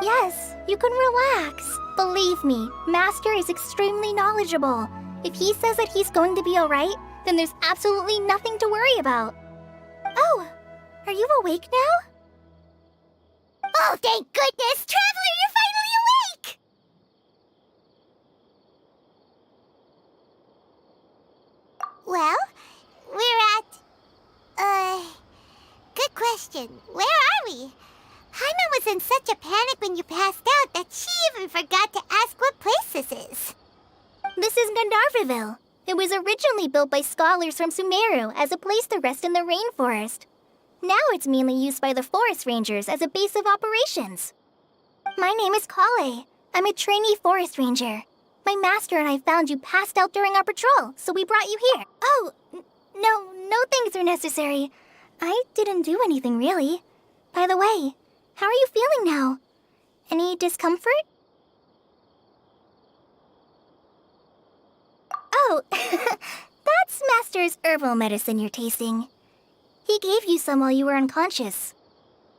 Yes, you can relax. Believe me, Master is extremely knowledgeable. If he says that he's going to be alright, then there's absolutely nothing to worry about. Oh, are you awake now? Oh, thank goodness! Traveler, you're finally awake! Well, we're at... Good question. Where are we? Hyman was in such a panic when you passed out that she even forgot to ask what place this is. This is Gandharvaville. It was originally built by scholars from Sumeru as a place to rest in the rainforest. Now it's mainly used by the forest rangers as a base of operations. My name is Kale. I'm a trainee forest ranger. My master and I found you passed out during our patrol, so we brought you here. Oh, no things are necessary. I didn't do anything, really. By the way, how are you feeling now? Any discomfort? Oh, that's Master's herbal medicine you're tasting. He gave you some while you were unconscious.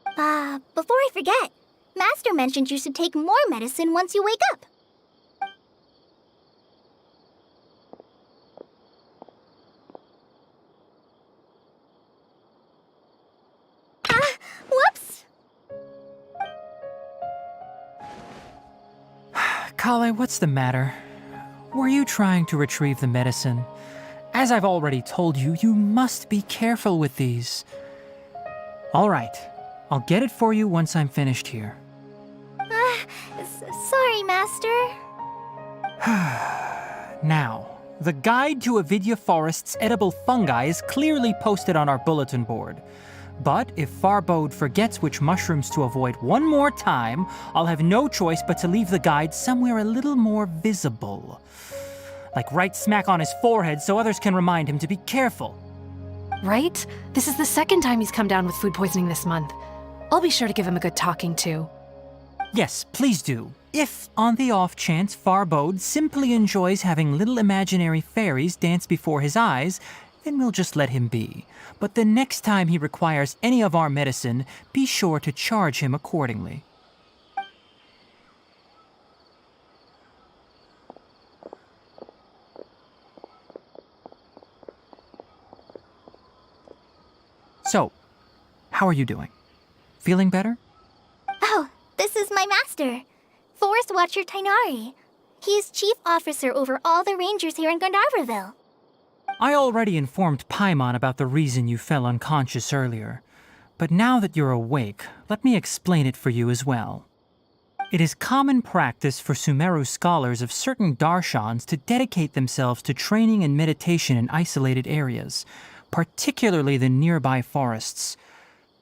Before I forget, Master mentioned you should take more medicine once you wake up. Whoops! Kale, what's the matter? Were you trying to retrieve the medicine? As I've already told you, you must be careful with these. All right, I'll get it for you once I'm finished here. Sorry, Master. Now, the guide to Avidya Forest's edible fungi is clearly posted on our bulletin board. But if Farbode forgets which mushrooms to avoid one more time, I'll have no choice but to leave the guide somewhere a little more visible. Like right smack on his forehead so others can remind him to be careful. Right? This is the second time he's come down with food poisoning this month. I'll be sure to give him a good talking to. Yes, please do. If, on the off chance, Farbode simply enjoys having little imaginary fairies dance before his eyes, then we'll just let him be. But the next time he requires any of our medicine, be sure to charge him accordingly. So, how are you doing? Feeling better? Oh, this is my master, Forest Watcher Tainari. He is chief officer over all the rangers here in Gandharvaville. I already informed Paimon about the reason you fell unconscious earlier. But now that you're awake, let me explain it for you as well. It is common practice for Sumeru scholars of certain darshans to dedicate themselves to training and meditation in isolated areas, particularly the nearby forests.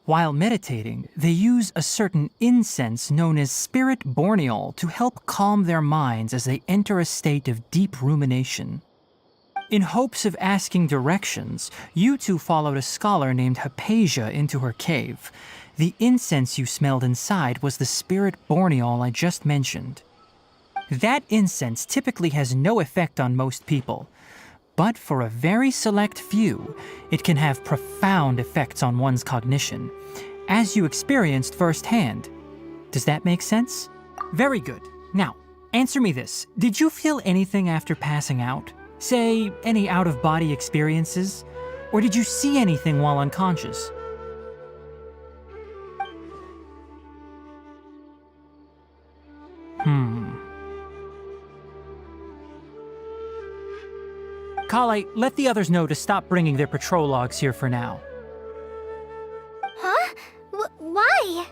While meditating, they use a certain incense known as spirit borneol to help calm their minds as they enter a state of deep rumination. In hopes of asking directions, you two followed a scholar named Hypatia into her cave. The incense you smelled inside was the spirit borneol I just mentioned. That incense typically has no effect on most people, but for a very select few, it can have profound effects on one's cognition, as you experienced firsthand. Does that make sense? Very good. Now, answer me this. Did you feel anything after passing out? Say, any out-of-body experiences? Or did you see anything while unconscious? Kale, let the others know to stop bringing their patrol logs here for now. Huh? Why?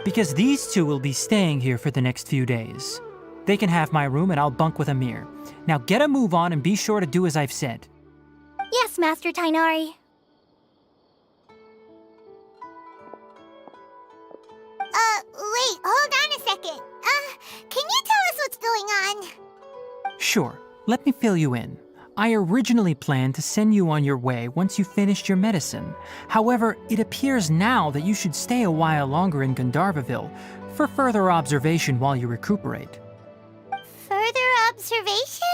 Because these two will be staying here for the next few days. They can have my room and I'll bunk with Amir. Now get a move on and be sure to do as I've said. Yes, Master Tainari. Wait, hold on a second. Can you tell us what's going on? Sure, let me fill you in. I originally planned to send you on your way once you finished your medicine. However, it appears now that you should stay a while longer in Gandharvaville for further observation while you recuperate. Further observation?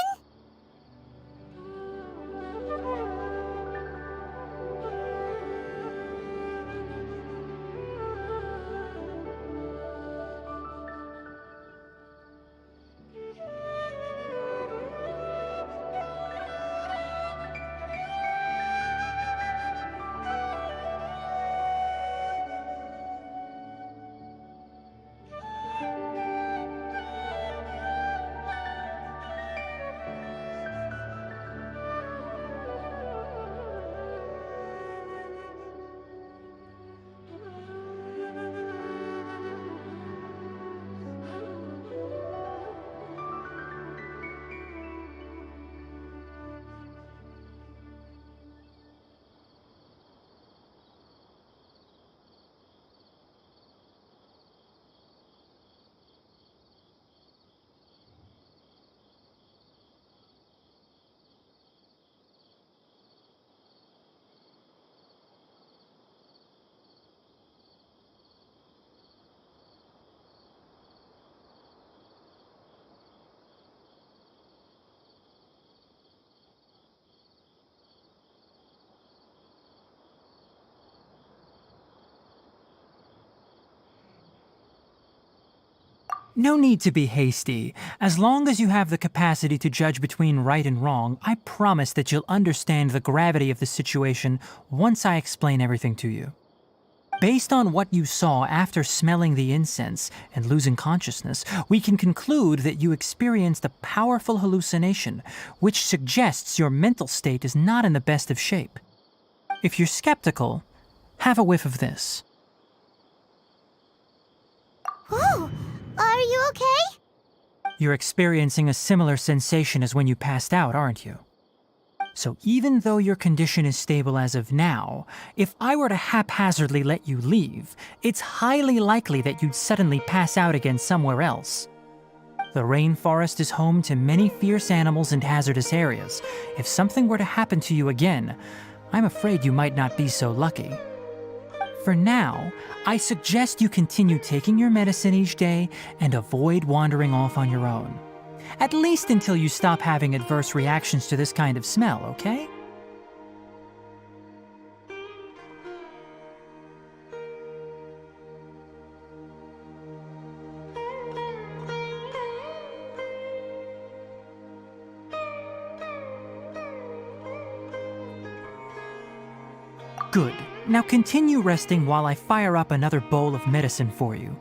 No need to be hasty. As long as you have the capacity to judge between right and wrong, I promise that you'll understand the gravity of the situation once I explain everything to you. Based on what you saw after smelling the incense and losing consciousness, we can conclude that you experienced a powerful hallucination, which suggests your mental state is not in the best of shape. If you're skeptical, have a whiff of this. Whoa! Are you okay? You're experiencing a similar sensation as when you passed out, aren't you? So even though your condition is stable as of now, if I were to haphazardly let you leave, it's highly likely that you'd suddenly pass out again somewhere else. The rainforest is home to many fierce animals and hazardous areas. If something were to happen to you again, I'm afraid you might not be so lucky. For now, I suggest you continue taking your medicine each day and avoid wandering off on your own. At least until you stop having adverse reactions to this kind of smell, okay? Good. Now continue resting while I fire up another bowl of medicine for you.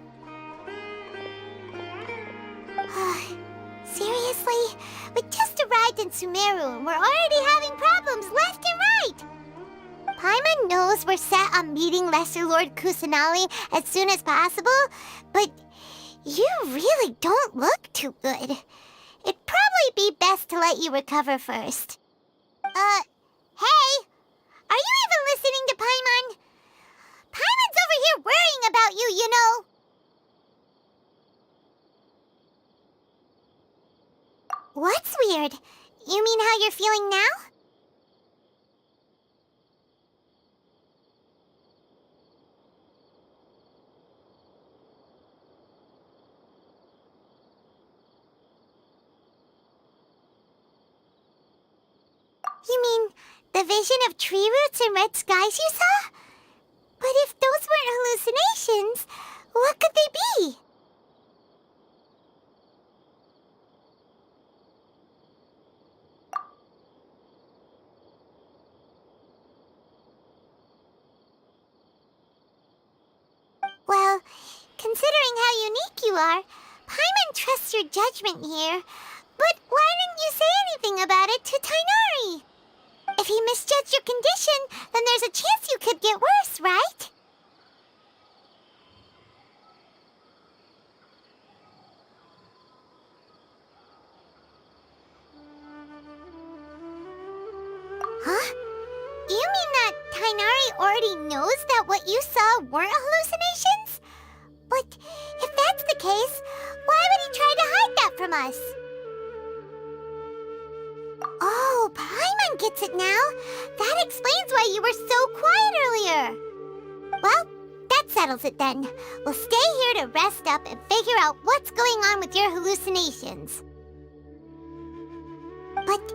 Seriously? We just arrived in Sumeru and we're already having problems left and right! Paimon knows we're set on meeting Lesser Lord Kusanali as soon as possible, but you really don't look too good. It'd probably be best to let you recover first. Hey! Are you even listening to Paimon? Paimon's over here worrying about you, you know! What's weird? You mean how you're feeling now? You mean the vision of tree roots and red skies you saw? But if those weren't hallucinations, what could they be? Well, considering how unique you are, Paimon trusts your judgment here. But why didn't you say anything about it to Tighnari? If he misjudged your condition, then there's a chance you could get worse, right? Huh? You mean that Tighnari already knows that what you saw weren't hallucinations? But if that's the case, why would he try to hide that from us? Oh, Paimon gets it now. That explains why you were so quiet earlier. Well, that settles it then. We'll stay here to rest up and figure out what's going on with your hallucinations. But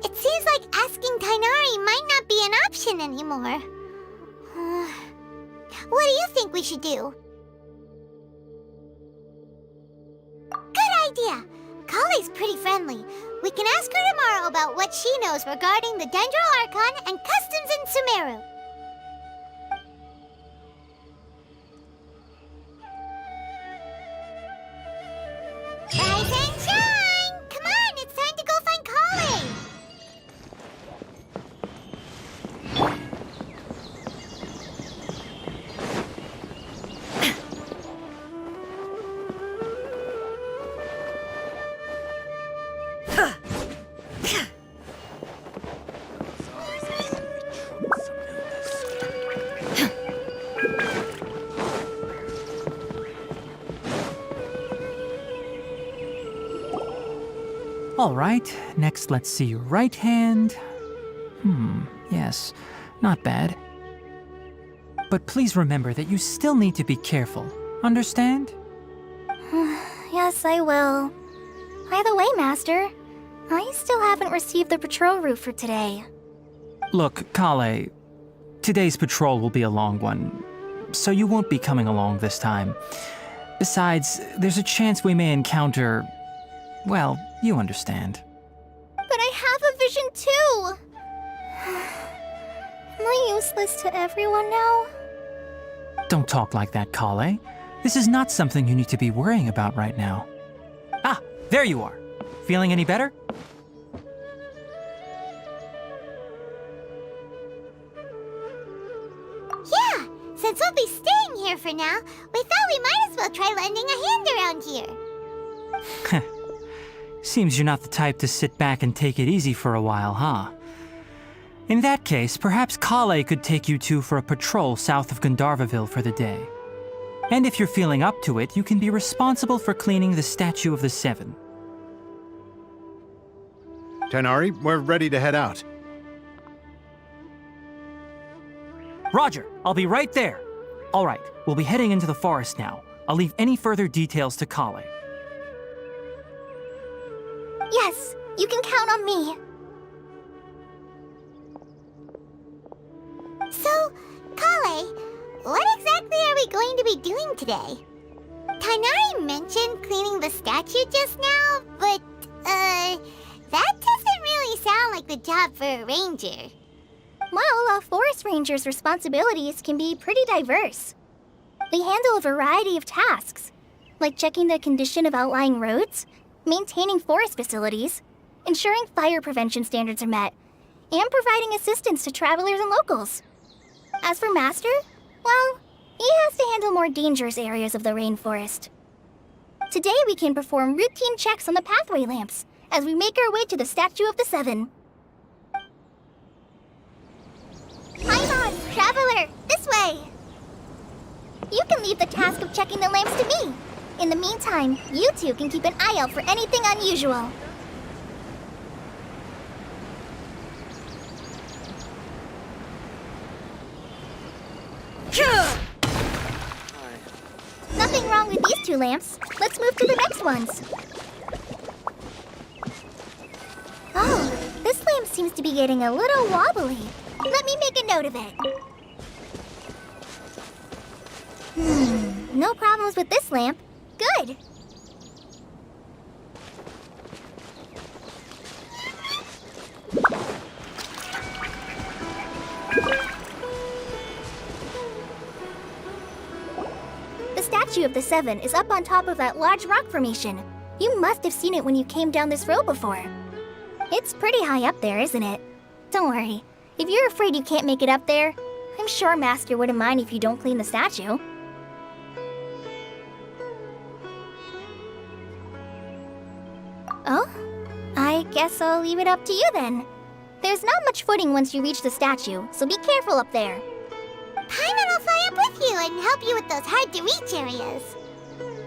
it seems like asking Tighnari might not be an option anymore. What do you think we should do? Good idea. Kale's pretty friendly. We can ask her tomorrow about what she knows regarding the Dendro Archon and customs in Sumeru. Rise and shine! Come on, it's time to go find Kale! All right, next let's see your right hand. Yes, not bad. But please remember that you still need to be careful. Understand? Yes, I will. By the way, Master, I still haven't received the patrol route for today. Look, Kale, today's patrol will be a long one, so you won't be coming along this time. Besides, there's a chance we may encounter... well, you understand. But I have a vision too! Am I useless to everyone now? Don't talk like that, Kale. This is not something you need to be worrying about right now. Ah, there you are. Feeling any better? Yeah, since we'll be staying here for now, we thought we might as well try lending a hand around here. Seems you're not the type to sit back and take it easy for a while, huh? In that case, perhaps Kale could take you two for a patrol south of Gandharvaville for the day. And if you're feeling up to it, you can be responsible for cleaning the Statue of the Seven. Tighnari, we're ready to head out. Roger, I'll be right there. All right, we'll be heading into the forest now. I'll leave any further details to Kale. Yes, you can count on me. So, Kale, what exactly are we going to be doing today? Tighnari mentioned cleaning the statue just now, but, that doesn't really sound like the job for a ranger. Well, a forest ranger's responsibilities can be pretty diverse. They handle a variety of tasks, like checking the condition of outlying roads, maintaining forest facilities, ensuring fire prevention standards are met, and providing assistance to travelers and locals. As for Master, well, he has to handle more dangerous areas of the rainforest. Today we can perform routine checks on the pathway lamps as we make our way to the Statue of the Seven. Paimon, traveler, this way! You can leave the task of checking the lamps to me. In the meantime, you two can keep an eye out for anything unusual. Nothing wrong with these two lamps. Let's move to the next ones. Oh, this lamp seems to be getting a little wobbly. Let me make a note of it. No problems with this lamp. Good. The Statue of the Seven is up on top of that large rock formation. You must have seen it when you came down this road before. It's pretty high up there, isn't it? Don't worry. If you're afraid you can't make it up there, I'm sure Master wouldn't mind if you don't clean the statue. Oh? I guess I'll leave it up to you then. There's not much footing once you reach the statue, so be careful up there. Paimon will fly up with you and help you with those hard-to-reach areas.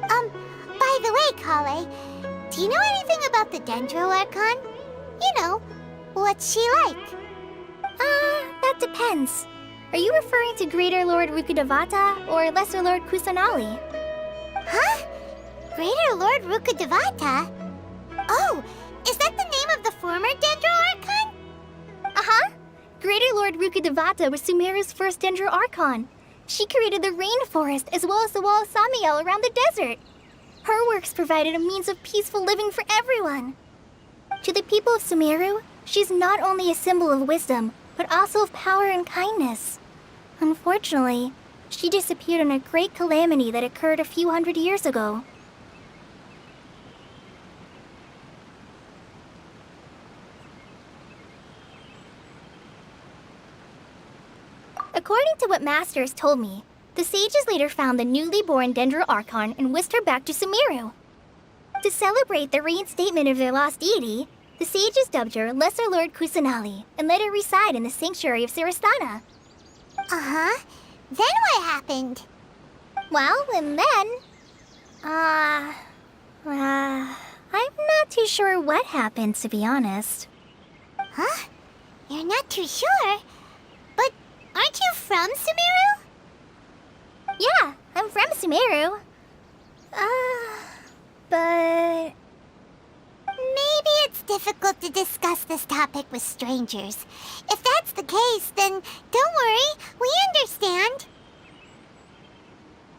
By the way, Kale, do you know anything about the Dendro Archon? You know, what's she like? That depends. Are you referring to Greater Lord Rukkhadevata or Lesser Lord Kusanali? Huh? Greater Lord Rukkhadevata? Oh, is that the name of the former Dendro Archon? Uh-huh. Greater Lord Rukkhadevata was Sumeru's first Dendro Archon. She created the rainforest as well as the wall of Samiel around the desert. Her works provided a means of peaceful living for everyone. To the people of Sumeru, she's not only a symbol of wisdom, but also of power and kindness. Unfortunately, she disappeared in a great calamity that occurred a few hundred years ago. According to what Master has told me, the sages later found the newly born Dendro Archon and whisked her back to Sumeru. To celebrate the reinstatement of their lost deity, the sages dubbed her Lesser Lord Kusanali and let her reside in the sanctuary of Sarastana. Uh-huh. Then what happened? Well, and then... I'm not too sure what happened, to be honest. Huh? You're not too sure? But aren't you from Sumeru? Yeah, I'm from Sumeru. But... Maybe it's difficult to discuss this topic with strangers. If that's the case, then don't worry, we understand.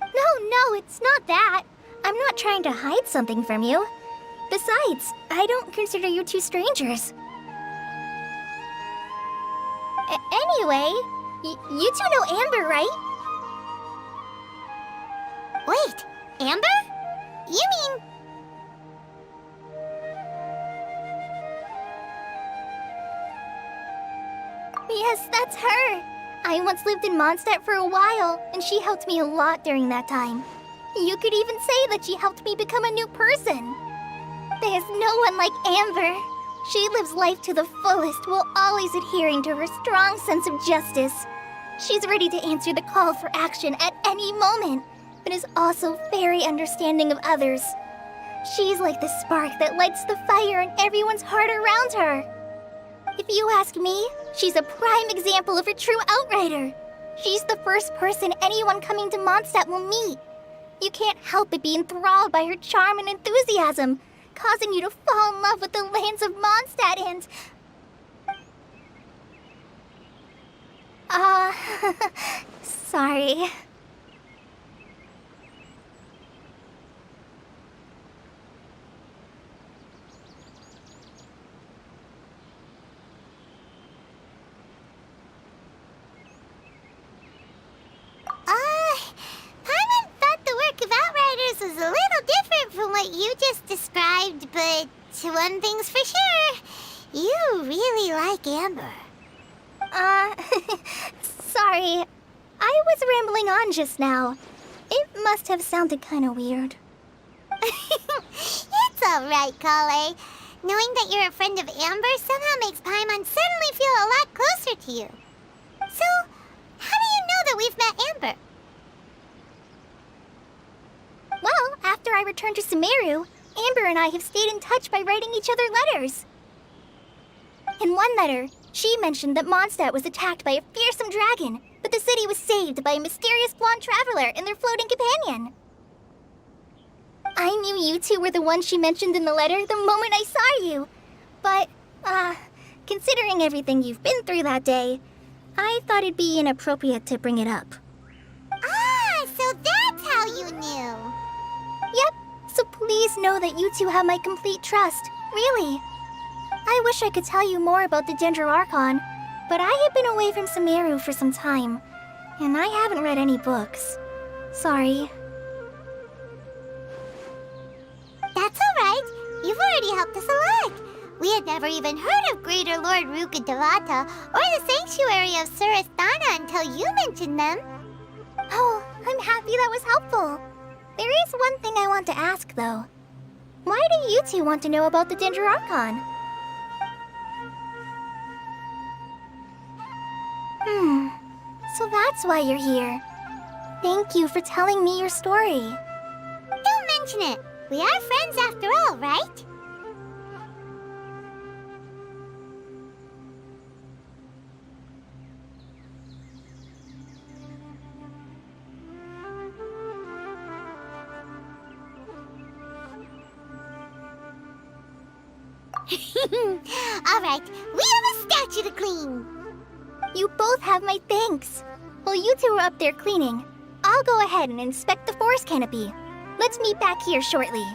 No, it's not that. trying to hide something from you. Besides, I don't consider you two strangers. Anyway, you two know Amber, right? Wait, Amber? You mean... Yes, that's her. I once lived in Mondstadt for a while, and she helped me a lot during that time. You could even say that she helped me become a new person. There's no one like Amber. She lives life to the fullest while always adhering to her strong sense of justice. She's ready to answer the call for action at any moment, but is also very understanding of others. She's like the spark that lights the fire in everyone's heart around her. If you ask me, she's a prime example of a true outrider. She's the first person anyone coming to Mondstadt will meet. You can't help but be enthralled by her charm and enthusiasm, causing you to fall in love with the lands of Mondstadt and... sorry. Paimon thought the work of Outriders was a little different from what you just described, but one thing's for sure, you really like Amber. Sorry. I was rambling on just now. It must have sounded kind of weird. It's alright, Kale. Knowing that you're a friend of Amber somehow makes Paimon suddenly feel a lot closer to you. So, how do you know that we've met Amber? Well, after I returned to Sumeru, Amber and I have stayed in touch by writing each other letters. In one letter, she mentioned that Mondstadt was attacked by a fearsome dragon, but the city was saved by a mysterious blonde traveler and their floating companion. I knew you two were the ones she mentioned in the letter the moment I saw you. But, considering everything you've been through that day, I thought it'd be inappropriate to bring it up. Ah, so that's how you knew. Yep, so please know that you two have my complete trust, really. I wish I could tell you more about the archon, but I have been away from Sumeru for some time, and I haven't read any books. Sorry. That's alright. You've already helped us a lot. We had never even heard of Greater Lord Rukadevata or the Sanctuary of Surasthana until you mentioned them. Oh, I'm happy that was helpful. There is one thing I want to ask, though. Why do you two want to know about the archon? So that's why you're here. Thank you for telling me your story. Don't mention it. We are friends after all, right? Alright, we have a statue to clean. You both have my thanks. While you two are up there cleaning, I'll go ahead and inspect the forest canopy. Let's meet back here shortly.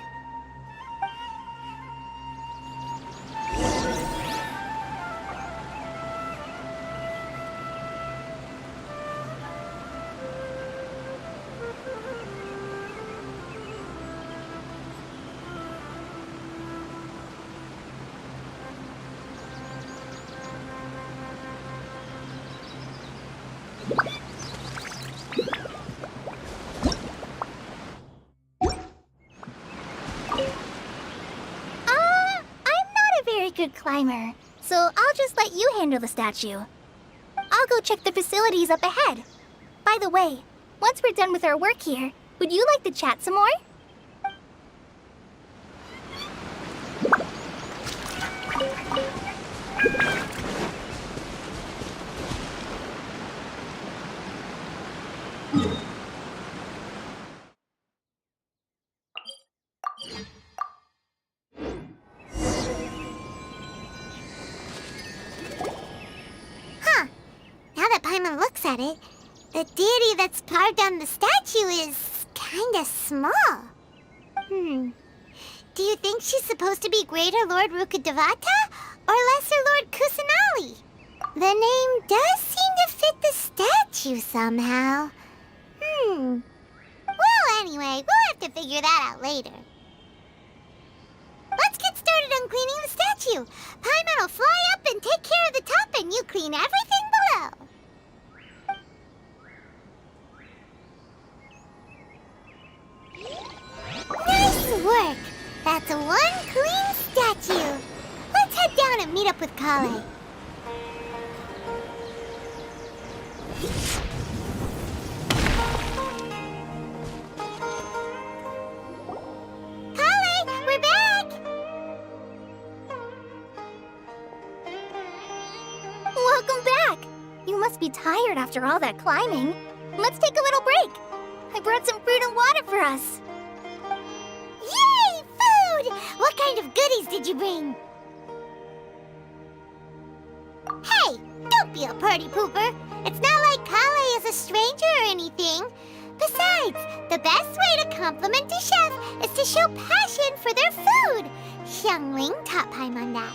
Good climber, so I'll just let you handle the statue. I'll go check the facilities up ahead. By the way, once we're done with our work here, would you like to chat some more? Paimon looks at it, the deity that's carved on the statue is kinda small. Do you think she's supposed to be Greater Lord Rukkhadevata or Lesser Lord Kusanali? The name does seem to fit the statue somehow. Well, anyway, we'll have to figure that out later. Let's get started on cleaning the statue. Paimon will fly up and take care of the top, and you clean everything below. Nice work! That's one clean statue. Let's head down and meet up with Kale. Kale, we're back! Welcome back! You must be tired after all that climbing. Let's take a little break. I brought some fruit and water for us. Yay! Food! What kind of goodies did you bring? Hey! Don't be a party pooper! It's not like Kale is a stranger or anything. Besides, the best way to compliment a chef is to show passion for their food. Xiangling taught Paimon that.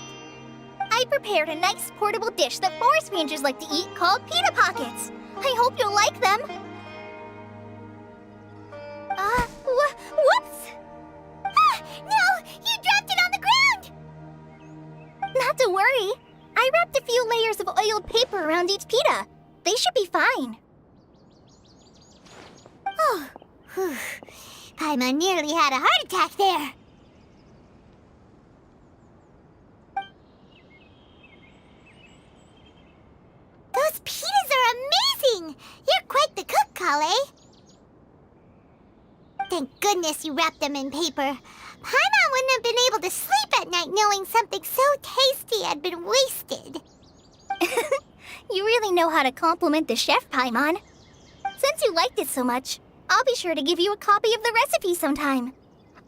I prepared a nice portable dish that forest rangers like to eat called pita pockets. I hope you'll like them. Whoops! Ah! No! You dropped it on the ground! Not to worry. I wrapped a few layers of oiled paper around each pita. They should be fine. Oh, whew. Paimon nearly had a heart attack there. Those pitas are amazing! You're quite the cook, Kale. Thank goodness you wrapped them in paper. Paimon wouldn't have been able to sleep at night knowing something so tasty had been wasted. You really know how to compliment the chef, Paimon. Since you liked it so much, I'll be sure to give you a copy of the recipe sometime.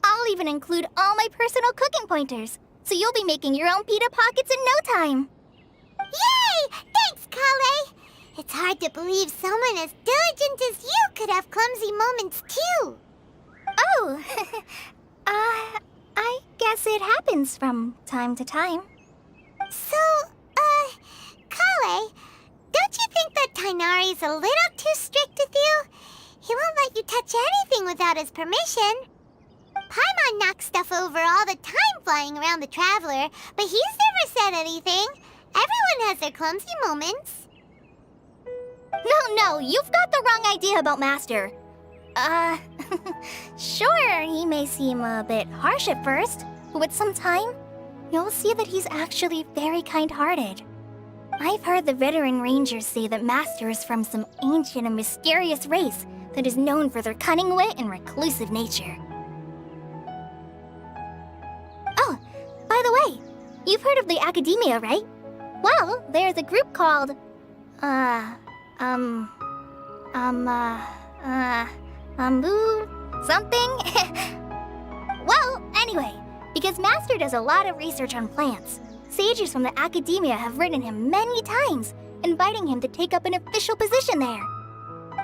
I'll even include all my personal cooking pointers, so you'll be making your own pita pockets in no time. Yay! Thanks, Kale! It's hard to believe someone as diligent as you could have clumsy moments, too. Oh, I guess it happens from time to time. So, Kale, don't you think that Tainari's a little too strict with you? He won't let you touch anything without his permission. Paimon knocks stuff over all the time flying around the Traveler, but he's never said anything. Everyone has their clumsy moments. No, you've got the wrong idea about Master. Sure, he may seem a bit harsh at first, but with some time, you'll see that he's actually very kind-hearted. I've heard the veteran rangers say that Master is from some ancient and mysterious race that is known for their cunning wit and reclusive nature. Oh, by the way, you've heard of the Academia, right? Well, there's a group called, something? Well, anyway, because Master does a lot of research on plants, sages from the Academia have written him many times, inviting him to take up an official position there.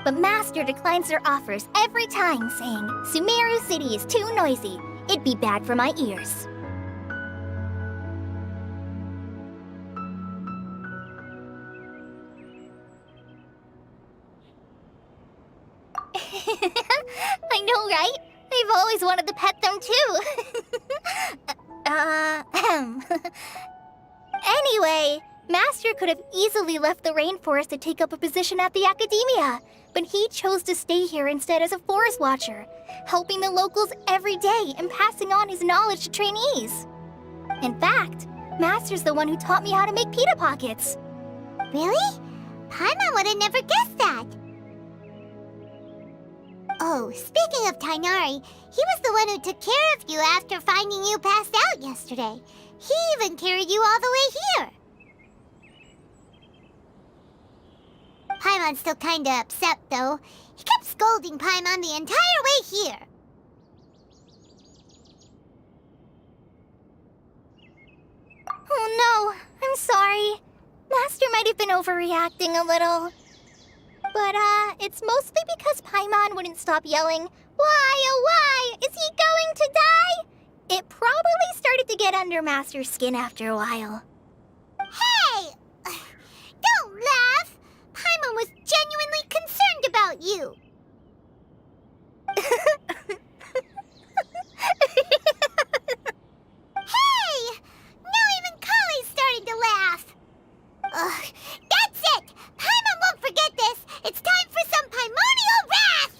But Master declines their offers every time, saying, Sumeru City is too noisy. It'd be bad for my ears. I know, right? I've always wanted to pet them too. Anyway, Master could have easily left the rainforest to take up a position at the Academia, but he chose to stay here instead as a forest watcher, helping the locals every day and passing on his knowledge to trainees. In fact, Master's the one who taught me how to make pita pockets. Really? Paimon would have never guessed that. Oh, speaking of Tainari, he was the one who took care of you after finding you passed out yesterday. He even carried you all the way here. Paimon's still kinda upset, though. He kept scolding Paimon the entire way here. Oh no, I'm sorry. Master might have been overreacting a little. But, it's mostly because Paimon wouldn't stop yelling, Why, oh why? Is he going to die? It probably started to get under Master's skin after a while. Hey! Don't laugh! Paimon was genuinely concerned about you. Hey! Now even Kale's starting to laugh. Ugh, that's it! Paimon won't forget this! It's time for some Paimonial wrath!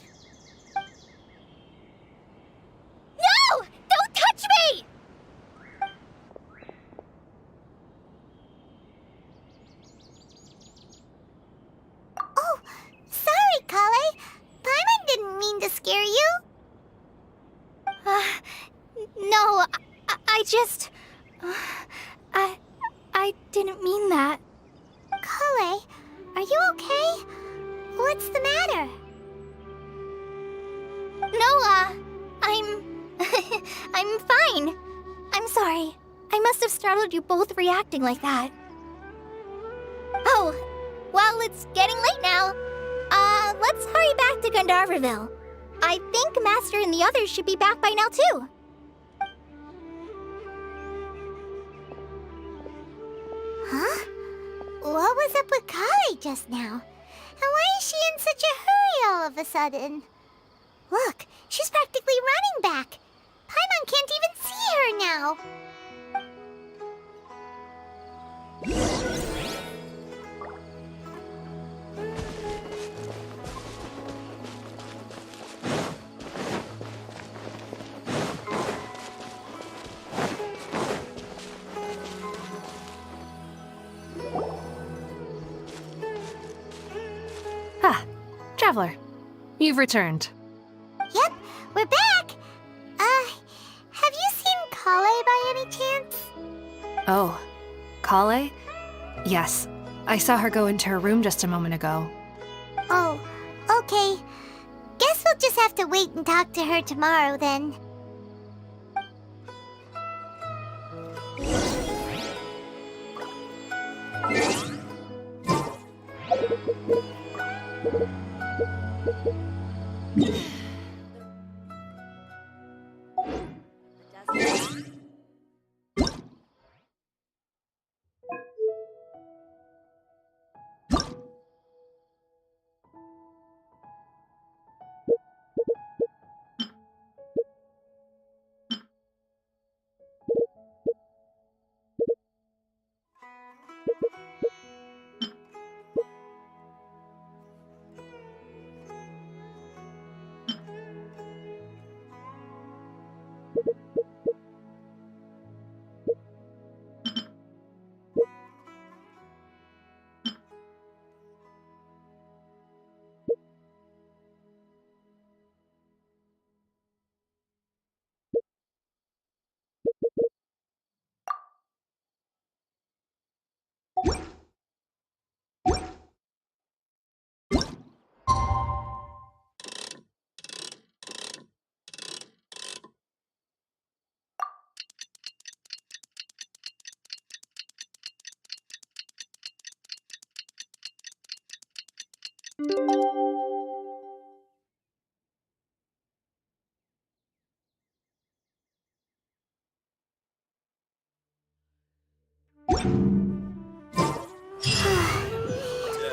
No! Don't touch me! Oh, sorry, Kale. Paimon didn't mean to scare you. No, I just... I didn't mean that. Kale, are you okay? What's the matter? No, I'm... I'm fine. I'm sorry. I must have startled you both reacting like that. Oh, well, it's getting late now. Let's hurry back to Gandharvaville. I think Master and the others should be back by now, too. Huh? What was up with Kale just now? And why is she in such a hurry all of a sudden? Look, she's practically running back. Paimon can't even see her now. Ah, Traveler, you've returned. Yep, we're back. Have you seen Kale by any chance? Oh, Kale? Yes, I saw her go into her room just a moment ago. Oh, okay. Guess we'll just have to wait and talk to her tomorrow then.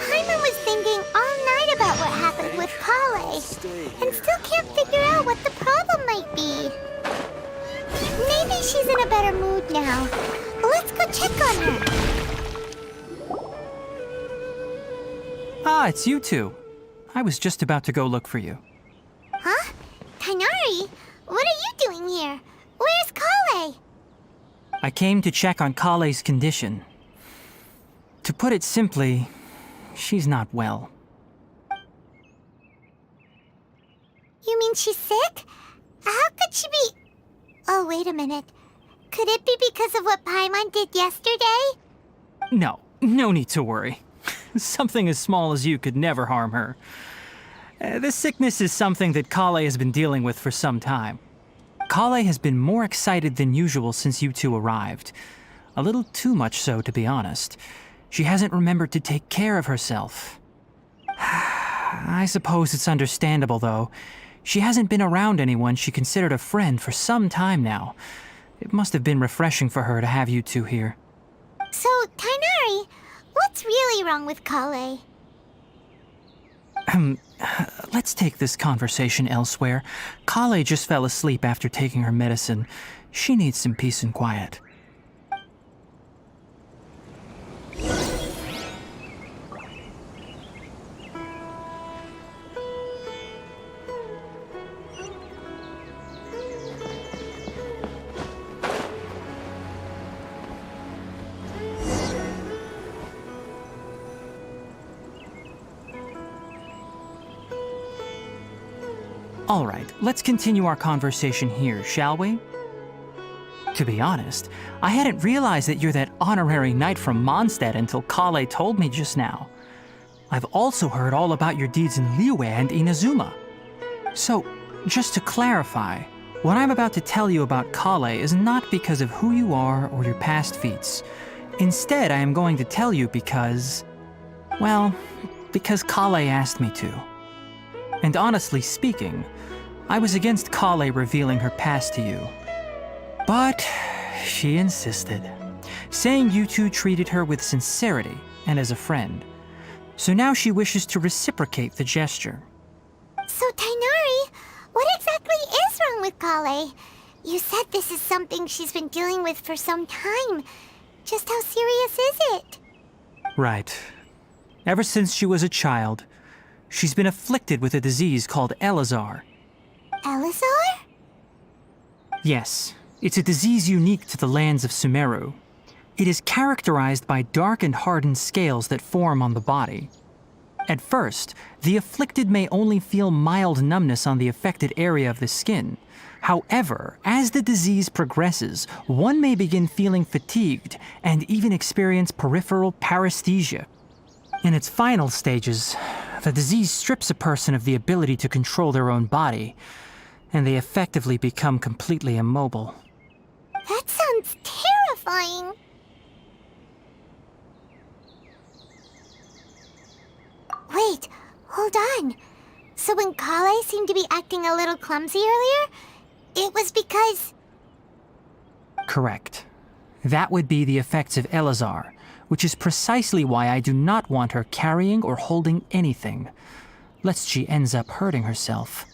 Paimon was thinking all night about what happened with Kale, and still can't figure out what the problem might be. Maybe she's in a better mood now. Let's go check on her. Ah, it's you two. I was just about to go look for you. Huh? Tighnari? What are you doing here? Where's Kale? I came to check on Kale's condition. To put it simply, she's not well. You mean she's sick? How could she be... Oh, wait a minute. Could it be because of what Paimon did yesterday? No need to worry. Something as small as you could never harm her. This sickness is something that Kale has been dealing with for some time. Kale has been more excited than usual since you two arrived. A little too much so, to be honest. She hasn't remembered to take care of herself. I suppose it's understandable, though. She hasn't been around anyone she considered a friend for some time now. It must have been refreshing for her to have you two here. So, Tainari, what's really wrong with Kale? Let's take this conversation elsewhere. Kale just fell asleep after taking her medicine. She needs some peace and quiet. All right, let's continue our conversation here, shall we? To be honest, I hadn't realized that you're that honorary knight from Mondstadt until Kale told me just now. I've also heard all about your deeds in Liyue and Inazuma. So, just to clarify, what I'm about to tell you about Kale is not because of who you are or your past feats. Instead, I am going to tell you because... well, because Kale asked me to. And honestly speaking, I was against Kale revealing her past to you. But she insisted, saying you two treated her with sincerity and as a friend. So now she wishes to reciprocate the gesture. So, Tainari, what exactly is wrong with Kale? You said this is something she's been dealing with for some time. Just how serious is it? Right. Ever since she was a child, she's been afflicted with a disease called Elazar. Elazar? Yes, it's a disease unique to the lands of Sumeru. It is characterized by dark and hardened scales that form on the body. At first, the afflicted may only feel mild numbness on the affected area of the skin. However, as the disease progresses, one may begin feeling fatigued and even experience peripheral paresthesia. In its final stages, the disease strips a person of the ability to control their own body, and they effectively become completely immobile. That sounds terrifying. Wait, hold on. So when Kale seemed to be acting a little clumsy earlier, it was because... Correct. That would be the effects of Elazar, which is precisely why I do not want her carrying or holding anything, lest she ends up hurting herself.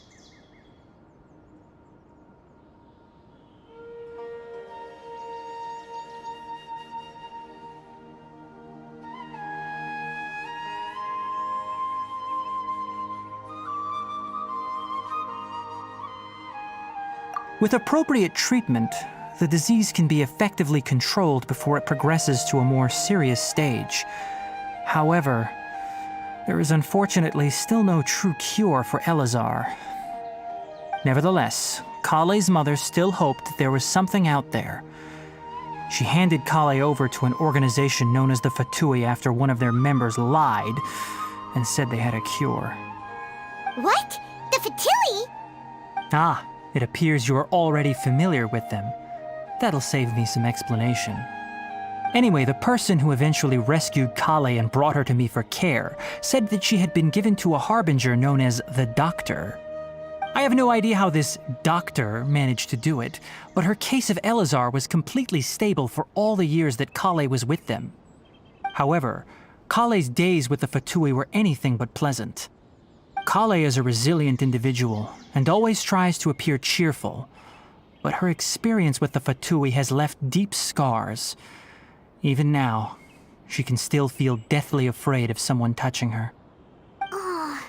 With appropriate treatment, the disease can be effectively controlled before it progresses to a more serious stage. However, there is unfortunately still no true cure for Elazar. Nevertheless, Kale's mother still hoped that there was something out there. She handed Kale over to an organization known as the Fatui after one of their members lied and said they had a cure. What? The Fatui? Ah, it appears you are already familiar with them. That'll save me some explanation. Anyway, the person who eventually rescued Kale and brought her to me for care said that she had been given to a harbinger known as the Doctor. I have no idea how this doctor managed to do it, but her case of Elazar was completely stable for all the years that Kale was with them. However, Kale's days with the Fatui were anything but pleasant. Kale is a resilient individual and always tries to appear cheerful, but her experience with the Fatui has left deep scars. Even now, she can still feel deathly afraid of someone touching her. Oh,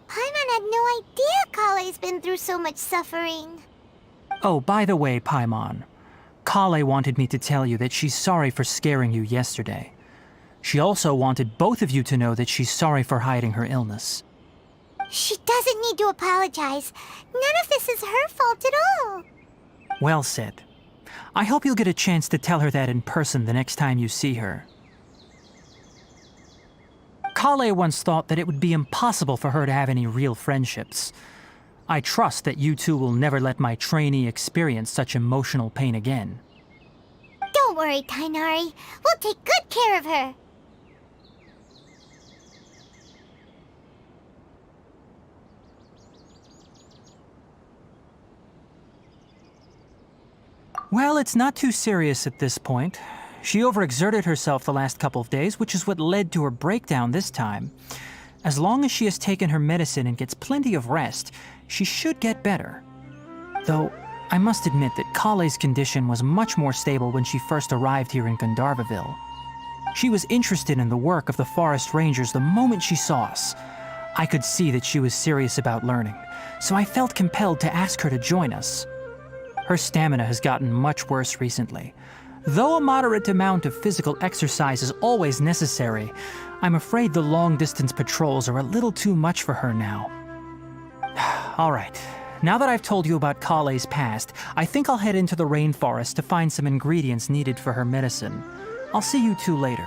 Paimon had no idea Kale's been through so much suffering. Oh, by the way, Paimon, Kale wanted me to tell you that she's sorry for scaring you yesterday. She also wanted both of you to know that she's sorry for hiding her illness. She doesn't need to apologize. None of this is her fault at all. Well said. I hope you'll get a chance to tell her that in person the next time you see her. Kale once thought that it would be impossible for her to have any real friendships. I trust that you two will never let my trainee experience such emotional pain again. Don't worry, Tainari. We'll take good care of her. Well, it's not too serious at this point. She overexerted herself the last couple of days, which is what led to her breakdown this time. As long as she has taken her medicine and gets plenty of rest, she should get better. Though, I must admit that Kale's condition was much more stable when she first arrived here in Gandharvaville. She was interested in the work of the forest rangers the moment she saw us. I could see that she was serious about learning, so I felt compelled to ask her to join us. Her stamina has gotten much worse recently. Though a moderate amount of physical exercise is always necessary, I'm afraid the long-distance patrols are a little too much for her now. All right, now that I've told you about Kale's past, I think I'll head into the rainforest to find some ingredients needed for her medicine. I'll see you two later.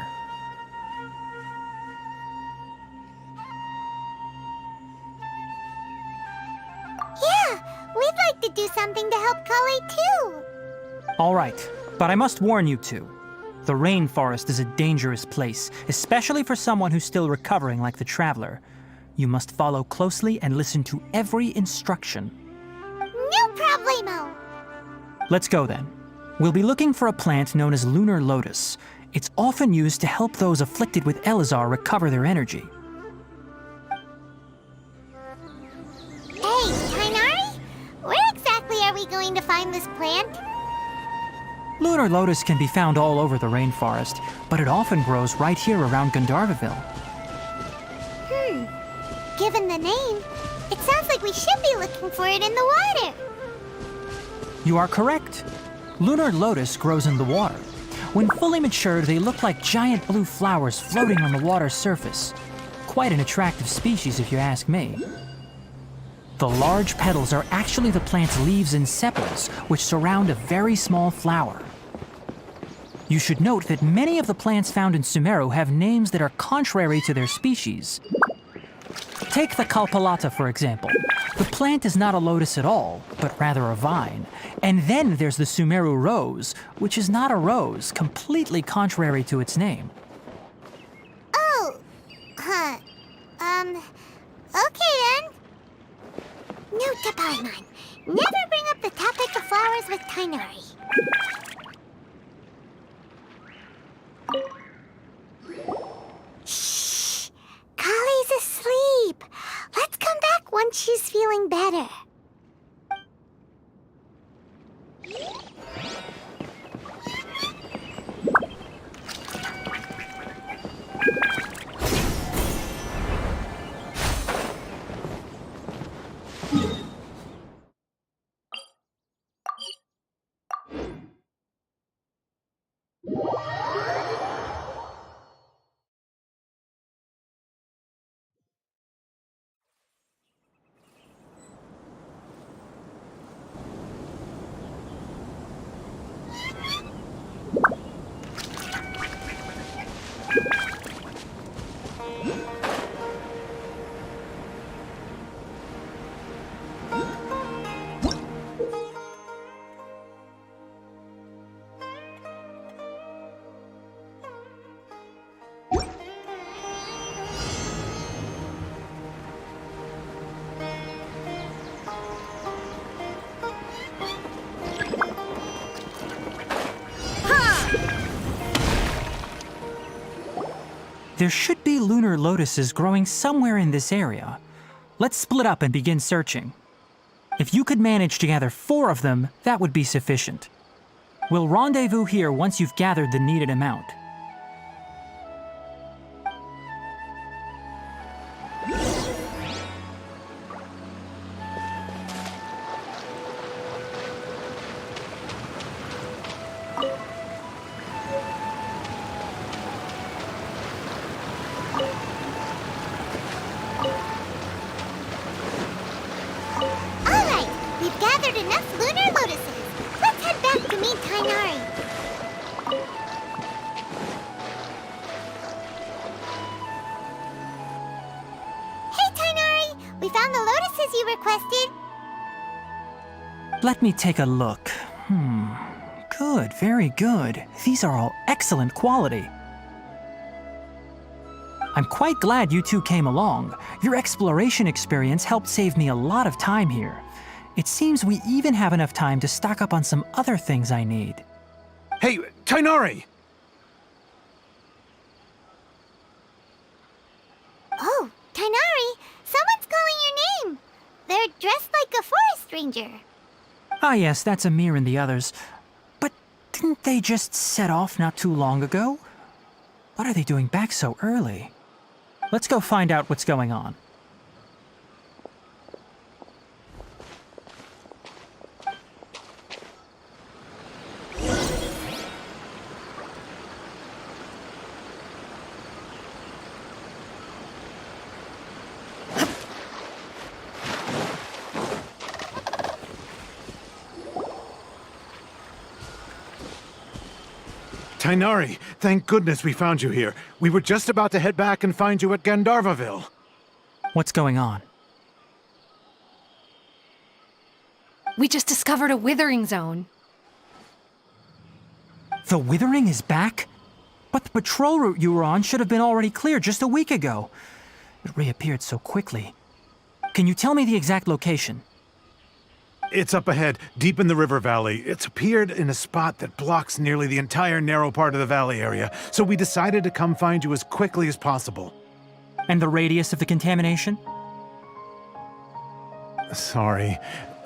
Yeah, we'd like to do something to help Kale too. All right, but I must warn you two. The rainforest is a dangerous place, especially for someone who's still recovering like the traveler. You must follow closely and listen to every instruction. No problemo. Let's go then. We'll be looking for a plant known as lunar lotus. It's often used to help those afflicted with Elazar recover their energy. Hey, Tainari, where exactly are we going to find this plant? Lunar lotus can be found all over the rainforest, but it often grows right here around Gandharvaville. Given the name, it sounds like we should be looking for it in the water. You are correct. Lunar lotus grows in the water. When fully matured, they look like giant blue flowers floating on the water's surface. Quite an attractive species, if you ask me. The large petals are actually the plant's leaves and sepals, which surround a very small flower. You should note that many of the plants found in Sumeru have names that are contrary to their species. Take the Kalpalata, for example. The plant is not a lotus at all, but rather a vine. And then there's the Sumeru rose, which is not a rose, completely contrary to its name. Oh, okay then. Note to Paimon, never bring up the topic of flowers with Tainari. Shh! Kale's asleep. Let's come back once she's feeling better. There should be lunar lotuses growing somewhere in this area. Let's split up and begin searching. If you could manage to gather 4 of them, that would be sufficient. We'll rendezvous here once you've gathered the needed amount. Alright, we've gathered enough lunar lotuses. Let's head back to meet Tainari. Hey Tainari, we found the lotuses you requested. Let me take a look. Good, very good. These are all excellent quality. I'm quite glad you two came along. Your exploration experience helped save me a lot of time here. It seems we even have enough time to stock up on some other things I need. Hey, Tainari! Oh, Tainari, someone's calling your name. They're dressed like a forest ranger. Ah yes, that's Amir and the others. But didn't they just set off not too long ago? What are they doing back so early? Let's go find out what's going on. Tainari, thank goodness we found you here. We were just about to head back and find you at Gandharvaville. What's going on? We just discovered a withering zone. The Withering is back? But the patrol route you were on should have been already clear just a week ago. It reappeared so quickly. Can you tell me the exact location? It's up ahead, deep in the river valley. It's appeared in a spot that blocks nearly the entire narrow part of the valley area, so we decided to come find you as quickly as possible. And the radius of the contamination? Sorry,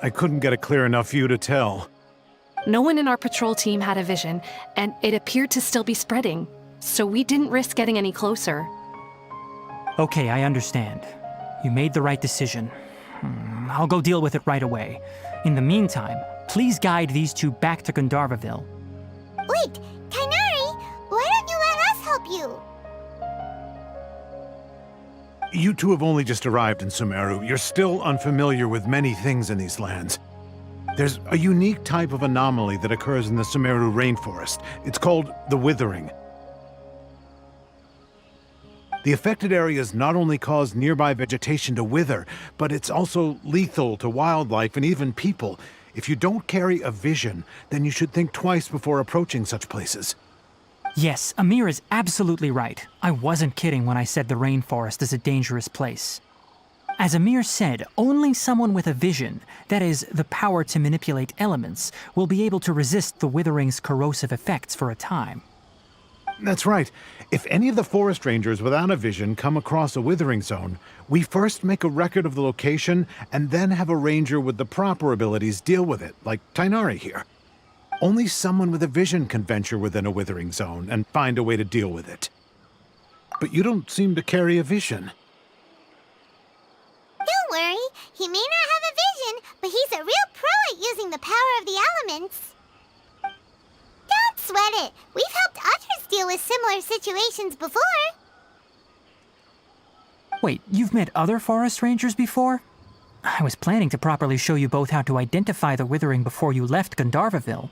I couldn't get a clear enough view to tell. No one in our patrol team had a vision, and it appeared to still be spreading, so we didn't risk getting any closer. Okay, I understand. You made the right decision. I'll go deal with it right away. In the meantime, please guide these two back to Gandharvaville. Wait, Tainari, why don't you let us help you? You two have only just arrived in Sumeru. You're still unfamiliar with many things in these lands. There's a unique type of anomaly that occurs in the Sumeru rainforest. It's called the Withering. The affected areas not only cause nearby vegetation to wither, but it's also lethal to wildlife and even people. If you don't carry a vision, then you should think twice before approaching such places. Yes, Amir is absolutely right. I wasn't kidding when I said the rainforest is a dangerous place. As Amir said, only someone with a vision, that is, the power to manipulate elements, will be able to resist the Withering's corrosive effects for a time. That's right. If any of the forest rangers without a vision come across a withering zone, we first make a record of the location and then have a ranger with the proper abilities deal with it, like Tainari here. Only someone with a vision can venture within a withering zone and find a way to deal with it. But you don't seem to carry a vision. Don't worry, he may not have a vision, but he's a real pro at using the power of the elements. Don't sweat it. We've helped others deal with similar situations before. Wait, you've met other forest rangers before? I was planning to properly show you both how to identify the Withering before you left Gandharvaville.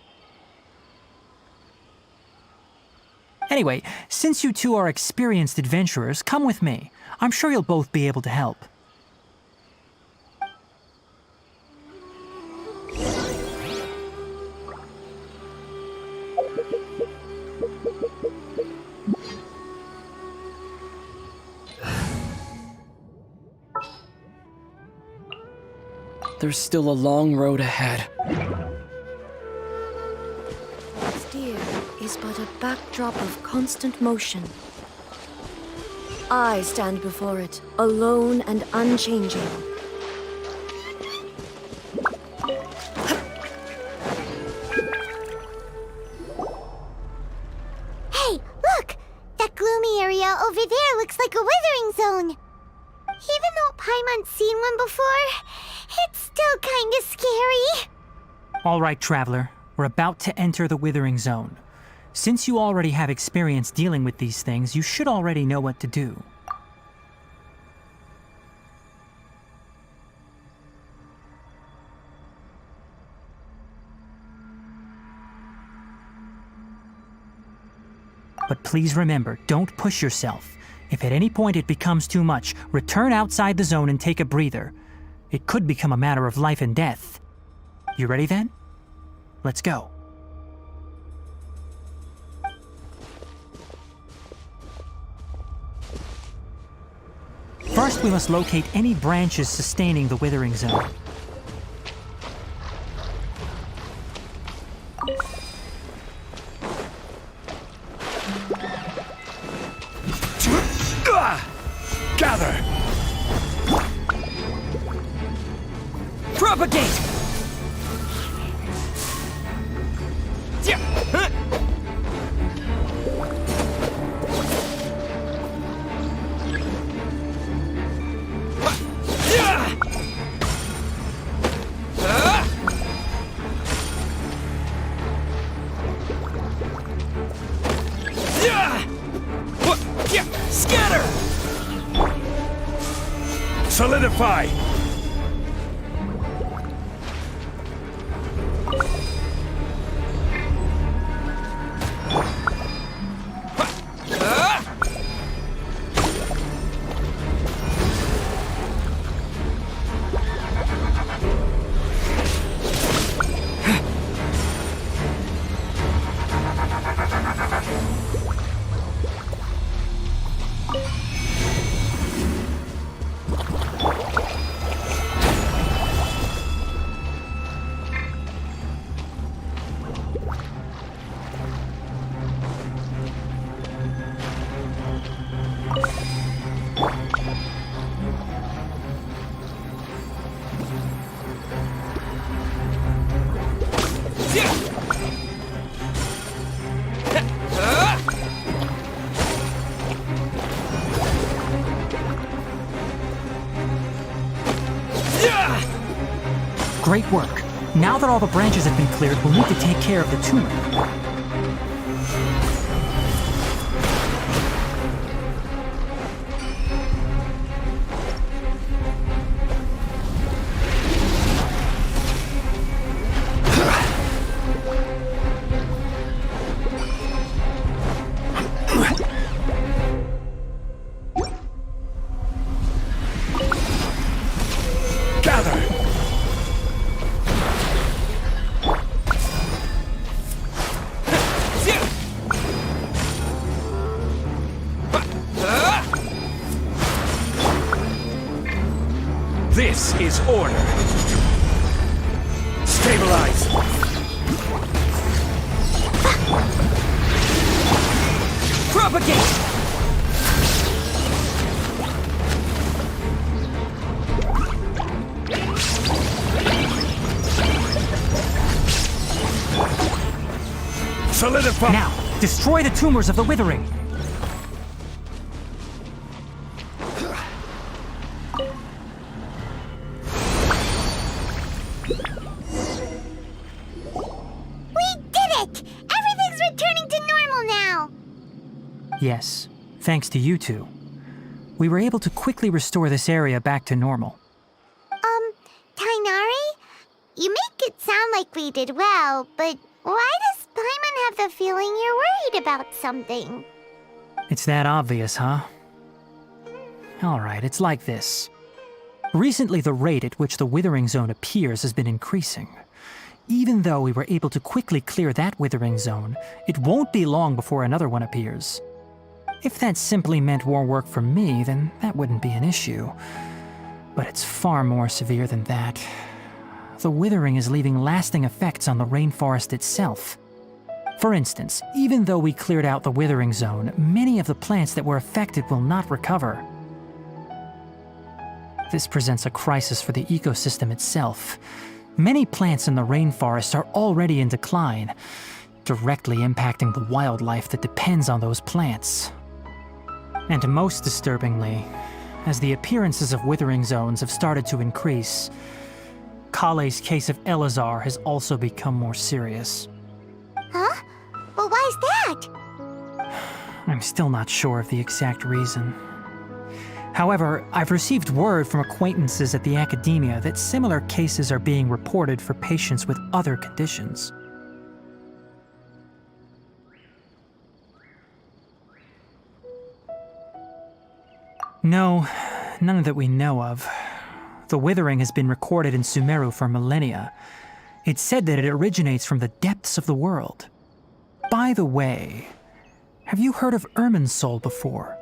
Anyway, since you two are experienced adventurers, come with me. I'm sure you'll both be able to help. There's still a long road ahead. Steer is but a backdrop of constant motion. I stand before it, alone and unchanging. Hey, look! That gloomy area over there looks like a withering zone. Even though Paimon's seen one before, it's still kinda scary. All right, Traveler. We're about to enter the Withering Zone. Since you already have experience dealing with these things, you should already know what to do. But please remember, don't push yourself. If at any point it becomes too much, return outside the zone and take a breather. It could become a matter of life and death. You ready then? Let's go. First, we must locate any branches sustaining the Withering Zone. Propagate! Scatter! Solidify! Great work. Now that all the branches have been cleared, we'll need to take care of the tumor. This is order. Stabilize. Propagate! Solidify. Now, destroy the tumors of the withering. Yes, thanks to you two. We were able to quickly restore this area back to normal. Tainari? You make it sound like we did well, but why does Paimon have the feeling you're worried about something? It's that obvious, huh? Alright, it's like this. Recently, the rate at which the withering zone appears has been increasing. Even though we were able to quickly clear that withering zone, it won't be long before another one appears. If that simply meant more work for me, then that wouldn't be an issue. But it's far more severe than that. The withering is leaving lasting effects on the rainforest itself. For instance, even though we cleared out the withering zone, many of the plants that were affected will not recover. This presents a crisis for the ecosystem itself. Many plants in the rainforest are already in decline, directly impacting the wildlife that depends on those plants. And most disturbingly, as the appearances of withering zones have started to increase, Kale's case of Elazar has also become more serious. Huh? But why's that? I'm still not sure of the exact reason. However, I've received word from acquaintances at the academia that similar cases are being reported for patients with other conditions. No, none that we know of. The withering has been recorded in Sumeru for millennia. It's said that it originates from the depths of the world. By the way, have you heard of Irminsul before?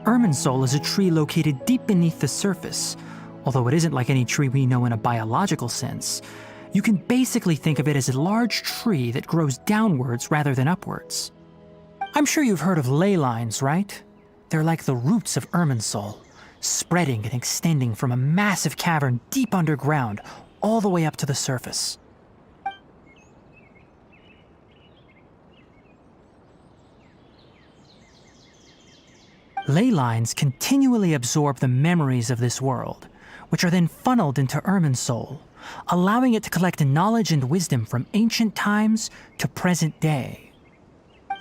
Irminsul is a tree located deep beneath the surface. Although it isn't like any tree we know in a biological sense, you can basically think of it as a large tree that grows downwards rather than upwards. I'm sure you've heard of ley lines, right? They're like the roots of Irminsul, spreading and extending from a massive cavern deep underground all the way up to the surface. Ley lines continually absorb the memories of this world, which are then funneled into Irminsul, allowing it to collect knowledge and wisdom from ancient times to present day.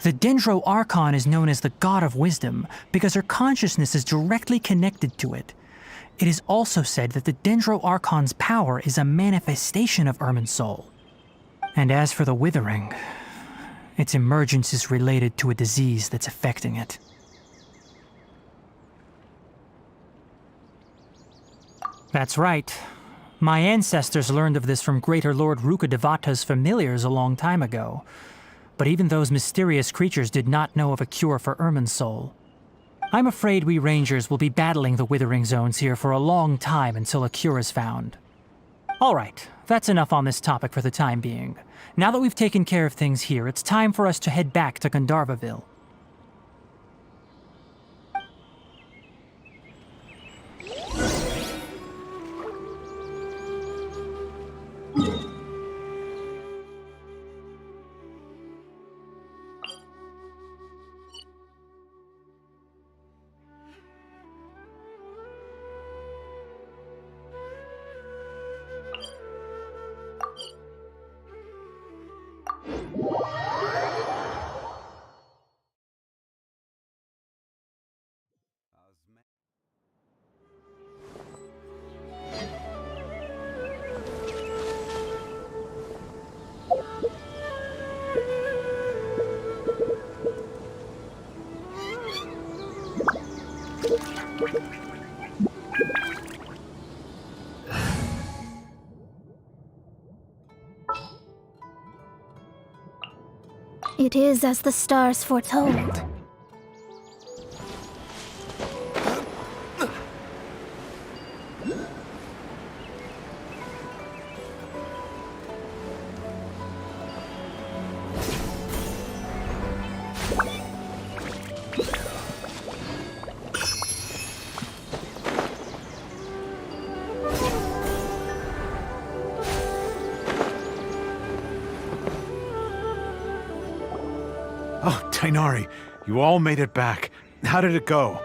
The Dendro Archon is known as the God of Wisdom because her consciousness is directly connected to it. It is also said that the Dendro Archon's power is a manifestation of Irminsul. And as for the Withering, its emergence is related to a disease that's affecting it. That's right. My ancestors learned of this from Greater Lord Rukkhadevata's familiars a long time ago. But even those mysterious creatures did not know of a cure for Irminsul. I'm afraid we Rangers will be battling the Withering Zones here for a long time until a cure is found. Alright, that's enough on this topic for the time being. Now that we've taken care of things here, it's time for us to head back to Gandharvaville. It is as the stars foretold. Oh, Tainari, you all made it back. How did it go?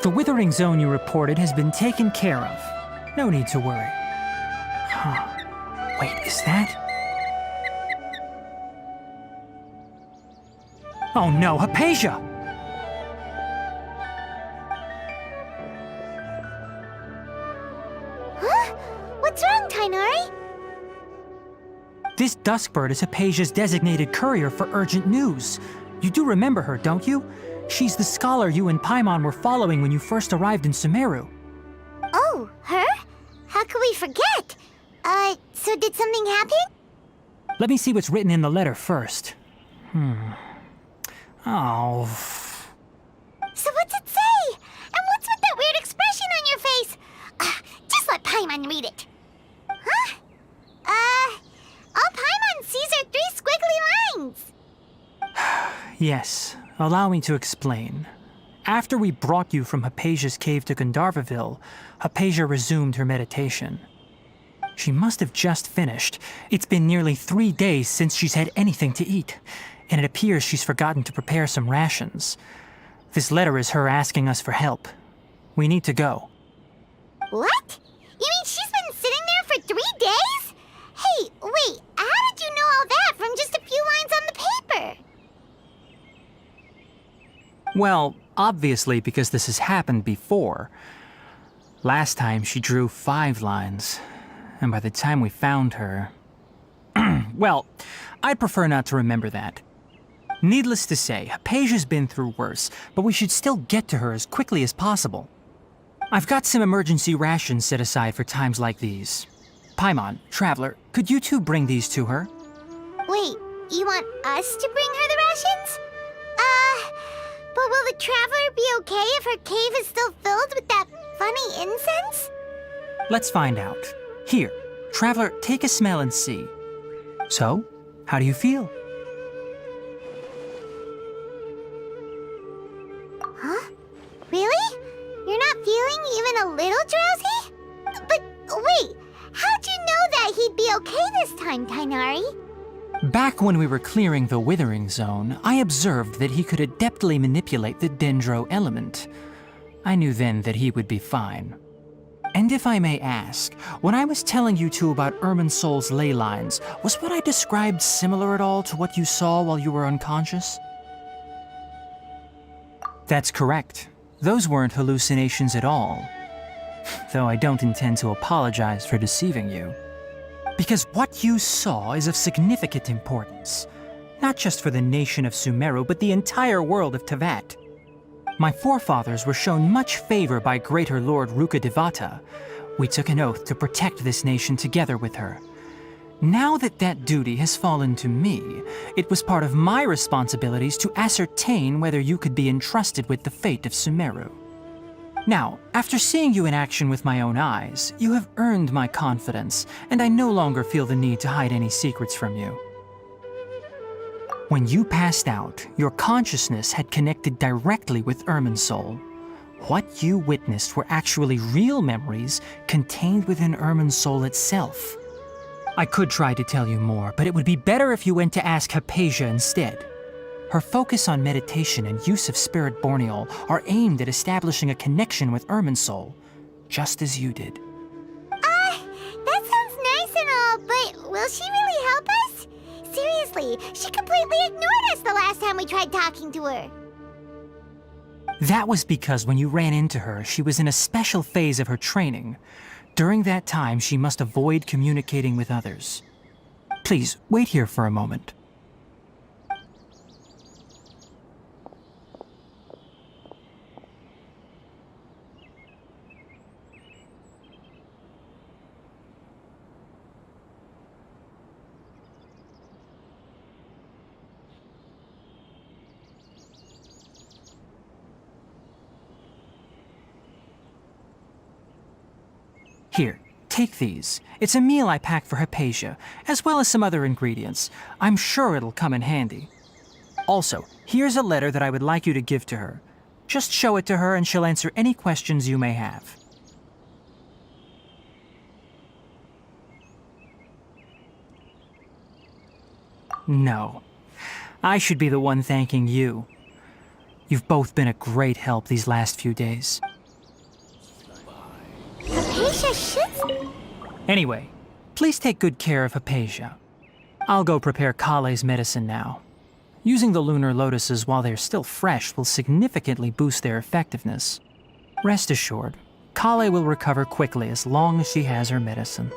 The Withering Zone you reported has been taken care of. No need to worry. Huh. Wait, is that? Oh no, Hypatia! Huh? What's wrong, Tainari? This Duskbird is Hypatia's designated courier for urgent news. You do remember her, don't you? She's the scholar you and Paimon were following when you first arrived in Sumeru. Oh, her? How could we forget? So did something happen? Let me see what's written in the letter first. Oh. So what's it say? And what's with that weird expression on your face? Just let Paimon read it. Huh? All Paimon sees are 3 squiggly lines. Yes, allow me to explain. After we brought you from Hypatia's cave to Gandharvaville, Hypatia resumed her meditation. She must have just finished. It's been nearly 3 days since she's had anything to eat, and it appears she's forgotten to prepare some rations. This letter is her asking us for help. We need to go. What? You mean she's been sitting there for 3 days? Hey, wait, how did you know all that from just a few lines on the paper? Well, obviously because this has happened before. Last time she drew 5 lines, and by the time we found her... well, I'd prefer not to remember that. Needless to say, Hypatia's been through worse, but we should still get to her as quickly as possible. I've got some emergency rations set aside for times like these. Paimon, Traveler, could you two bring these to her? Wait, you want us to bring her the rations? But will the Traveler be okay if her cave is still filled with that funny incense? Let's find out. Here, Traveler, take a smell and see. So, how do you feel? Huh? a little drowsy? But wait, how'd you know that he'd be okay this time, Tainari? Back when we were clearing the Withering Zone, I observed that he could adeptly manipulate the Dendro element. I knew then that he would be fine. And if I may ask, when I was telling you two about Irminsol's ley lines, was what I described similar at all to what you saw while you were unconscious? That's correct. Those weren't hallucinations at all. Though I don't intend to apologize for deceiving you. Because what you saw is of significant importance, not just for the nation of Sumeru, but the entire world of Tevat. My forefathers were shown much favor by Greater Lord Rukkhadevata. We took an oath to protect this nation together with her. Now that that duty has fallen to me, it was part of my responsibilities to ascertain whether you could be entrusted with the fate of Sumeru. Now, after seeing you in action with my own eyes, you have earned my confidence, and I no longer feel the need to hide any secrets from you. When you passed out, your consciousness had connected directly with Irminsol. What you witnessed were actually real memories contained within Irminsol itself. I could try to tell you more, but it would be better if you went to ask Hypatia instead. Her focus on meditation and use of Spirit Borneol are aimed at establishing a connection with Irminsol, just as you did. That sounds nice and all, but will she really help us? Seriously, she completely ignored us the last time we tried talking to her. That was because when you ran into her, she was in a special phase of her training. During that time, she must avoid communicating with others. Please, wait here for a moment. Here, take these. It's a meal I packed for Hypatia, as well as some other ingredients. I'm sure it'll come in handy. Also, here's a letter that I would like you to give to her. Just show it to her and she'll answer any questions you may have. No. I should be the one thanking you. You've both been a great help these last few days. Hypatia should... Anyway, please take good care of Hypatia. I'll go prepare Kale's medicine now. Using the lunar lotuses while they're still fresh will significantly boost their effectiveness. Rest assured, Kale will recover quickly as long as she has her medicine.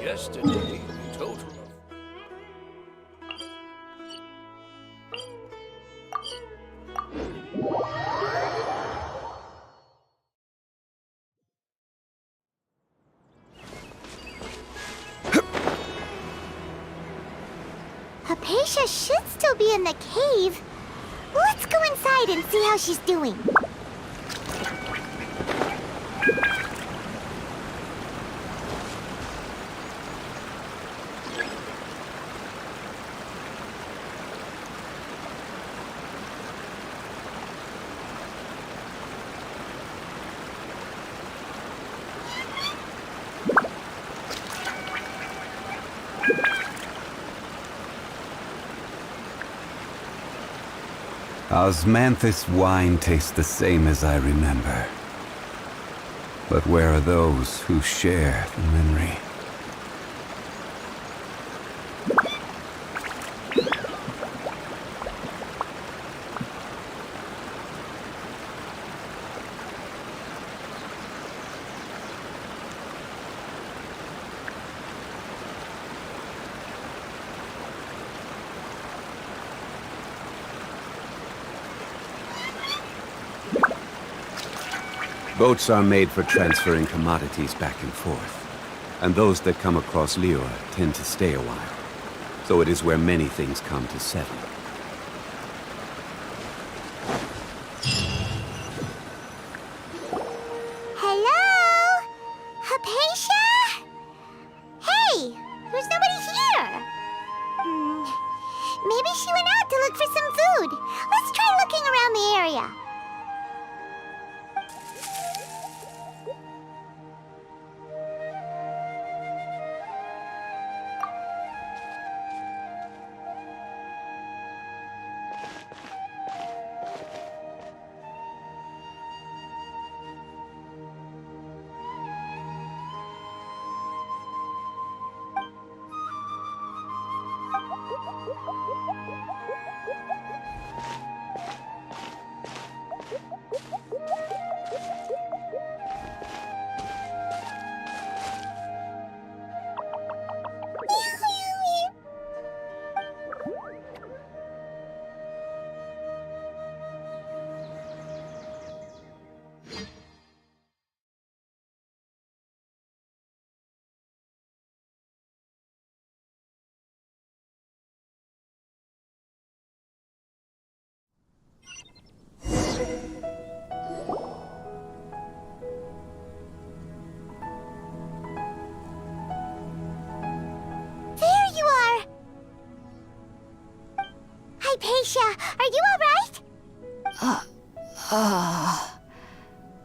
Yesterday, total of... Hypatia should still be in the cave. Let's go inside and see how she's doing. Osmanthus wine tastes the same as I remember. But where are those who share the memory? Boats are made for transferring commodities back and forth, and those that come across Lior tend to stay a while, so it is where many things come to settle. Hello? Hypatia? Hey, there's nobody here. Maybe she went out to look for some food. Let's try looking around the area. Hypatia, are you alright?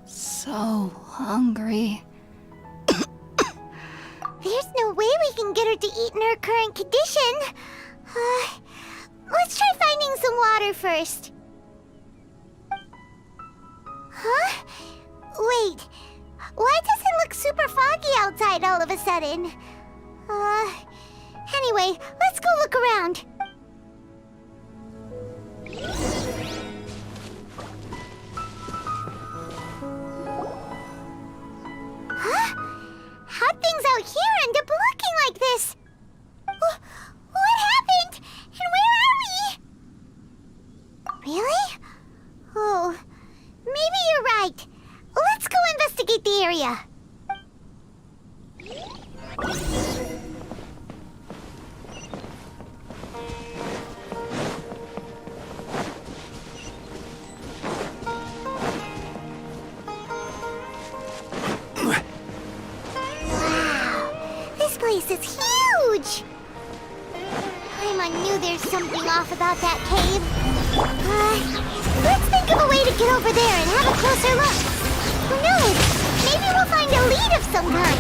So hungry. There's no way we can get her to eat in her current condition. Let's try finding some water first. Huh? Wait, why does it look super foggy outside all of a sudden? Anyway, let's go look around. Huh? How'd things out here end up looking like this? What happened? And where are we? Really? Oh, maybe you're right. Let's go investigate the area. This place is huge! I knew there's something off about that cave. Let's think of a way to get over there and have a closer look. Who knows? Maybe we'll find a lead of some kind.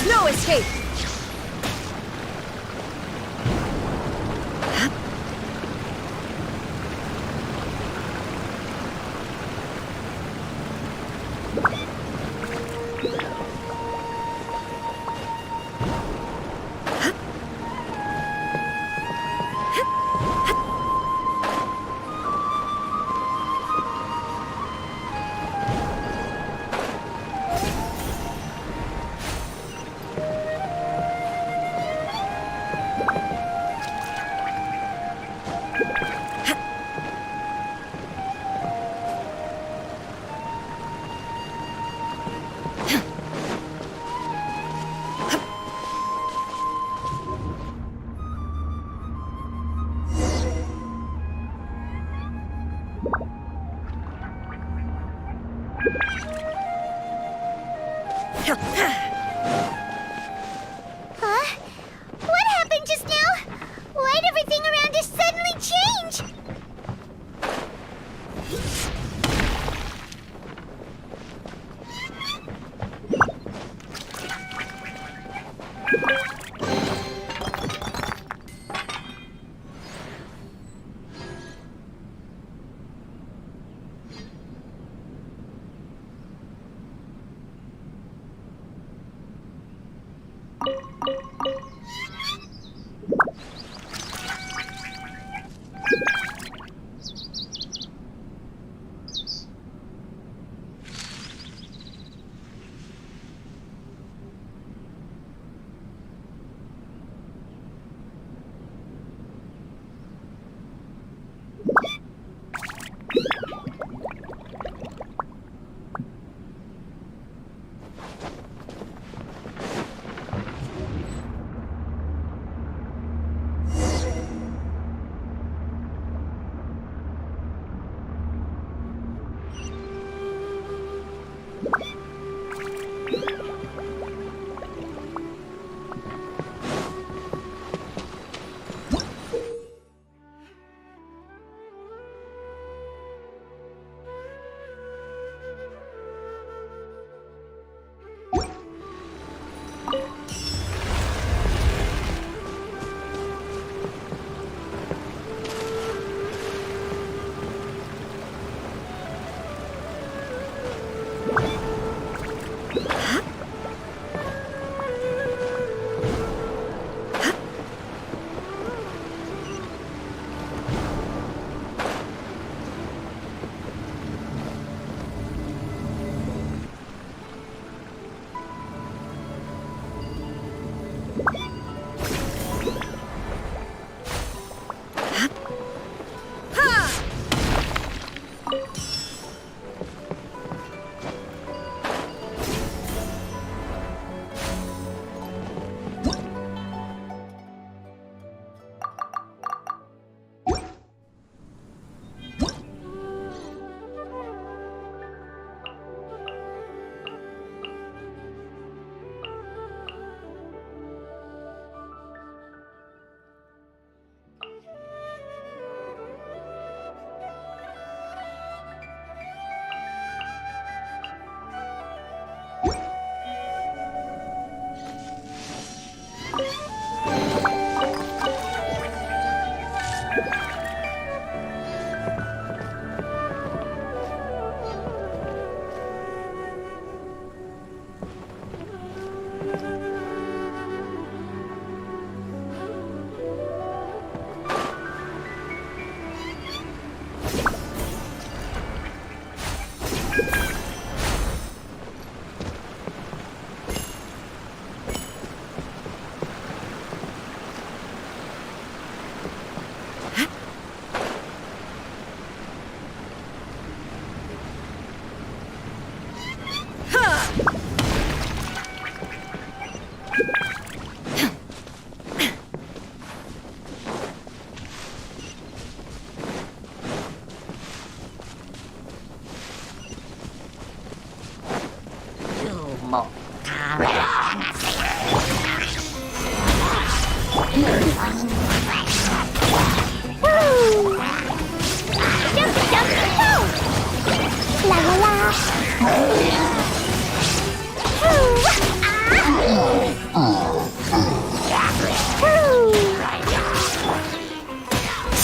No escape! Huh? What happened just now? Why'd everything around us suddenly change?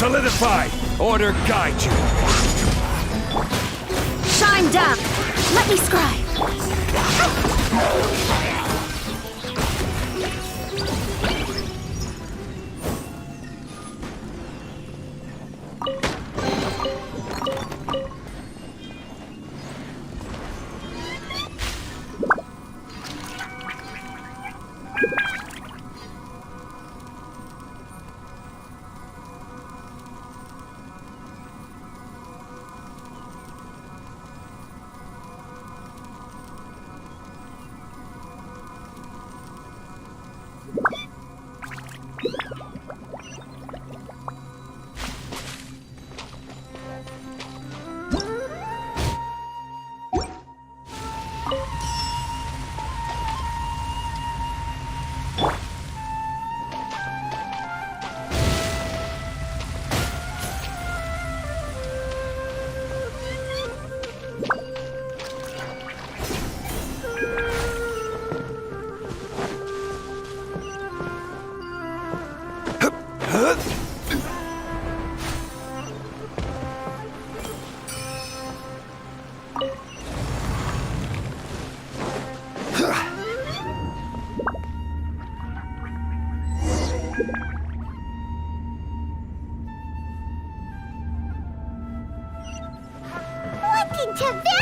Solidified! Order guide you! Shine down! Let me scry!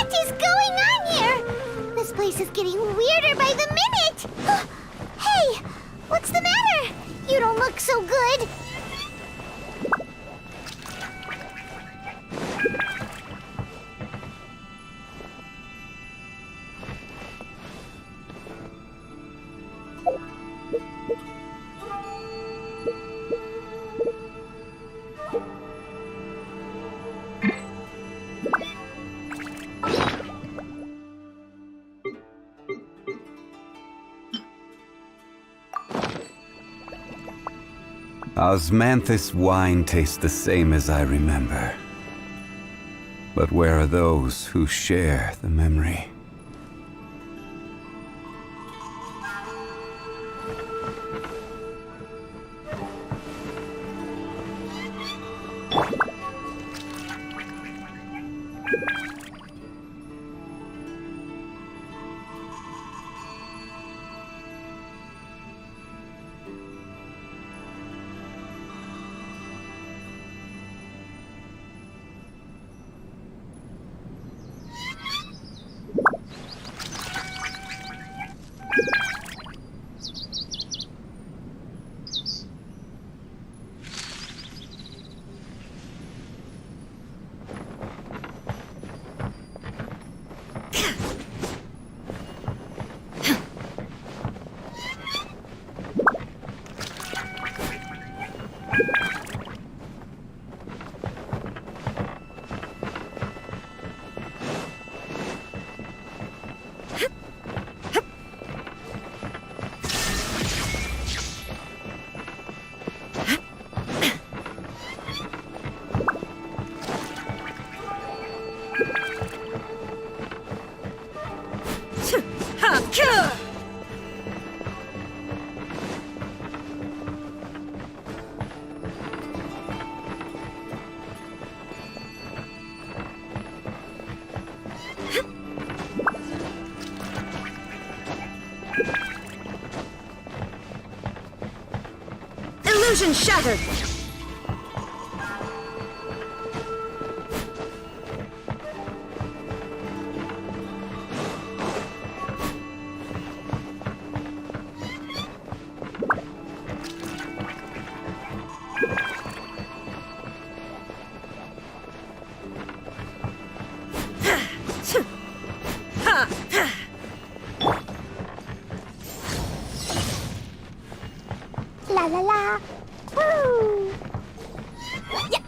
What is going on here? This place is getting weirder by the minute! Hey, what's the matter? You don't look so good. Osmanthus wine tastes the same as I remember. But where are those who share the memory? Illusion shattered! La la la. Woo! Yeah.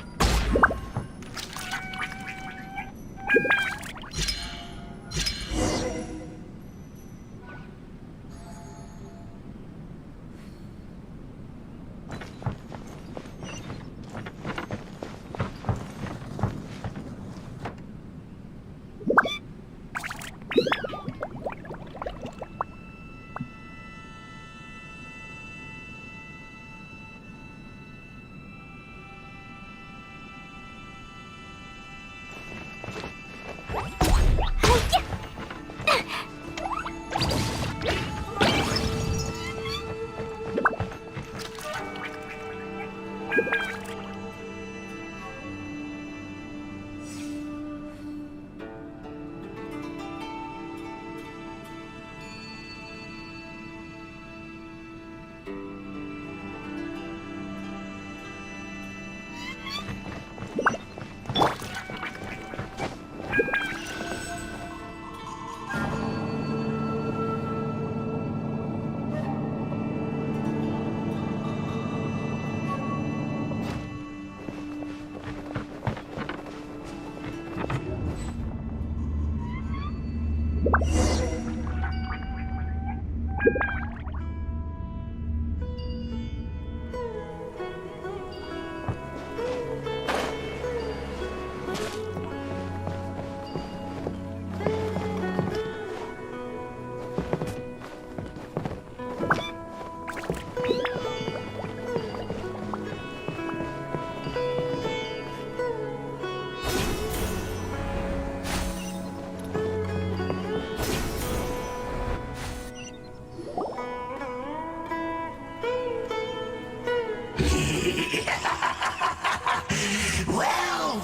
Well.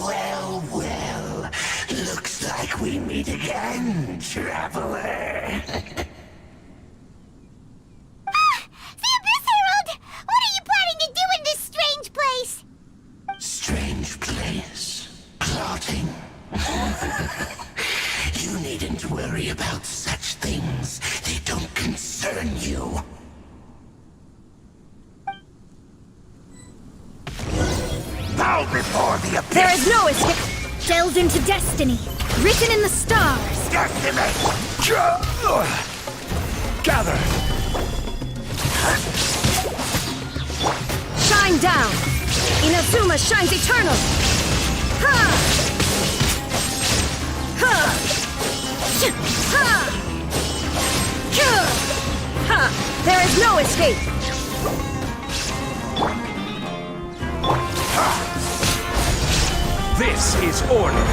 Looks like we meet again, traveler. The Abyss Herald! What are you planning to do in this strange place? Strange place. Plotting. You needn't worry about such things. They don't concern you. Bow before the abyss! There is no escape! Delved into destiny, written in the stars! Destiny! Gather! Shine shine down! Inazuma shines eternal! Ha! Ha! Ha! Ha! There is no escape! This is order.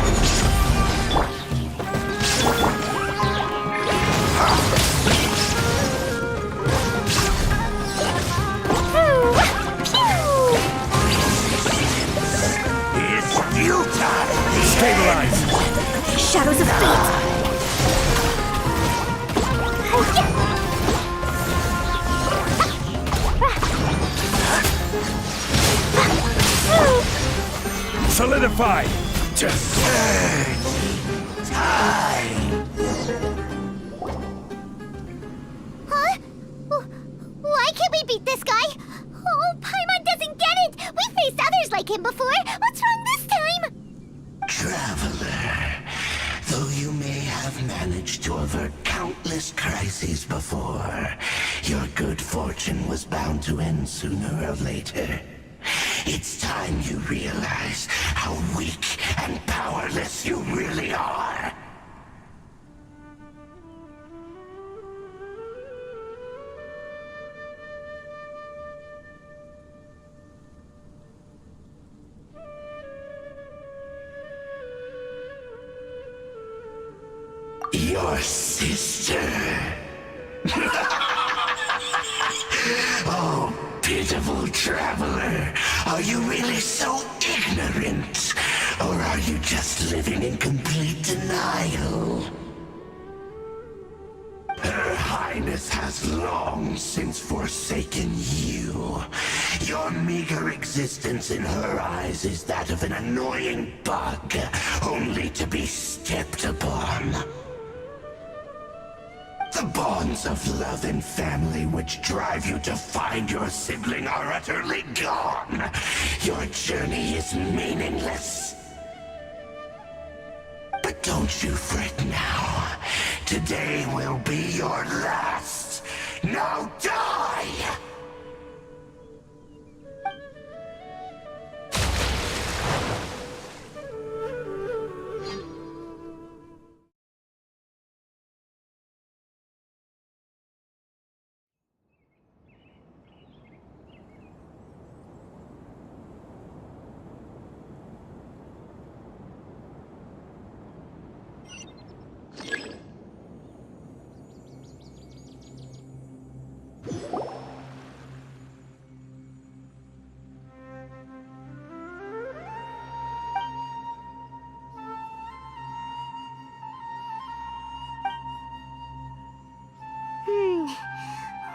It's futile! Stabilize! Shadows of fate! Solidify! Huh? Why can't we beat this guy? Oh, Paimon doesn't get it! We faced others like him before! What's wrong this time? Traveler, though you may have managed to avert countless crises before, your good fortune was bound to end sooner or later. It's time you realize how weak and powerless you really are. Your sister. Oh, pitiful traveler. Are you really so ignorant? Or are you just living in complete denial? Her Highness has long since forsaken you. Your meager existence in her eyes is that of an annoying bug, only to be stepped upon. The bonds of love and family which drive you to find your sibling are utterly gone. Your journey is meaningless. But don't you fret now. Today will be your last. Now die!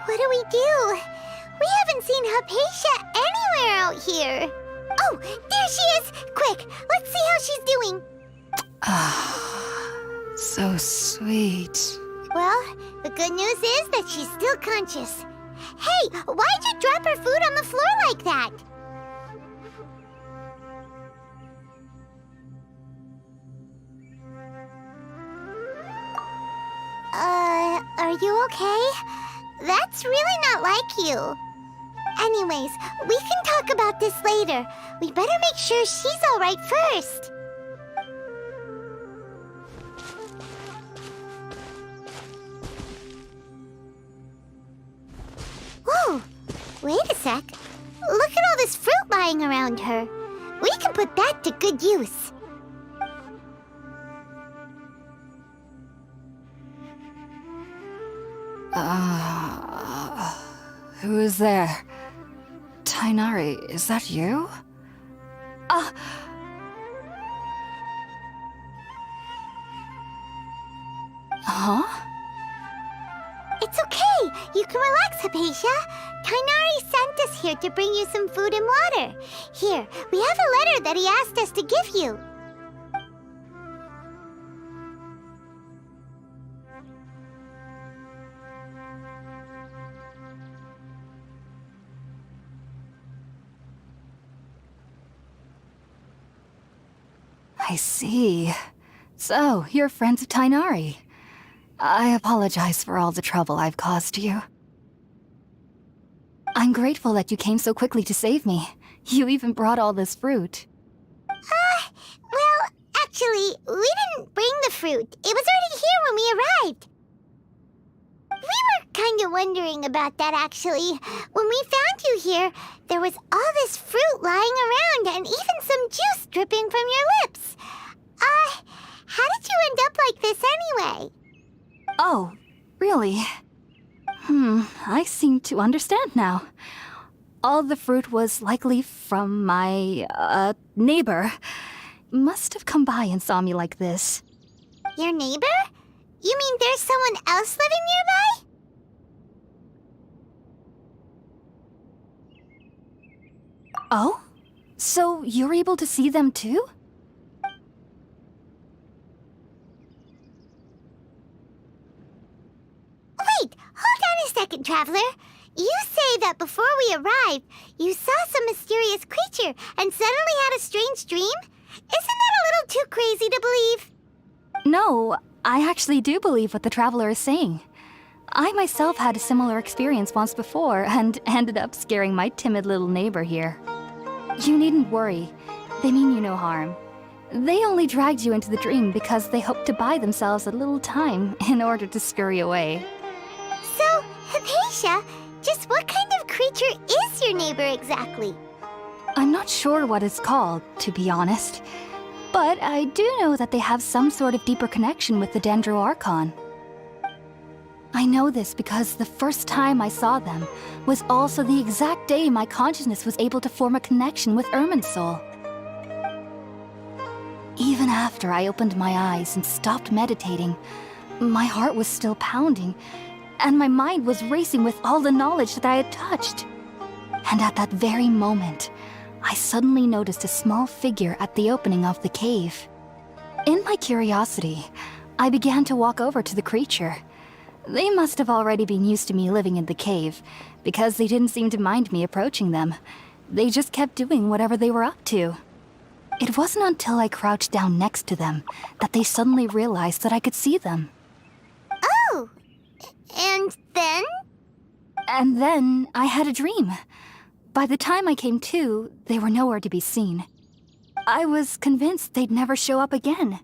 What do we do? We haven't seen Hypatia anywhere out here. Oh, there she is! Quick, let's see how she's doing. So sweet. Well, the good news is that she's still conscious. Hey, why'd you drop her food on the floor like that? Are you okay? That's really not like you. Anyways, we can talk about this later. We better make sure she's all right first. Whoa, wait a sec. Look at all this fruit lying around her. We can put that to good use. Who is there? Tainari, is that you? Huh? It's okay. You can relax, Hypatia. Tainari sent us here to bring you some food and water. Here, we have a letter that he asked us to give you. I see. So, you're friends of Tainari. I apologize for all the trouble I've caused you. I'm grateful that you came so quickly to save me. You even brought all this fruit. Well, actually, we didn't bring the fruit. It was already here when we arrived. We were kind of wondering about that, actually. When we found you here, there was all this fruit lying around and even some juice dripping from your lips. How did you end up like this anyway? Oh, really? I seem to understand now. All the fruit was likely from my, neighbor. Must have come by and saw me like this. Your neighbor? You mean there's someone else living nearby? Oh? So you're able to see them too? Wait, hold on a second, Traveler. You say that before we arrived, you saw some mysterious creature and suddenly had a strange dream? Isn't that a little too crazy to believe? No, I actually do believe what the Traveler is saying. I myself had a similar experience once before and ended up scaring my timid little neighbor here. You needn't worry. They mean you no harm. They only dragged you into the dream because they hoped to buy themselves a little time in order to scurry away. So, Hypatia, just what kind of creature is your neighbor exactly? I'm not sure what it's called, to be honest. But I do know that they have some sort of deeper connection with the Dendro Archon. I know this because the first time I saw them was also the exact day my consciousness was able to form a connection with Irminsul. Even after I opened my eyes and stopped meditating, my heart was still pounding, and my mind was racing with all the knowledge that I had touched. And at that very moment, I suddenly noticed a small figure at the opening of the cave. In my curiosity, I began to walk over to the creature. They must have already been used to me living in the cave, because they didn't seem to mind me approaching them. They just kept doing whatever they were up to. It wasn't until I crouched down next to them that they suddenly realized that I could see them. Oh! And then? And then I had a dream. By the time I came to, they were nowhere to be seen. I was convinced they'd never show up again.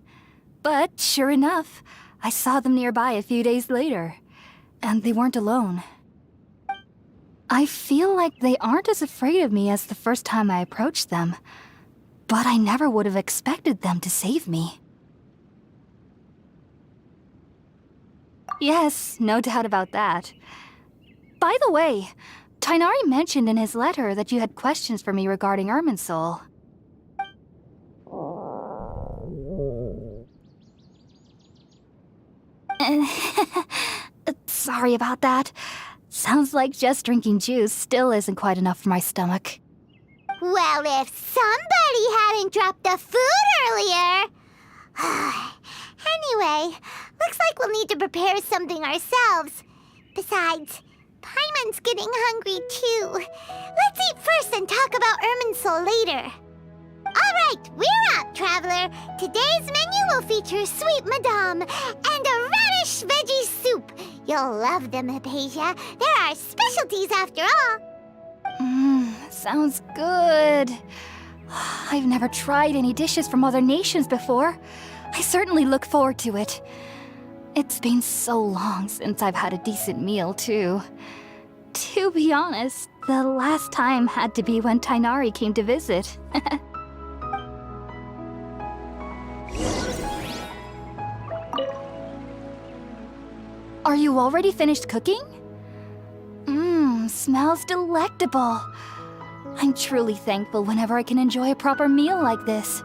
But sure enough, I saw them nearby a few days later, and they weren't alone. I feel like they aren't as afraid of me as the first time I approached them, but I never would have expected them to save me. Yes, no doubt about that. By the way, Tighnari mentioned in his letter that you had questions for me regarding Irminsul. Sorry about that. Sounds like just drinking juice still isn't quite enough for my stomach. Well, if somebody hadn't dropped the food earlier... Anyway, looks like we'll need to prepare something ourselves. Besides, Paimon's getting hungry too. Let's eat first and talk about Irminsul later. Alright, we're up, Traveler. Today's menu will feature sweet madame and a radish veggie soup. You'll love them, Hypatia. They're our specialties after all. Sounds good. I've never tried any dishes from other nations before. I certainly look forward to it. It's been so long since I've had a decent meal, too. To be honest, the last time had to be when Tighnari came to visit. Are you already finished cooking? Smells delectable. I'm truly thankful whenever I can enjoy a proper meal like this.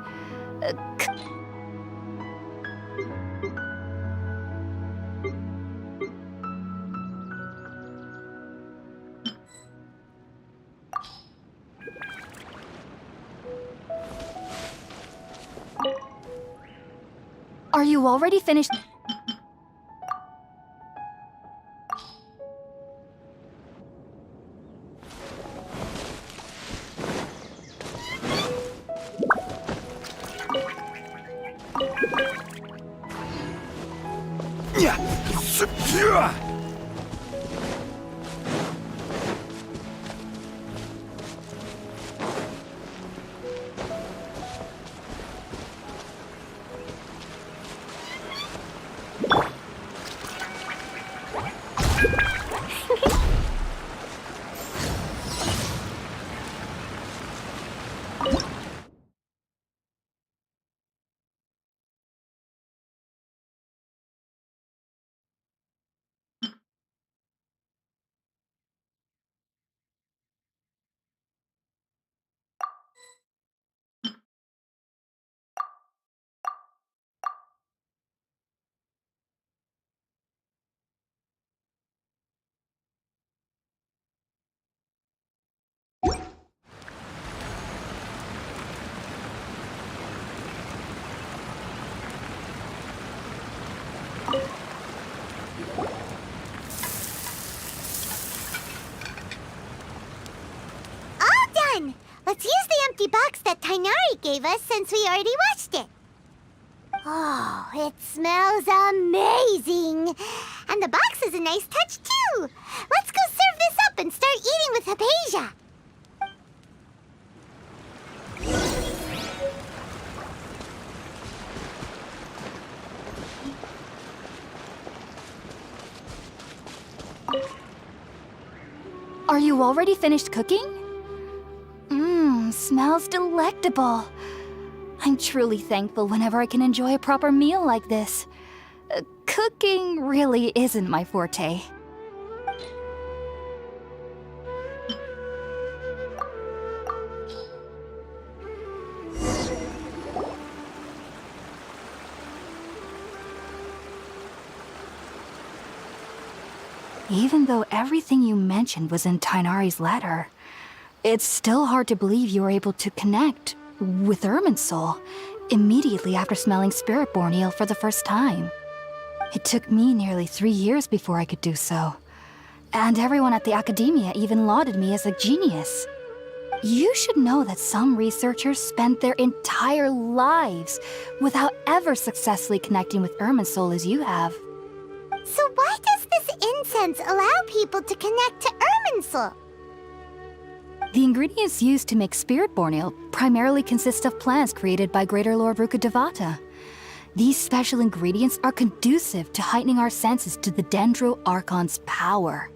Are you already finished? empty box that Tainari gave us since we already watched it. Oh, it smells amazing! And the box is a nice touch, too! Let's go serve this up and start eating with Hypatia! Are you already finished cooking? Mmm, smells delectable. I'm truly thankful whenever I can enjoy a proper meal like this. Cooking really isn't my forte. Even though everything you mentioned was in Tainari's letter, it's still hard to believe you were able to connect with Irminsul immediately after smelling Spiritborn eel for the first time. It took me nearly 3 years before I could do so. And everyone at the Academia even lauded me as a genius. You should know that some researchers spent their entire lives without ever successfully connecting with Irminsul as you have. So why does this incense allow people to connect to Irminsul? The ingredients used to make Spiritborn ale primarily consist of plants created by Greater Lord Rukkhadevata. These special ingredients are conducive to heightening our senses to the Dendro Archon's power.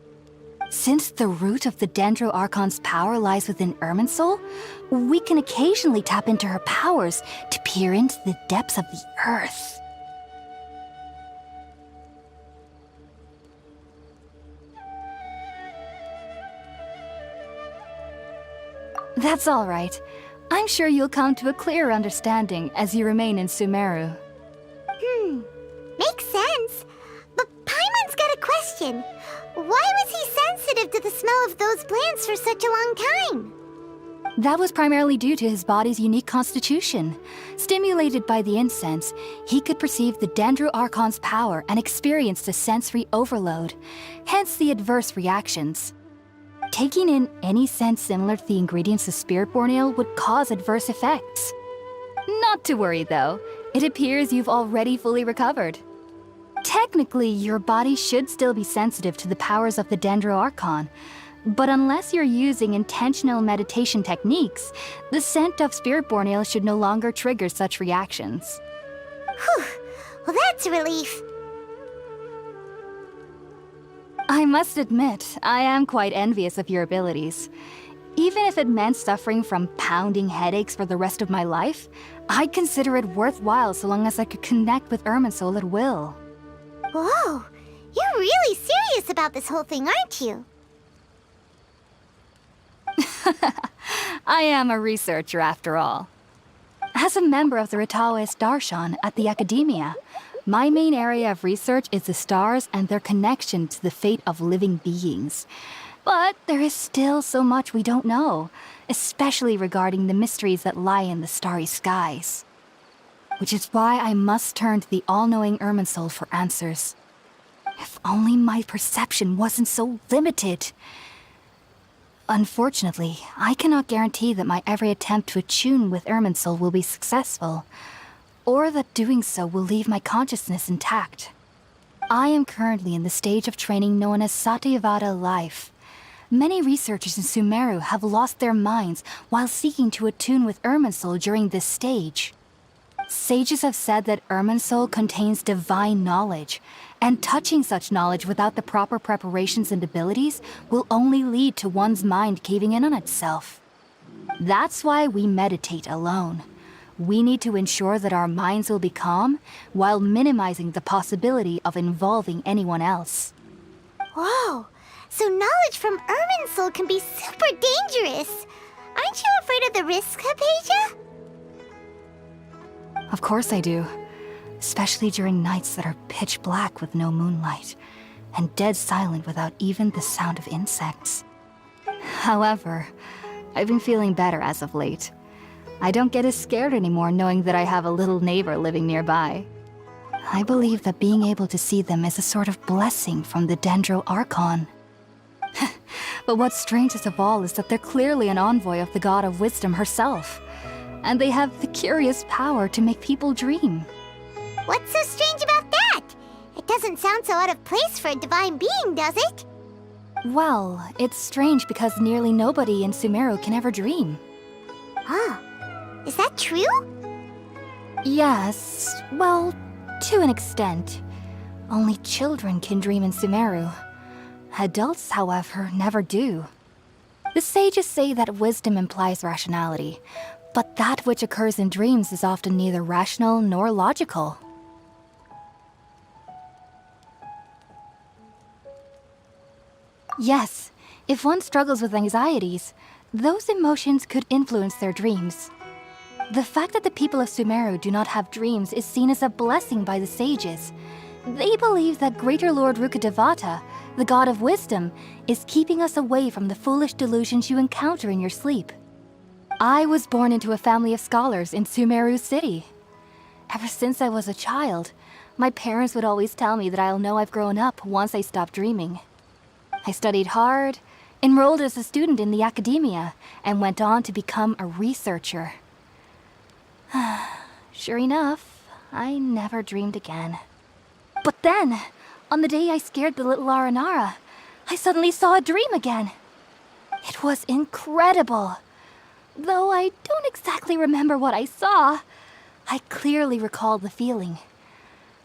Since the root of the Dendro Archon's power lies within Irminsul, we can occasionally tap into her powers to peer into the depths of the earth. That's all right. I'm sure you'll come to a clearer understanding as you remain in Sumeru. Makes sense. But Paimon's got a question. Why was he sensitive to the smell of those plants for such a long time? That was primarily due to his body's unique constitution. Stimulated by the incense, he could perceive the Dendro Archon's power and experienced a sensory overload, hence the adverse reactions. Taking in any scent similar to the ingredients of Spiritborn ale would cause adverse effects. Not to worry though, it appears you've already fully recovered. Technically, your body should still be sensitive to the powers of the Dendro Archon, but unless you're using intentional meditation techniques, the scent of Spiritborn ale should no longer trigger such reactions. Whew. Well, that's a relief. I must admit, I am quite envious of your abilities. Even if it meant suffering from pounding headaches for the rest of my life, I'd consider it worthwhile so long as I could connect with Irminsul at will. Whoa, you're really serious about this whole thing, aren't you? I am a researcher after all. As a member of the Ritaoist Darshan at the Academia, my main area of research is the stars and their connection to the fate of living beings. But there is still so much we don't know, especially regarding the mysteries that lie in the starry skies. Which is why I must turn to the all-knowing Irminsul for answers. If only my perception wasn't so limited. Unfortunately, I cannot guarantee that my every attempt to attune with Irminsul will be successful, or that doing so will leave my consciousness intact. I am currently in the stage of training known as Satyavada life. Many researchers in Sumeru have lost their minds while seeking to attune with Irminsul during this stage. Sages have said that Irminsul contains divine knowledge, and touching such knowledge without the proper preparations and abilities will only lead to one's mind caving in on itself. That's why we meditate alone. We need to ensure that our minds will be calm while minimizing the possibility of involving anyone else. Whoa, so knowledge from Irminsul can be super dangerous. Aren't you afraid of the risks, Hypatia? Of course I do. Especially during nights that are pitch black with no moonlight, and dead silent without even the sound of insects. However, I've been feeling better as of late. I don't get as scared anymore knowing that I have a little neighbor living nearby. I believe that being able to see them is a sort of blessing from the Dendro Archon. But what's strangest of all is that they're clearly an envoy of the God of Wisdom herself. And they have the curious power to make people dream. What's so strange about that? It doesn't sound so out of place for a divine being, does it? Well, it's strange because nearly nobody in Sumeru can ever dream. Oh, is that true? Yes, well, to an extent. Only children can dream in Sumeru. Adults, however, never do. The sages say that wisdom implies rationality, but that which occurs in dreams is often neither rational nor logical. Yes, if one struggles with anxieties, those emotions could influence their dreams. The fact that the people of Sumeru do not have dreams is seen as a blessing by the sages. They believe that Greater Lord Rukkhadevata, the god of wisdom, is keeping us away from the foolish delusions you encounter in your sleep. I was born into a family of scholars in Sumeru City. Ever since I was a child, my parents would always tell me that I'll know I've grown up once I stop dreaming. I studied hard, enrolled as a student in the academia, and went on to become a researcher. Sure enough, I never dreamed again. But then, on the day I scared the little Aranara, I suddenly saw a dream again. It was incredible. Though I don't exactly remember what I saw, I clearly recall the feeling.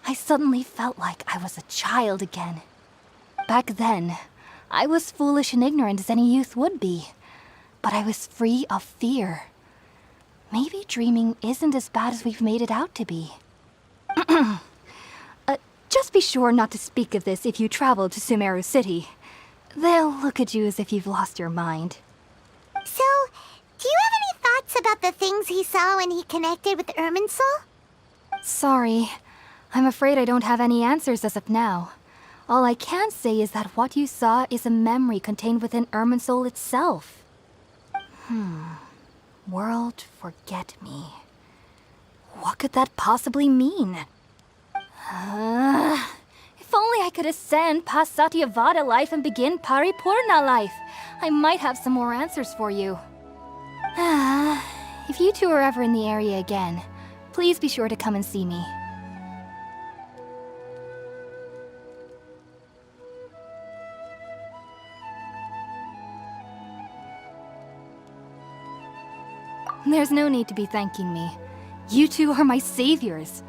I suddenly felt like I was a child again. Back then, I was foolish and ignorant as any youth would be, but I was free of fear. Maybe dreaming isn't as bad as we've made it out to be. Just be sure not to speak of this if you travel to Sumeru City. They'll look at you as if you've lost your mind. So, do you have any thoughts about the things he saw when he connected with Irminsul? Sorry. I'm afraid I don't have any answers as of now. All I can say is that what you saw is a memory contained within Irminsul itself. World forget me. What could that possibly mean? If only I could ascend past Satyavada life and begin Paripurna life, I might have some more answers for you. If you two are ever in the area again, please be sure to come and see me. There's no need to be thanking me. You two are my saviors.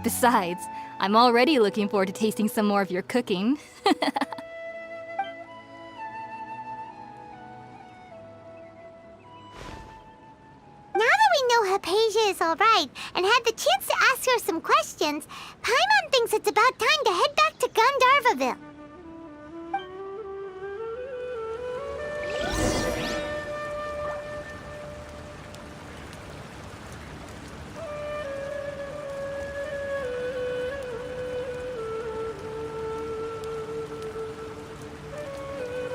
Besides, I'm already looking forward to tasting some more of your cooking. Now that we know Hypatia is alright and had the chance to ask her some questions, Paimon thinks it's about time to head back to Gandharvaville.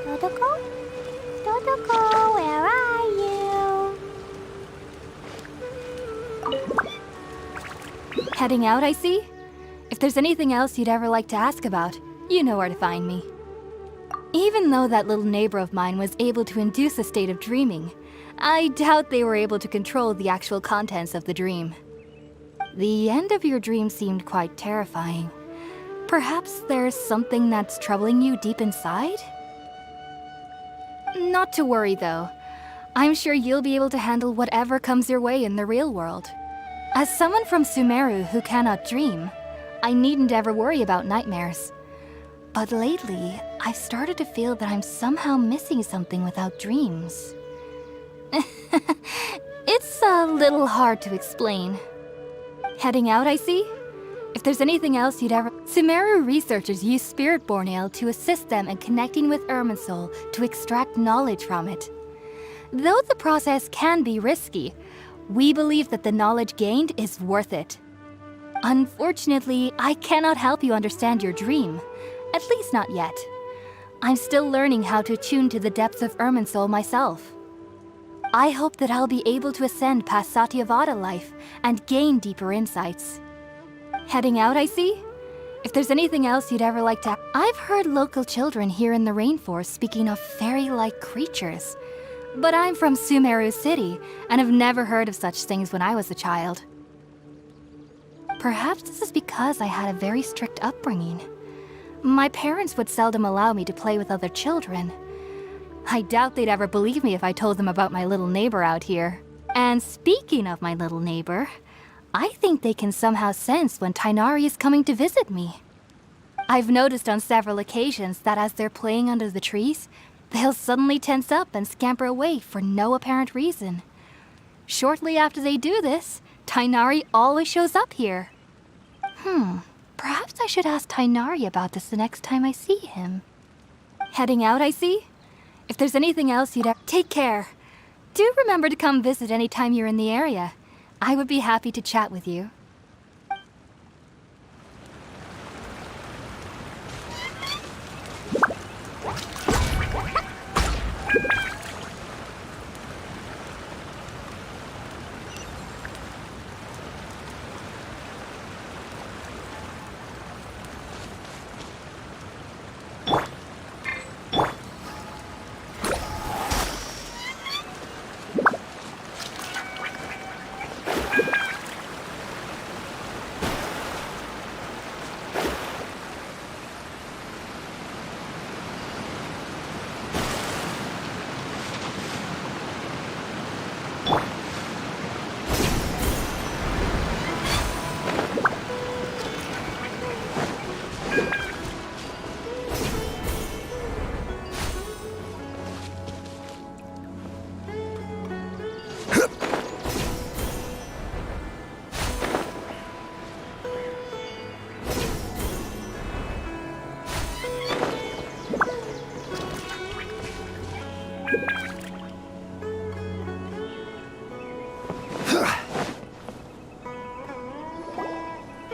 Dodoko? Dodoko, where are you? Heading out, I see? If there's anything else you'd ever like to ask about, you know where to find me. Even though that little neighbor of mine was able to induce a state of dreaming, I doubt they were able to control the actual contents of the dream. The end of your dream seemed quite terrifying. Perhaps there's something that's troubling you deep inside? Not to worry, though. I'm sure you'll be able to handle whatever comes your way in the real world. As someone from Sumeru who cannot dream, I needn't ever worry about nightmares. But lately, I've started to feel that I'm somehow missing something without dreams. It's a little hard to explain. Heading out, I see? If there's anything else you'd ever... Sumeru researchers use Spirit-born Ale to assist them in connecting with Irminsul to extract knowledge from it. Though the process can be risky, we believe that the knowledge gained is worth it. Unfortunately, I cannot help you understand your dream. At least not yet. I'm still learning how to attune to the depths of Irminsul myself. I hope that I'll be able to ascend past Satyavada life and gain deeper insights. Heading out, I see? If there's anything else you'd ever like to... I've heard local children here in the rainforest speaking of fairy-like creatures. But I'm from Sumeru City, and have never heard of such things when I was a child. Perhaps this is because I had a very strict upbringing. My parents would seldom allow me to play with other children. I doubt they'd ever believe me if I told them about my little neighbor out here. And speaking of my little neighbor, I think they can somehow sense when Tighnari is coming to visit me. I've noticed on several occasions that as they're playing under the trees, they'll suddenly tense up and scamper away for no apparent reason. Shortly after they do this, Tighnari always shows up here. Perhaps I should ask Tighnari about this the next time I see him. Heading out, I see? If there's anything else you'd ever... Take care. Do remember to come visit anytime you're in the area. I would be happy to chat with you.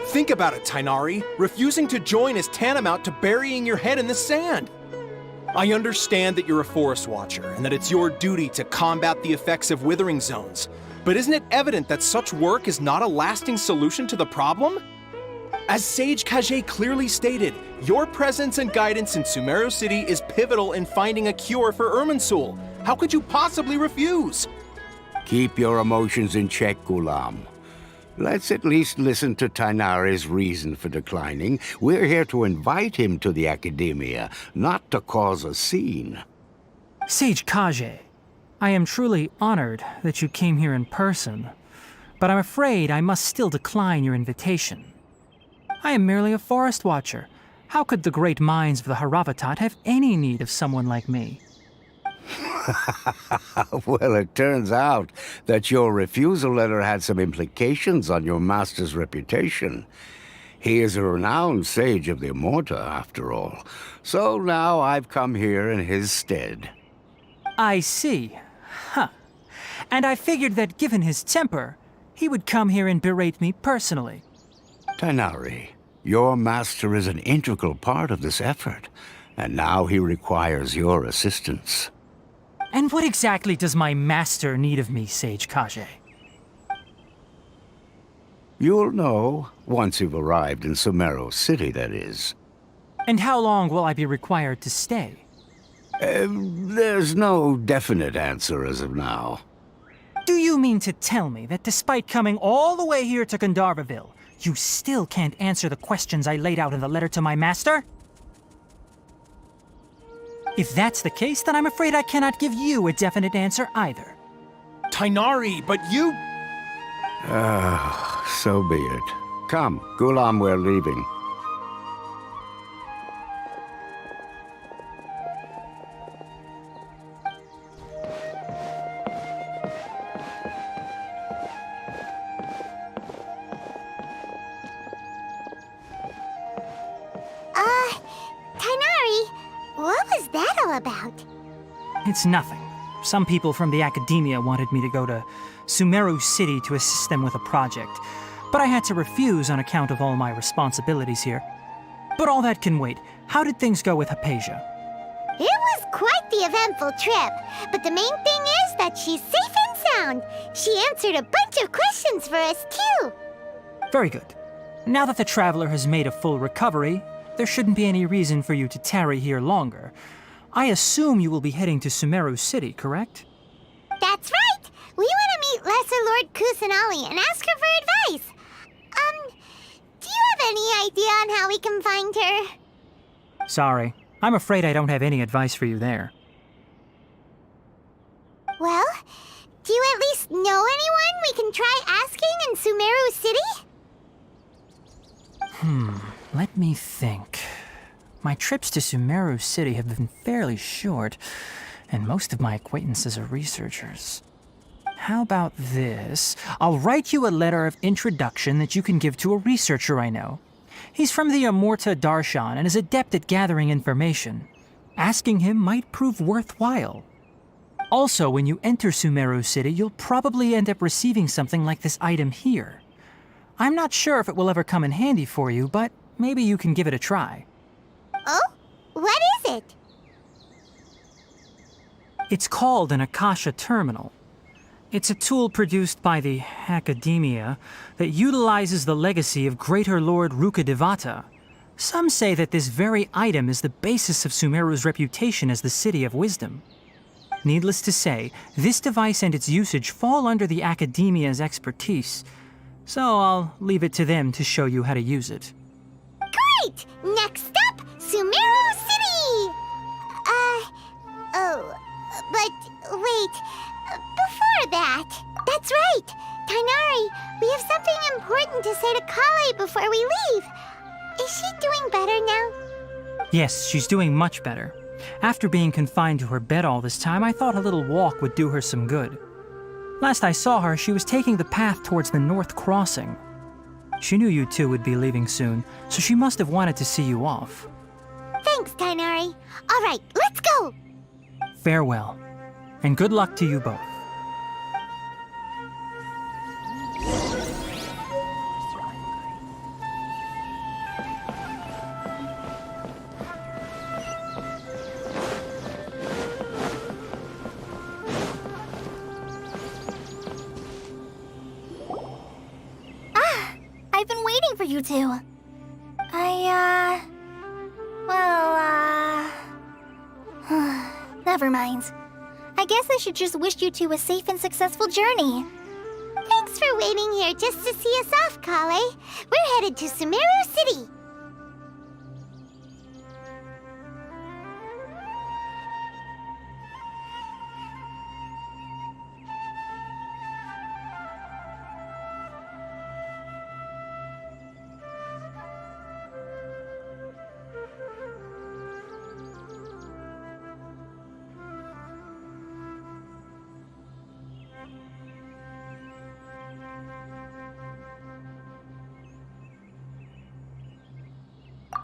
Think about it, Tighnari. Refusing to join is tantamount to burying your head in the sand. I understand that you're a forest watcher and that it's your duty to combat the effects of withering zones. But isn't it evident that such work is not a lasting solution to the problem? As Sage Kage clearly stated, your presence and guidance in Sumeru City is pivotal in finding a cure for Irminsul. How could you possibly refuse? Keep your emotions in check, Ghulam. Let's at least listen to Tighnari's reason for declining. We're here to invite him to the Academia, not to cause a scene. Sage Kage, I am truly honored that you came here in person, but I'm afraid I must still decline your invitation. I am merely a forest watcher. How could the great minds of the Haravatat have any need of someone like me? Well, it turns out that your refusal letter had some implications on your master's reputation. He is a renowned sage of the Immorta, after all. So now I've come here in his stead. I see. Huh. And I figured that given his temper, he would come here and berate me personally. Tighnari, your master is an integral part of this effort, and now he requires your assistance. And what exactly does my master need of me, Sage Kage? You'll know, once you've arrived in Sumeru City, that is. And how long will I be required to stay? There's no definite answer as of now. Do you mean to tell me that despite coming all the way here to Gandharvaville, you still can't answer the questions I laid out in the letter to my master? If that's the case, then I'm afraid I cannot give you a definite answer either. Tighnari, but you... So be it. Come, Ghulam, we're leaving. Tighnari, what was that all about? It's nothing. Some people from the Academia wanted me to go to Sumeru City to assist them with a project, but I had to refuse on account of all my responsibilities here. But all that can wait. How did things go with Hypatia? It was quite the eventful trip, but the main thing is that she's safe and sound. She answered a bunch of questions for us, too. Very good. Now that the traveler has made a full recovery, there shouldn't be any reason for you to tarry here longer. I assume you will be heading to Sumeru City, correct? That's right! We want to meet Lesser Lord Kusanali and ask her for advice. Do you have any idea on how we can find her? Sorry, I'm afraid I don't have any advice for you there. Well, do you at least know anyone we can try asking in Sumeru City? Let me think. My trips to Sumeru City have been fairly short, and most of my acquaintances are researchers. How about this? I'll write you a letter of introduction that you can give to a researcher I know. He's from the Amorta Darshan and is adept at gathering information. Asking him might prove worthwhile. Also, when you enter Sumeru City, you'll probably end up receiving something like this item here. I'm not sure if it will ever come in handy for you, but maybe you can give it a try. Oh? What is it? It's called an Akasha Terminal. It's a tool produced by the Academia that utilizes the legacy of Greater Lord Rukkhadevata. Some say that this very item is the basis of Sumeru's reputation as the City of Wisdom. Needless to say, this device and its usage fall under the Academia's expertise, so I'll leave it to them to show you how to use it. Great! Next up, Sumeru City! But wait, before that, that's right! Tainari, we have something important to say to Kale before we leave. Is she doing better now? Yes, she's doing much better. After being confined to her bed all this time, I thought a little walk would do her some good. Last I saw her, she was taking the path towards the North Crossing. She knew you two would be leaving soon, so she must have wanted to see you off. Thanks, Tainari. All right, let's go! Farewell, and good luck to you both. I've been waiting for you two. Never mind. I guess I should just wish you two a safe and successful journey. Thanks for waiting here just to see us off, Kale. We're headed to Sumeru City.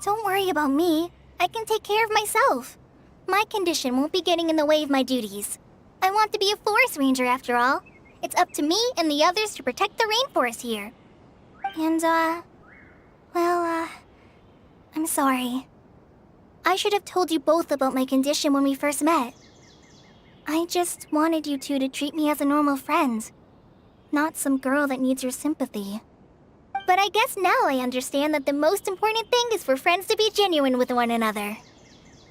Don't worry about me. I can take care of myself. My condition won't be getting in the way of my duties. I want to be a forest ranger after all. It's up to me and the others to protect the rainforest here. And, I'm sorry. I should have told you both about my condition when we first met. I just wanted you two to treat me as a normal friend, not some girl that needs your sympathy. But I guess now I understand that the most important thing is for friends to be genuine with one another.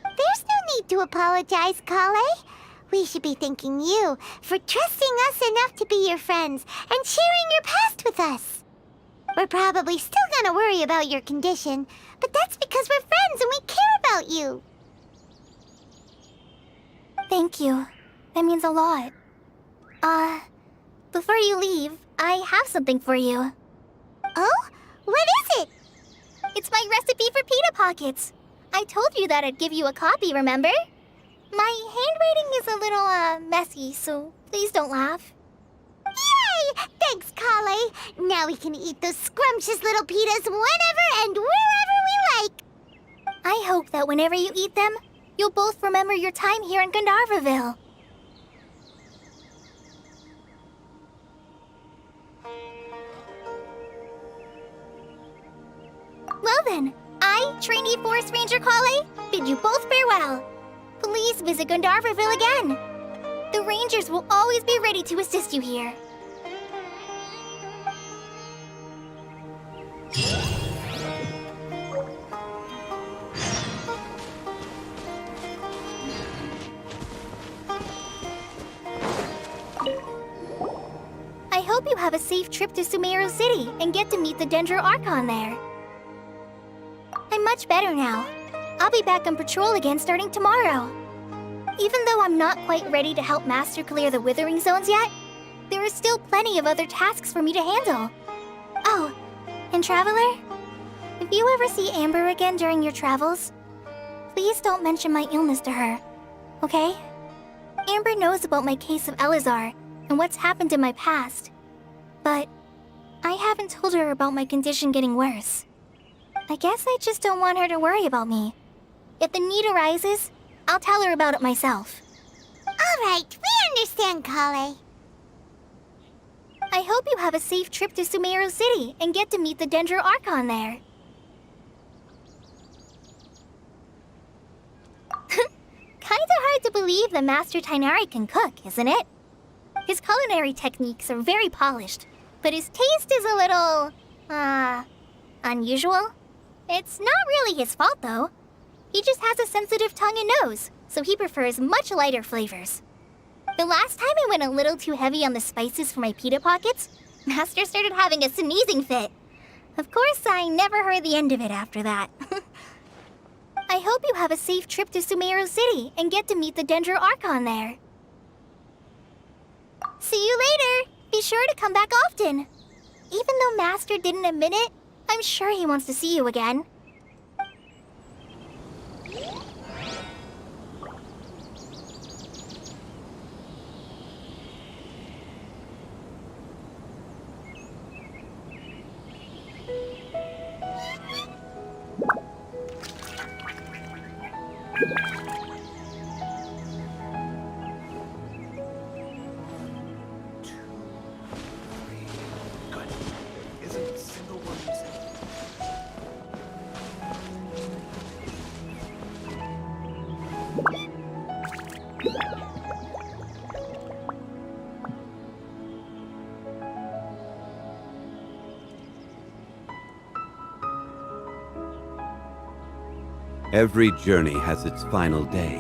There's no need to apologize, Kale. We should be thanking you for trusting us enough to be your friends and sharing your past with us. We're probably still gonna worry about your condition, but that's because we're friends and we care about you. Thank you. That means a lot. Before you leave, I have something for you. Oh? What is it? It's my recipe for pita pockets. I told you that I'd give you a copy, remember? My handwriting is a little, messy, so please don't laugh. Yay! Thanks, Kale. Now we can eat those scrumptious little pitas whenever and wherever we like. I hope that whenever you eat them, you'll both remember your time here in Gandharvaville. Well then, I, trainee Forest Ranger Kale, bid you both farewell. Please visit Gandharvaville again. The Rangers will always be ready to assist you here. have a safe trip to Sumeru City and get to meet the Dendro Archon there. I'm much better now. I'll be back on patrol again starting tomorrow. Even though I'm not quite ready to help Master clear the Withering Zones yet, there are still plenty of other tasks for me to handle. Oh, and Traveler, if you ever see Amber again during your travels, please don't mention my illness to her, okay? Amber knows about my case of Elazar and what's happened in my past, but I haven't told her about my condition getting worse. I guess I just don't want her to worry about me. If the need arises, I'll tell her about it myself. All right, we understand, Kale. I hope you have a safe trip to Sumeru City and get to meet the Dendro Archon there. Kinda hard to believe that Master Tighnari can cook, isn't it? His culinary techniques are very polished, but his taste is a little, unusual. It's not really his fault, though. He just has a sensitive tongue and nose, so he prefers much lighter flavors. The last time I went a little too heavy on the spices for my pita pockets, Master started having a sneezing fit. Of course, I never heard the end of it after that. I hope you have a safe trip to Sumeru City and get to meet the Dendro Archon there. See you later! Be sure to come back often. Even though Master didn't admit it, I'm sure he wants to see you again. Every journey has its final day.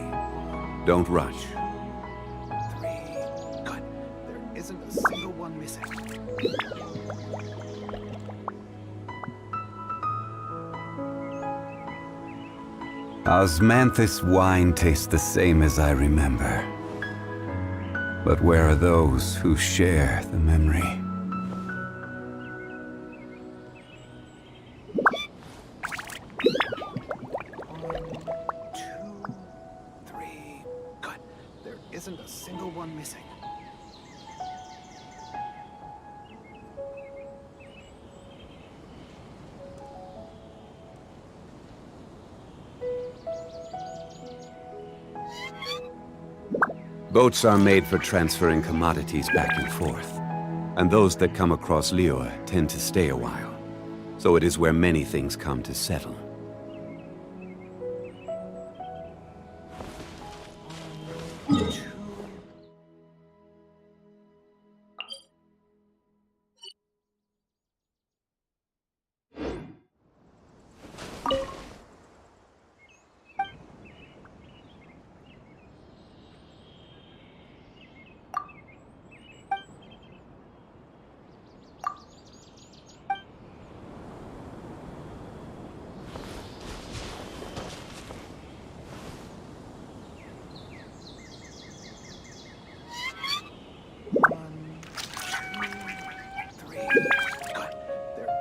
Don't rush. 3. Good. There isn't a single one missing. Osmanthus wine tastes the same as I remember. But where are those who share the memory? Isn't a single one missing. Boats are made for transferring commodities back and forth. And those that come across Lior tend to stay a while. So it is where many things come to settle.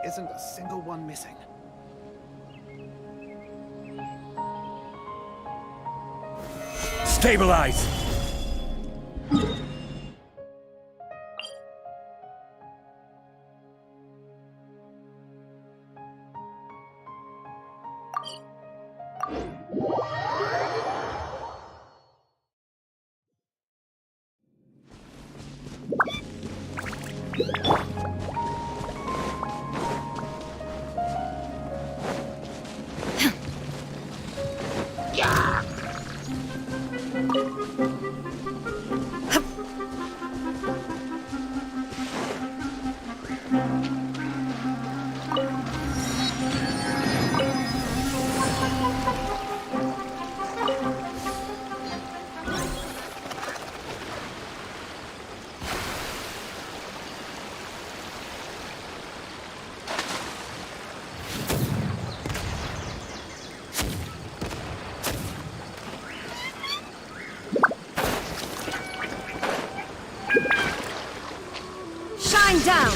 Isn't a single one missing. Stabilize! Shine down!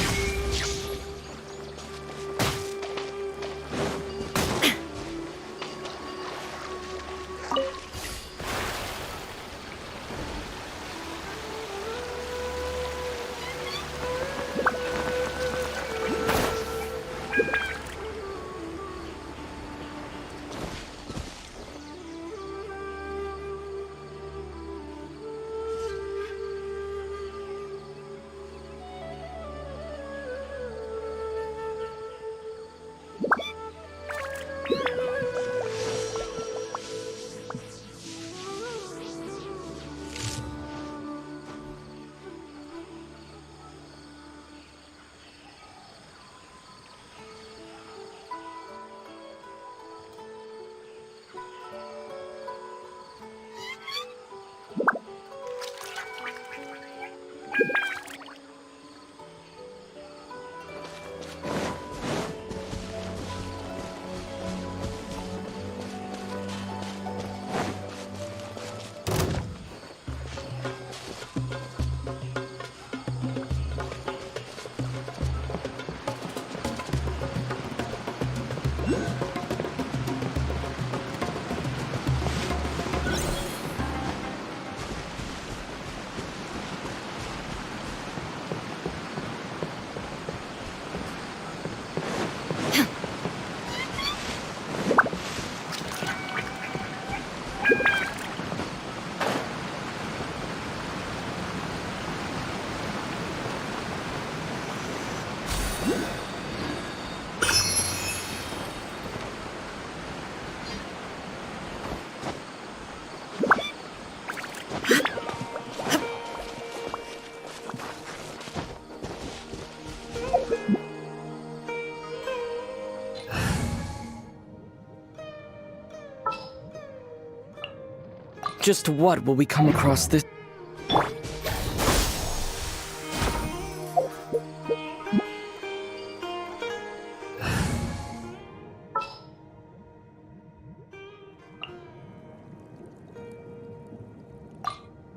Just what will we come across this?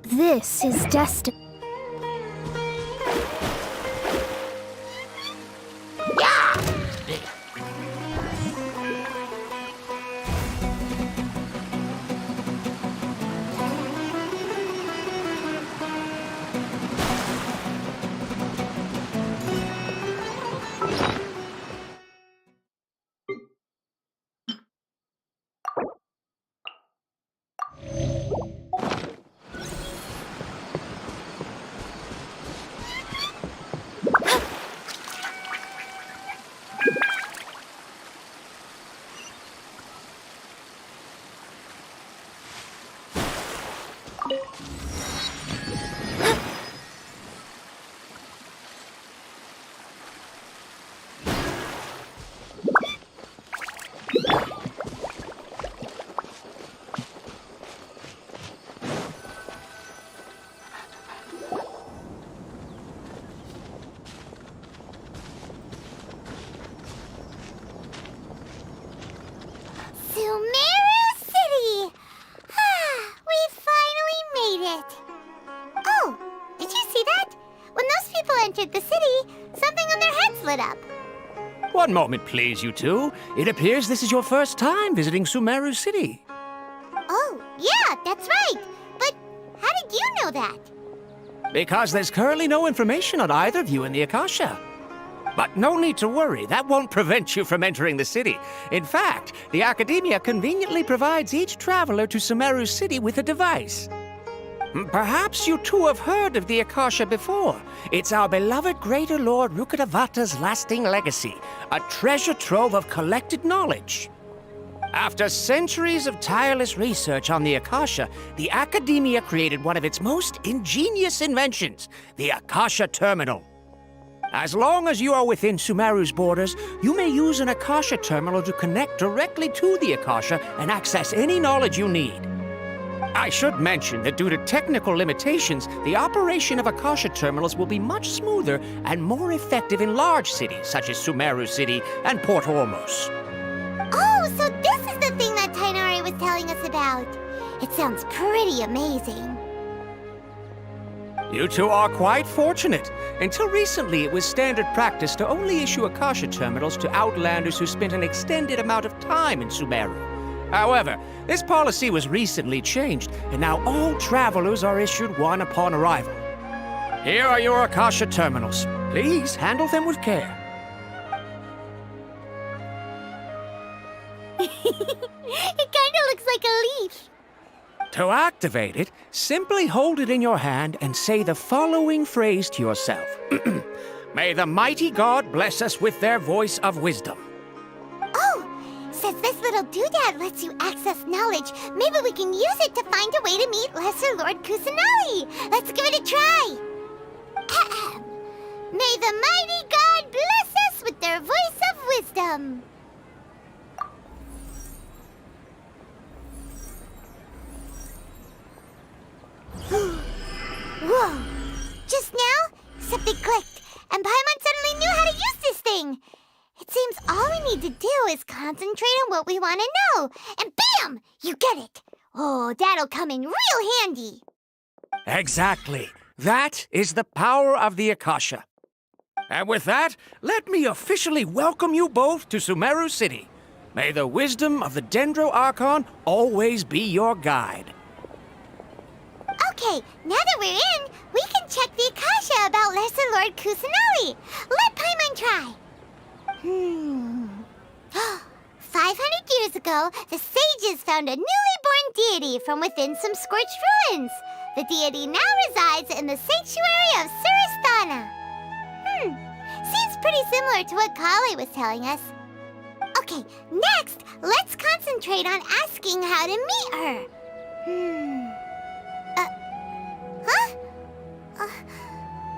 This is destined. Sumeru City! We finally made it! Oh, did you see that? When those people entered the city, something on their heads lit up. One moment, please, you two. It appears this is your first time visiting Sumeru City. Oh, yeah, that's right. But how did you know that? Because there's currently no information on either of you in the Akasha. But no need to worry, that won't prevent you from entering the city. In fact, the Academia conveniently provides each traveler to Sumeru City with a device. Perhaps you two have heard of the Akasha before. It's our beloved Greater Lord Rukkhadevata's lasting legacy, a treasure trove of collected knowledge. After centuries of tireless research on the Akasha, the Academia created one of its most ingenious inventions, the Akasha Terminal. As long as you are within Sumeru's borders, you may use an Akasha terminal to connect directly to the Akasha and access any knowledge you need. I should mention that due to technical limitations, the operation of Akasha terminals will be much smoother and more effective in large cities such as Sumeru City and Port Ormos. Oh, so this is the thing that Tainari was telling us about. It sounds pretty amazing. You two are quite fortunate. Until recently, it was standard practice to only issue Akasha terminals to outlanders who spent an extended amount of time in Sumeru. However, this policy was recently changed, and now all travelers are issued one upon arrival. Here are your Akasha terminals. Please handle them with care. It kinda looks like a leaf. To activate it, simply hold it in your hand and say the following phrase to yourself. May the mighty God bless us with their voice of wisdom. Oh, since this little doodad lets you access knowledge, maybe we can use it to find a way to meet Lesser Lord Kusanali. Let's give it a try. Ahem. May the mighty God bless us with their voice of wisdom. Whoa! Just now, something clicked, and Paimon suddenly knew how to use this thing. It seems all we need to do is concentrate on what we want to know, and bam! You get it. Oh, that'll come in real handy. Exactly. That is the power of the Akasha. And with that, let me officially welcome you both to Sumeru City. May the wisdom of the Dendro Archon always be your guide. Okay, now that we're in, we can check the Akasha about Lesser Lord Kusanali. Let Paimon try. 500 years ago, the sages found a newly born deity from within some scorched ruins. The deity now resides in the sanctuary of Suristana. Seems pretty similar to what Kali was telling us. Okay, next, let's concentrate on asking how to meet her.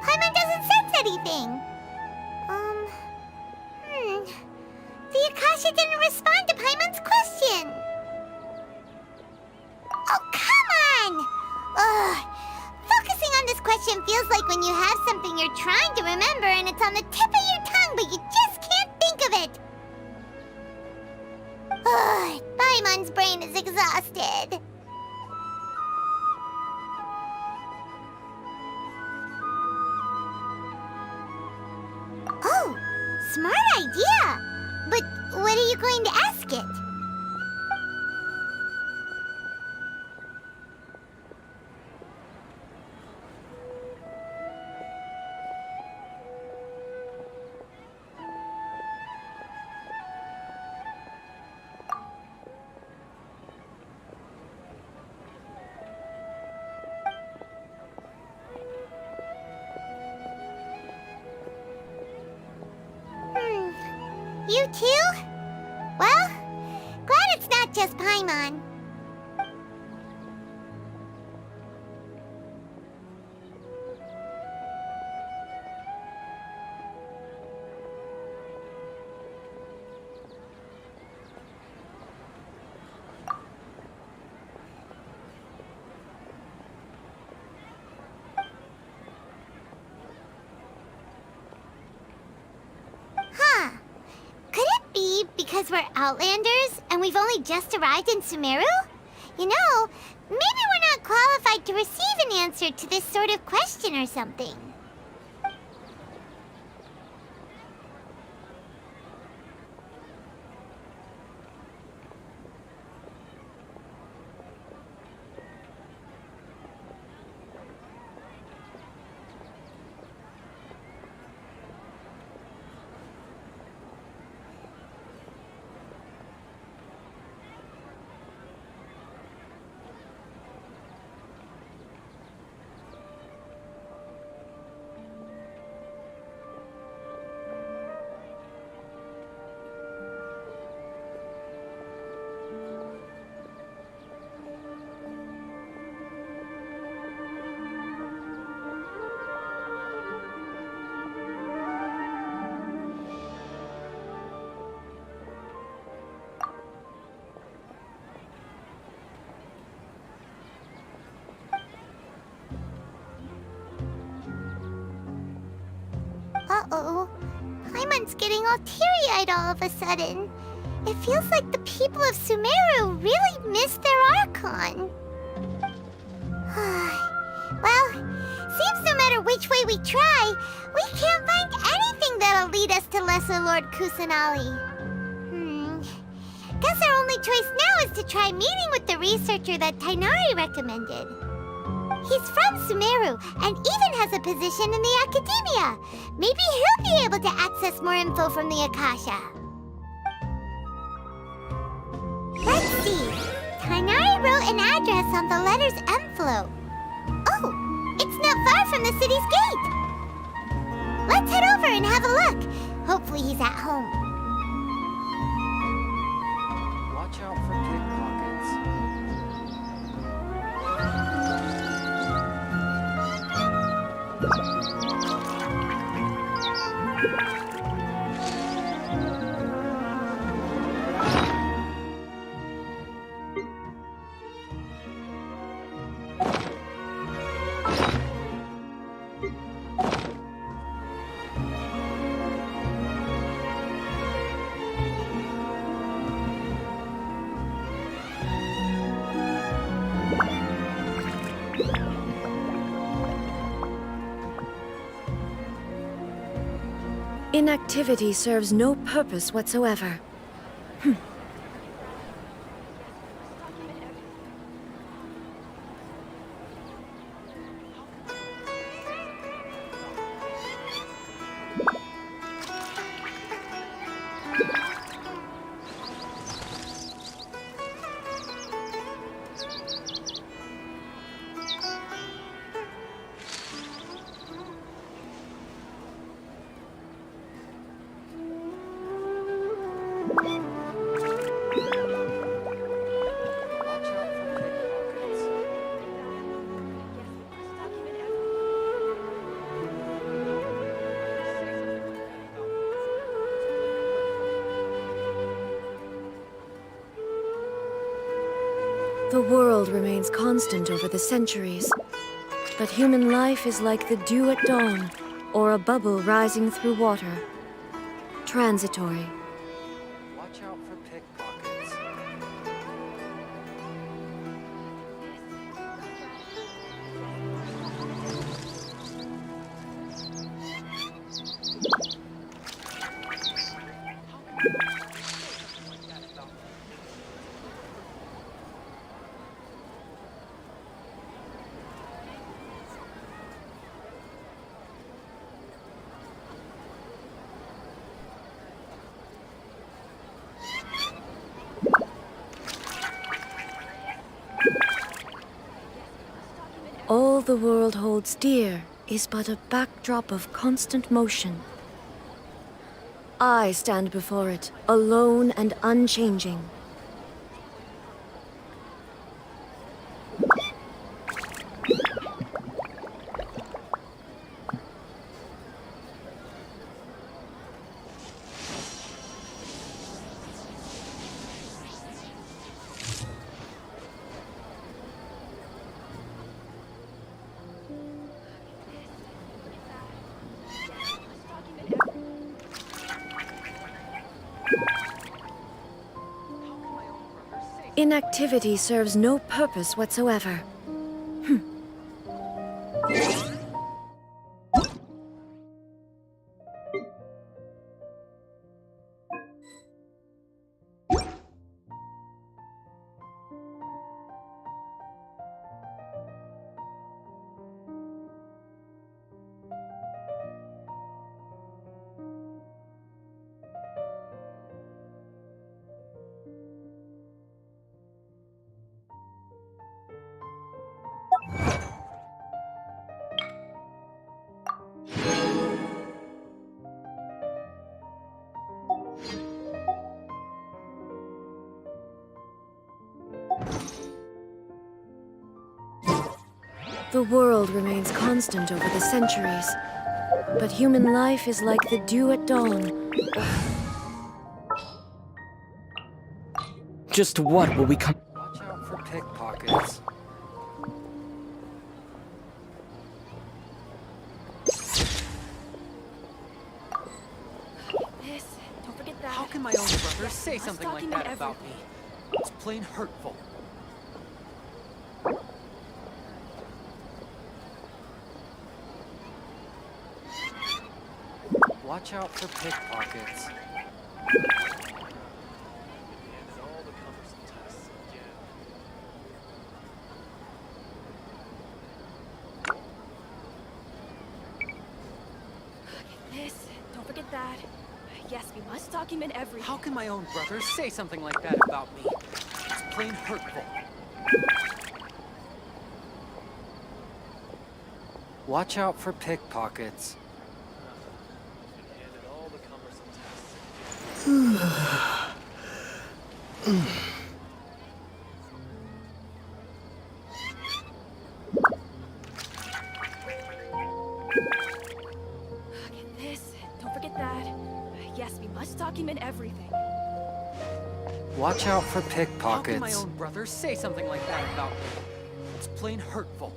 Paimon doesn't sense anything. The Akasha didn't respond to Paimon's question. Oh, come on! Ugh. Focusing on this question feels like when you have something you're trying to remember and it's on the tip of your tongue, but you just can't think of it. Ugh, Paimon's brain is exhausted. Oh, smart idea! But what are you going to ask it? You too? Well, glad it's not just Paimon. Because we're Outlanders and we've only just arrived in Sumeru? You know, maybe we're not qualified to receive an answer to this sort of question or something. Uh-oh. Paimon's getting all teary-eyed all of a sudden. It feels like the people of Sumeru really missed their Archon. Well, seems which way we try, we can't find anything that'll lead us to Lesser Lord Kusanali. Guess our only choice now is to try meeting with the researcher that Tainari recommended. He's from Sumeru and even has a position in the Academia. Maybe he'll be able to access more info from the Akasha. Let's see. Tainari wrote an address on the letter's envelope. Oh, it's not far from the city's gate. Let's head over and have a look. Hopefully he's at home. Watch out for pickpockets. Inactivity serves no purpose whatsoever. The world remains constant over the centuries, but human life is like the dew at dawn, or a bubble rising through water. Transitory. Watch out for pickpockets. All the world holds dear is but a backdrop of constant motion. I stand before it, alone and unchanging. Inactivity serves no purpose whatsoever. The world remains constant over the centuries, but human life is like the dew at dawn. Just what will we come? Watch out for pickpockets. Don't forget that. How can my own brother say something like that about me? It's plain hurtful. Watch out for pickpockets. This, don't forget that. Yes, we must document everything. How can my own brother say something like that about me? It's plain hurtful. Watch out for pickpockets. This, don't forget that. Yes, we must document everything. Watch out for pickpockets. How can my own brother say something like that about me? It's plain hurtful.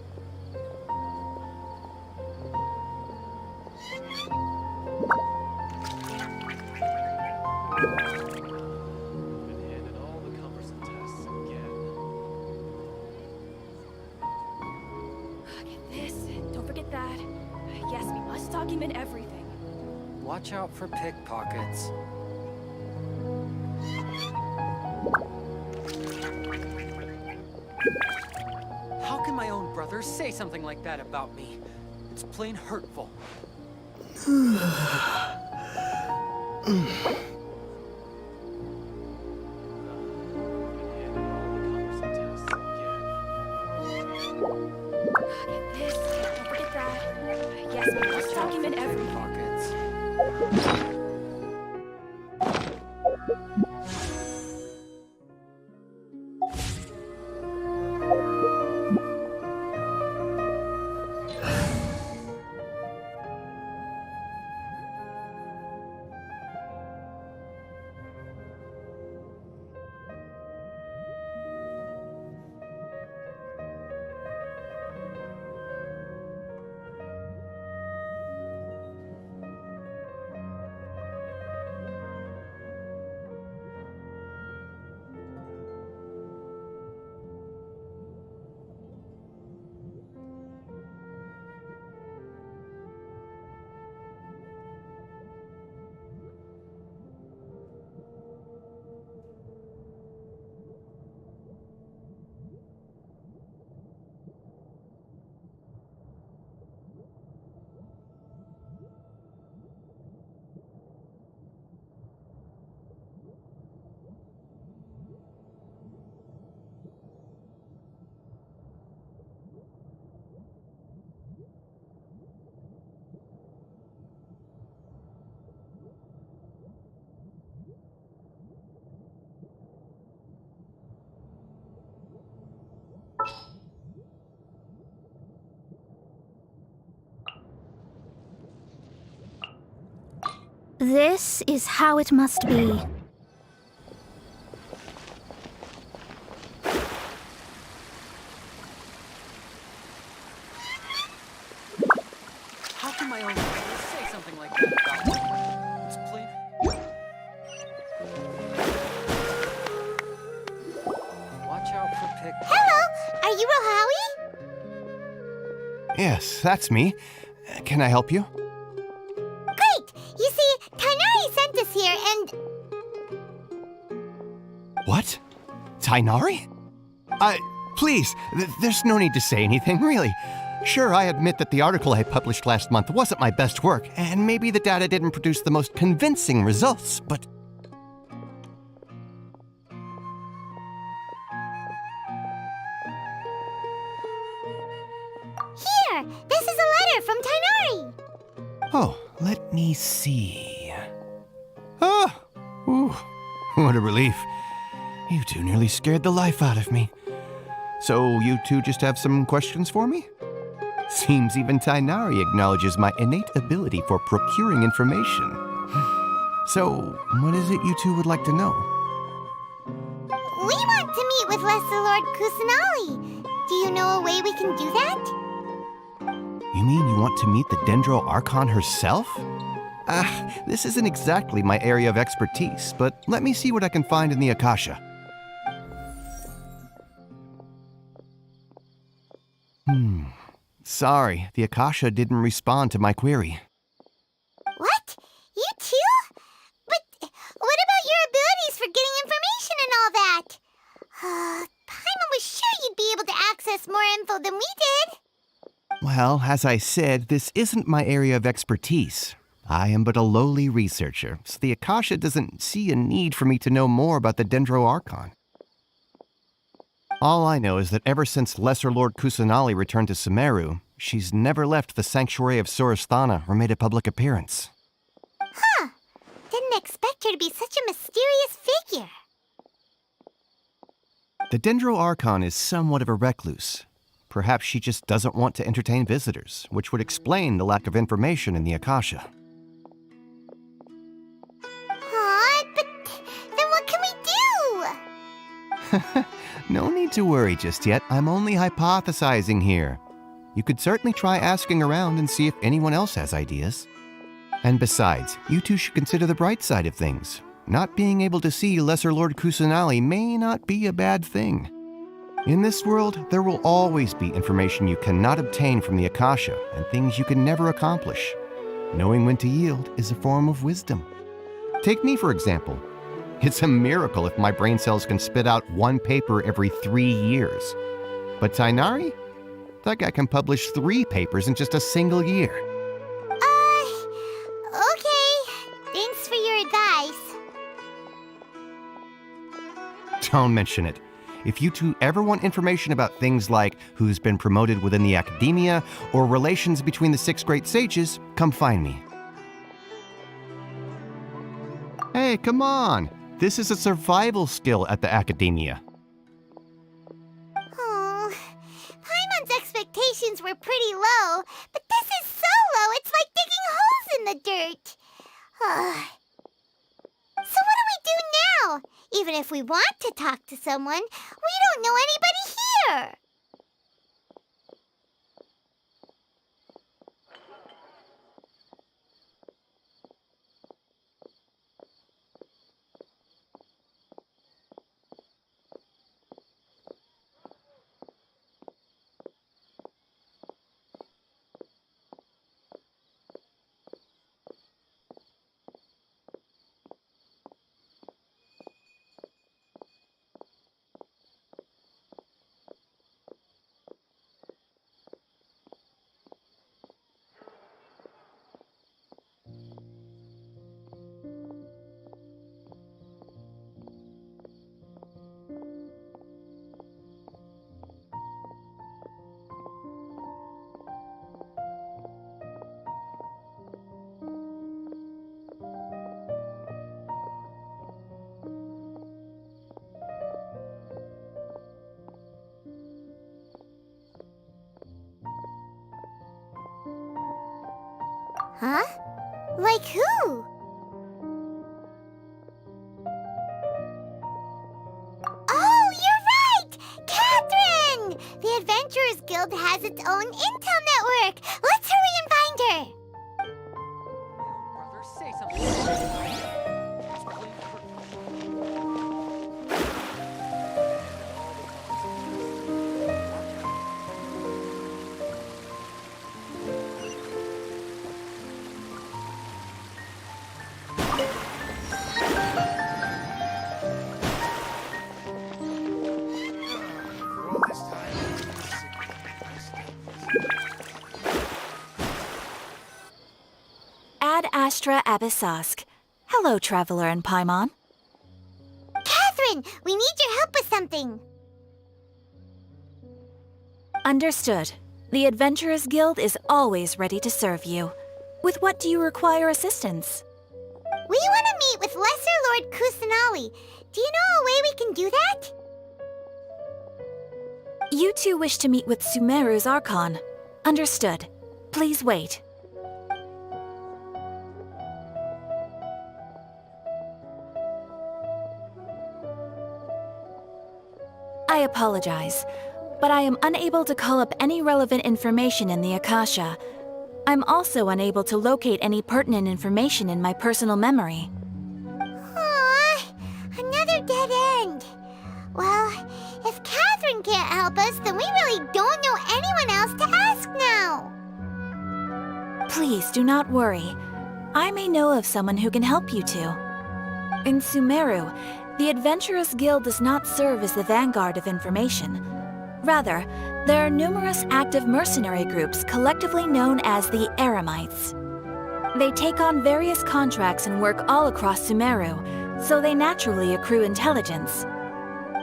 This, don't forget that. Yes, we must document everything. Watch out for pickpockets. How can my own brother say something like that about me? It's plain hurtful. This, don't forget that. Yes, we must document everything. This is how it must be. How can my own brother say something like that about me? It's plain... Watch out for pickpockets. Hello, are you Rohawi? Yes, that's me. Can I help you? Great! You see, Tainari sent us here and... What? Tainari? Please, there's no need to say anything, really. Sure, I admit that the article I published last month wasn't my best work, and maybe the data didn't produce the most convincing results, but... Here! This is a letter from Tainari! Oh, let me see. Ah! Ooh, what a relief. You two nearly scared the life out of me. So you two just have some questions for me? Seems even Tainari acknowledges my innate ability for procuring information. So, what is it you two would like to know? We want to meet with Lesser Lord Kusanali. Do you know a way we can do that? You mean you want to meet the Dendro Archon herself? This isn't exactly my area of expertise, but let me see what I can find in the Akasha. Sorry, the Akasha didn't respond to my query. What? info than we did. Well, as I said, this isn't my area of expertise. I am but a lowly researcher, so the Akasha doesn't see a need for me to know more about the Dendro Archon. All I know is that ever since Lesser Lord Kusanali returned to Sumeru, she's never left the Sanctuary of Sorasthana or made a public appearance. Huh. Didn't expect her to be such a mysterious figure. The Dendro Archon is somewhat of a recluse. Perhaps she just doesn't want to entertain visitors, which would explain the lack of information in the Akasha. Aw, but then what can we do? No need to worry just yet. I'm only hypothesizing here. You could certainly try asking around and see if anyone else has ideas. And besides, you two should consider the bright side of things. Not being able to see Lesser Lord Kusanali may not be a bad thing. In this world, there will always be information you cannot obtain from the Akasha and things you can never accomplish. Knowing when to yield is a form of wisdom. Take me, for example. It's a miracle if my brain cells can spit out one paper every 3 years. But Tainari? That guy can publish 3 papers in just a single year. Okay. Thanks for your advice. Don't mention it. If you two ever want information about things like who's been promoted within the academia or relations between the 6 great sages, come find me. Hey, come on! This is a survival skill at the academia. Oh, Paimon's expectations were pretty low, but this is so low it's like digging holes in the dirt. So what do we do now? Even if we want to talk to someone, we don't know anybody here. Huh? Like who? Oh, you're right! Catherine! The Adventurers Guild has its own intel network. Let's hurry and find her. Brother, say something. Ad Astra Abyssosk. Hello, Traveler and Paimon. Catherine, we need your help with something. Understood. The Adventurers Guild is always ready to serve you. With what do you require assistance? We want to meet with Lesser Lord Kusanali. Do you know a way we can do that? You two wish to meet with Sumeru's Archon. Understood. Please wait. I apologize, but I am unable to call up any relevant information in the Akasha. I'm also unable to locate any pertinent information in my personal memory. Aww, another dead end. Well, if Catherine can't help us, then we really don't know anyone else to ask now. Please do not worry. I may know of someone who can help you two. In Sumeru, the Adventurers Guild does not serve as the vanguard of information. Rather, there are numerous active mercenary groups collectively known as the Eremites. They take on various contracts and work all across Sumeru, so they naturally accrue intelligence.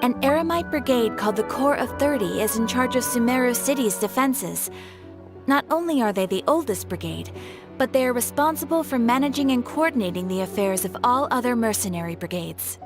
An Eremite brigade called the Corps of 30 is in charge of Sumeru City's defenses. Not only are they the oldest brigade, but they are responsible for managing and coordinating the affairs of all other mercenary brigades.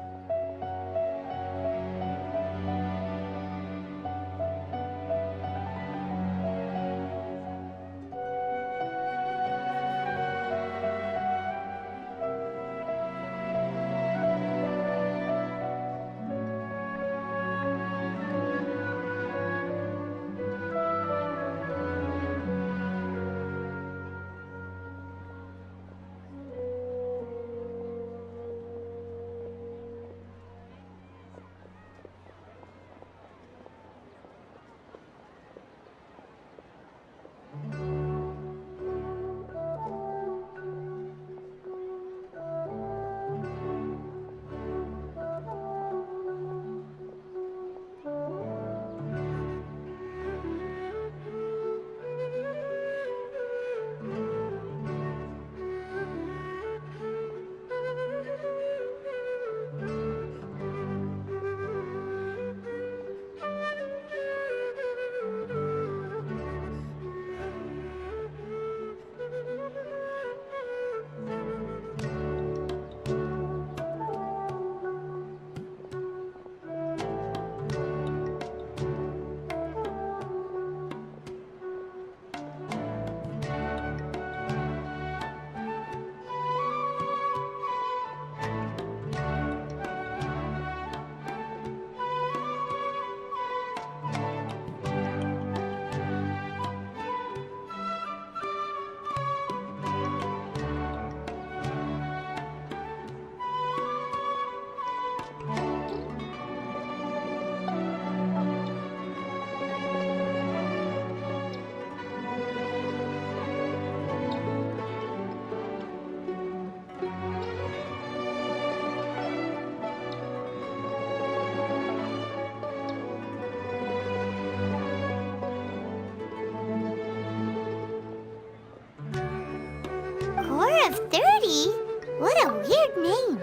Corps of 30? What a weird name.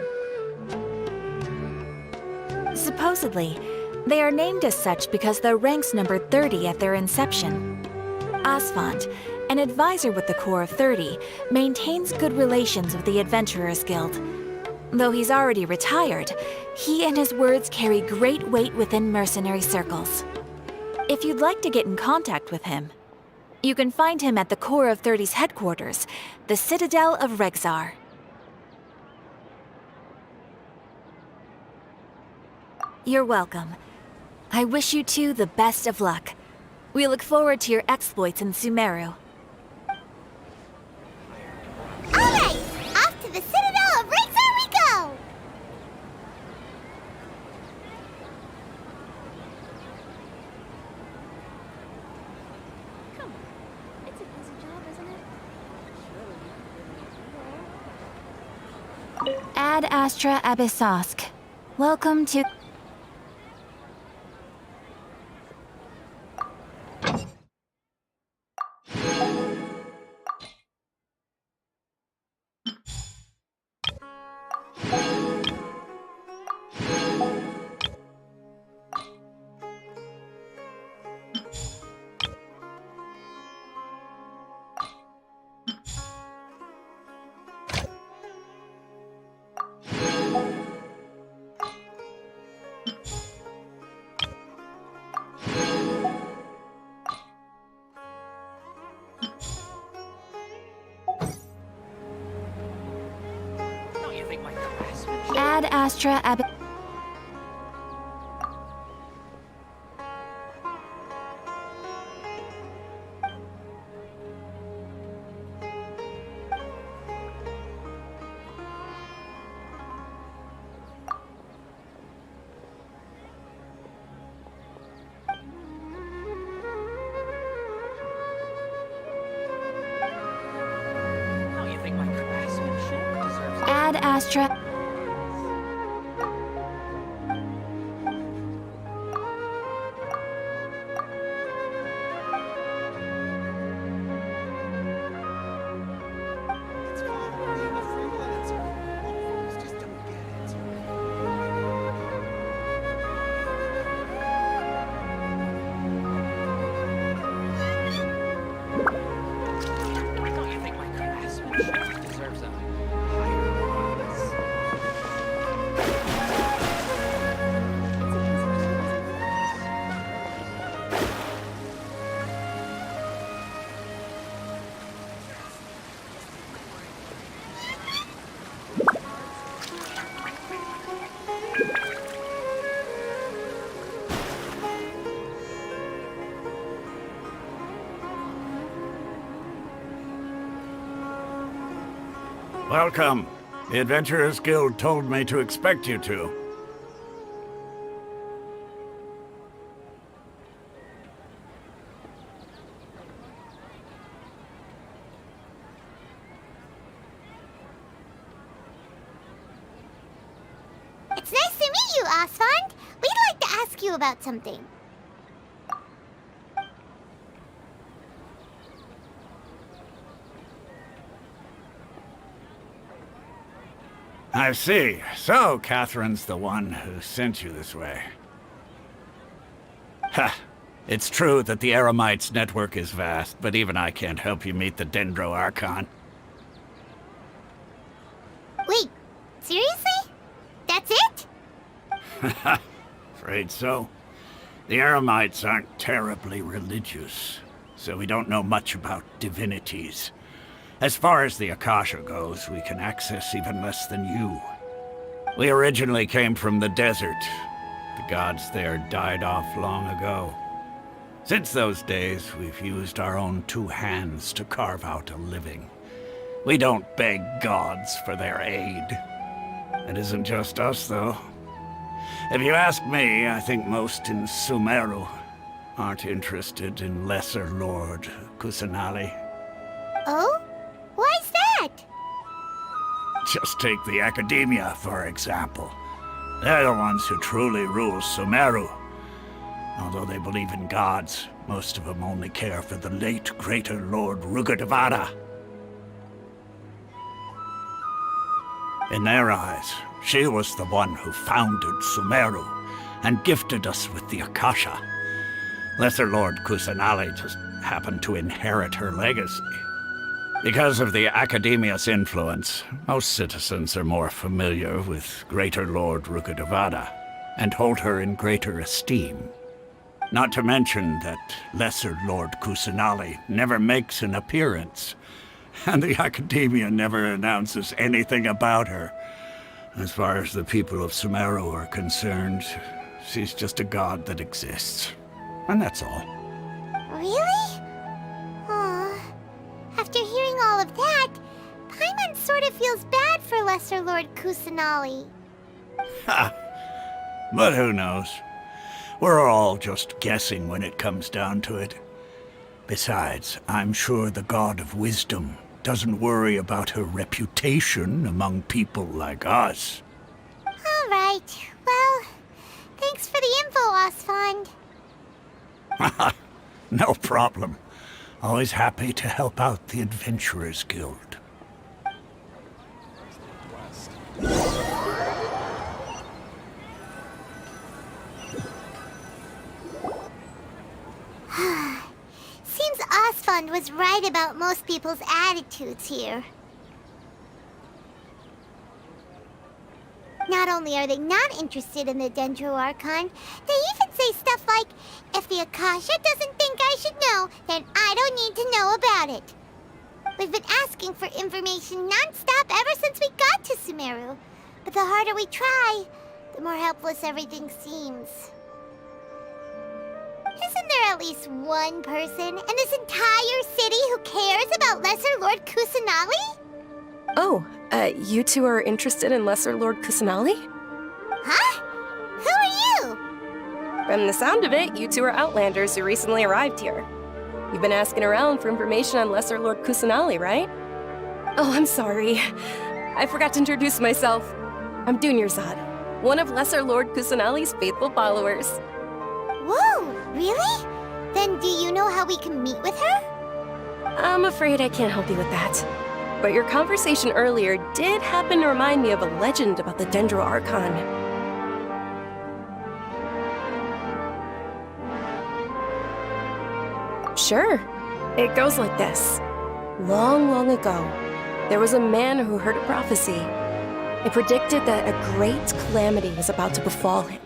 Supposedly, they are named as such because their ranks numbered 30 at their inception. Asphalt, an advisor with the Corps of 30, maintains good relations with the Adventurers Guild. Though he's already retired, he and his words carry great weight within mercenary circles. If you'd like to get in contact with him, you can find him at the Corps of 30's headquarters, the Citadel of Rexar. You're welcome. I wish you two the best of luck. We look forward to your exploits in Sumeru. Alright, off to the Citadel of Rexar we go! Come on. It's a busy job, isn't it? Ad Astra Abyssosk. Welcome to... Ad Astra Ab... Ad Astra... Welcome. The Adventurers Guild told me to expect you two. It's nice to meet you, Osfond. We'd like to ask you about something. I see. So, Catherine's the one who sent you this way. Ha! It's true that the Eremites' network is vast, but even I can't help you meet the Dendro Archon. Wait, seriously? That's it? Afraid so. The Eremites aren't terribly religious, so we don't know much about divinities. As far as the Akasha goes, we can access even less than you. We originally came from the desert. The gods there died off long ago. Since those days, we've used our own two hands to carve out a living. We don't beg gods for their aid. It isn't just us, though. If you ask me, I think most in Sumeru aren't interested in Lesser Lord Kusanali. Oh? Why's that? Just take the Academia, for example. They're the ones who truly rule Sumeru. Although they believe in gods, most of them only care for the late Greater Lord Rugadavada. In their eyes, she was the one who founded Sumeru and gifted us with the Akasha. Lesser Lord Kusanali just happened to inherit her legacy. Because of the Academia's influence, most citizens are more familiar with Greater Lord Rugadavada and hold her in greater esteem. Not to mention that Lesser Lord Kusanali never makes an appearance, and the Academia never announces anything about her. As far as the people of Sumeru are concerned, she's just a god that exists. And that's all. Really? Aw. After hearing all of that, Paimon sort of feels bad for Lesser Lord Kusanali. Ha! But who knows? We're all just guessing when it comes down to it. Besides, I'm sure the God of Wisdom doesn't worry about her reputation among people like us. All right. Well, thanks for the info, Osfond. No problem. Always happy to help out the Adventurers Guild. Seems Osfond was right about most people's attitudes here. Not only are they not interested in the Dendro Archon, they even say stuff like, if the Akasha doesn't think I should know, then I don't need to know about it. We've been asking for information non-stop ever since we got to Sumeru. But the harder we try, the more helpless everything seems. Isn't there at least one person in this entire city who cares about Lesser Lord Kusanali? Oh, you two are interested in Lesser Lord Kusanali? Huh? Who are you? From the sound of it, you two are Outlanders who recently arrived here. You've been asking around for information on Lesser Lord Kusanali, right? Oh, I'm sorry. I forgot to introduce myself. I'm Dunyarzad, one of Lesser Lord Kusanali's faithful followers. Whoa, really? Then do you know how we can meet with her? I'm afraid I can't help you with that. But your conversation earlier did happen to remind me of a legend about the Dendro Archon. Sure. It goes like this. Long, long ago, there was a man who heard a prophecy. It predicted that a great calamity was about to befall him.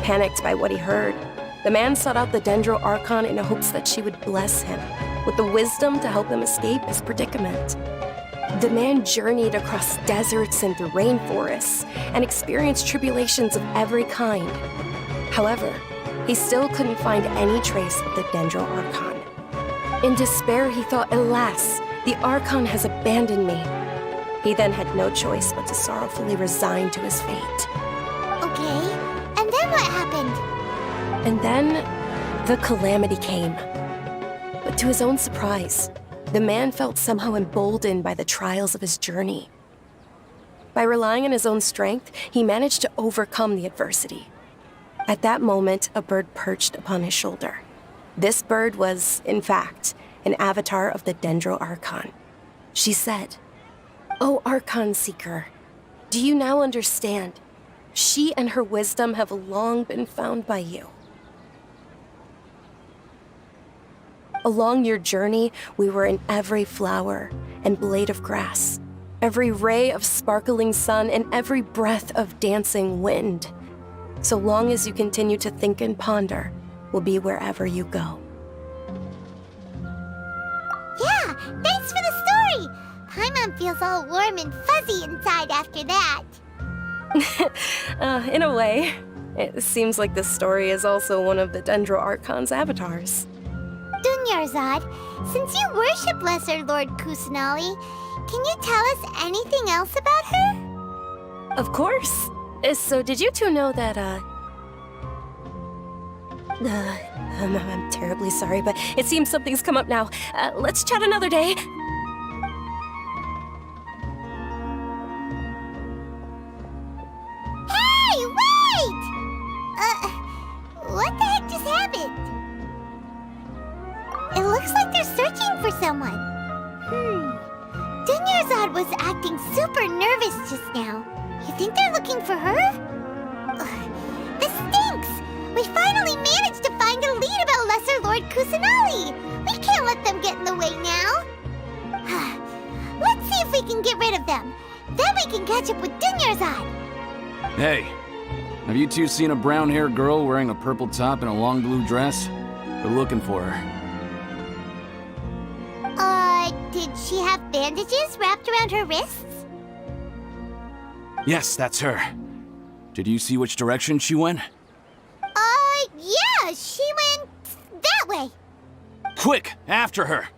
Panicked by what he heard, the man sought out the Dendro Archon in hopes that she would bless him with the wisdom to help him escape his predicament. The man journeyed across deserts and through rainforests and experienced tribulations of every kind. However, he still couldn't find any trace of the Dendro Archon. In despair, he thought, alas, the Archon has abandoned me. He then had no choice but to sorrowfully resign to his fate. Okay, and then what happened? And then, the calamity came. But to his own surprise, the man felt somehow emboldened by the trials of his journey. By relying on his own strength, he managed to overcome the adversity. At that moment, a bird perched upon his shoulder. This bird was, in fact, an avatar of the Dendro Archon. She said, "O Archon Seeker, do you now understand? She and her wisdom have long been found by you. Along your journey, we were in every flower and blade of grass, every ray of sparkling sun, and every breath of dancing wind. So long as you continue to think and ponder, we'll be wherever you go." Yeah, thanks for the story! Paimon feels all warm and fuzzy inside after that. In a way, it seems like this story is also one of the Dendro Archon's avatars. Dunyarzad, since you worship Lesser Lord Kusanali, can you tell us anything else about her? Of course. So did you two know that, I'm terribly sorry, but it seems something's come up now. Let's chat another day. Hey, wait! What the heck just happened? It looks like they're searching for someone. Dunyarzad was acting super nervous just now. You think they're looking for her? Ugh, this stinks! We finally managed to find a lead about Lesser Lord Kusanali! We can't let them get in the way now! Let's see if we can get rid of them. Then we can catch up with Dunyarzad! Hey, have you two seen a brown-haired girl wearing a purple top and a long blue dress? We're looking for her. Did she have bandages wrapped around her wrists? Yes, that's her. Did you see which direction she went? Yeah, she went that way. Quick, after her!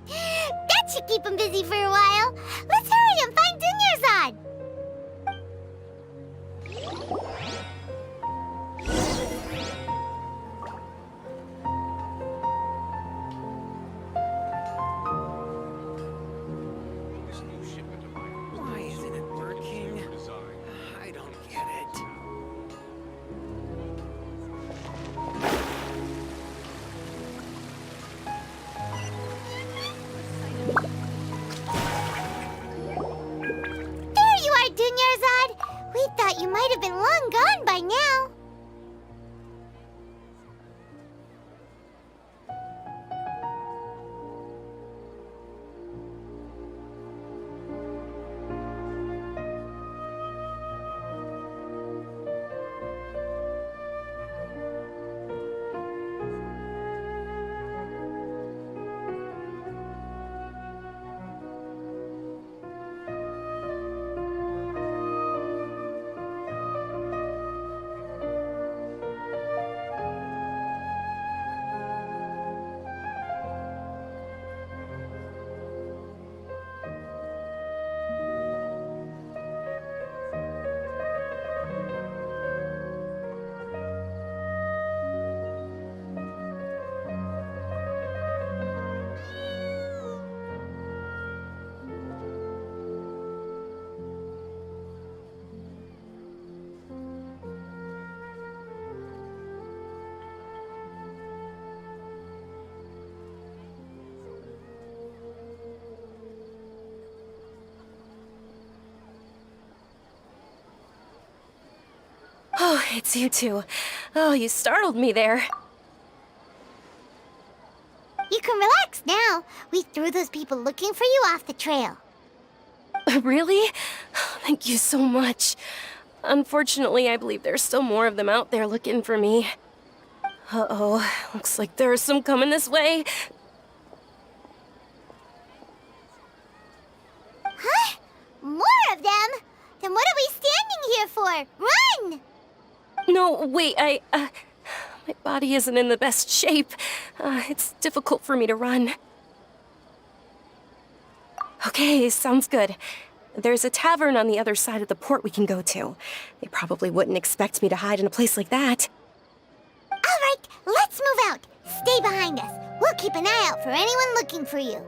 That should keep him busy for a while. Let's hurry and find Dunyarzad. Why isn't it working? I don't get it. There you are, Dunyarzad. We thought you might have been long gone by now. Oh, it's you two. Oh, you startled me there. You can relax now. We threw those people looking for you off the trail. Really? Thank you so much. Unfortunately, I believe there's still more of them out there looking for me. Uh-oh, looks like there are some coming this way. Huh? More of them? Then what are we standing here for? Run! No, wait, My body isn't in the best shape. It's difficult for me to run. Okay, sounds good. There's a tavern on the other side of the port we can go to. They probably wouldn't expect me to hide in a place like that. All right, let's move out. Stay behind us. We'll keep an eye out for anyone looking for you.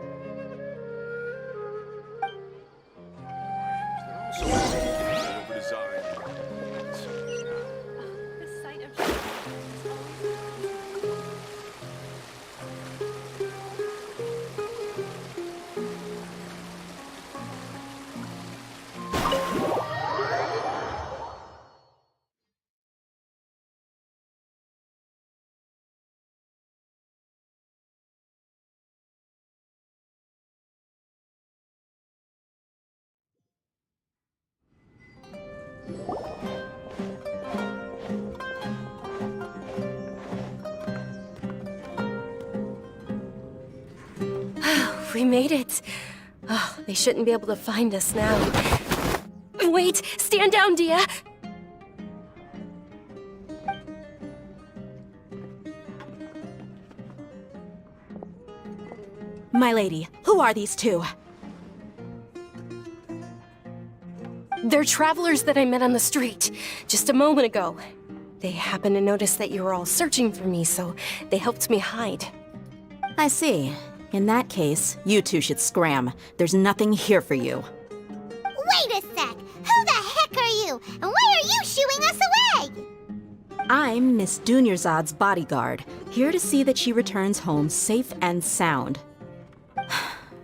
We made it. Oh, they shouldn't be able to find us now. Wait, stand down, Dia. My lady, who are these two? They're travelers that I met on the street just a moment ago. They happened to notice that you were all searching for me, so they helped me hide. I see. In that case, you two should scram. There's nothing here for you. Wait a sec. Who the heck are you? And why are you shooing us away? I'm Miss Dunyarzad's bodyguard, here to see that she returns home safe and sound.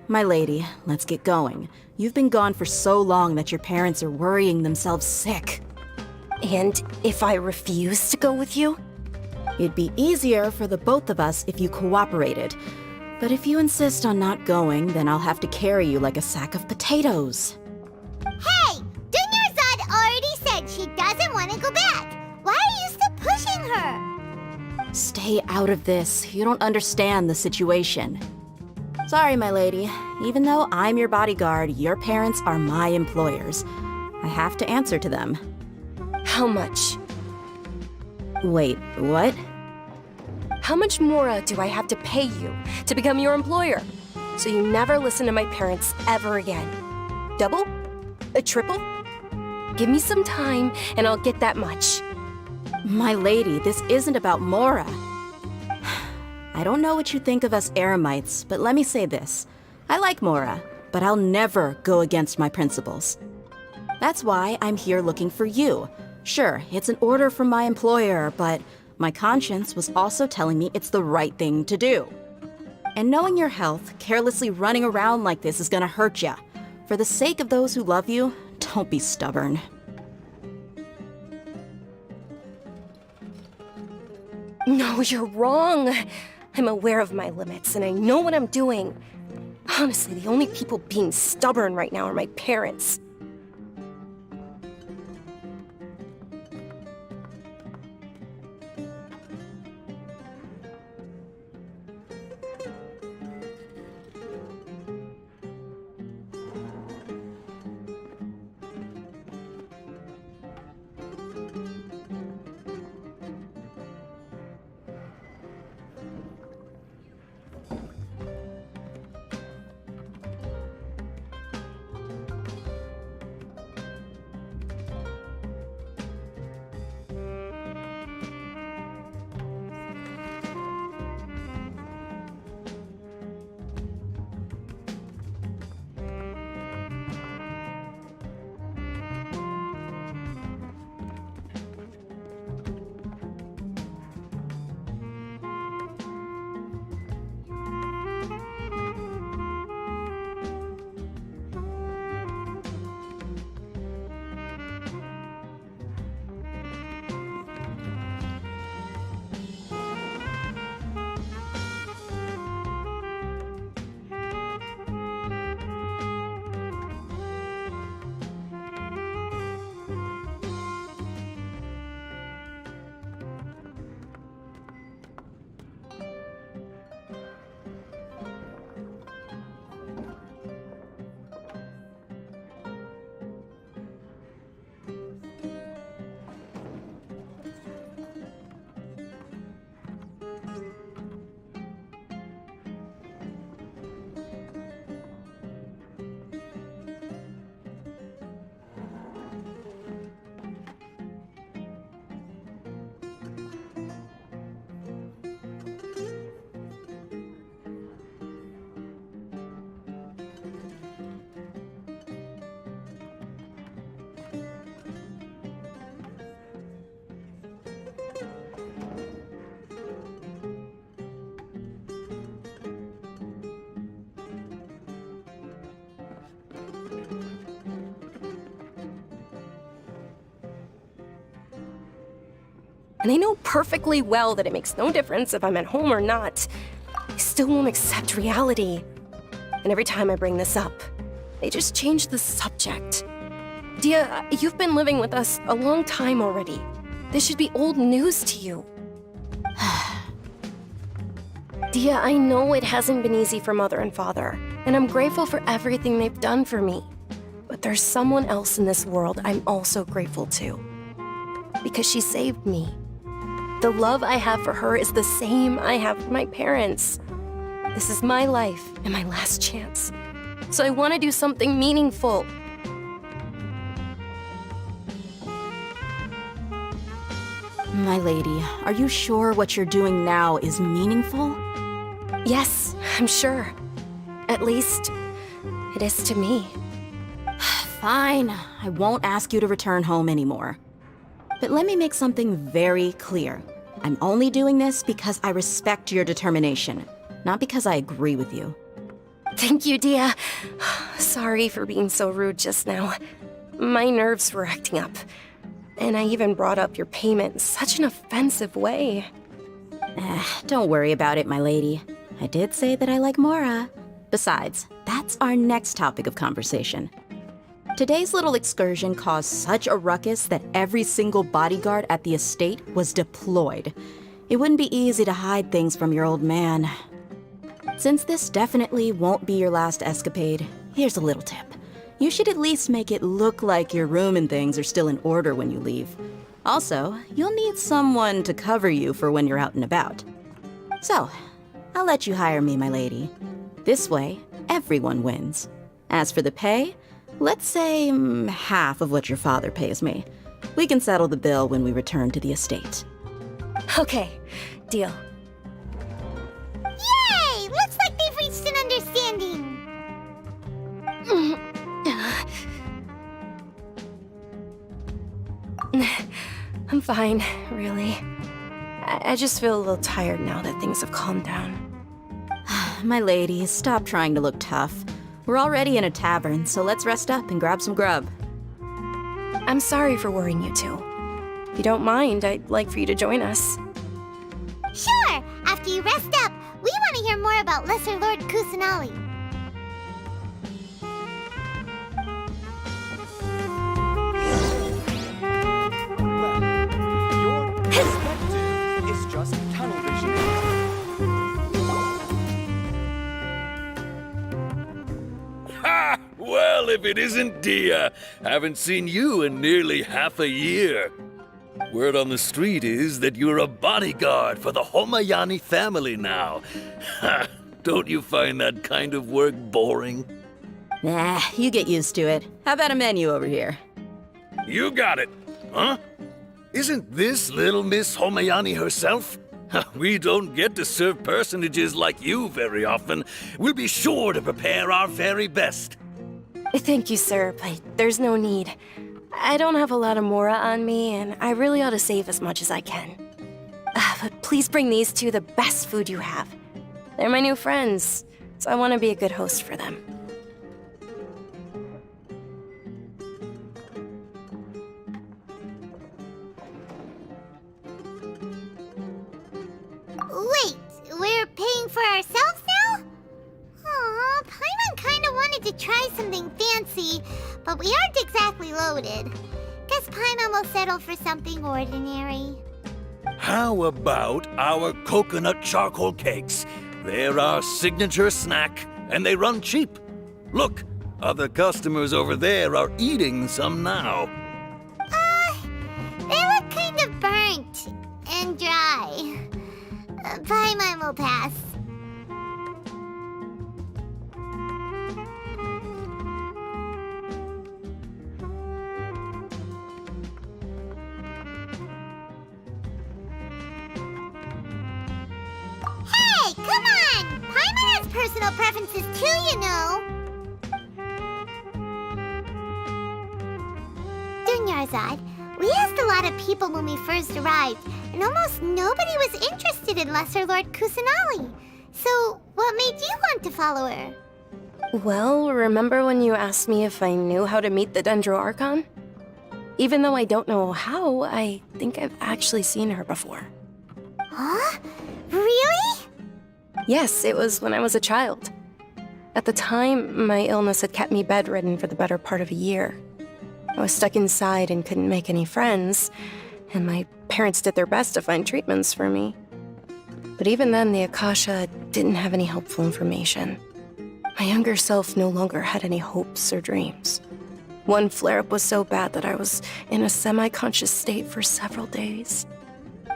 My lady, let's get going. You've been gone for so long that your parents are worrying themselves sick. And if I refuse to go with you? It'd be easier for the both of us if you cooperated. But if you insist on not going, then I'll have to carry you like a sack of potatoes. Hey! Dunyarzad already said she doesn't want to go back. Why are you still pushing her? Stay out of this. You don't understand the situation. Sorry, my lady. Even though I'm your bodyguard, your parents are my employers. I have to answer to them. How much? Wait, what? How much more do I have to pay you to become your employer? So you never listen to my parents ever again. Double? A triple? Give me some time and I'll get that much. My lady, this isn't about Mora. I don't know what you think of us Eremites, but let me say this. I like Mora, but I'll never go against my principles. That's why I'm here looking for you. Sure, it's an order from my employer, but my conscience was also telling me it's the right thing to do. And knowing your health, carelessly running around like this is gonna hurt ya. For the sake of those who love you, don't be stubborn. No, you're wrong. I'm aware of my limits and I know what I'm doing. Honestly, the only people being stubborn right now are my parents. And I know perfectly well that it makes no difference if I'm at home or not. They still won't accept reality. And every time I bring this up, they just change the subject. Dia, you've been living with us a long time already. This should be old news to you. Dia, I know it hasn't been easy for Mother and Father, and I'm grateful for everything they've done for me. But there's someone else in this world I'm also grateful to. Because she saved me. The love I have for her is the same I have for my parents. This is my life and my last chance. So I want to do something meaningful. My lady, are you sure what you're doing now is meaningful? Yes, I'm sure. At least, it is to me. Fine, I won't ask you to return home anymore. But let me make something very clear. I'm only doing this because I respect your determination, not because I agree with you. Thank you, Dia. Sorry for being so rude just now. My nerves were acting up. And I even brought up your payment in such an offensive way. Don't worry about it, my lady. I did say that I like Mora. Besides, that's our next topic of conversation. Today's little excursion caused such a ruckus that every single bodyguard at the estate was deployed. It wouldn't be easy to hide things from your old man. Since this definitely won't be your last escapade, here's a little tip. You should at least make it look like your room and things are still in order when you leave. Also, you'll need someone to cover you for when you're out and about. So, I'll let you hire me, my lady. This way, everyone wins. As for the pay, let's say half of what your father pays me. We can settle the bill when we return to the estate. Okay, deal. Yay! Looks like they've reached an understanding. I'm fine, really. I just feel a little tired now that things have calmed down. My lady, stop trying to look tough. We're already in a tavern, so let's rest up and grab some grub. I'm sorry for worrying you two. If you don't mind, I'd like for you to join us. Sure! After you rest up, we want to hear more about Lesser Lord Kusanali. Is just tunnel vision. Ha! Well, if it isn't Dia. Haven't seen you in nearly half a year. Word on the street is that you're a bodyguard for the Homayani family now. Ha! Don't you find that kind of work boring? Nah, you get used to it. How about a menu over here? You got it. Huh? Isn't this little Miss Homayani herself? We don't get to serve personages like you very often. We'll be sure to prepare our very best. Thank you, sir, but there's no need. I don't have a lot of Mora on me, and I really ought to save as much as I can. But please bring these two the best food you have. They're my new friends, so I want to be a good host for them. Wait, we're paying for ourselves now? Aw, Paimon kinda wanted to try something fancy, but we aren't exactly loaded. Guess Paimon will settle for something ordinary. How about our coconut charcoal cakes? They're our signature snack, and they run cheap. Look, other customers over there are eating some now. They look kind of burnt and dry. Paimon will pass. Hey, come on! Paimon has personal preferences too, you know. Dunyarzad, we asked a lot of people when we first arrived, and almost nobody was interested in Lesser Lord Kusanali. So, what made you want to follow her? Well, remember when you asked me if I knew how to meet the Dendro Archon? Even though I don't know how, I think I've actually seen her before. Huh? Really? Yes, it was when I was a child. At the time, my illness had kept me bedridden for the better part of a year. I was stuck inside and couldn't make any friends, and my parents did their best to find treatments for me. But even then, the Akasha didn't have any helpful information. My younger self no longer had any hopes or dreams. One flare-up was so bad that I was in a semi-conscious state for several days.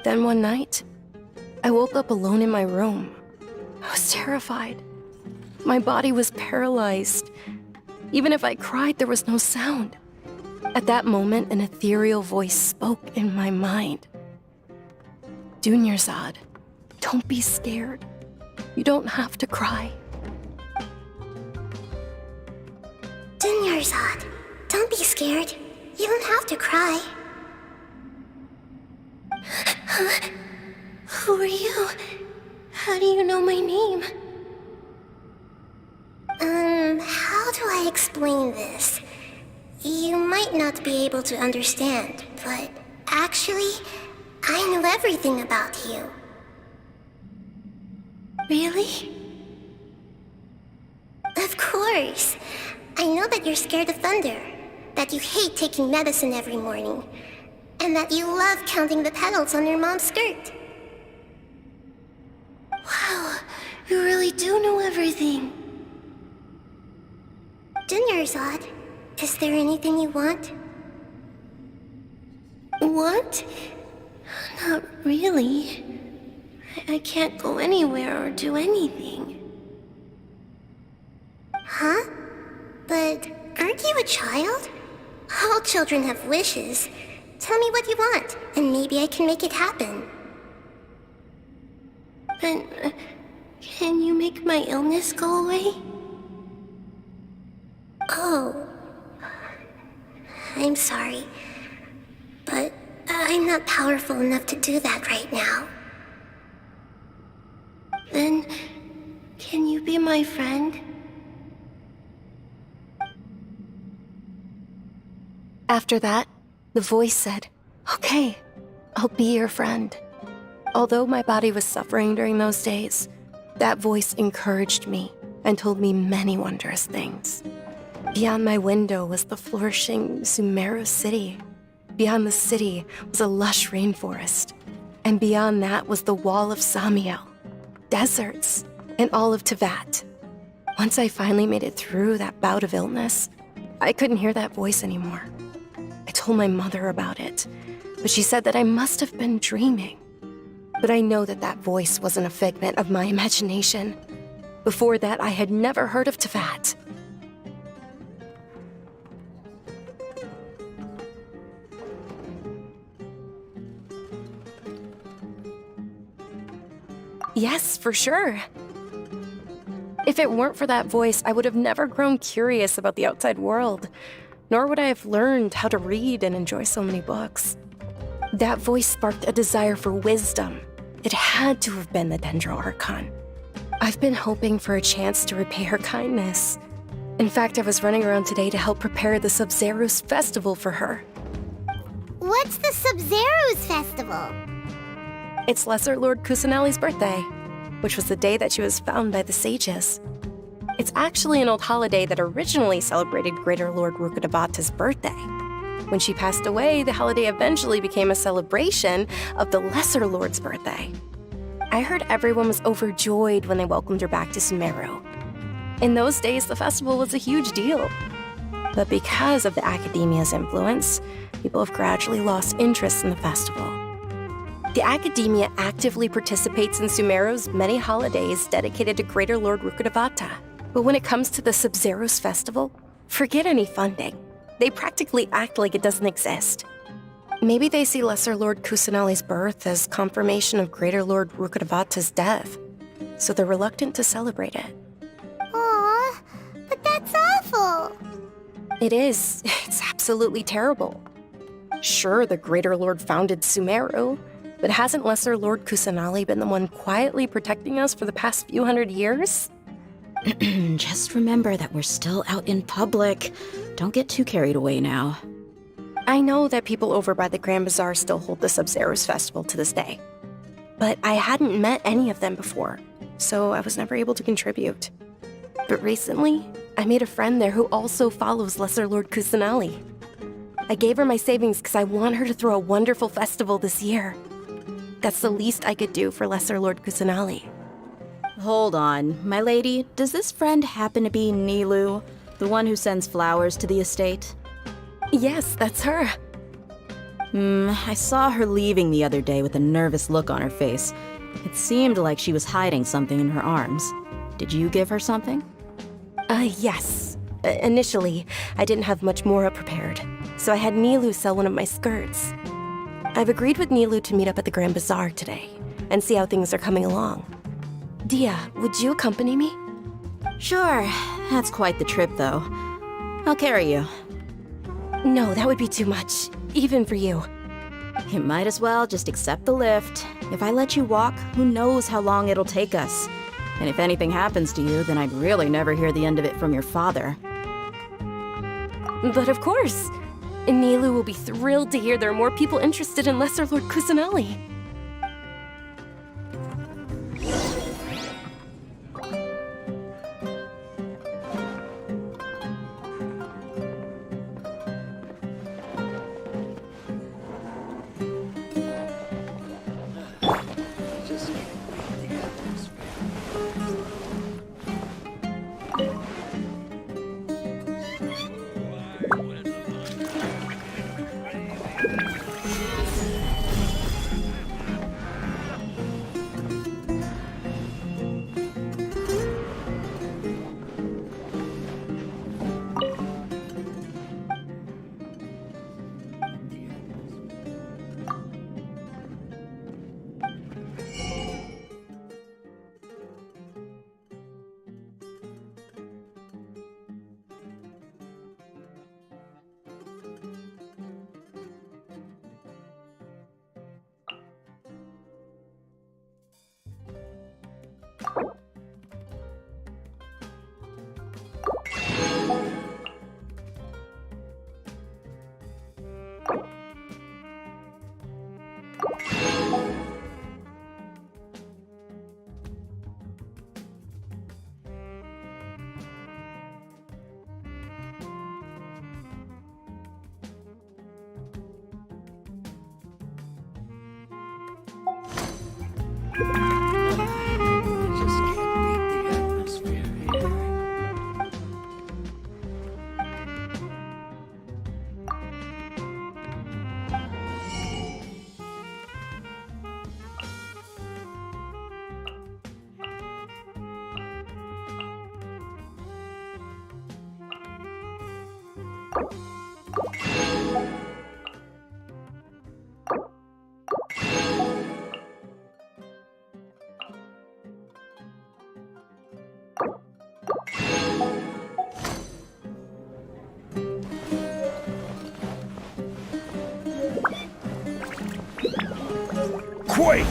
Then one night, I woke up alone in my room. I was terrified. My body was paralyzed. Even if I cried, there was no sound. At that moment, an ethereal voice spoke in my mind. Dunyarzad, don't be scared. You don't have to cry. Dunyarzad, don't be scared. You don't have to cry. Huh? Who are you? How do you know my name? How do I explain this? You might not be able to understand, but actually, I know everything about you. Really? Of course. I know that you're scared of thunder, that you hate taking medicine every morning, and that you love counting the petals on your mom's skirt. Wow, you really do know everything. Dunyarzad, is there anything you want? Want? Not really. I can't go anywhere or do anything. Huh? But aren't you a child? All children have wishes. Tell me what you want, and maybe I can make it happen. But can you make my illness go away? Oh. I'm sorry. But I'm not powerful enough to do that right now. Then, can you be my friend? After that, the voice said, "Okay, I'll be your friend." Although my body was suffering during those days, that voice encouraged me and told me many wondrous things. Beyond my window was the flourishing Sumeru city. Beyond the city was a lush rainforest. And beyond that was the wall of Samiel, deserts, and all of Tevat. Once I finally made it through that bout of illness, I couldn't hear that voice anymore. I told my mother about it, but she said that I must have been dreaming. But I know that that voice wasn't a figment of my imagination. Before that, I had never heard of Tevat. Yes, for sure. If it weren't for that voice, I would have never grown curious about the outside world, nor would I have learned how to read and enjoy so many books. That voice sparked a desire for wisdom. It had to have been the Dendro Archon. I've been hoping for a chance to repay her kindness. In fact, I was running around today to help prepare the Sub-Zerus festival for her. What's the Sub-Zerus festival? It's Lesser Lord Kusanali's birthday, which was the day that she was found by the sages. It's actually an old holiday that originally celebrated Greater Lord Rukkhadevata's birthday. When she passed away, the holiday eventually became a celebration of the Lesser Lord's birthday. I heard everyone was overjoyed when they welcomed her back to Sumeru. In those days, the festival was a huge deal. But because of the Academia's influence, people have gradually lost interest in the festival. The Academia actively participates in Sumeru's many holidays dedicated to Greater Lord Rukkhadevata. But when it comes to the Sub-Zerus festival, forget any funding. They practically act like it doesn't exist. Maybe they see Lesser Lord Kusanali's birth as confirmation of Greater Lord Rukkhadevata's death, so they're reluctant to celebrate it. Aw, but that's awful. It is. It's absolutely terrible. Sure, the Greater Lord founded Sumeru, but hasn't Lesser Lord Kusanali been the one quietly protecting us for the past few hundred years? Just remember that we're still out in public. Don't get too carried away now. I know that people over by the Grand Bazaar still hold the Sub-Zero's festival to this day. But I hadn't met any of them before, so I was never able to contribute. But recently, I made a friend there who also follows Lesser Lord Kusanali. I gave her my savings because I want her to throw a wonderful festival this year. That's the least I could do for Lesser Lord Kusanali. Hold on, my lady, does this friend happen to be Nilu, the one who sends flowers to the estate? Yes, that's her. I saw her leaving the other day with a nervous look on her face. It seemed like she was hiding something in her arms. Did you give her something? Yes. Initially, I didn't have much Mora prepared, so I had Nilu sell one of my skirts. I've agreed with Nilu to meet up at the Grand Bazaar today, and see how things are coming along. Dia, would you accompany me? Sure. That's quite the trip, though. I'll carry you. No, that would be too much, even for you. You might as well just accept the lift. If I let you walk, who knows how long it'll take us. And if anything happens to you, then I'd really never hear the end of it from your father. But of course! Nilu will be thrilled to hear there are more people interested in Lesser Lord Kusanali. Quake!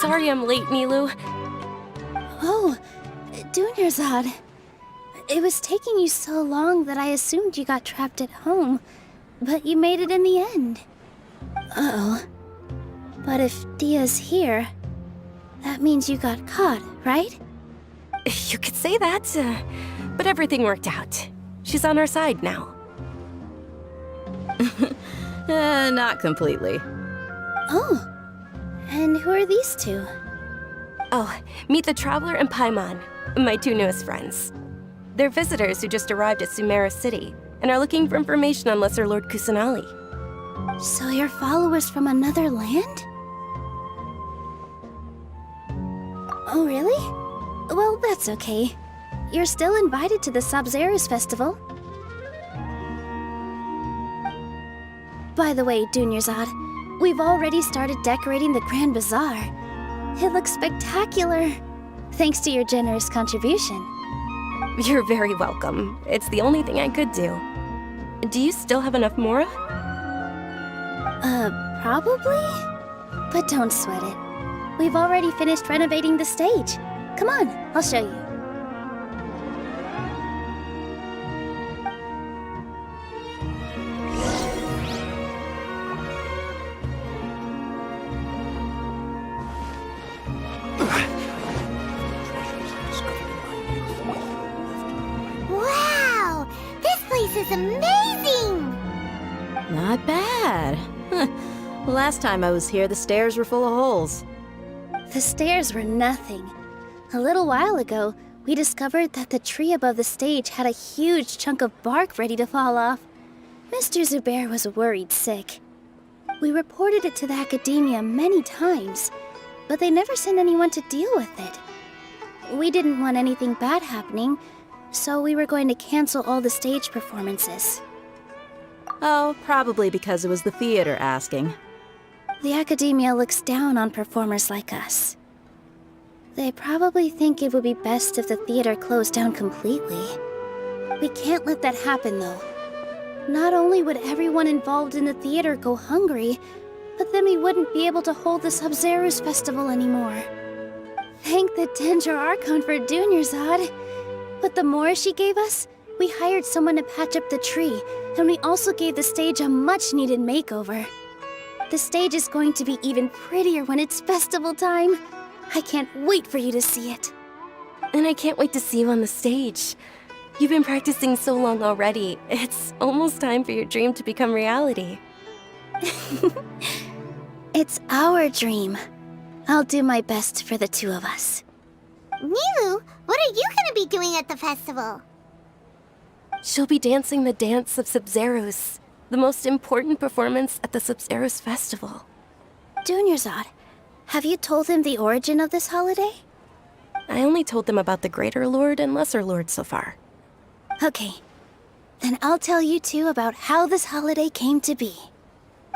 Sorry I'm late, Nilu. Oh, Dunyarzad. It was taking you so long that I assumed you got trapped at home, but you made it in the end. Uh-oh. But if Dia's here, that means you got caught, right? You could say that, but everything worked out. She's on our side now. Not completely. Oh, and who are these two? Oh, meet the Traveler and Paimon, my two newest friends. They're visitors who just arrived at Sumeru City and are looking for information on Lesser Lord Kusanali. So you're followers from another land? Oh, really? Well, that's okay. You're still invited to the Sabzeruz Festival. By the way, Dunyarzad, we've already started decorating the Grand Bazaar. It looks spectacular, thanks to your generous contribution. You're very welcome. It's the only thing I could do. Do you still have enough Mora? Probably? But don't sweat it. We've already finished renovating the stage. Come on, I'll show you. Wow! This place is amazing! Not bad. Last time I was here, the stairs were full of holes. The stairs were nothing. A little while ago, we discovered that the tree above the stage had a huge chunk of bark ready to fall off. Mr. Zubair was worried sick. We reported it to the academia many times, but they never sent anyone to deal with it. We didn't want anything bad happening, so we were going to cancel all the stage performances. Oh, probably because it was the theater asking. The academia looks down on performers like us. They probably think it would be best if the theater closed down completely. We can't let that happen, though. Not only would everyone involved in the theater go hungry, but then we wouldn't be able to hold the Sabzeruz Festival anymore. Thank the Dendro Archon for Dunyarzad. With the Mora she gave us, we hired someone to patch up the tree, and we also gave the stage a much-needed makeover. The stage is going to be even prettier when it's festival time. I can't wait for you to see it. And I can't wait to see you on the stage. You've been practicing so long already. It's almost time for your dream to become reality. It's our dream. I'll do my best for the two of us. Nilu, what are you gonna be doing at the festival? She'll be dancing the dance of Sabzeruz, the most important performance at the Sabzeruz Festival. Dunyarzad, have you told them the origin of this holiday? I only told them about the Greater Lord and Lesser Lord so far. Okay, then I'll tell you two about how this holiday came to be.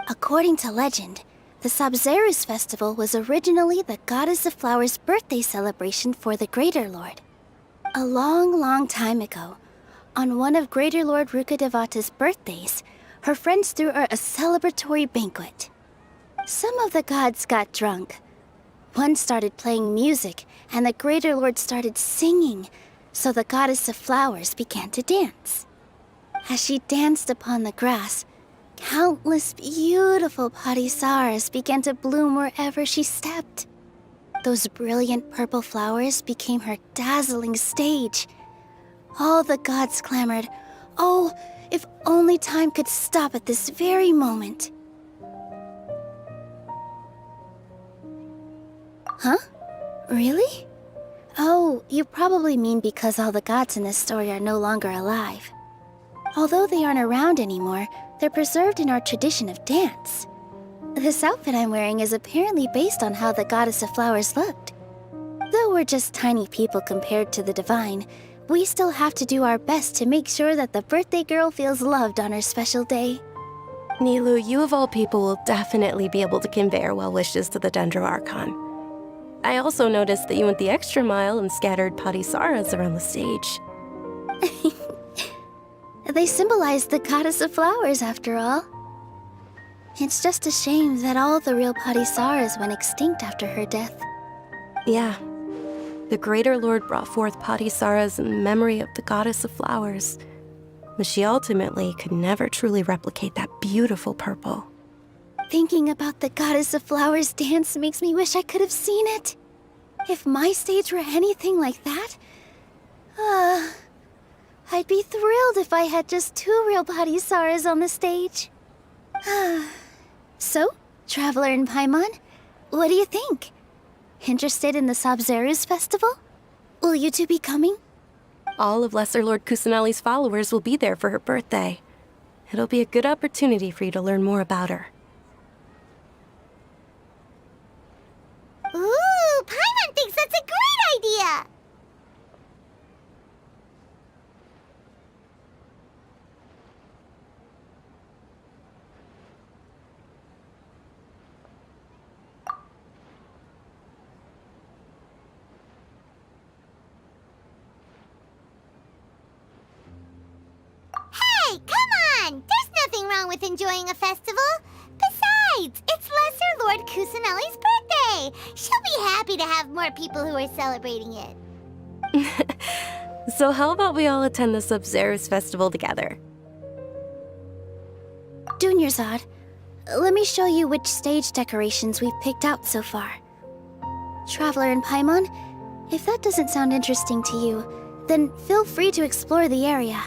According to legend, the Sabzeruz Festival was originally the Goddess of Flowers' birthday celebration for the Greater Lord. A long, long time ago, on one of Greater Lord Rukkhadevata's birthdays, her friends threw her a celebratory banquet. Some of the gods got drunk. One started playing music, and the Greater Lord started singing, so the Goddess of Flowers began to dance. As she danced upon the grass, countless beautiful padisaras began to bloom wherever she stepped. Those brilliant purple flowers became her dazzling stage. All the gods clamored, "Oh, if only time could stop at this very moment." Huh? Really? Oh, you probably mean because all the gods in this story are no longer alive. Although they aren't around anymore, they're preserved in our tradition of dance. This outfit I'm wearing is apparently based on how the Goddess of Flowers looked. Though we're just tiny people compared to the divine, we still have to do our best to make sure that the birthday girl feels loved on her special day. Nilu, you of all people will definitely be able to convey our well wishes to the Dendro Archon. I also noticed that you went the extra mile and scattered padisaras around the stage. They symbolize the Goddess of Flowers, after all. It's just a shame that all the real padisaras went extinct after her death. Yeah. The Greater Lord brought forth Patisaras in memory of the goddess of flowers, but she ultimately could never truly replicate that beautiful purple. Thinking about the Goddess of Flowers dance makes me wish I could have seen it. If my stage were anything like that, I'd be thrilled if I had just 2 real Patisaras on the stage. So, Traveler and Paimon, what do you think? Interested in the Sabzeruz festival? Will you two be coming? All of Lesser Lord Kusanali's followers will be there for her birthday. It'll be a good opportunity for you to learn more about her. Ooh, Paimon thinks that's a great idea! Hey, come on! There's nothing wrong with enjoying a festival. Besides, it's Lesser Lord Kusanali's birthday. She'll be happy to have more people who are celebrating it. So how about we all attend the Sabzeruz festival together? Dunyarzad, let me show you which stage decorations we've picked out so far. Traveler and Paimon, if that doesn't sound interesting to you, then feel free to explore the area.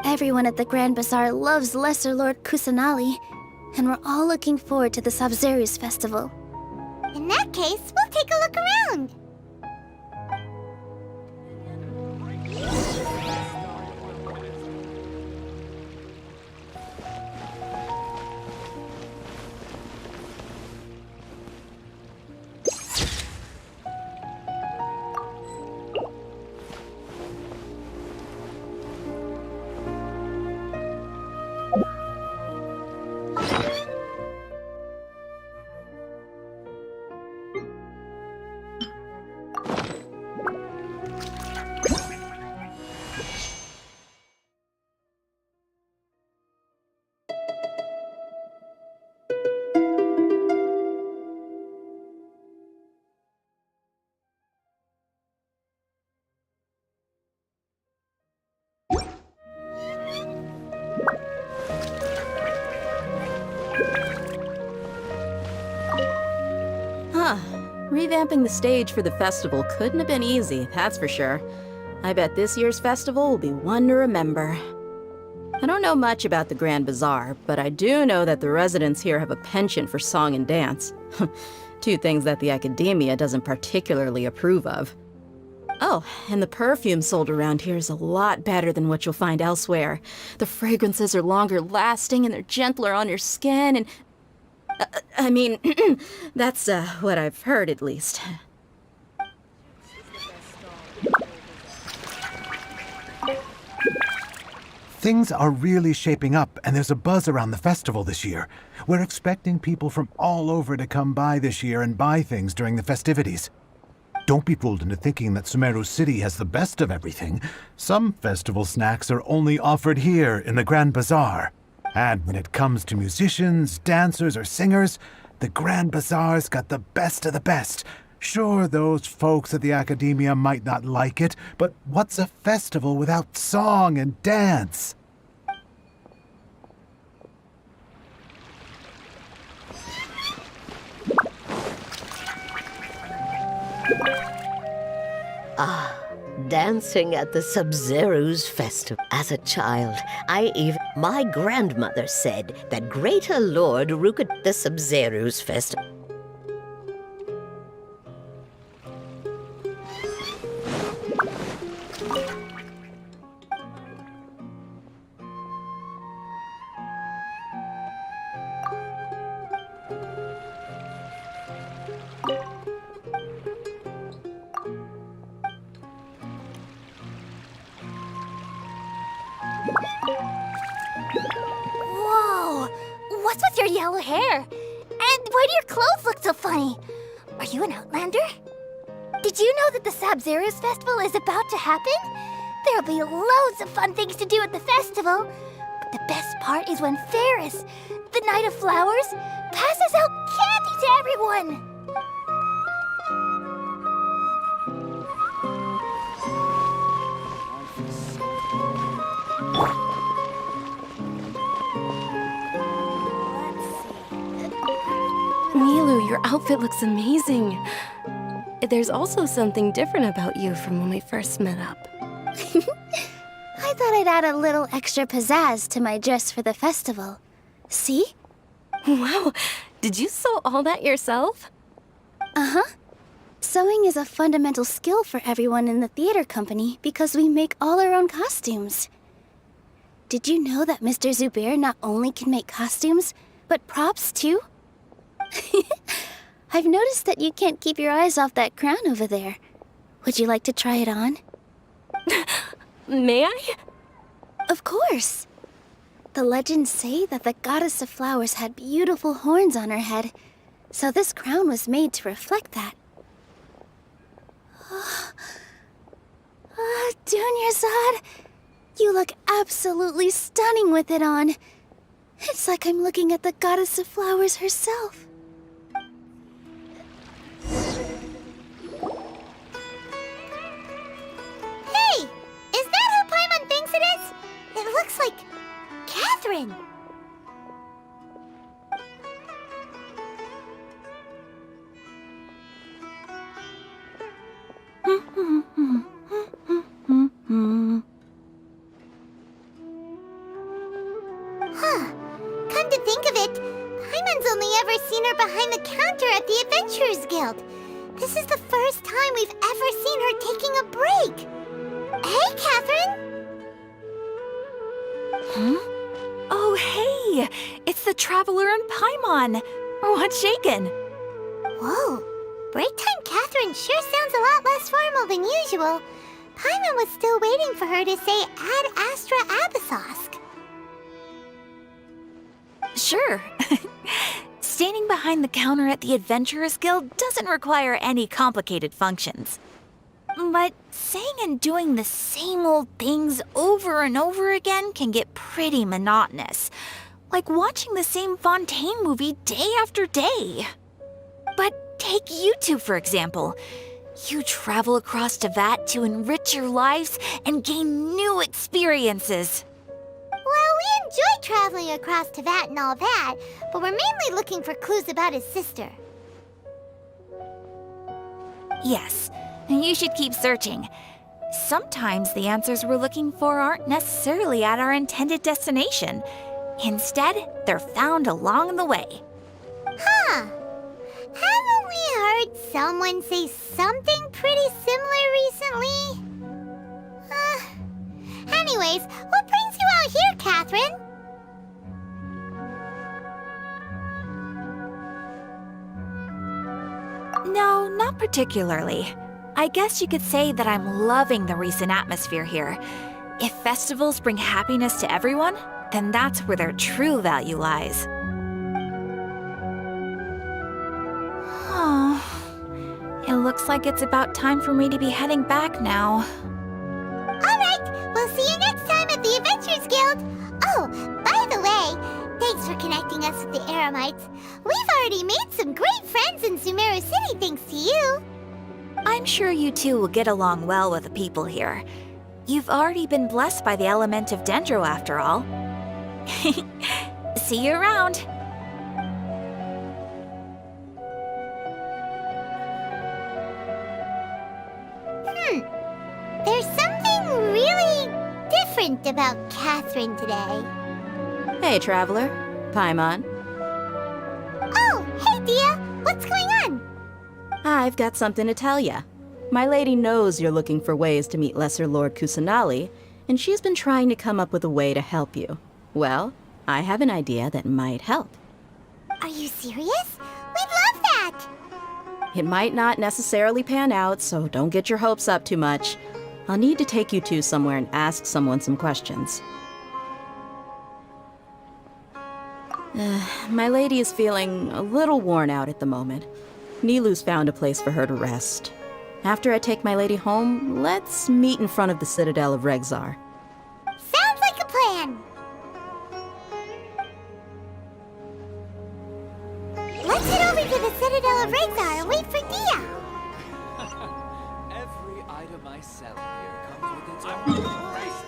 Everyone at the Grand Bazaar loves Lesser Lord Kusanali, and we're all looking forward to the Sabzeruz festival. In that case, we'll take a look around. Revamping the stage for the festival couldn't have been easy, that's for sure. I bet this year's festival will be one to remember. I don't know much about the Grand Bazaar, but I do know that the residents here have a penchant for song and dance. 2 things that the academia doesn't particularly approve of. Oh, and the perfume sold around here is a lot better than what you'll find elsewhere. The fragrances are longer lasting and they're gentler on your skin and... I mean, that's what I've heard at least. Things are really shaping up, and there's a buzz around the festival this year. We're expecting people from all over to come by this year and buy things during the festivities. Don't be fooled into thinking that Sumeru City has the best of everything. Some festival snacks are only offered here in the Grand Bazaar. And when it comes to musicians, dancers, or singers, the Grand Bazaar's got the best of the best. Sure, those folks at the academia might not like it, but what's a festival without song and dance? Dancing at the Sabzeruz festival. As a child, my grandmother said that Greater Lord Rukut the Sabzeruz festival. Whoa! What's with your yellow hair? And why do your clothes look so funny? Are you an outlander? Did you know that the Sabzeruz festival is about to happen? There'll be loads of fun things to do at the festival. But the best part is when Ferris, the Knight of Flowers, passes out candy to everyone. outfit looks amazing. There's also something different about you from when we first met up. I thought I'd add a little extra pizzazz to my dress for the festival. See? Wow, did you sew all that yourself? Uh-huh. Sewing is a fundamental skill for everyone in the theater company because we make all our own costumes. Did you know that Mr. Zubair not only can make costumes, but props too? I've noticed that you can't keep your eyes off that crown over there. Would you like to try it on? May I? Of course. The legends say that the goddess of flowers had beautiful horns on her head, so this crown was made to reflect that. Dunyarzad, you look absolutely stunning with it on. It's like I'm looking at the goddess of flowers herself. Hey! Is that who Paimon thinks it is? It looks like Catherine. Huh. Come to think of it, Paimon's only ever seen her behind the counter at the Adventurers Guild. This is the first time we've ever seen her taking a break. Hey, Catherine! Huh? Oh, hey! It's the Traveler and Paimon! What's shaken? Whoa. Break time Catherine sure sounds a lot less formal than usual. Paimon was still waiting for her to say Ad Astra Abyssosque. Sure. Standing behind the counter at the Adventurers Guild doesn't require any complicated functions. But saying and doing the same old things over and over again can get pretty monotonous. Like watching the same Fontaine movie day after day. But take you two, for example. You travel across Teyvat to enrich your lives and gain new experiences. Well, we enjoy traveling across Teyvat and all that, but we're mainly looking for clues about his sister. Yes, you should keep searching. Sometimes the answers we're looking for aren't necessarily at our intended destination. Instead, they're found along the way. Huh. Haven't we heard someone say something pretty similar recently? Anyways, what brings you out here, Catherine? No, not particularly. I guess you could say that I'm loving the recent atmosphere here. If festivals bring happiness to everyone, then that's where their true value lies. Oh, it looks like it's about time for me to be heading back now. Alright, we'll see you next time at the Adventurers Guild. Oh, by the way, thanks for connecting us with the Eremites. We've already made some great friends in Sumeru City thanks to you. I'm sure you two will get along well with the people here. You've already been blessed by the element of Dendro after all. See you around. There's something really different about Catherine today. Hey, Traveler. Paimon. Oh, hey, Dia. What's going on? I've got something to tell ya. My lady knows you're looking for ways to meet Lesser Lord Kusanali, and she's been trying to come up with a way to help you. Well, I have an idea that might help. Are you serious? We'd love that! It might not necessarily pan out, so don't get your hopes up too much. I'll need to take you two somewhere and ask someone some questions. My lady is feeling a little worn out at the moment. Nilu's found a place for her to rest. After I take my lady home, let's meet in front of the Citadel of Regzar. Sounds like a plan! Let's head over to the Citadel of Regzar and wait for Dia! Every item I sell here comes with its own price.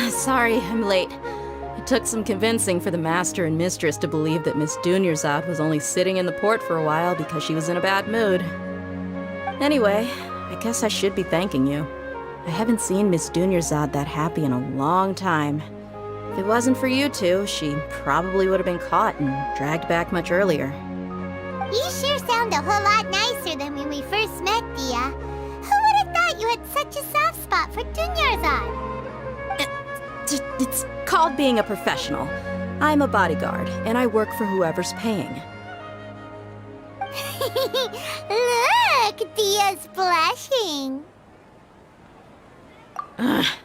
Sorry, I'm late. It took some convincing for the master and mistress to believe that Miss Dunyarzad was only sitting in the port for a while because she was in a bad mood. Anyway, I guess I should be thanking you. I haven't seen Miss Dunyarzad that happy in a long time. If it wasn't for you two, she probably would have been caught and dragged back much earlier. You sure sound a whole lot nicer than when we first met, Dia. Who would have thought you had such a soft spot for Dunyarzad? It's called being a professional. I'm a bodyguard, and I work for whoever's paying. Look, Dia's blushing.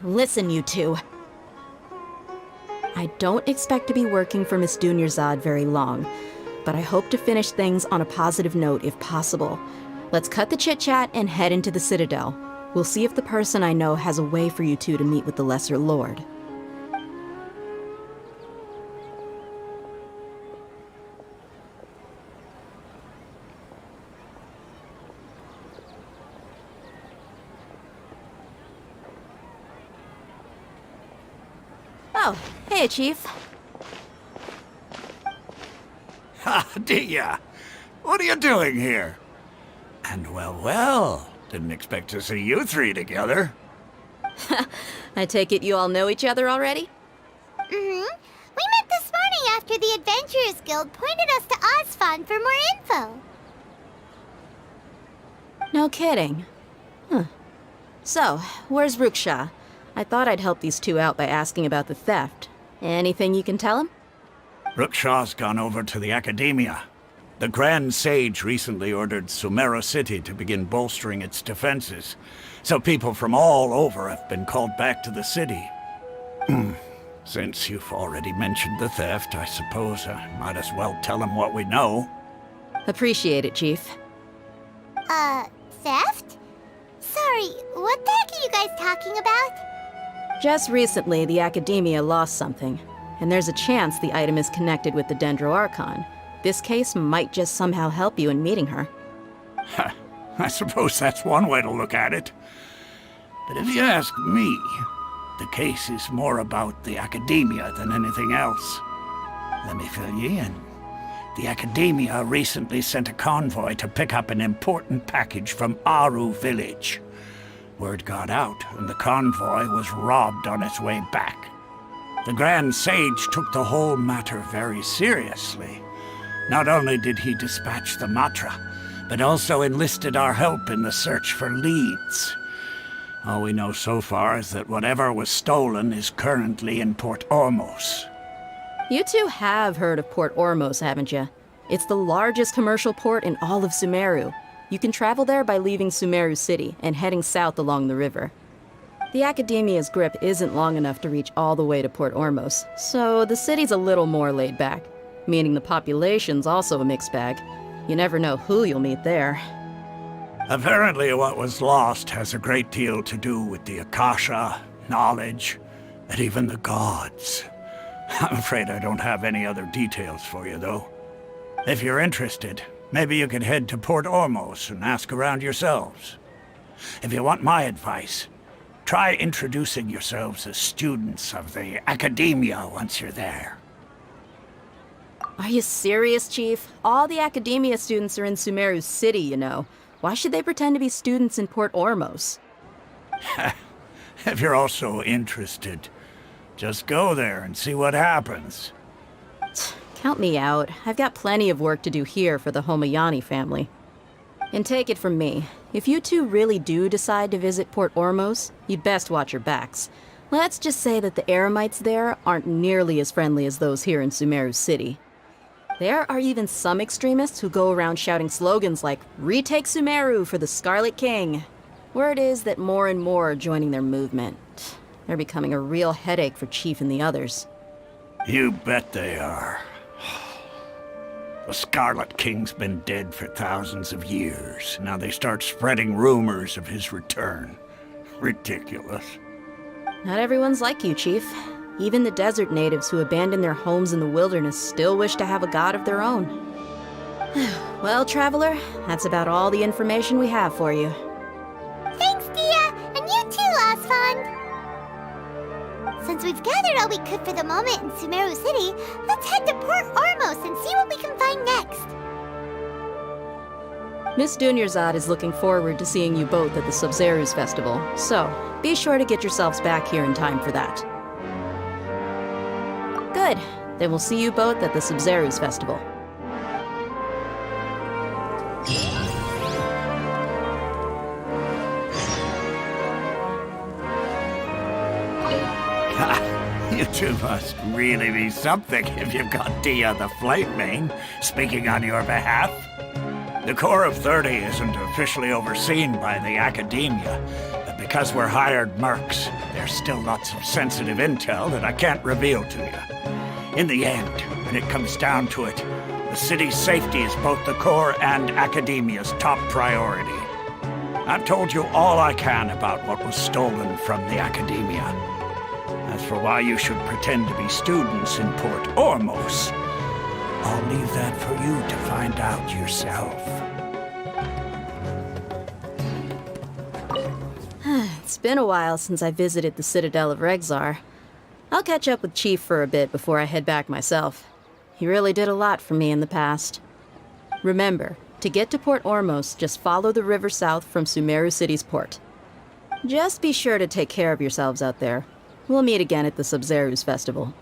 Listen, you two. I don't expect to be working for Miss Dunyarzad very long, but I hope to finish things on a positive note if possible. Let's cut the chit-chat and head into the Citadel. We'll see if the person I know has a way for you two to meet with the Lesser Lord. Oh, hey, Chief. Ha, Dia! What are you doing here? And well, didn't expect to see you three together. I take it you all know each other already? Mm-hmm. We met this morning after the Adventurers Guild pointed us to Osfon for more info. No kidding. Huh. So, where's Ruksha? I thought I'd help these two out by asking about the theft. Anything you can tell him? Ruksha's gone over to the Academia. The Grand Sage recently ordered Sumeru City to begin bolstering its defenses, so people from all over have been called back to the city. Since you've already mentioned the theft, I suppose I might as well tell him what we know. Appreciate it, Chief. Theft? Sorry, what the heck are you guys talking about? Just recently, the Academia lost something, and there's a chance the item is connected with the Dendro Archon. This case might just somehow help you in meeting her. I suppose that's one way to look at it. But if you ask me, the case is more about the Academia than anything else. Let me fill you in. The Academia recently sent a convoy to pick up an important package from Aru village. Word got out, and the convoy was robbed on its way back. The Grand Sage took the whole matter very seriously. Not only did he dispatch the Matra, but also enlisted our help in the search for leads. All we know so far is that whatever was stolen is currently in Port Ormos. You two have heard of Port Ormos, haven't you? It's the largest commercial port in all of Sumeru. You can travel there by leaving Sumeru City and heading south along the river. The Academia's grip isn't long enough to reach all the way to Port Ormos, so the city's a little more laid back, meaning the population's also a mixed bag. You never know who you'll meet there. Apparently what was lost has a great deal to do with the Akasha, knowledge, and even the gods. I'm afraid I don't have any other details for you, though. If you're interested, maybe you could head to Port Ormos and ask around yourselves. If you want my advice, try introducing yourselves as students of the Academia once you're there. Are you serious, Chief? All the Academia students are in Sumeru City, you know. Why should they pretend to be students in Port Ormos? If you're also interested, just go there and see what happens. Count me out. I've got plenty of work to do here for the Homayani family. And take it from me, if you two really do decide to visit Port Ormos, you'd best watch your backs. Let's just say that the Eremites there aren't nearly as friendly as those here in Sumeru City. There are even some extremists who go around shouting slogans like, "Retake Sumeru for the Scarlet King." Word is that more and more are joining their movement. They're becoming a real headache for Chief and the others. You bet they are. The Scarlet King's been dead for thousands of years. Now they start spreading rumors of his return. Ridiculous. Not everyone's like you, Chief. Even the desert natives who abandoned their homes in the wilderness still wish to have a god of their own. Well, traveler, that's about all the information we have for you. Thanks, Dia! And you too, Asfand! Since we've gathered all we could for the moment in Sumeru City, let's head to Port Ormos and see what we can find next. Miss Dunyarzad is looking forward to seeing you both at the Sub-Zeru's festival, so be sure to get yourselves back here in time for that. Good. Then we'll see you both at the Sub-Zeru's festival. You two must really be something if you've got Dia the Flame Mane speaking on your behalf. The Corps of 30 isn't officially overseen by the Academia, but because we're hired mercs, there's still lots of sensitive intel that I can't reveal to you. In the end, when it comes down to it, the city's safety is both the Corps and Academia's top priority. I've told you all I can about what was stolen from the Academia. As for why you should pretend to be students in Port Ormos, I'll leave that for you to find out yourself. It's been a while since I visited the Citadel of Regzar. I'll catch up with Chief for a bit before I head back myself. He really did a lot for me in the past. Remember, to get to Port Ormos, just follow the river south from Sumeru City's port. Just be sure to take care of yourselves out there. We'll meet again at the Sub-Zeru's festival.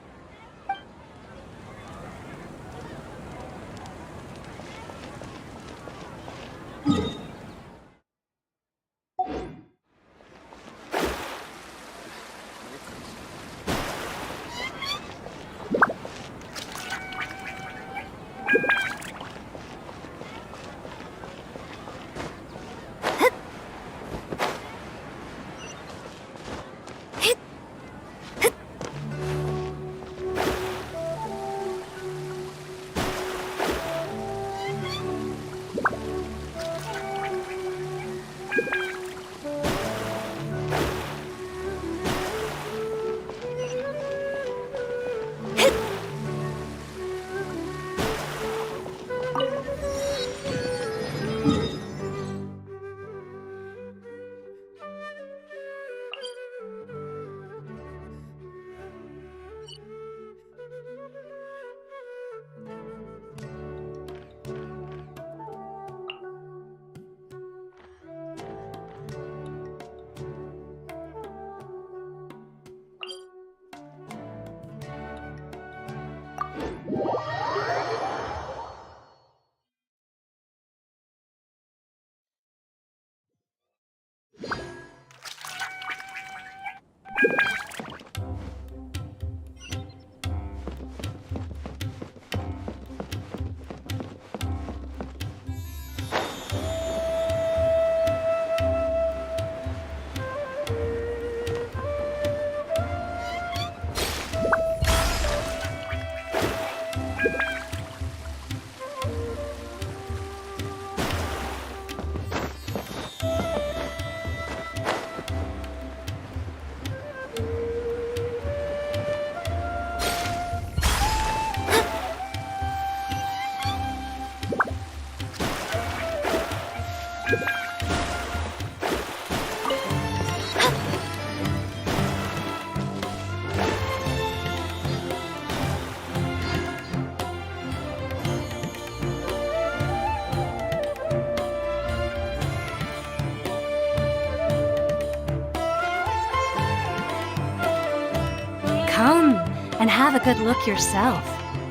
Come and have a good look yourself.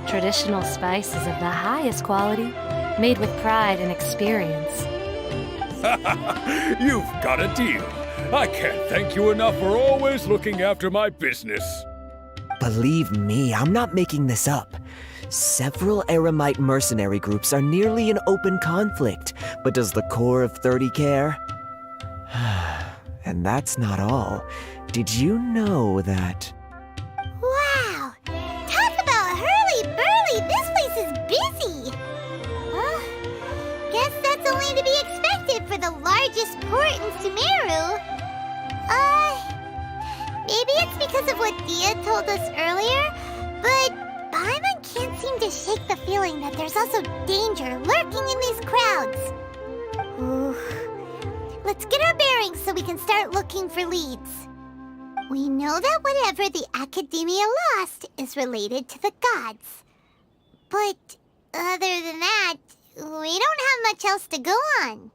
Traditional spices of the highest quality, made with pride and experience. You've got a deal. I can't thank you enough for always looking after my business. Believe me, I'm not making this up. Several Eremite mercenary groups are nearly in open conflict, but does the Corps of 30 care? And that's not all. Did you know that... Wow! Talk about hurly-burly! This place is busy! Well, guess that's only to be expected for the largest port in Sumeru. Maybe it's because because of what Dia told us earlier, but Paimon can't seem to shake the feeling that there's also danger lurking in these crowds. Ooh. Let's get our bearings so we can start looking for leads. We know that whatever the Academia lost is related to the gods. But other than that, we don't have much else to go on.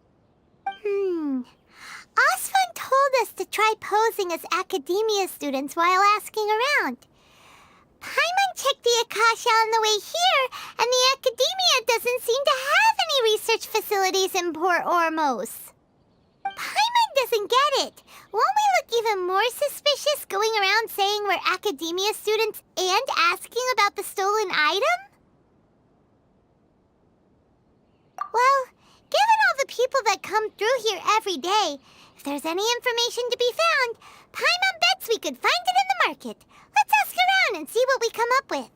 Osfun told us to try posing as Academia students while asking around. Paimon checked the Akasha on the way here, and the Academia doesn't seem to have any research facilities in Port Ormos. Paimon doesn't get it. Won't we look even more suspicious going around saying we're Academia students and asking about the stolen item? Well, given all the people that come through here every day, if there's any information to be found, Paimon bets we could find it in the market. Let's ask around and see what we come up with.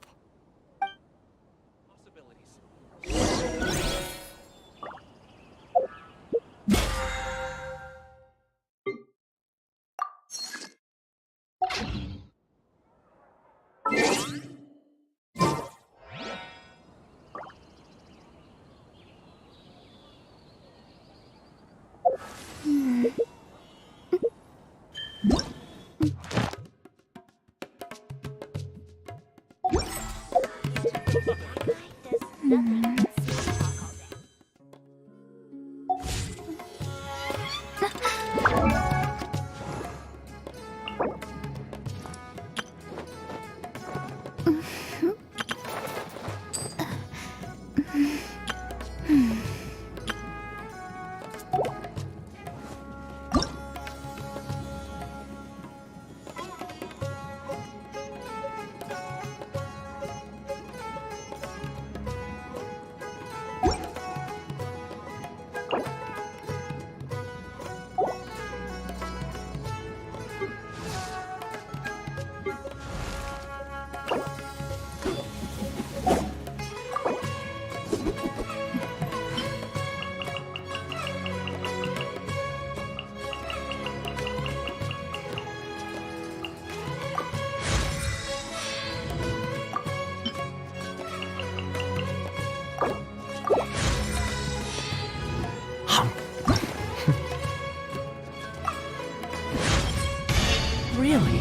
Really?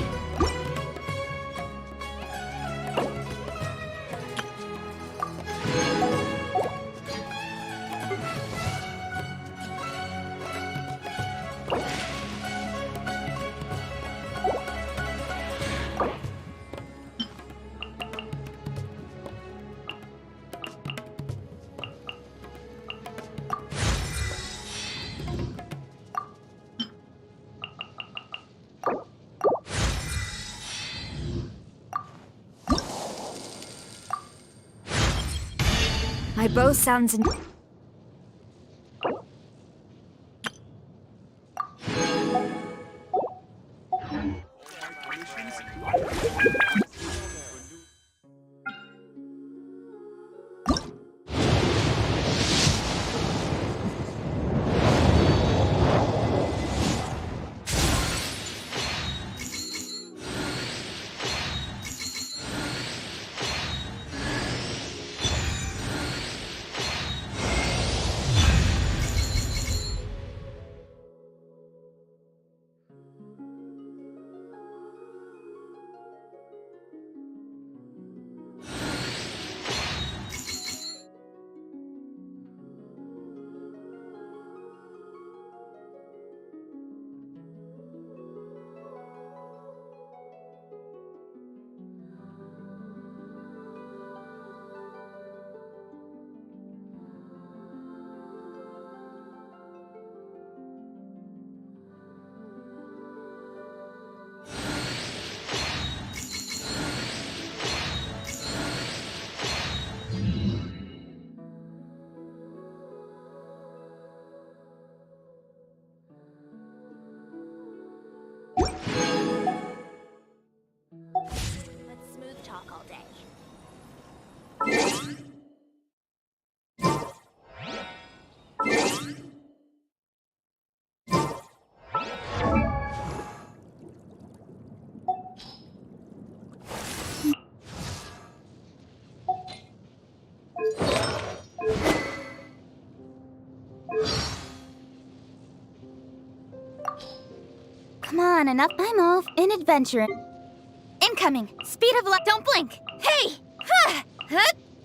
My bow sounds in. Come on, enough. I'm off in adventure. Incoming. Speed of light. Don't blink. Hey!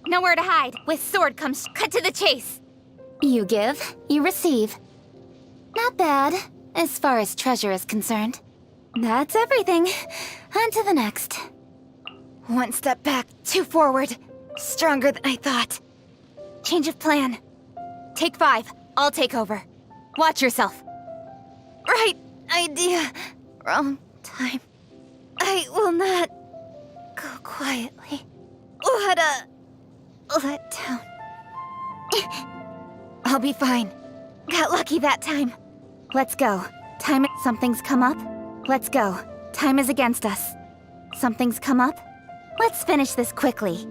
Nowhere to hide. With sword comes cut to the chase. You give, you receive. Not bad, as far as treasure is concerned. That's everything. On to the next. One step back, two forward. Stronger than I thought. Change of plan. Take 5. I'll take over. Watch yourself. Right idea. Wrong time. I will not go quietly. What a letdown. I'll be fine. Got lucky that time. Let's go. Something's come up. Let's go. Time is against us. Something's come up. Let's finish this quickly.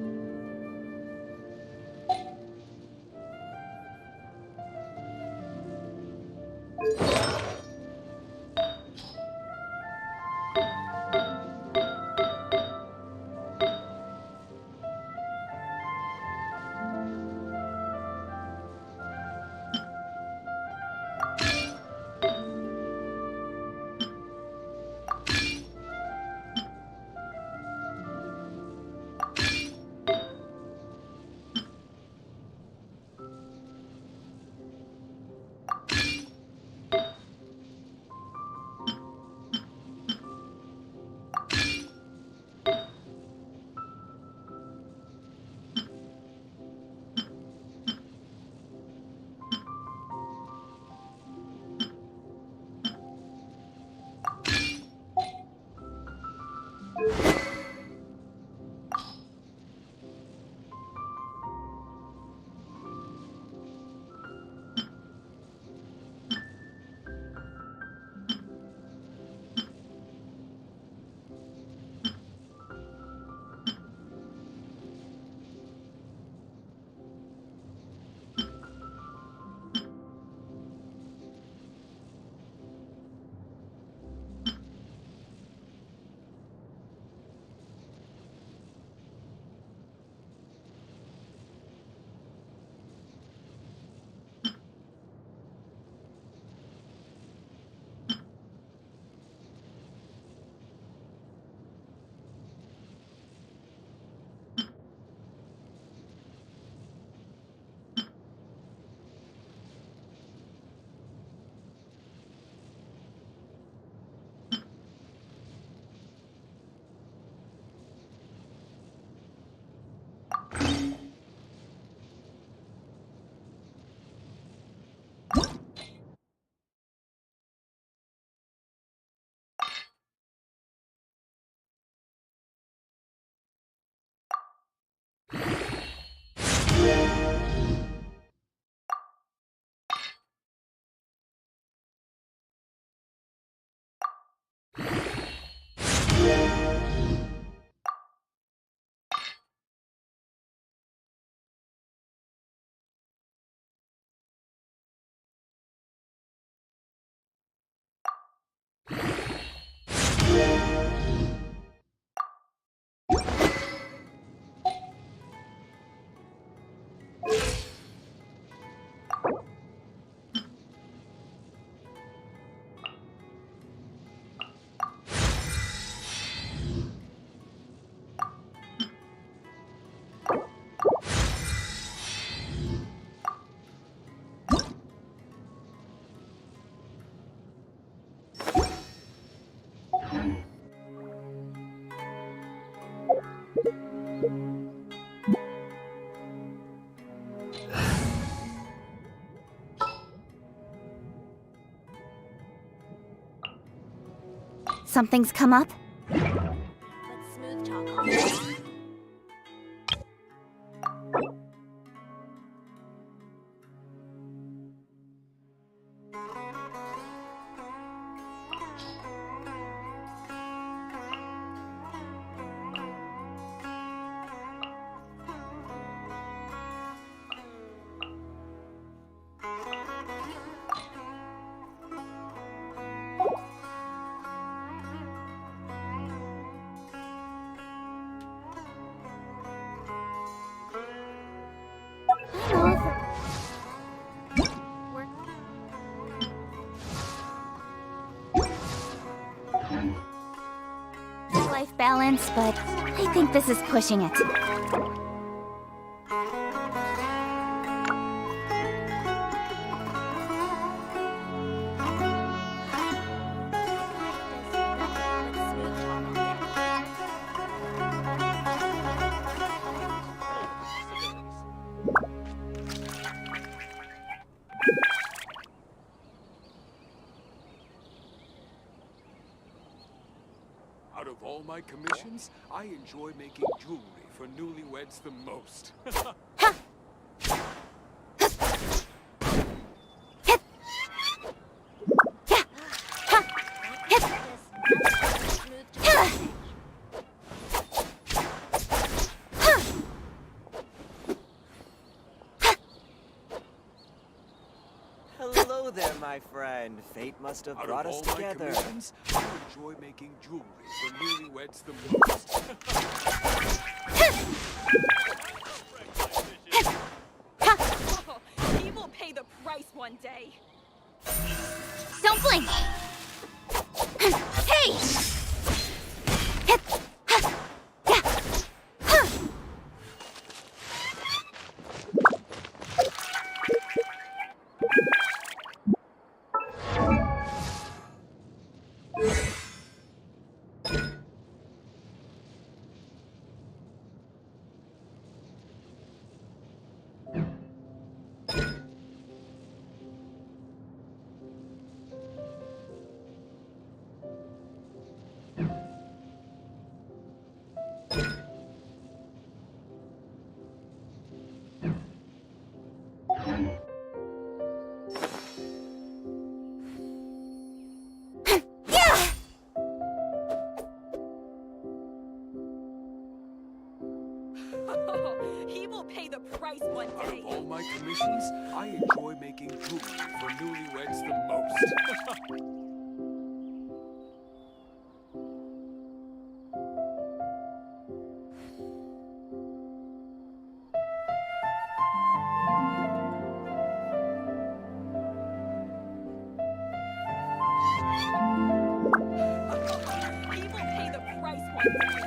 Something's come up? work-life balance, but I think this is pushing it. Out of all my commissions, I enjoy making jewelry for newlyweds the most. Hello there, my friend. Fate must have brought us together. I enjoy making jewelry for newlyweds the most. He will pay the price one day. Don't blink! Hey! He will pay the price one Out day. of all my commissions, I enjoy making jewelry for newlyweds the most. He will pay the price one day.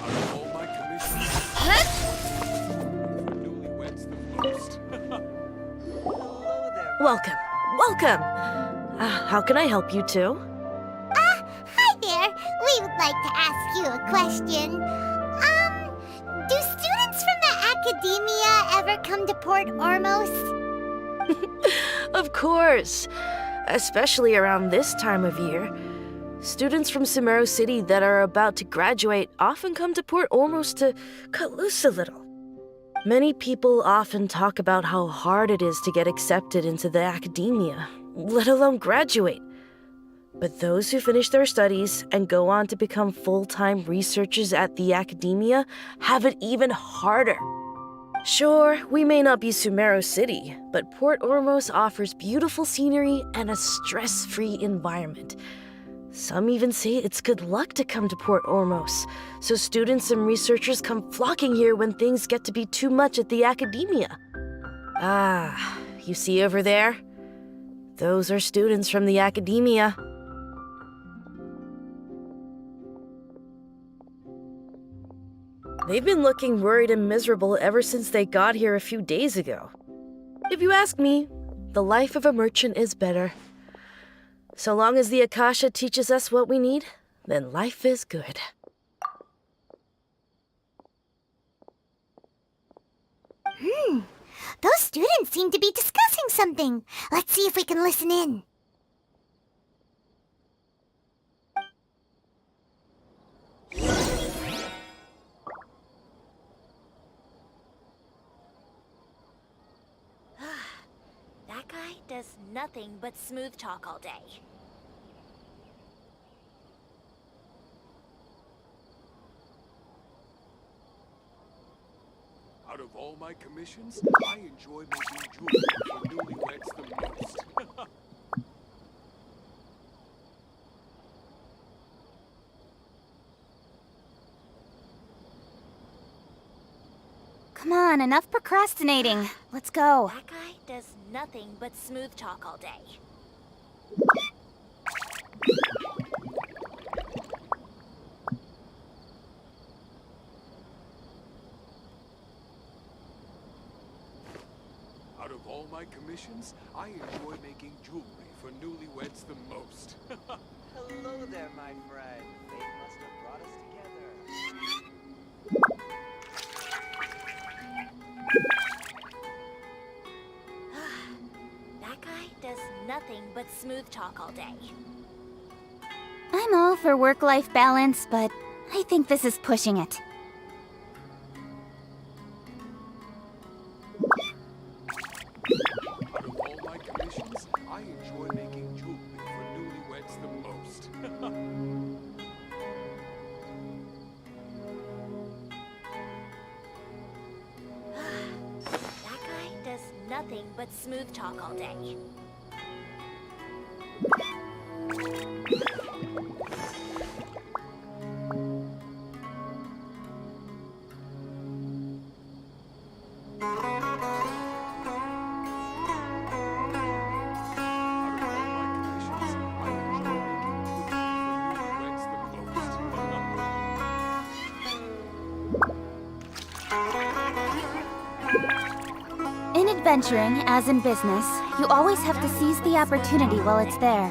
Out of all my commissions, for newlyweds the most. Welcome. Welcome. How can I help you two? Hi there. We would like to ask you a question. Do students from the academia ever come to Port Ormos? Of course. Especially around this time of year. Students from Sumeru City that are about to graduate often come to Port Ormos to cut loose a little. Many people often talk about how hard it is to get accepted into the academia, let alone graduate. But those who finish their studies and go on to become full-time researchers at the academia have it even harder. Sure, we may not be Sumeru City, but Port Ormos offers beautiful scenery and a stress-free environment. Some even say it's good luck to come to Port Ormos, so students and researchers come flocking here when things get to be too much at the academia. Ah, you see over there? Those are students from the academia. They've been looking worried and miserable ever since they got here a few days ago. If you ask me, the life of a merchant is better. So long as the Akasha teaches us what we need, then life is good. Those students seem to be discussing something. Let's see if we can listen in. That guy does nothing but smooth talk all day. Out of all my commissions, I enjoy making jewelry for newlyweds the most. Come on, enough procrastinating. Let's go. That guy does nothing but smooth talk all day. Out of all my commissions, I enjoy making jewelry for newlyweds the most. Hello there, my friend. Fate must have brought us together. That guy does nothing but smooth talk all day. I'm all for work-life balance, but I think this is pushing it. Out of all my commissions, I enjoy making jewelry for newlyweds the most. That guy does nothing but smooth talk all day. In adventuring, as in business, you always have to seize the opportunity while it's there.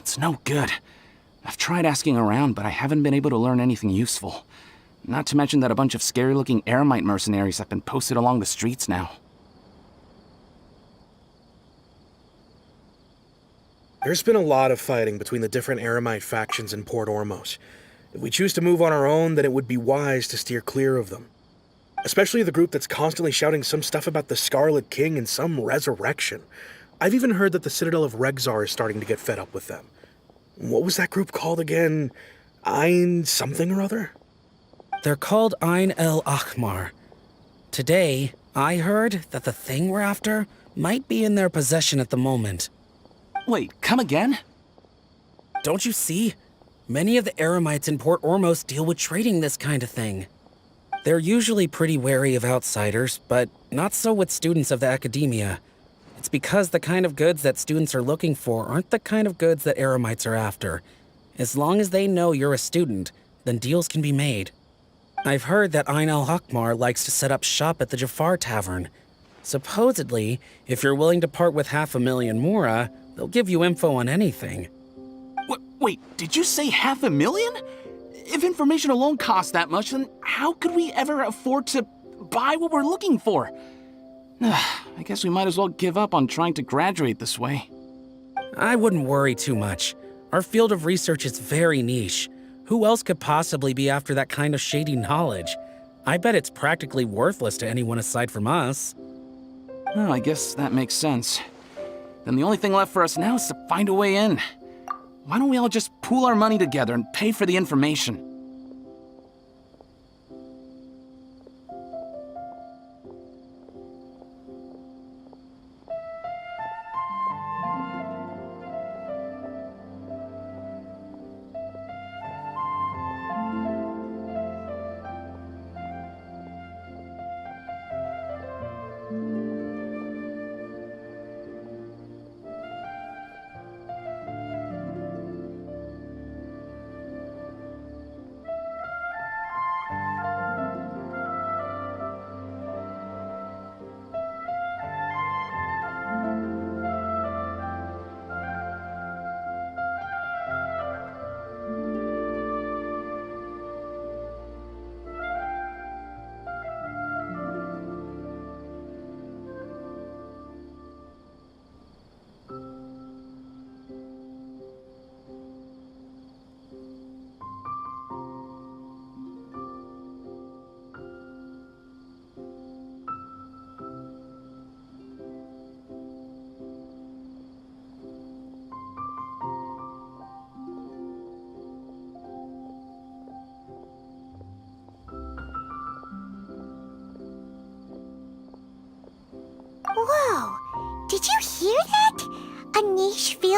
It's no good. I've tried asking around, but I haven't been able to learn anything useful. Not to mention that a bunch of scary-looking Eremite mercenaries have been posted along the streets now. There's been a lot of fighting between the different Eremite factions in Port Ormos. If we choose to move on our own, then it would be wise to steer clear of them. Especially the group that's constantly shouting some stuff about the Scarlet King and some resurrection. I've even heard that the Citadel of Regzar is starting to get fed up with them. What was that group called again? Ein something or other? They're called Ein El Akhmar. Today, I heard that the thing we're after might be in their possession at the moment. Wait, come again? Don't you see? Many of the Eremites in Port Ormos deal with trading this kind of thing. They're usually pretty wary of outsiders, but not so with students of the academia. It's because the kind of goods that students are looking for aren't the kind of goods that Eremites are after. As long as they know you're a student, then deals can be made. I've heard that Ein al-Hakmar likes to set up shop at the Jafar Tavern. Supposedly, if you're willing to part with 500,000 Mora, they'll give you info on anything. Wait, did you say 500,000? If information alone costs that much, then how could we ever afford to buy what we're looking for? I guess we might as well give up on trying to graduate this way. I wouldn't worry too much. Our field of research is very niche. Who else could possibly be after that kind of shady knowledge? I bet it's practically worthless to anyone aside from us. Oh, I guess that makes sense. Then the only thing left for us now is to find a way in. Why don't we all just pool our money together and pay for the information?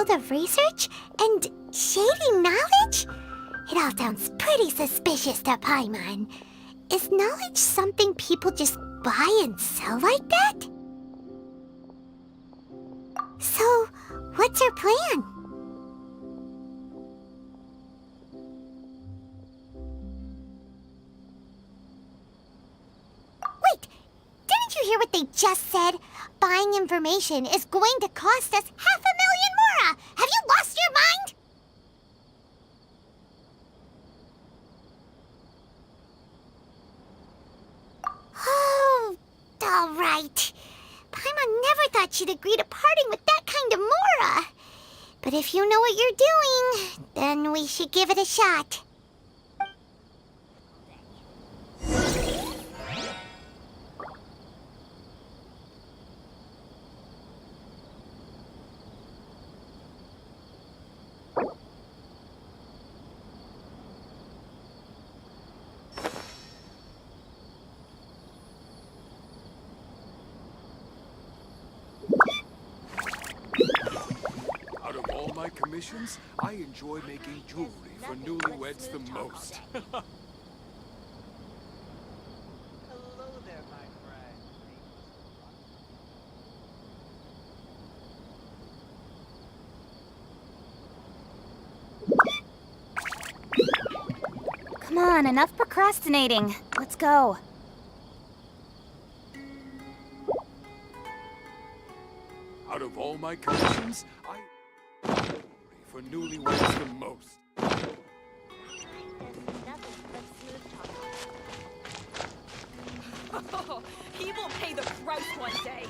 field of research and shady knowledge? It all sounds pretty suspicious to Paimon. Is knowledge something people just buy and sell like that? So, what's your plan? Wait, didn't you hear what they just said? Buying information is going to cost us 500,000 mora! Have you lost your mind? Oh, all right. Paimon never thought she'd agree to parting with that kind of mora. But if you know what you're doing, then we should give it a shot. Out of all my commissions, I enjoy making jewelry for newlyweds the most. Hello there, my friend. Come on, enough procrastinating. Let's go. Out of all my commissions, I for newlyweds the most. Oh, he will pay the price one day.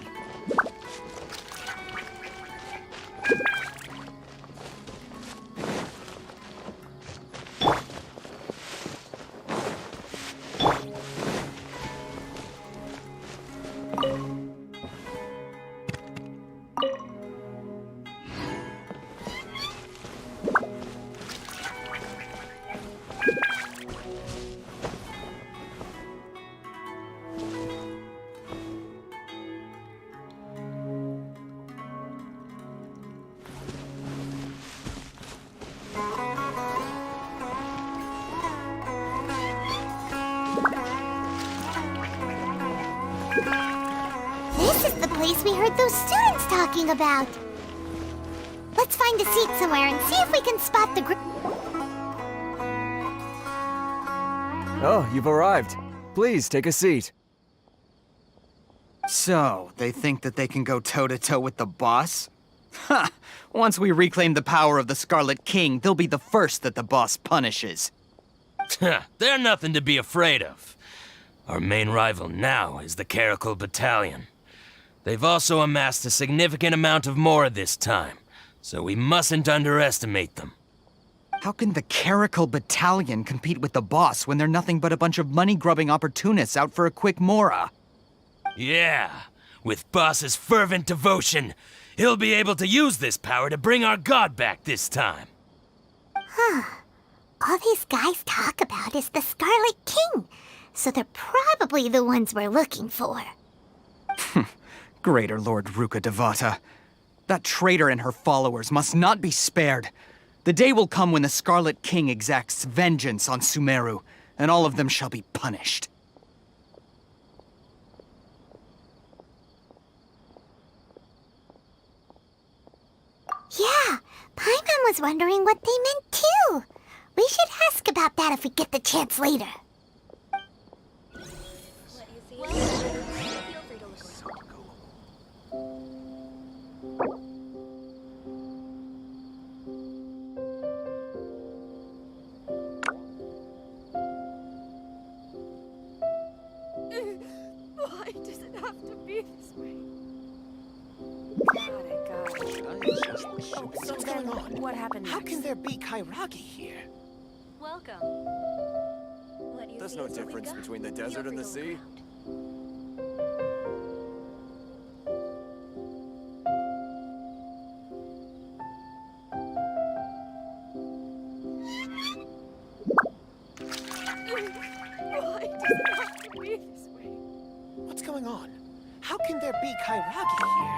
This is the place we heard those students talking about. Let's find a seat somewhere and see if we can spot the group. Oh, you've arrived. Please take a seat. So, they think that they can go toe-to-toe with the boss? Ha! Once we reclaim the power of the Scarlet King, they'll be the first that the boss punishes. They're nothing to be afraid of. Our main rival now is the Caracal Battalion. They've also amassed a significant amount of mora this time, so we mustn't underestimate them. How can the Caracal Battalion compete with the boss when they're nothing but a bunch of money-grubbing opportunists out for a quick mora? Yeah, with Boss's fervent devotion, he'll be able to use this power to bring our god back this time. Huh. All these guys talk about is the Scarlet King, so they're probably the ones we're looking for. Greater Lord Ruka Devata. That traitor and her followers must not be spared. The day will come when the Scarlet King exacts vengeance on Sumeru, and all of them shall be punished. Yeah, Paimon was wondering what they meant too. We should ask about that if we get the chance later. Why does it have to be this way? Got it. Oh, so what's going on? What happened How next? can there be Kairagi here? Welcome. There's no difference between the desert and the sea. Why does it have to be this way? What's going on? How can there be Kairagi here?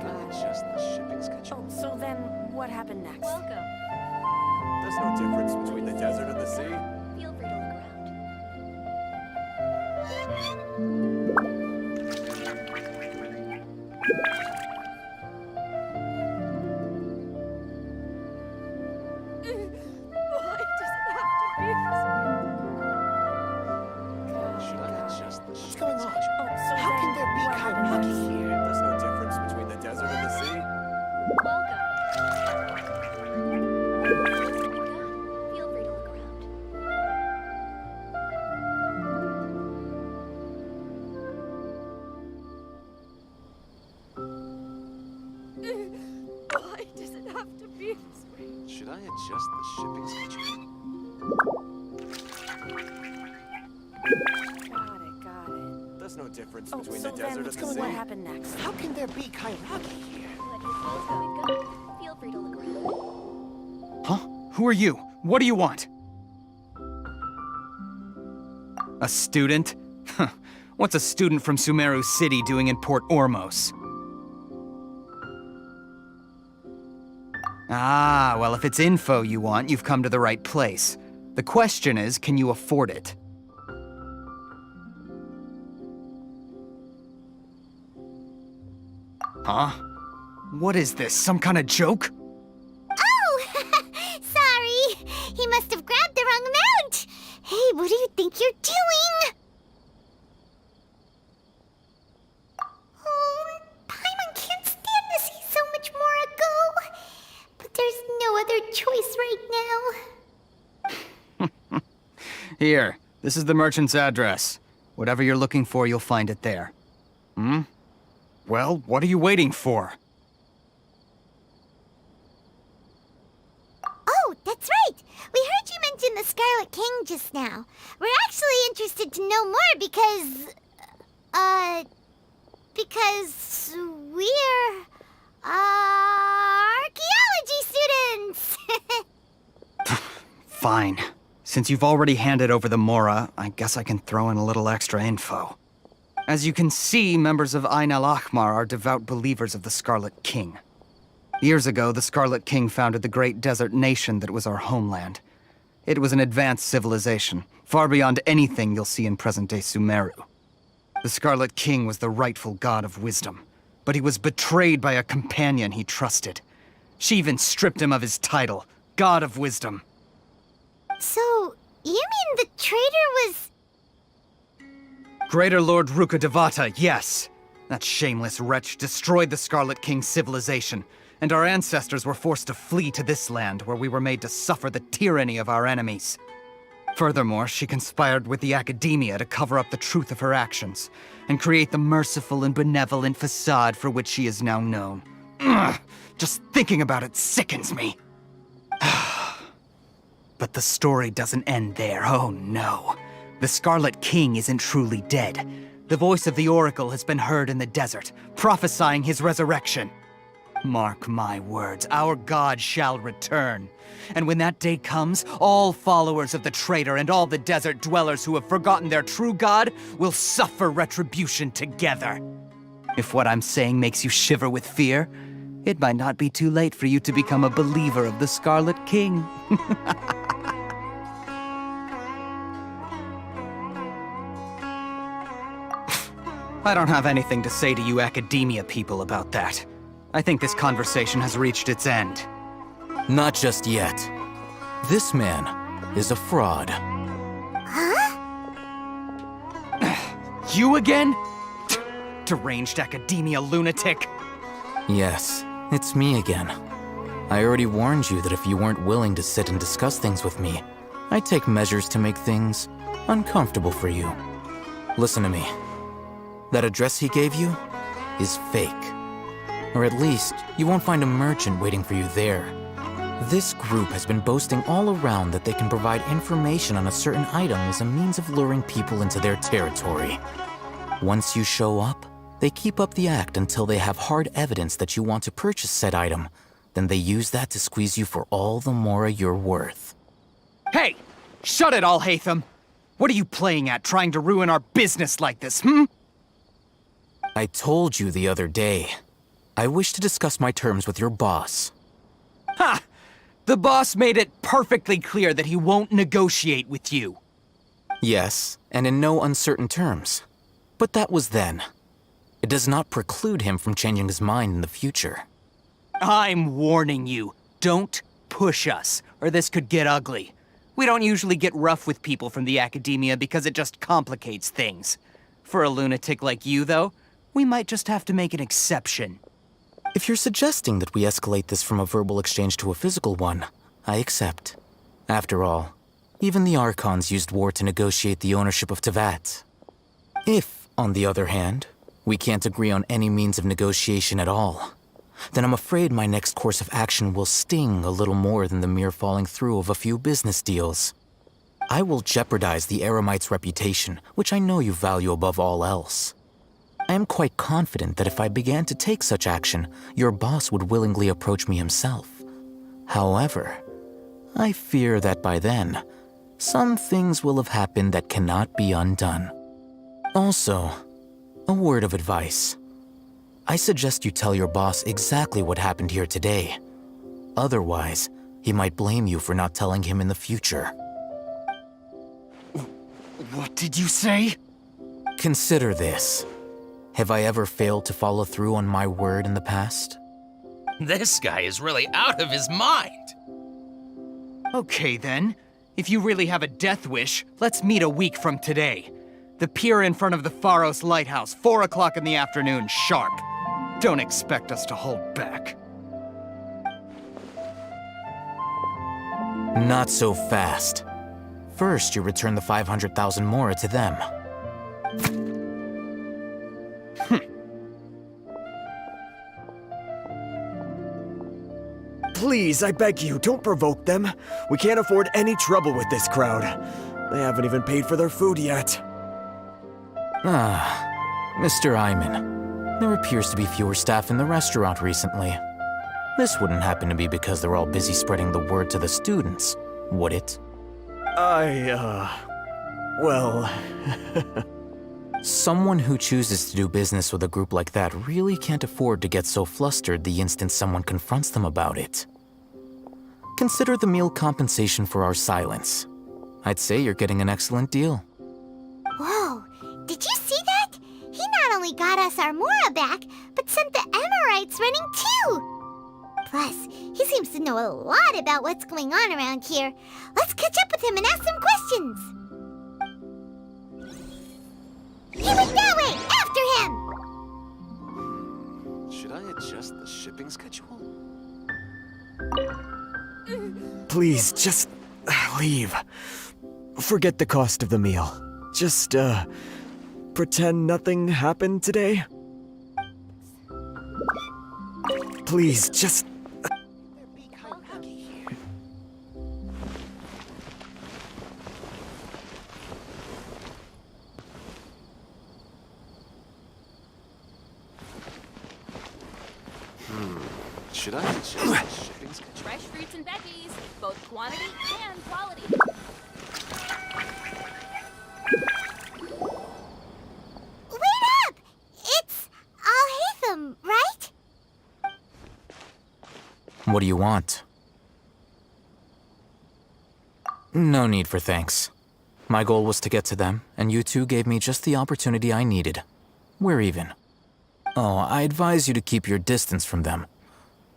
Got it. Just the shipping schedule. Oh, so then just the shipping schedule. Got it. There's no difference Oh, between so the then desert and the sea. what happened next? How can there be kairaki here? Feel free to look around. Huh? Who are you? What do you want? A student? Huh. What's a student from Sumeru City doing in Port Ormos? Ah, well, if it's info you want, you've come to the right place. The question is, can you afford it? Huh? What is this, some kind of joke? Oh! Sorry! He must have grabbed the wrong amount! Hey, what do you think you're doing? Oh, Paimon can't stand to see so much more go. But there's no other choice right now. Here, this is the merchant's address. Whatever you're looking for, you'll find it there. Hmm? Well, what are you waiting for? Oh, that's right! We heard you mention the Scarlet King just now. We're actually interested to know more because we're, archaeology students! Fine. Since you've already handed over the Mora, I guess I can throw in a little extra info. As you can see, members of Ain al-Ahmar are devout believers of the Scarlet King. Years ago, the Scarlet King founded the great desert nation that was our homeland. It was an advanced civilization, far beyond anything you'll see in present-day Sumeru. The Scarlet King was the rightful god of wisdom, but he was betrayed by a companion he trusted. She even stripped him of his title, God of Wisdom. So, you mean the traitor was... Greater Lord Rukkhadevata, yes. That shameless wretch destroyed the Scarlet King's civilization, and our ancestors were forced to flee to this land where we were made to suffer the tyranny of our enemies. Furthermore, she conspired with the Academia to cover up the truth of her actions, and create the merciful and benevolent facade for which she is now known. Ugh, just thinking about it sickens me. But the story doesn't end there, oh no. The Scarlet King isn't truly dead. The voice of the Oracle has been heard in the desert, prophesying his resurrection. Mark my words, our god shall return. And when that day comes, all followers of the traitor and all the desert dwellers who have forgotten their true god will suffer retribution together. If what I'm saying makes you shiver with fear, it might not be too late for you to become a believer of the Scarlet King. I don't have anything to say to you Academia people about that. I think this conversation has reached its end. Not just yet. This man is a fraud. You again? Deranged Academia lunatic. Yes, it's me again. I already warned you that if you weren't willing to sit and discuss things with me, I'd take measures to make things uncomfortable for you. Listen to me. That address he gave you is fake. Or at least, you won't find a merchant waiting for you there. This group has been boasting all around that they can provide information on a certain item as a means of luring people into their territory. Once you show up, they keep up the act until they have hard evidence that you want to purchase said item. Then they use that to squeeze you for all the Mora you're worth. Hey! Shut it all, Hatham! What are you playing at, trying to ruin our business like this, hmm? I told you the other day. I wish to discuss my terms with your boss. Ha! The boss made it perfectly clear that he won't negotiate with you. Yes, and in no uncertain terms. But that was then. It does not preclude him from changing his mind in the future. I'm warning you. Don't push us, or this could get ugly. We don't usually get rough with people from the Academia because it just complicates things. For a lunatic like you, though, we might just have to make an exception. If you're suggesting that we escalate this from a verbal exchange to a physical one, I accept. After all, even the Archons used war to negotiate the ownership of Tevat. If, on the other hand, we can't agree on any means of negotiation at all, then I'm afraid my next course of action will sting a little more than the mere falling through of a few business deals. I will jeopardize the Eremite's reputation, which I know you value above all else. I am quite confident that if I began to take such action, your boss would willingly approach me himself. However, I fear that by then, some things will have happened that cannot be undone. Also, a word of advice. I suggest you tell your boss exactly what happened here today. Otherwise, he might blame you for not telling him in the future. What did you say? Consider this. Have I ever failed to follow through on my word in the past? This guy is really out of his mind. Okay then. If you really have a death wish, let's meet a week from today. The pier in front of the Pharos Lighthouse, 4 o'clock in the afternoon, sharp. Don't expect us to hold back. Not so fast. First, you return the 500,000 mora to them. Please, I beg you, don't provoke them. We can't afford any trouble with this crowd. They haven't even paid for their food yet. Mr. Iman, there appears to be fewer staff in the restaurant recently. This wouldn't happen to be because they're all busy spreading the word to the students, would it? Well... Someone who chooses to do business with a group like that really can't afford to get so flustered the instant someone confronts them about it. Consider the meal compensation for our silence. I'd say you're getting an excellent deal. Whoa, did you see that? He not only got us our Mora back, but sent the Amorites running too. Plus, he seems to know a lot about what's going on around here. Let's catch up with him and ask some questions. He went that way! After him! Should I adjust the shipping schedule? Please, just leave. Forget the cost of the meal. Just, pretend nothing happened today. Please, just... Should I adjust the shipping schedule? Fresh fruits and veggies, both quantity and quality. Wait up! It's Al-Haytham, right? What do you want? No need for thanks. My goal was to get to them, and you two gave me just the opportunity I needed. We're even. Oh, I advise you to keep your distance from them.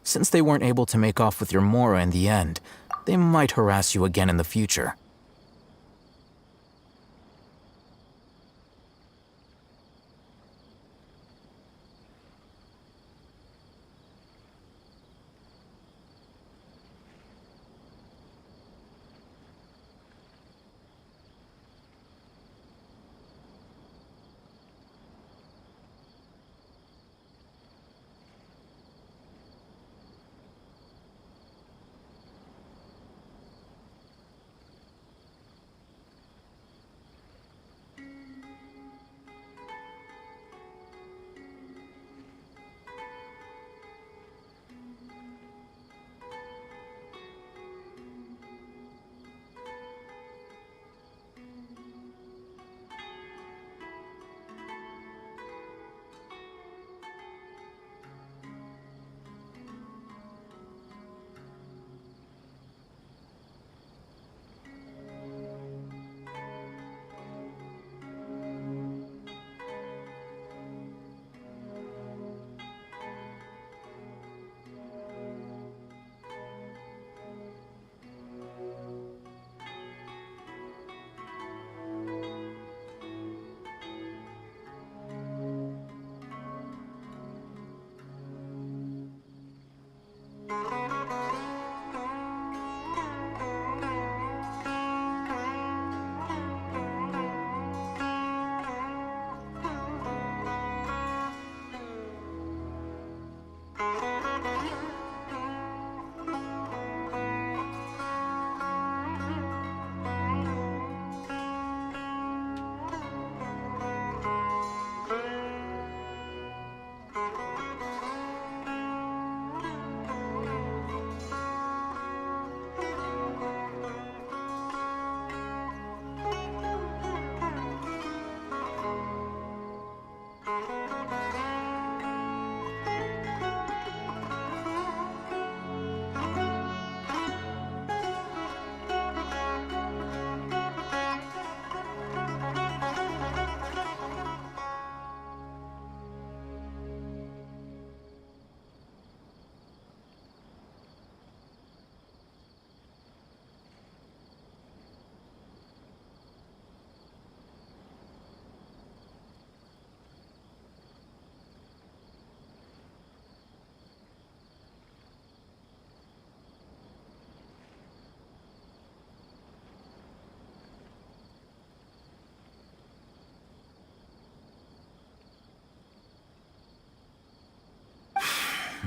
Since they weren't able to make off with your Mora in the end, they might harass you again in the future.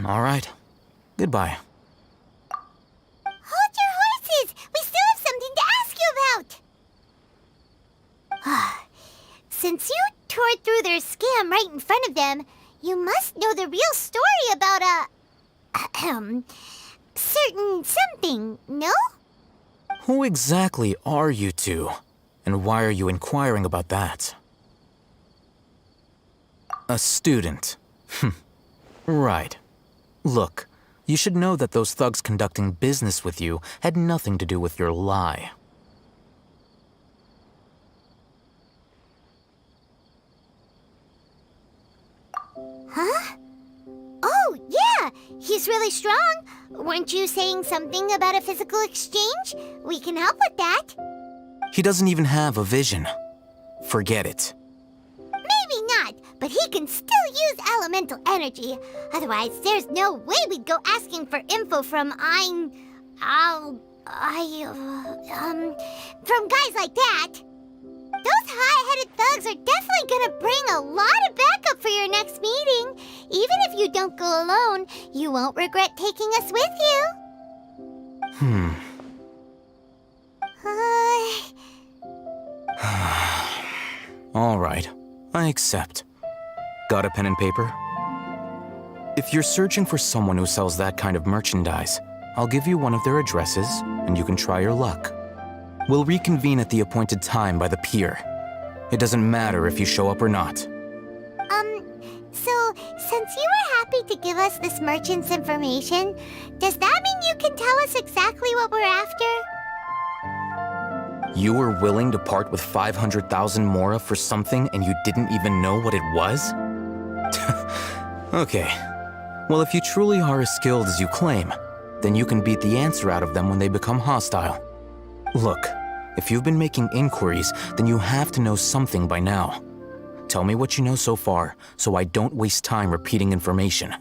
All right. Goodbye. Hold your horses! We still have something to ask you about! Since you tore through their scam right in front of them, you must know the real story about certain something, no? Who exactly are you two? And why are you inquiring about that? A student. Right. Look, you should know that those thugs conducting business with you had nothing to do with your lie. Huh? Oh, yeah! He's really strong! Weren't you saying something about a physical exchange? We can help with that. He doesn't even have a vision. Forget it. Maybe not, but he can still use elemental energy. Otherwise, there's no way we'd go asking for info from from guys like that. Those high-headed thugs are definitely gonna bring a lot of backup for your next meeting. Even if you don't go alone, you won't regret taking us with you. All right, I accept. Got a pen and paper? If you're searching for someone who sells that kind of merchandise, I'll give you one of their addresses, and you can try your luck. We'll reconvene at the appointed time by the pier. It doesn't matter if you show up or not. So, since you were happy to give us this merchant's information, does that mean you can tell us exactly what we're after? You were willing to part with 500,000 mora for something and you didn't even know what it was? Okay. Well, if you truly are as skilled as you claim, then you can beat the answer out of them when they become hostile. Look, if you've been making inquiries, then you have to know something by now. Tell me what you know so far, so I don't waste time repeating information.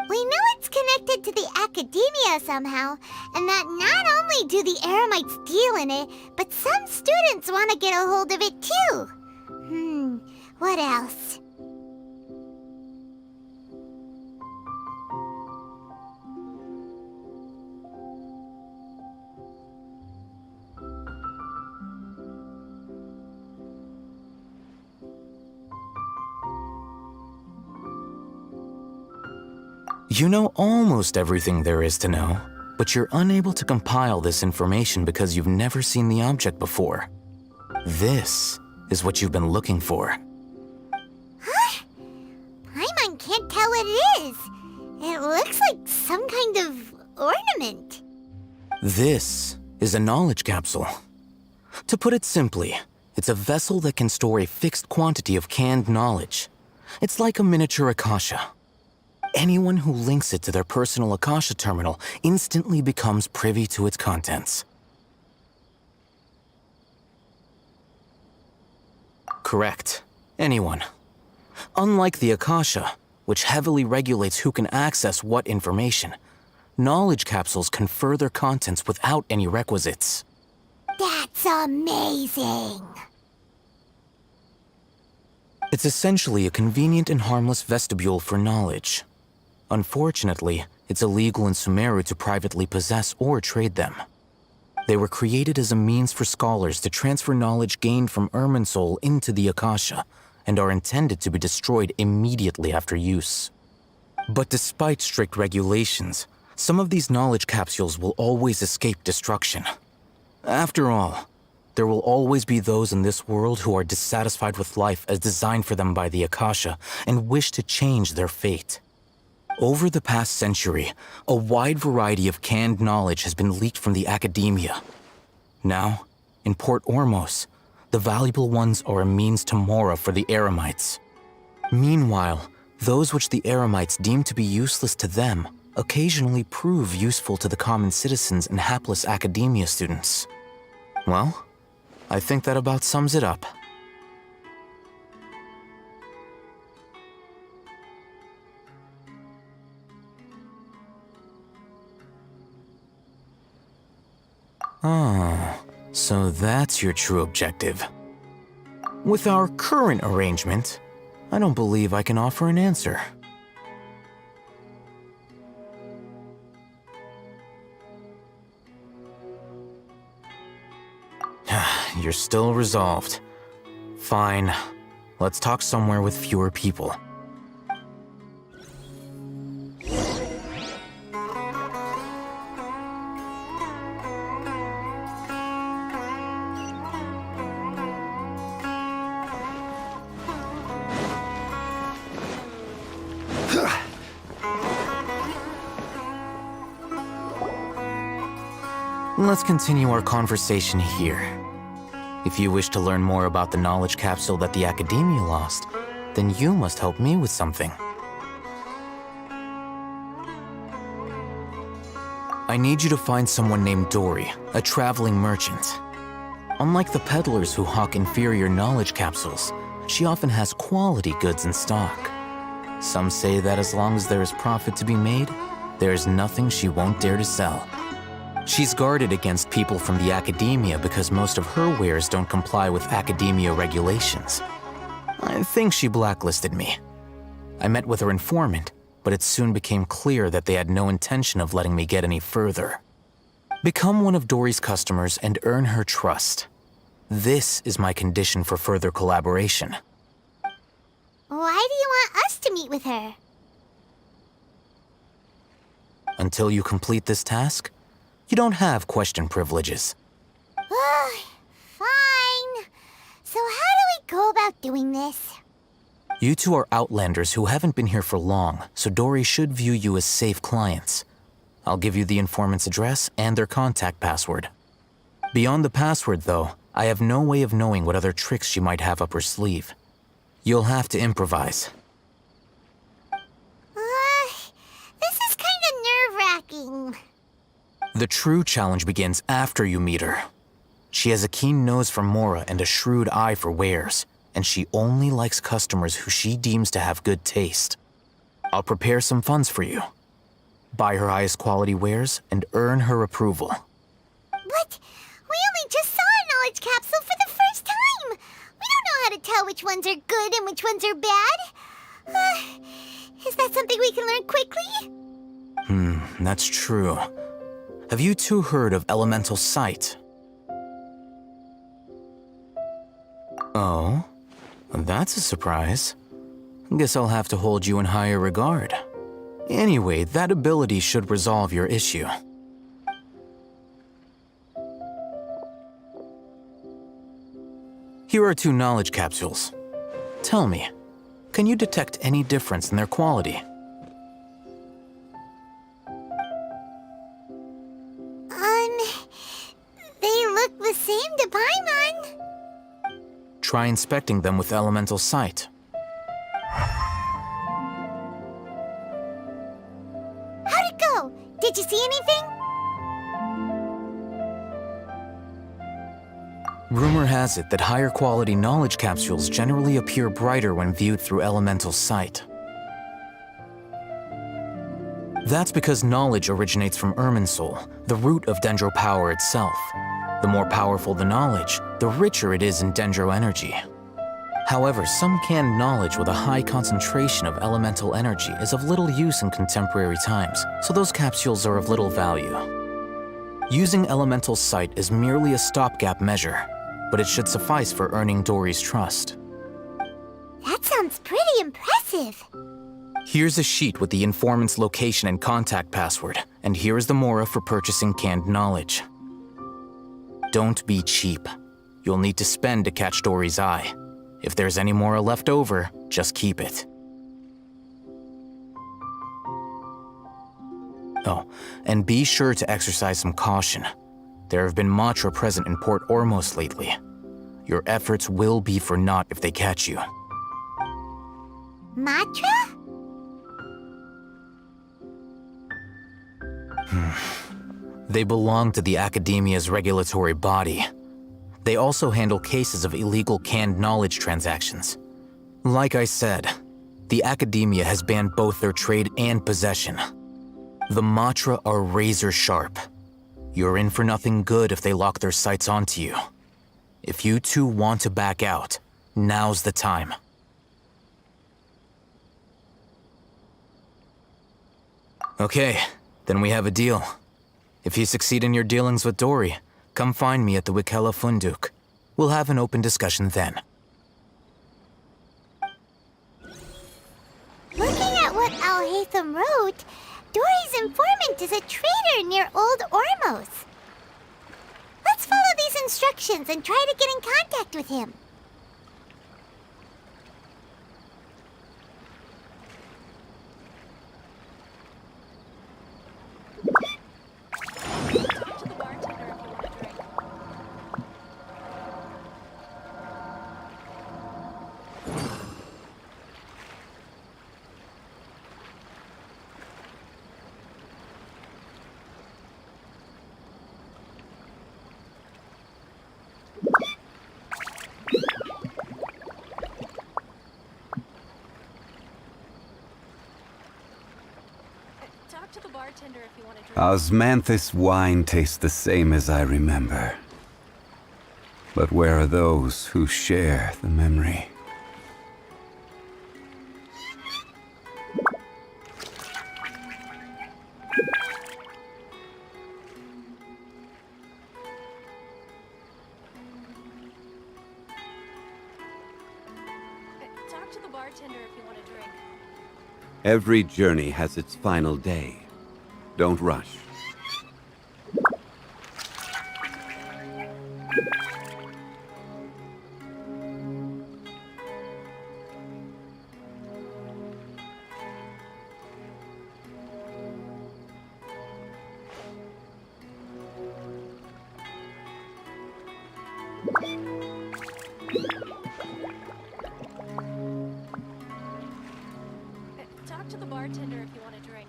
We know it's connected to the academia somehow, and that not only do the Eremites deal in it, but some students want to get a hold of it too. What else? You know almost everything there is to know, but you're unable to compile this information because you've never seen the object before. This is what you've been looking for. Huh? Paimon can't tell what it is. It looks like some kind of ornament. This is a knowledge capsule. To put it simply, it's a vessel that can store a fixed quantity of canned knowledge. It's like a miniature Akasha. Anyone who links it to their personal Akasha terminal instantly becomes privy to its contents. Correct. Anyone. Unlike the Akasha, which heavily regulates who can access what information, knowledge capsules confer their contents without any requisites. That's amazing! It's essentially a convenient and harmless vestibule for knowledge. Unfortunately, it's illegal in Sumeru to privately possess or trade them. They were created as a means for scholars to transfer knowledge gained from Irminsul into the Akasha, and are intended to be destroyed immediately after use. But despite strict regulations, some of these knowledge capsules will always escape destruction. After all, there will always be those in this world who are dissatisfied with life as designed for them by the Akasha and wish to change their fate. Over the past century, a wide variety of canned knowledge has been leaked from the academia. Now, in Port Ormos, the valuable ones are a means to mora for the Eremites. Meanwhile, those which the Eremites deem to be useless to them occasionally prove useful to the common citizens and hapless academia students. Well, I think that about sums it up. Oh, so that's your true objective. With our current arrangement, I don't believe I can offer an answer. you're still resolved. Fine. Let's talk somewhere with fewer people. Let's continue our conversation here. If you wish to learn more about the knowledge capsule that the Academia lost, then you must help me with something. I need you to find someone named Dory, a traveling merchant. Unlike the peddlers who hawk inferior knowledge capsules, she often has quality goods in stock. Some say that as long as there is profit to be made, there is nothing she won't dare to sell. She's guarded against people from the Academia because most of her wares don't comply with Academia regulations. I think she blacklisted me. I met with her informant, but it soon became clear that they had no intention of letting me get any further. Become one of Dory's customers and earn her trust. This is my condition for further collaboration. Why do you want us to meet with her? Until you complete this task, you don't have question privileges. Fine. So how do we go about doing this? You two are outlanders who haven't been here for long, so Dory should view you as safe clients. I'll give you the informant's address and their contact password. Beyond the password, though, I have no way of knowing what other tricks she might have up her sleeve. You'll have to improvise. This is kind of nerve-wracking. The true challenge begins after you meet her. She has a keen nose for Mora and a shrewd eye for wares, and she only likes customers who she deems to have good taste. I'll prepare some funds for you. Buy her highest quality wares and earn her approval. But we only just saw a knowledge capsule for the first time. We don't know how to tell which ones are good and which ones are bad. Is that something we can learn quickly? That's true. Have you two heard of elemental sight? Oh, that's a surprise. Guess I'll have to hold you in higher regard. Anyway, that ability should resolve your issue. Here are 2 knowledge capsules. Tell me, can you detect any difference in their quality? They look the same to Paimon. Try inspecting them with elemental sight. How'd it go? Did you see anything? Rumor has it that higher quality knowledge capsules generally appear brighter when viewed through elemental sight. That's because knowledge originates from Irminsul, the root of Dendro power itself. The more powerful the knowledge, the richer it is in Dendro energy. However, some canned knowledge with a high concentration of elemental energy is of little use in contemporary times, so those capsules are of little value. Using elemental sight is merely a stopgap measure, but it should suffice for earning Dory's trust. That sounds pretty impressive. Here's a sheet with the informant's location and contact password, and here is the Mora for purchasing canned knowledge. Don't be cheap. You'll need to spend to catch Dory's eye. If there's any Mora left over, just keep it. Oh, and be sure to exercise some caution. There have been Matra present in Port Ormos lately. Your efforts will be for naught if they catch you. Matra? They belong to the Academia's regulatory body. They also handle cases of illegal canned knowledge transactions. Like I said, the Academia has banned both their trade and possession. The Matra are razor sharp. You're in for nothing good if they lock their sights onto you. If you two want to back out, now's the time. Okay, then we have a deal. If you succeed in your dealings with Dory, come find me at the Wikela Funduk. We'll have an open discussion then. Looking at what Al-Haytham wrote, Dory's informant is a traitor near Old Ormos. Let's follow these instructions and try to get in contact with him. Osmanthus wine tastes the same as I remember. But where are those who share the memory? Talk to the bartender if you want a drink. Every journey has its final day. Don't rush. Talk to the bartender if you want a drink.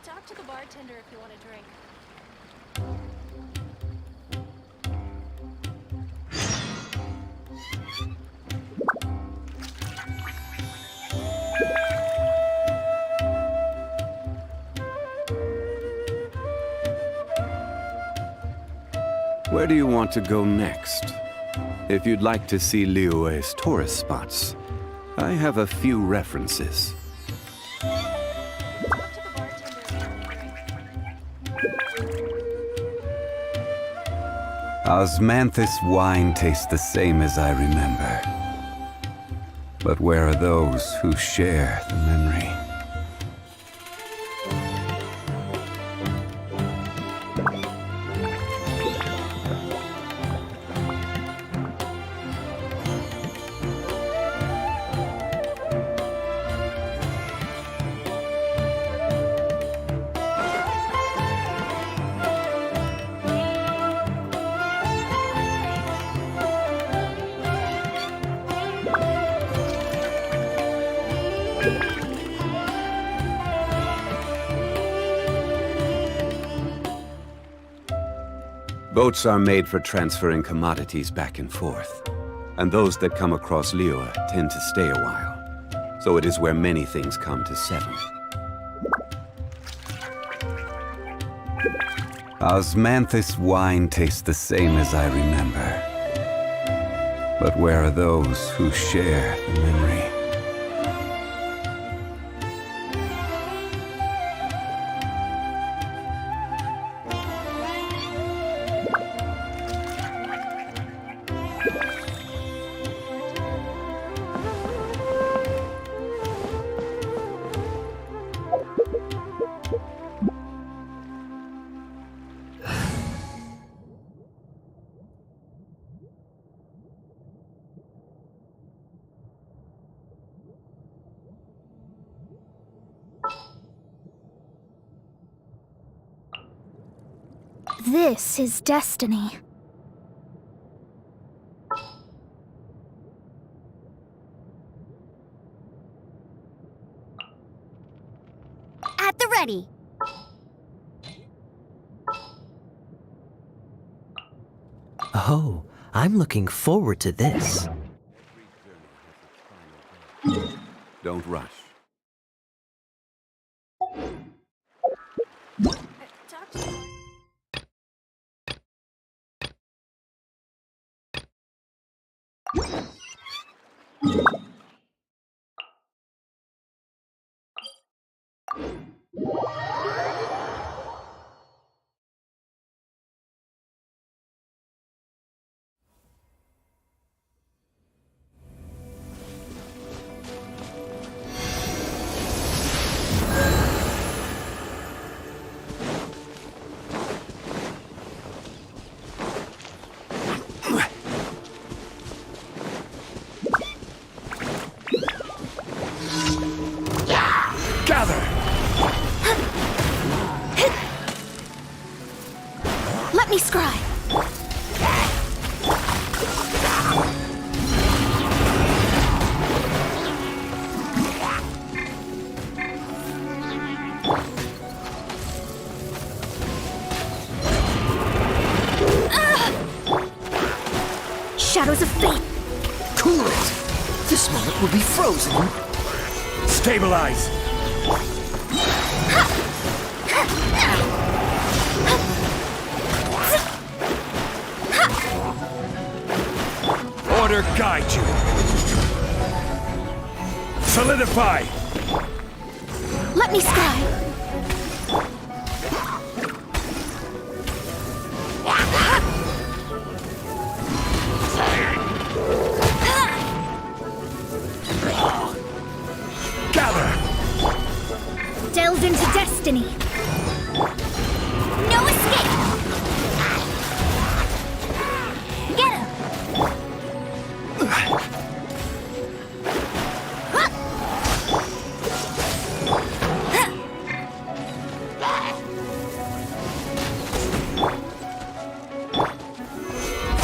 Talk to the bartender if you want a drink. Where do you want to go next? If you'd like to see Liyue's tourist spots, I have a few references. Osmanthus wine tastes the same as I remember. But where are those who share the memory? Boats are made for transferring commodities back and forth, and those that come across Liyue tend to stay a while, so it is where many things come to settle. Osmanthus wine tastes the same as I remember, but where are those who share the memory? This is destiny. At the ready. Oh, I'm looking forward to this. Don't rush. Let me scry. Shadows of fate. Cool it! This moment will be frozen. Stabilize! Order guide you. Solidify! Let me scry. Gather! Delve into destiny. No escape! Get him!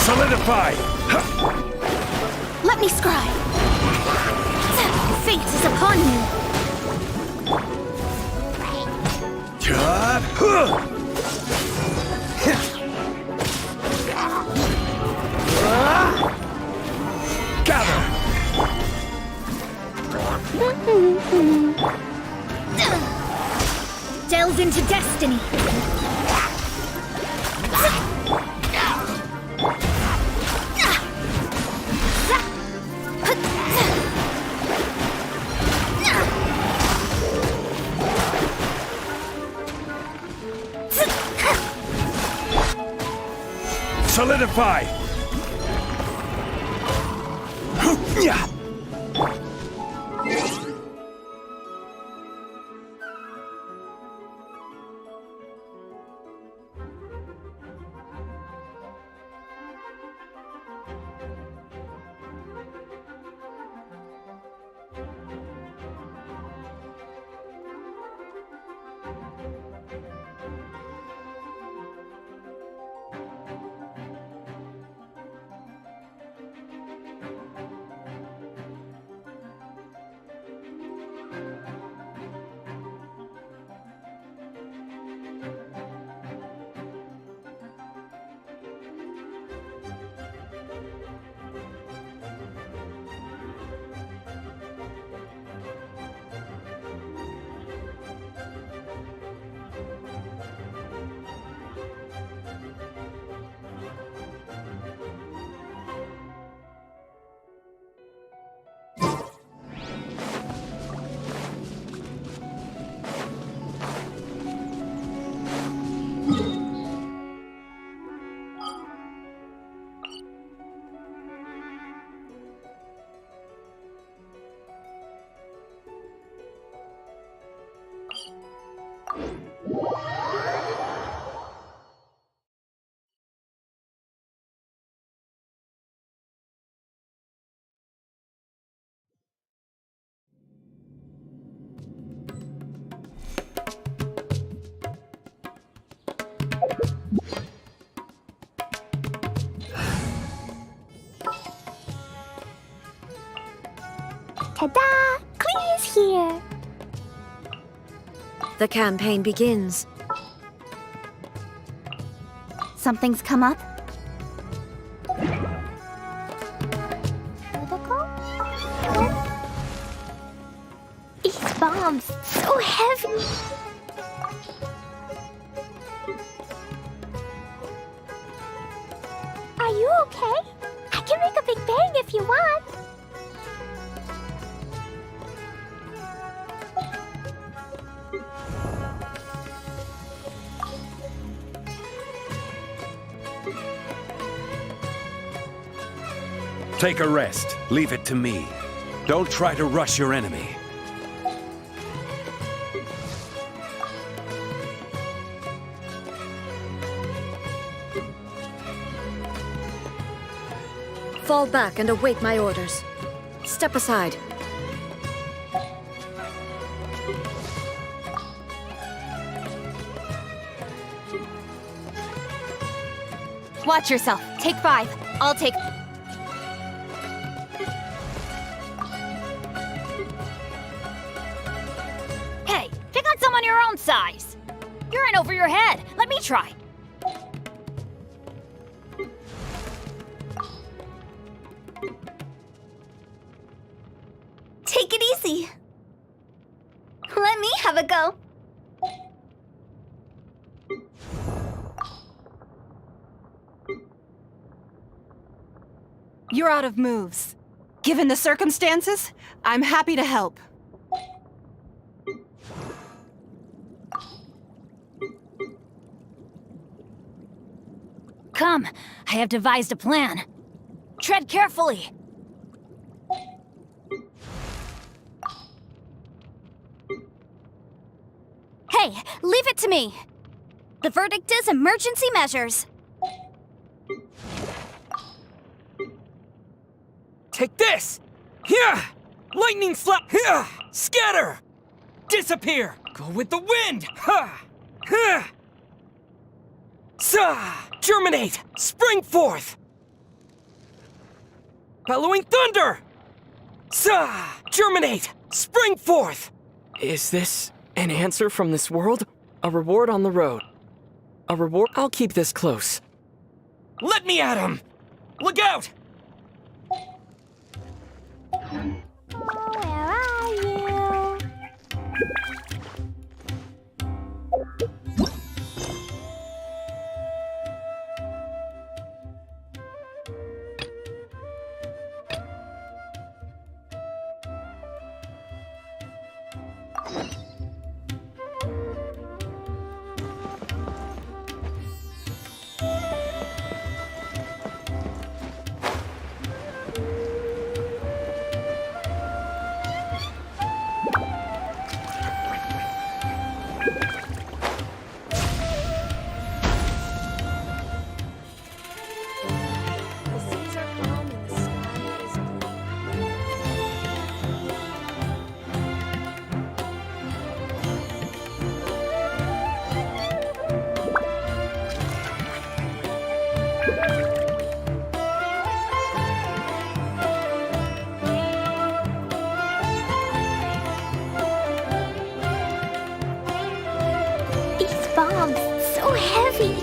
Solidify! Let me scry. Fate is upon you. Gather! Delve into destiny. Solidify! Ta-da! Clee is here! The campaign begins. Something's come up? These bombs, so heavy! Are you okay? I can make a big bang if you want. Take a rest. Leave it to me. Don't try to rush your enemy. Fall back and await my orders. Step aside. Watch yourself. Take 5. I'll take... Hey, pick on someone your own size. You're in over your head. Let me try. Take it easy. Let me have a go. You're out of moves. Given the circumstances, I'm happy to help. Come, I have devised a plan. Tread carefully. Hey, leave it to me. The verdict is emergency measures. Take this! Here! Lightning slap! Here! Scatter! Disappear! Go with the wind! Ha! Ha! Sa! Germinate! Spring forth! Bellowing thunder! Sa! Germinate! Spring forth! Is this an answer from this world? A reward on the road? A reward? I'll keep this close. Let me at him! Look out! Where are you? Bombs, so heavy.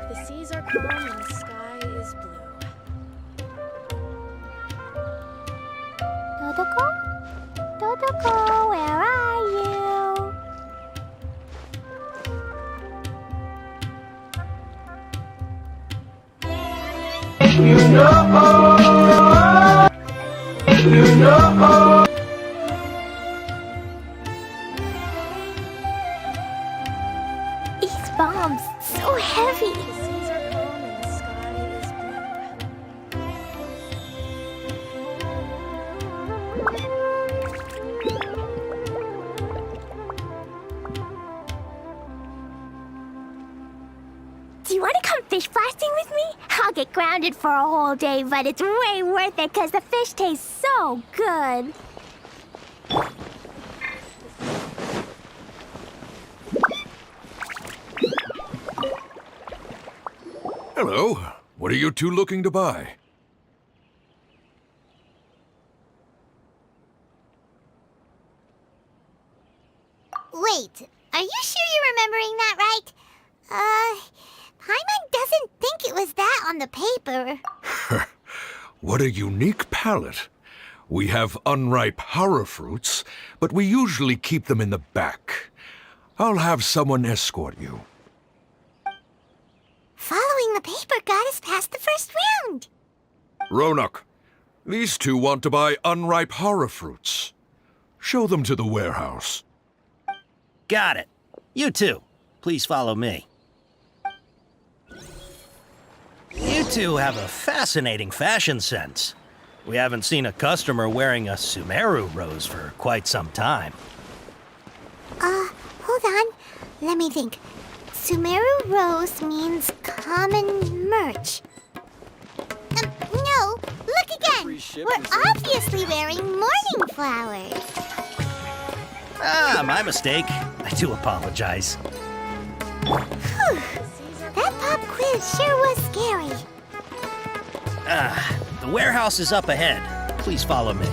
The seas are calm and the sky is blue. Dodoko? Dodoko, where are you? These bombs, so heavy. The seas are calm and the sky is blue. Do you want to come fish blasting with me? I'll get grounded for a whole day, but it's way worth it because the fish taste so good. Hello. What are you two looking to buy? Wait, are you sure you're remembering that right? Paimon doesn't think it was that on the paper. What a unique palate. We have unripe hara fruits, but we usually keep them in the back. I'll have someone escort you. reading the paper got us past the first round. Ronak, these two want to buy unripe horror fruits. Show them to the warehouse. Got it. You two, please follow me. You two have a fascinating fashion sense. We haven't seen a customer wearing a sumeru rose for quite some time. Hold on. Let me think. Sumeru rose means common merch. No, look again. We're obviously wearing morning flowers. Ah, my mistake. I do apologize. Whew. That pop quiz sure was scary. The warehouse is up ahead. Please follow me.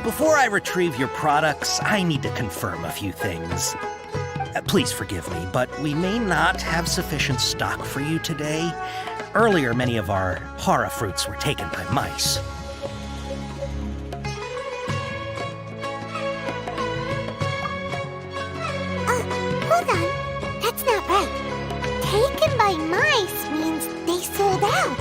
Before I retrieve your products, I need to confirm a few things. Please forgive me, but we may not have sufficient stock for you today. Earlier, many of our hara fruits were taken by mice. Hold on. That's not right. Taken by mice means they sold out.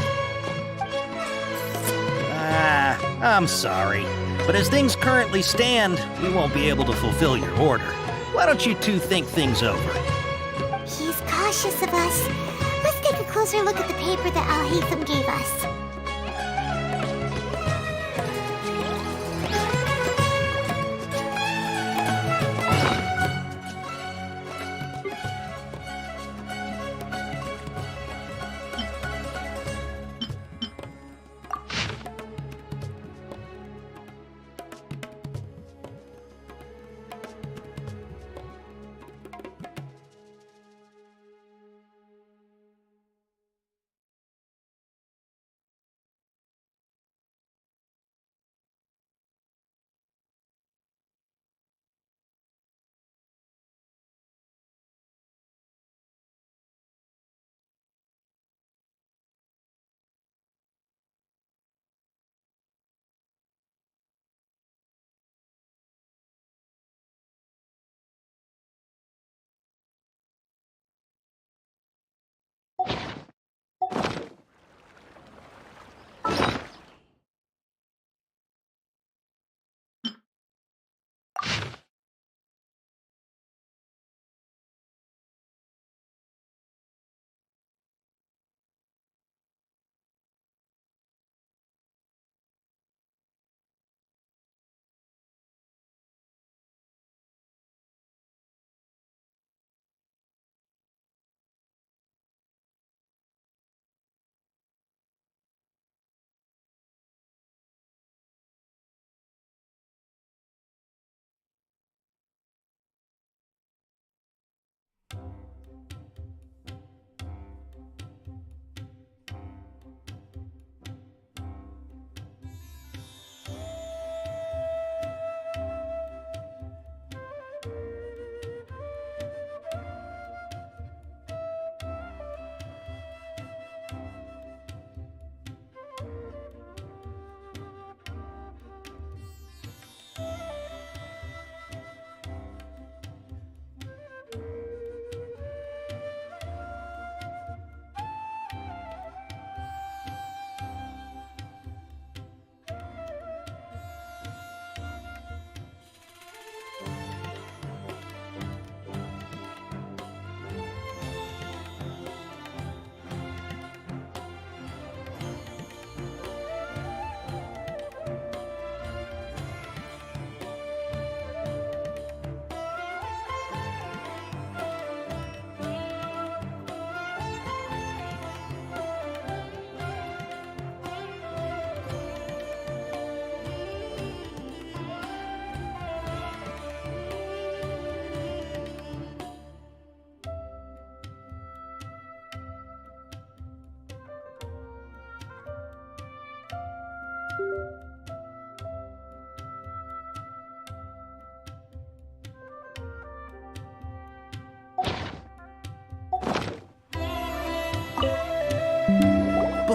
I'm sorry. But as things currently stand, we won't be able to fulfill your order. Why don't you two think things over? He's cautious of us. Let's take a closer look at the paper that Al-Haytham gave us.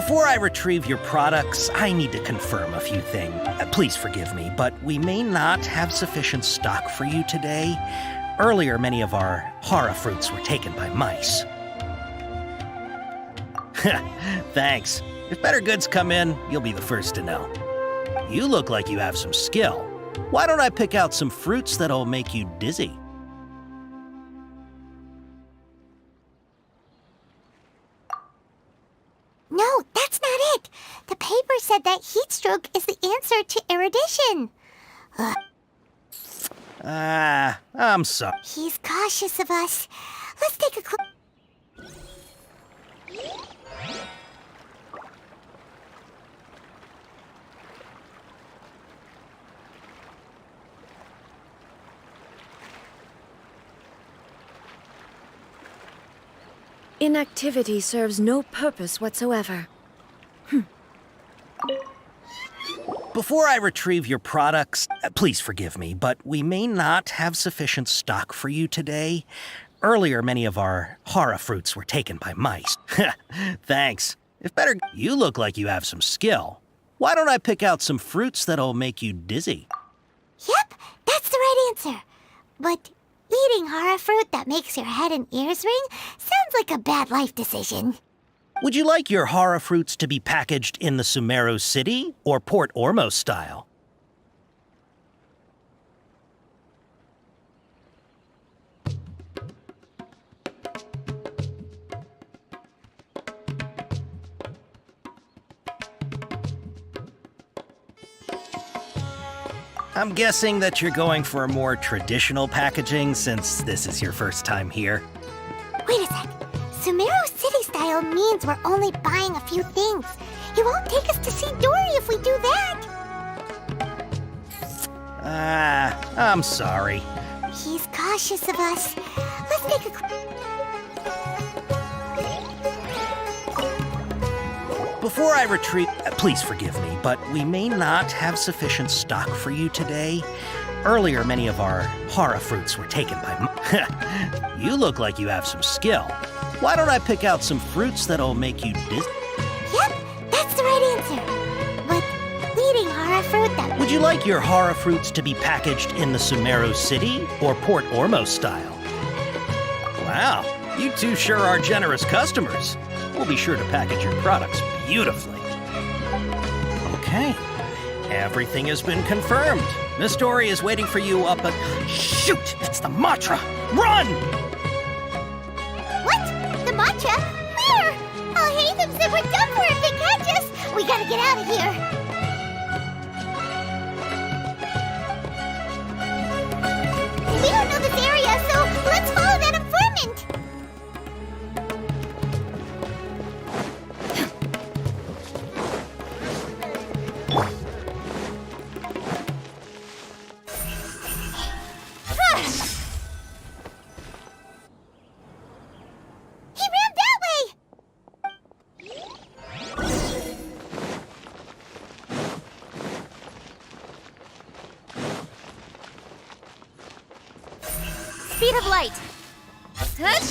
Before I retrieve your products, I need to confirm a few things. Please forgive me, but we may not have sufficient stock for you today. Earlier, many of our hara fruits were taken by mice. Thanks. If better goods come in, you'll be the first to know. You look like you have some skill. Why don't I pick out some fruits that'll make you dizzy? No, that's not it. The paper said that heat stroke is the answer to erudition. I'm sorry. He's cautious of us. Let's take a Inactivity serves no purpose whatsoever. Before I retrieve your products, please forgive me, but we may not have sufficient stock for you today. Earlier, many of our hara fruits were taken by mice. Thanks. If better, you look like you have some skill. Why don't I pick out some fruits that'll make you dizzy? Yep, that's the right answer. But eating hara fruit that makes your head and ears ring sounds like a bad life decision. Would you like your hara fruits to be packaged in the Sumeru City or Port Ormos style? I'm guessing that you're going for a more traditional packaging since this is your first time here. Wait a sec. Sumeru City style means we're only buying a few things. He won't take us to see Dory if we do that. I'm sorry. He's cautious of us. Let's take a... Before I retrieve... please forgive me, but we may not have sufficient stock for you today. Earlier, many of our hara fruits were taken by... You look like you have some skill. Why don't I pick out some fruits that'll make you dizzy? Yep, that's the right answer. But eating hara fruit that... Would you like your hara fruits to be packaged in the Sumeru City or Port Ormos style? Wow, you two sure are generous customers. We'll be sure to package your products beautifully. Okay, everything has been confirmed. Miss Dory is waiting for you up at... Shoot! It's the Matra! Run! What? The matcha? Where? I'll hate them if we're done for if they catch us. We gotta get out of here. We don't know this area, so let's follow that informant. He ran that way. Speed of light. Touch.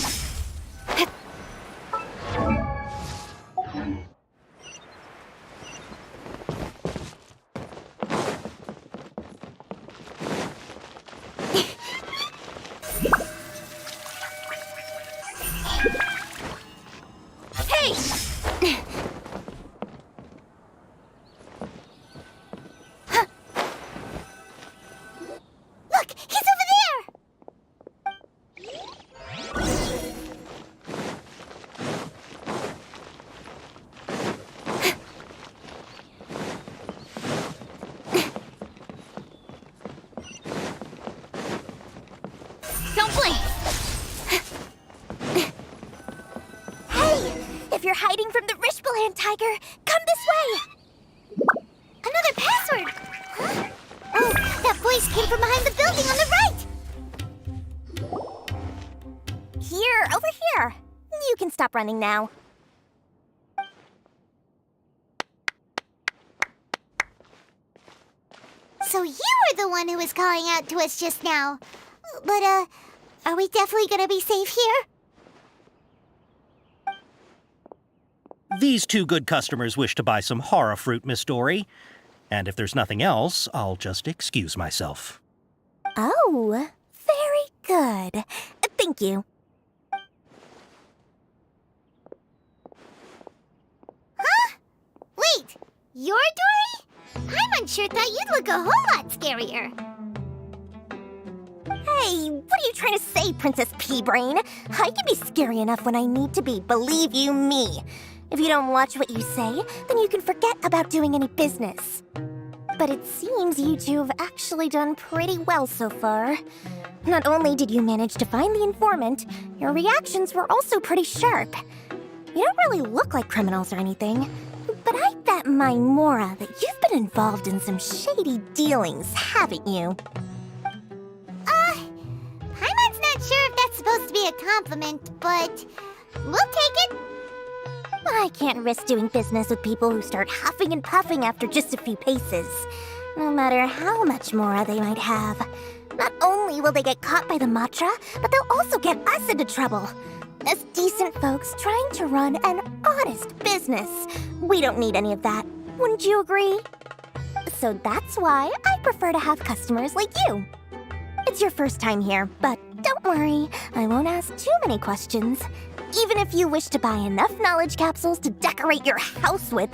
Hey! Look, he's over there. Don't blink! Hey, if you're hiding from the Rishbaland tiger, come this way. Another password. Huh? Oh, that voice came from behind the building on the right. Here, over here. You can stop running now. So you were the one who was calling out to us just now. But, are we definitely gonna be safe here? These two good customers wish to buy some horror fruit, Miss Dory. And if there's nothing else, I'll just excuse myself. Oh, very good. Thank you. Huh? Wait, you're Dory? I'm unsure thought you'd look a whole lot scarier. Hey, what are you trying to say, Princess Pea-Brain? I can be scary enough when I need to be, believe you me. If you don't watch what you say, then you can forget about doing any business. But it seems you two have actually done pretty well so far. Not only did you manage to find the informant, your reactions were also pretty sharp. You don't really look like criminals or anything, but I bet my Mora that you've been involved in some shady dealings, haven't you? Paimon's not sure if that's supposed to be a compliment, but we'll take it. I can't risk doing business with people who start huffing and puffing after just a few paces. No matter how much Mora they might have. Not only will they get caught by the Matra, but they'll also get us into trouble. As decent folks trying to run an honest business, we don't need any of that. Wouldn't you agree? So that's why I prefer to have customers like you. It's your first time here, but don't worry, I won't ask too many questions. Even if you wish to buy enough knowledge capsules to decorate your house with,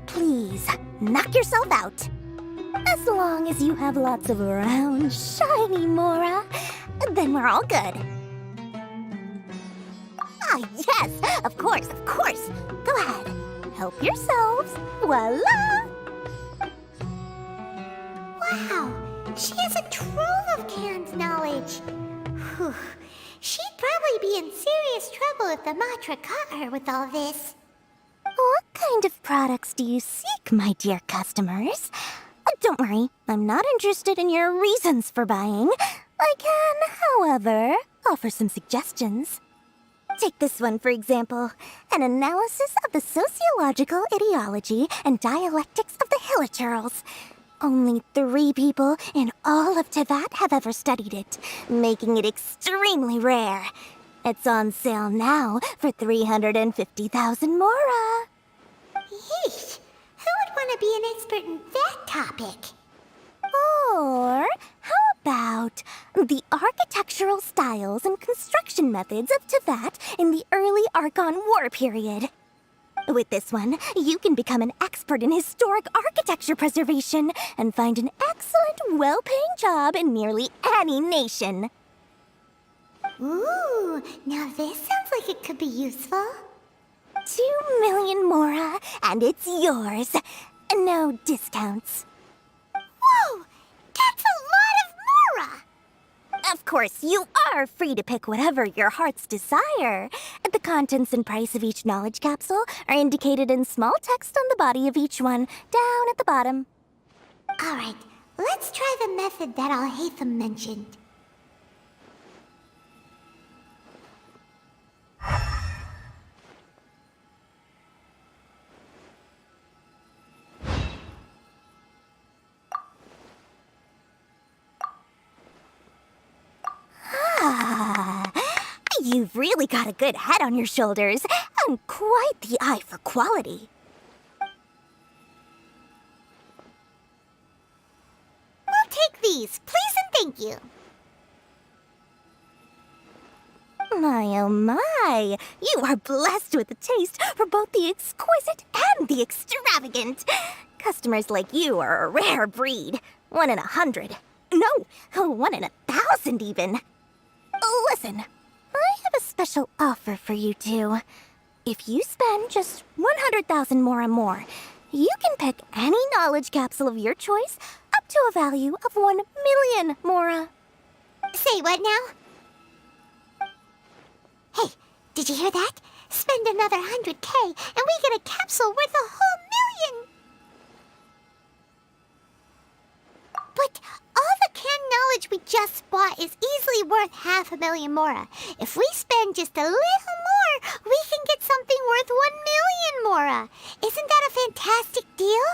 please, knock yourself out. As long as you have lots of round, shiny Mora, then we're all good. Ah, yes, of course, of course. Go ahead, help yourselves. Voila! Wow, she has a trove of canned knowledge. Whew. She'd probably be in serious trouble if the Matra caught her with all this. What kind of products do you seek, my dear customers? Don't worry, I'm not interested in your reasons for buying. I can, however, offer some suggestions. Take this one, for example. An analysis of the sociological ideology and dialectics of the Hilichurls. Only 3 people in all of Teyvat have ever studied it, making it extremely rare. It's on sale now for 350,000 Mora. Yeesh, who would want to be an expert in that topic? Or how about the architectural styles and construction methods of Teyvat in the early Archon War period? With this one, you can become an expert in historic architecture preservation and find an excellent, well-paying job in nearly any nation. Ooh, now this sounds like it could be useful. 2 million Mora, and it's yours. No discounts. Whoa! That's a lot of Mora! Of course, you are free to pick whatever your heart's desire. The contents and price of each knowledge capsule are indicated in small text on the body of each one, down at the bottom. All right, let's try the method that Al-Haytham mentioned. You've really got a good head on your shoulders, and quite the eye for quality. We'll take these, please and thank you. My oh my, you are blessed with a taste for both the exquisite and the extravagant. Customers like you are a rare breed. 1 in 100. No, 1 in 1,000 even. Listen, I have a special offer for you two. If you spend just 100,000 more, you can pick any knowledge capsule of your choice up to a value of 1 million Mora. Say what now? Hey, did you hear that? Spend another 100K and we get a capsule worth a whole 1 million! But all the canned knowledge we just bought is easily worth 500,000 Mora. If we spend just a little more, we can get something worth 1 million Mora. Isn't that a fantastic deal?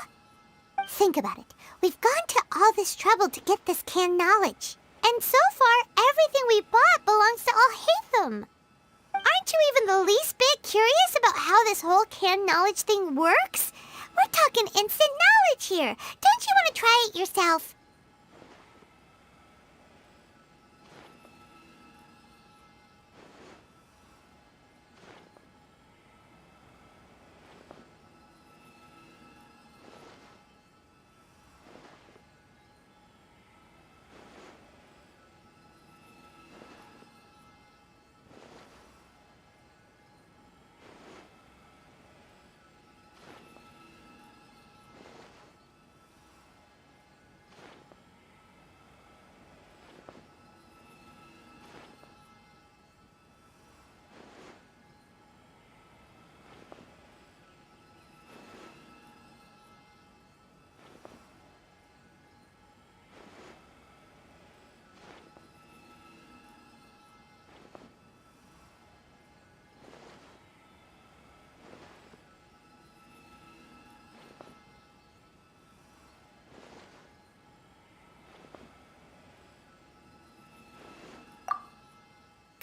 Think about it. We've gone to all this trouble to get this canned knowledge. And so far, everything we bought belongs to Al-Haytham. Aren't you even the least bit curious about how this whole canned knowledge thing works? We're talking instant knowledge here. Don't you want to try it yourself?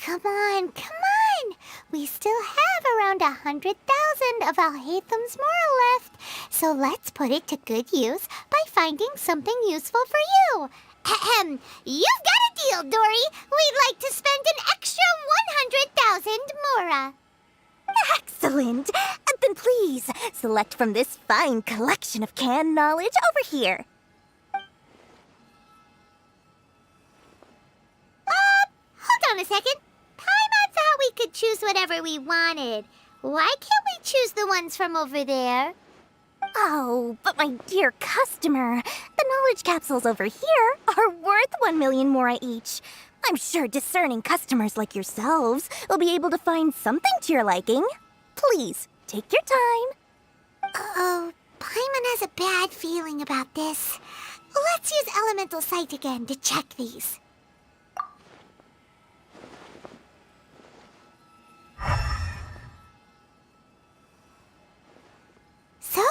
Come on, come on! We still have around 100,000 of Alhaitham's Mora left, so let's put it to good use by finding something useful for you. Ahem, you've got a deal, Dory. We'd like to spend an extra 100,000 Mora. Excellent! Then please, select from this fine collection of canned knowledge over here. Hold on a second. Paimon thought we could choose whatever we wanted. Why can't we choose the ones from over there? Oh, but my dear customer, the knowledge capsules over here are worth 1 million Mora each. I'm sure discerning customers like yourselves will be able to find something to your liking. Please, take your time. Uh-oh, Paimon has a bad feeling about this. Let's use Elemental Sight again to check these. So,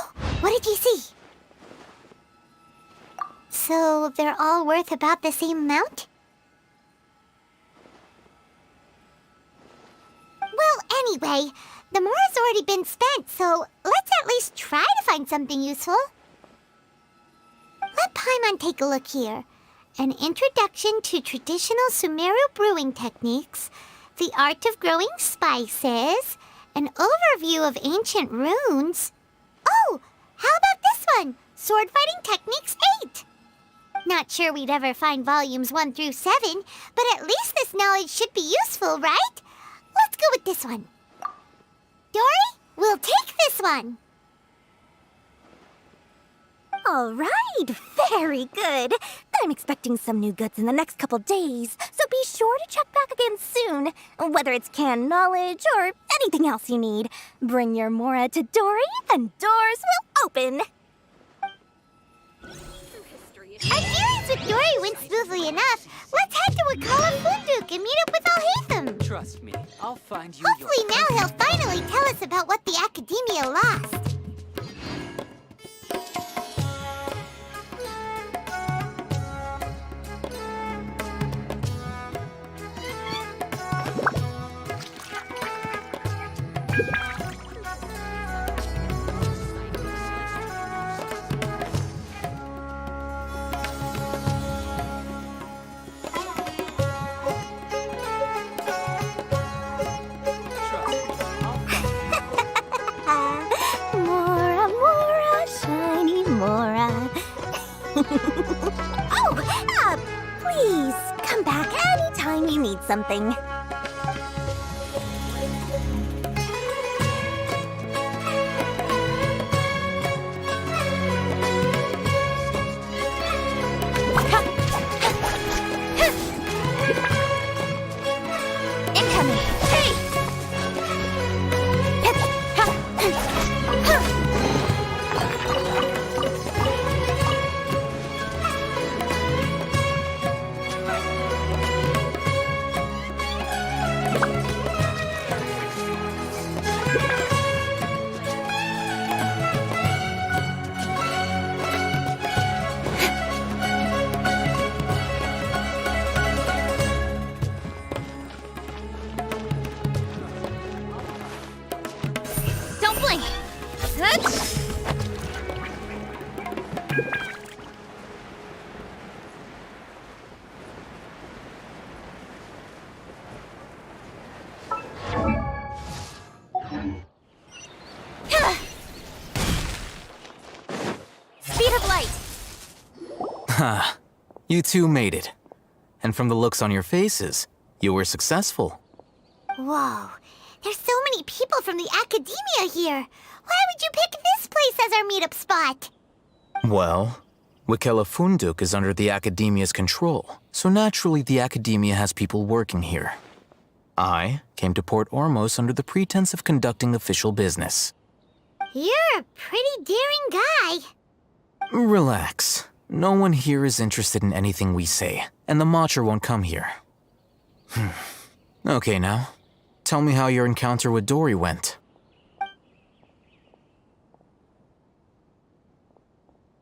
what did you see? So, they're all worth about the same amount? Well, anyway, the Mora's already been spent, so let's at least try to find something useful. Let Paimon take a look here. An introduction to traditional Sumeru brewing techniques, the art of growing spices, an overview of ancient runes. Oh, how about this one? Sword Fighting Techniques 8. Not sure we'd ever find volumes 1 through 7, but at least this knowledge should be useful, right? Let's go with this one. Dory, we'll take this one. All right, very good. I'm expecting some new goods in the next couple days, so be sure to check back again soon. Whether it's canned knowledge or anything else you need, bring your Mora to Dory and doors will open. Our dealings with Dory went smoothly enough. Let's head to Wakala Funduk and meet up with Alhaitham. Trust me, I'll find you. Hopefully now he'll finally tell us about what the Academia lost. Please, come back anytime you need something. Incoming! Hey! Ha, you two made it. And from the looks on your faces, you were successful. Whoa, there's so many people from the academia here. Why would you pick this place as our meetup spot? Well, Wikela Funduk is under the academia's control, so naturally the academia has people working here. I came to Port Ormos under the pretense of conducting official business. You're a pretty daring guy. Relax. No one here is interested in anything we say, and the Matcha won't come here. Okay now, tell me how your encounter with Dory went.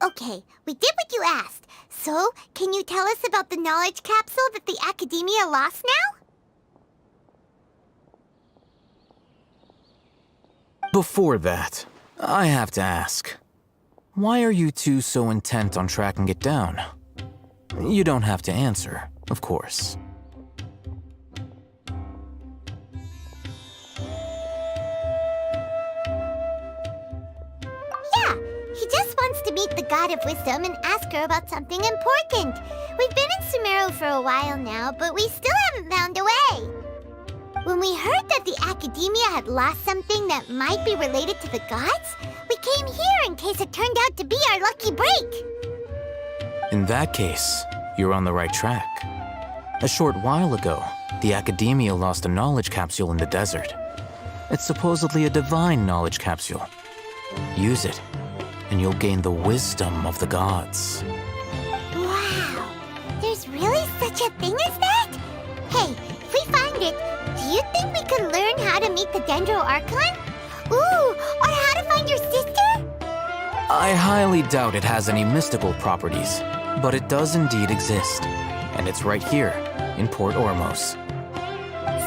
Okay, we did what you asked. So, can you tell us about the knowledge capsule that the academia lost now? Before that, I have to ask. Why are you two so intent on tracking it down? You don't have to answer, of course. Yeah, he just wants to meet the God of Wisdom and ask her about something important. We've been in Sumeru for a while now, but we still haven't found a way. When we heard that the academia had lost something that might be related to the gods, we came here in case it turned out to be our lucky break. In that case, you're on the right track. A short while ago, the academia lost a knowledge capsule in the desert. It's supposedly a divine knowledge capsule. Use it, and you'll gain the wisdom of the gods. Wow, there's really such a thing as that? Hey, if we find it, do you think we could learn how to meet the Dendro Archon? Ooh, or how to find your sister? I highly doubt it has any mystical properties, but it does indeed exist. And it's right here, in Port Ormos.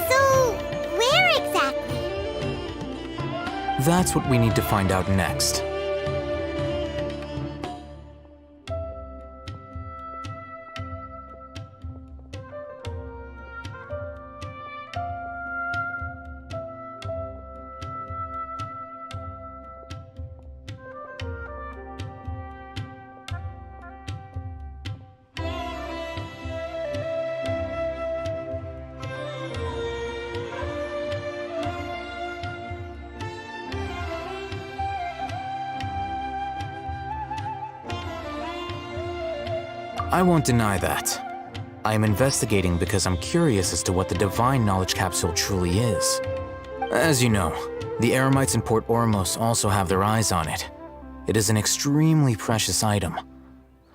So, where exactly? That's what we need to find out next. I won't deny that. I am investigating because I'm curious as to what the divine knowledge capsule truly is. As you know, the Eremites in Port Ormos also have their eyes on it. It is an extremely precious item.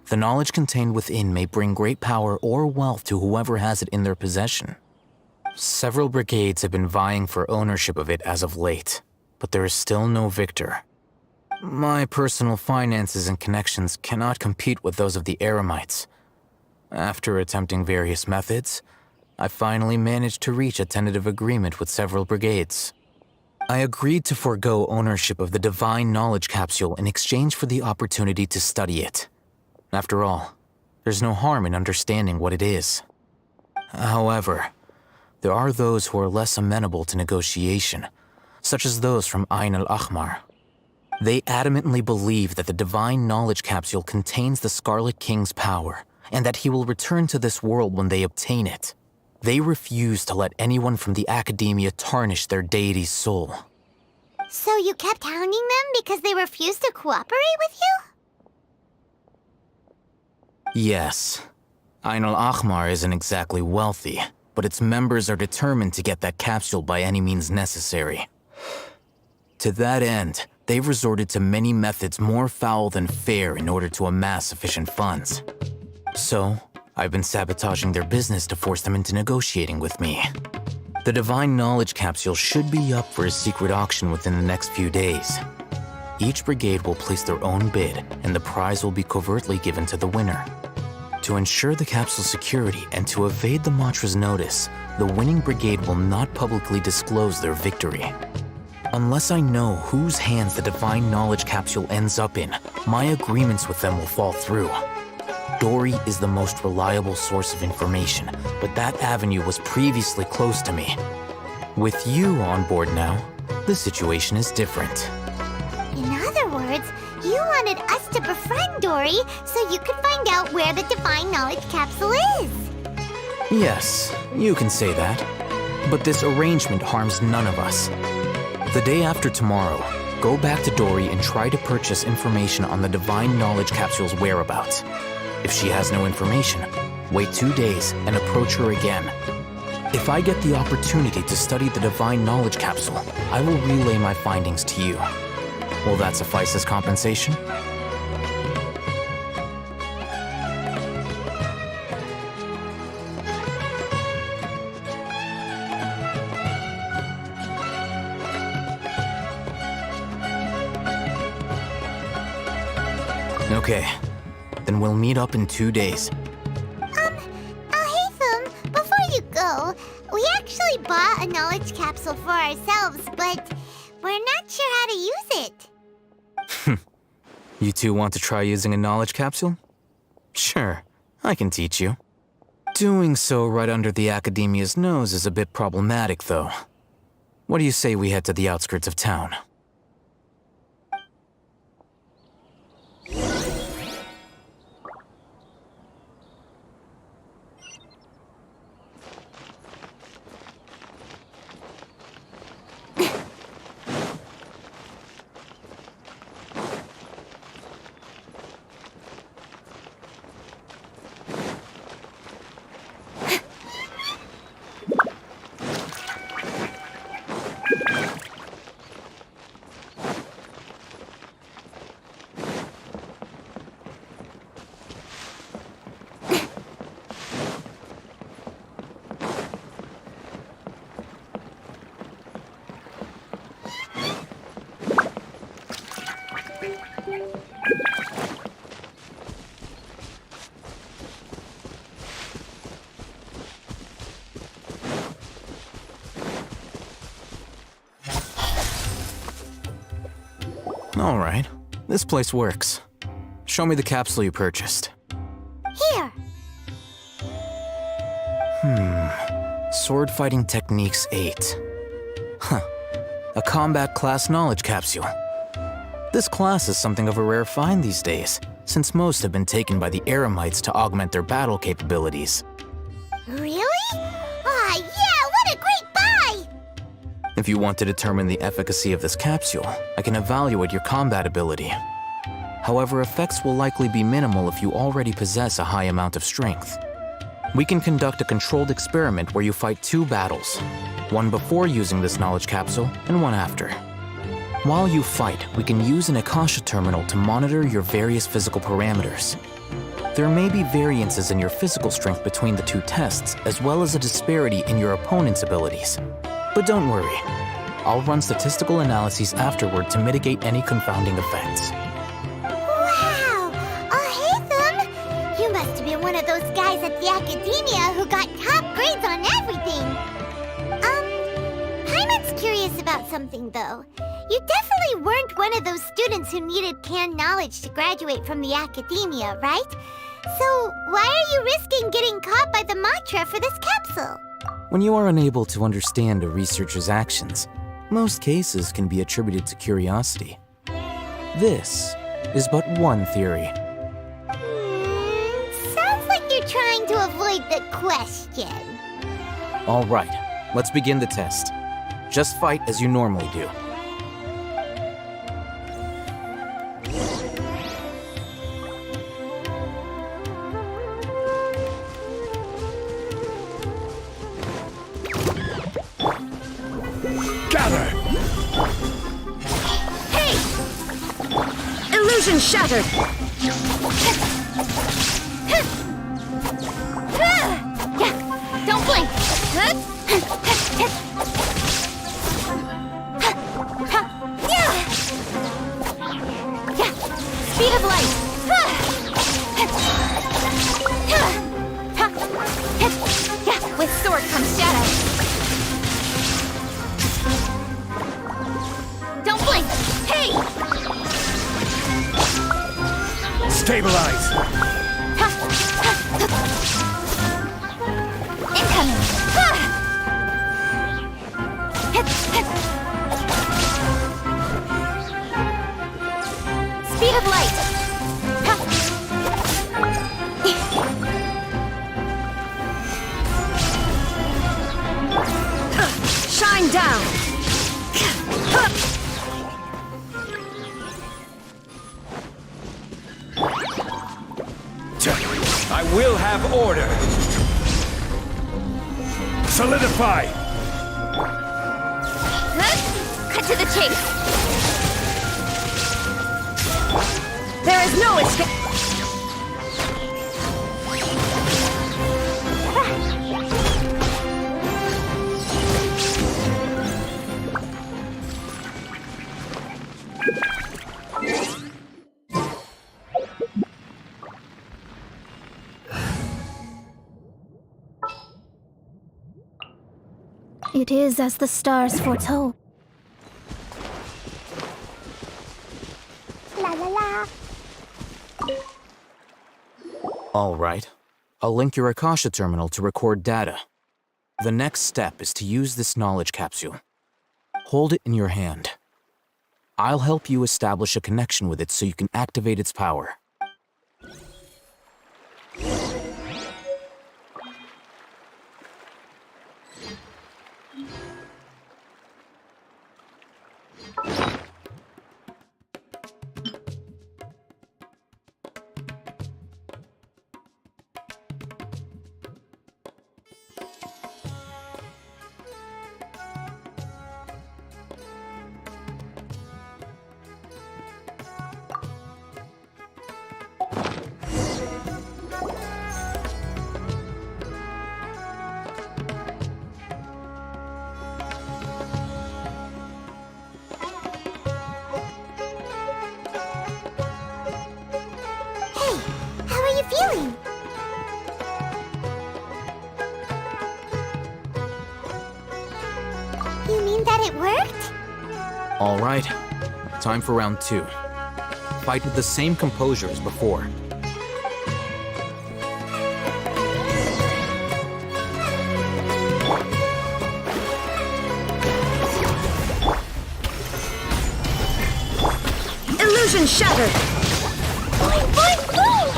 The knowledge contained within may bring great power or wealth to whoever has it in their possession. Several brigades have been vying for ownership of it as of late, but there is still no victor. My personal finances and connections cannot compete with those of the Eremites. After attempting various methods, I finally managed to reach a tentative agreement with several brigades. I agreed to forego ownership of the divine knowledge capsule in exchange for the opportunity to study it. After all, there's no harm in understanding what it is. However, there are those who are less amenable to negotiation, such as those from Ain al-Ahmar. They adamantly believe that the divine knowledge capsule contains the Scarlet King's power, and that he will return to this world when they obtain it. They refuse to let anyone from the academia tarnish their deity's soul. So you kept hounding them because they refused to cooperate with you? Yes. Ain al-Ahmar isn't exactly wealthy, but its members are determined to get that capsule by any means necessary. To that end, they've resorted to many methods more foul than fair in order to amass sufficient funds. So, I've been sabotaging their business to force them into negotiating with me. The divine knowledge capsule should be up for a secret auction within the next few days. Each brigade will place their own bid, and the prize will be covertly given to the winner. To ensure the capsule's security and to evade the mantra's notice, the winning brigade will not publicly disclose their victory. Unless I know whose hands the divine knowledge capsule ends up in, my agreements with them will fall through. Dory is the most reliable source of information, but that avenue was previously closed to me. With you on board now, the situation is different. In other words, you wanted us to up a friend, Dory, so you could find out where the Divine Knowledge Capsule is. Yes, you can say that. But this arrangement harms none of us. The day after tomorrow, go back to Dory and try to purchase information on the Divine Knowledge Capsule's whereabouts. If she has no information, wait 2 days and approach her again. If I get the opportunity to study the Divine Knowledge Capsule, I will relay my findings to you. Will that suffice as compensation? Okay, then we'll meet up in 2 days. Haytham, before you go, we actually bought a knowledge capsule for ourselves, but we're not sure how to use it. You two want to try using a knowledge capsule? Sure, I can teach you. Doing so right under the Academia's nose is a bit problematic, though. What do you say we head to the outskirts of town? All right, this place works. Show me the capsule you purchased. Here. Sword Fighting Techniques 8. Huh. A combat class knowledge capsule. This class is something of a rare find these days, since most have been taken by the Eremites to augment their battle capabilities. Really? Ah, yeah, what a great buy! If you want to determine the efficacy of this capsule, I can evaluate your combat ability. However, effects will likely be minimal if you already possess a high amount of strength. We can conduct a controlled experiment where you fight 2 battles, one before using this knowledge capsule and one after. While you fight, we can use an Akasha terminal to monitor your various physical parameters. There may be variances in your physical strength between the 2 tests, as well as a disparity in your opponent's abilities. But don't worry, I'll run statistical analyses afterward to mitigate any confounding effects. Wow! Haytham! You must have been one of those guys at the Academia who got top grades on everything! Hyman's curious about something, though. You definitely weren't one of those students who needed canned knowledge to graduate from the Academia, right? So why are you risking getting caught by the Matra for this capsule? When you are unable to understand a researcher's actions, most cases can be attributed to curiosity. This is but one theory. Sounds like you're trying to avoid the question. All right, let's begin the test. Just fight as you normally do. Gather! Hey! Illusion shattered! Don't blink! Speed of light! With sword comes shadow! Don't blink! Hey! Stabilize! Incoming! Speed of light! have order. Solidify! Cut to the chase. There is no escape. It is as the stars foretold. La la la. All right. I'll link your Akasha terminal to record data. The next step is to use this knowledge capsule. Hold it in your hand. I'll help you establish a connection with it so you can activate its power. How are you feeling? You mean that it worked? All right. Time for round 2. Fight with the same composure as before. Illusion shattered. Boing, boing, boing!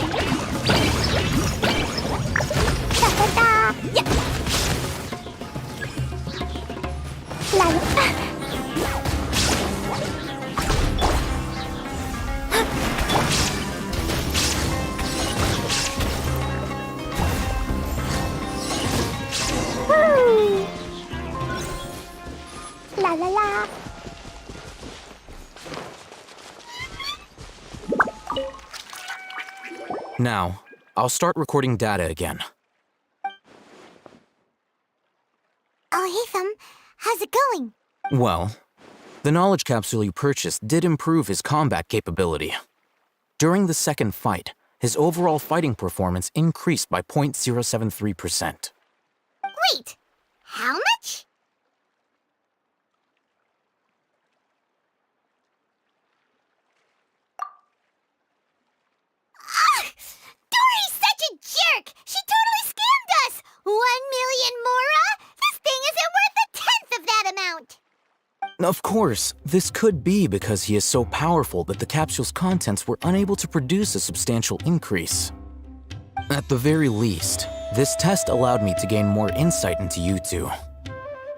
Da da da! Yeah. La la. Woo! La la la. Now, I'll start recording data again. Oh, hey, Thumb. How's it going? Well, the knowledge capsule you purchased did improve his combat capability. During the second fight, his overall fighting performance increased by 0.073%. Wait, how much? Dory's such a jerk! She totally scammed us! 1 million mora? This thing isn't worth a tenth of that amount! Of course, this could be because he is so powerful that the capsule's contents were unable to produce a substantial increase. At the very least, this test allowed me to gain more insight into you two.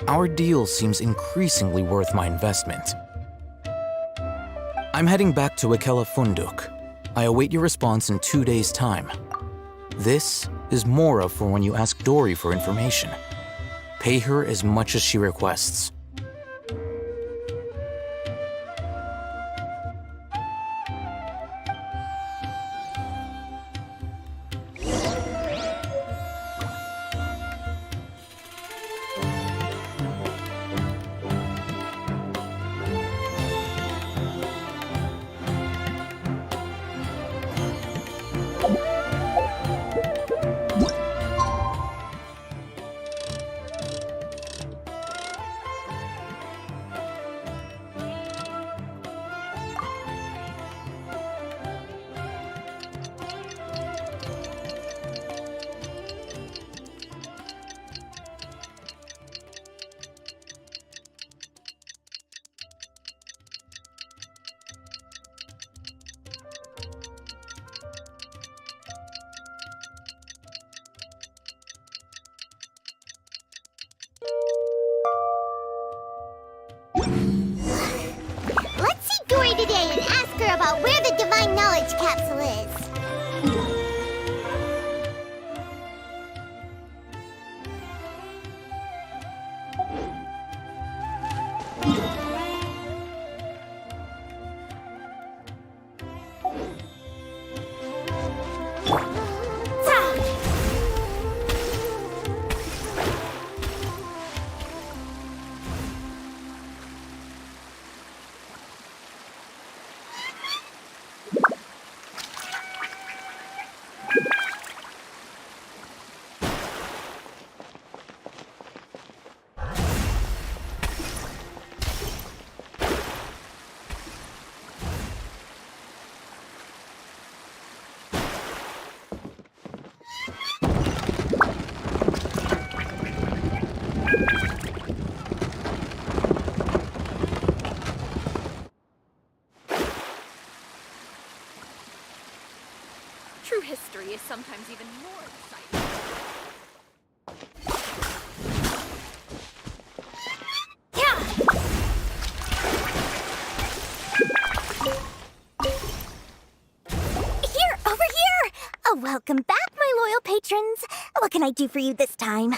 Our deal seems increasingly worth my investment. I'm heading back to Ikela Funduk. I await your response in 2 days' time. This is Mora for when you ask Dory for information. Pay her as much as she requests. Let's see Dory today and ask her about where the Divine Knowledge Capsule is. True history is sometimes even more exciting. Here, over here! Oh, welcome back, my loyal patrons. What can I do for you this time?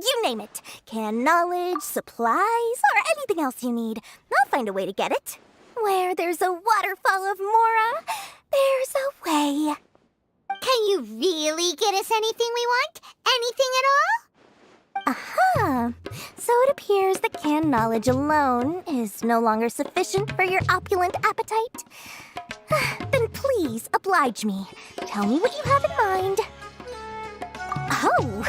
You name it. Canned knowledge, supplies, or anything else you need. I'll find a way to get it. Where there's a waterfall of Mora, there's a way. Can you really get us anything we want? Anything at all? Aha! So it appears that canned knowledge alone is no longer sufficient for your opulent appetite. Then please, oblige me. Tell me what you have in mind. Oh!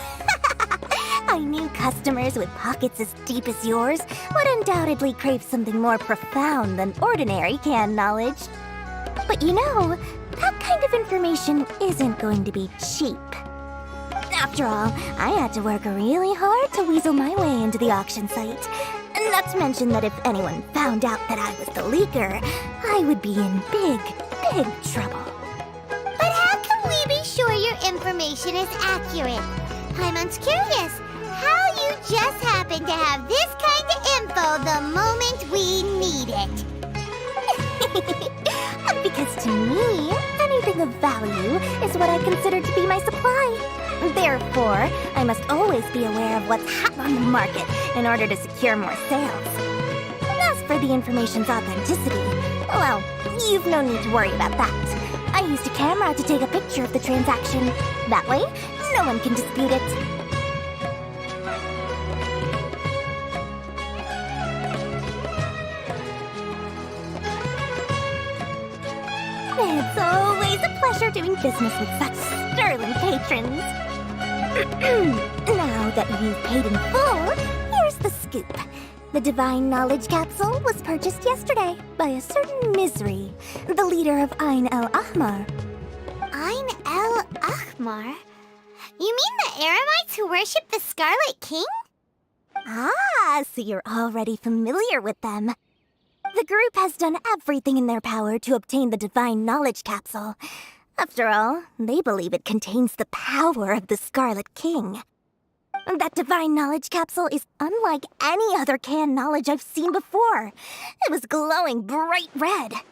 I knew customers with pockets as deep as yours would undoubtedly crave something more profound than ordinary canned knowledge. But you know, that kind of information isn't going to be cheap. After all, I had to work really hard to weasel my way into the auction site. Not to mention that if anyone found out that I was the leaker, I would be in big, big trouble. But how can we be sure your information is accurate? Paimon's curious how you just happen to have this kind of info the moment we need it. Because to me, anything of value is what I consider to be my supply. Therefore, I must always be aware of what's hot on the market in order to secure more sales. As for the information's authenticity, well, you've no need to worry about that. I used a camera to take a picture of the transaction. That way, no one can dispute it. It's always a pleasure doing business with such sterling patrons. Now that you've paid in full, here's the scoop. The Divine Knowledge Capsule was purchased yesterday by a certain Misery, the leader of Ain El Ahmar. Ain El Ahmar? You mean the Aramites who worship the Scarlet King? Ah, so you're already familiar with them. The group has done everything in their power to obtain the Divine Knowledge Capsule. After all, they believe it contains the power of the Scarlet King. That Divine Knowledge Capsule is unlike any other canned knowledge I've seen before. It was glowing bright red.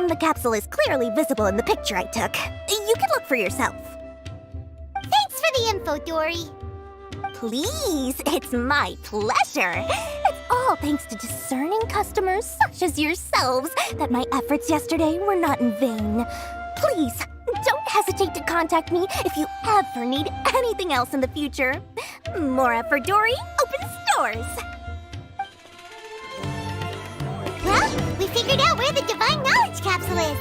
The capsule is clearly visible in the picture I took. You can look for yourself. Thanks for the info, Dory. Please, it's my pleasure. It's all thanks to discerning customers such as yourselves that my efforts yesterday were not in vain. Please, don't hesitate to contact me if you ever need anything else in the future. Mora for Dory opens doors. Well, we figured out where the Divine Knowledge Capsule is.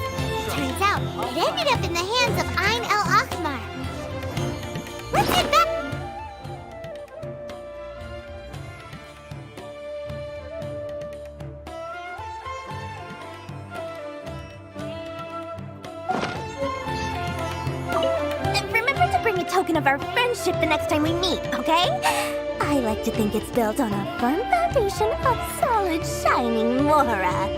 Turns out, it ended up in the hands of Ain El Ahmar. Let's head back. Remember to bring a token of our friendship the next time we meet, okay? I like to think it's built on a firm foundation of solid, shining Mora.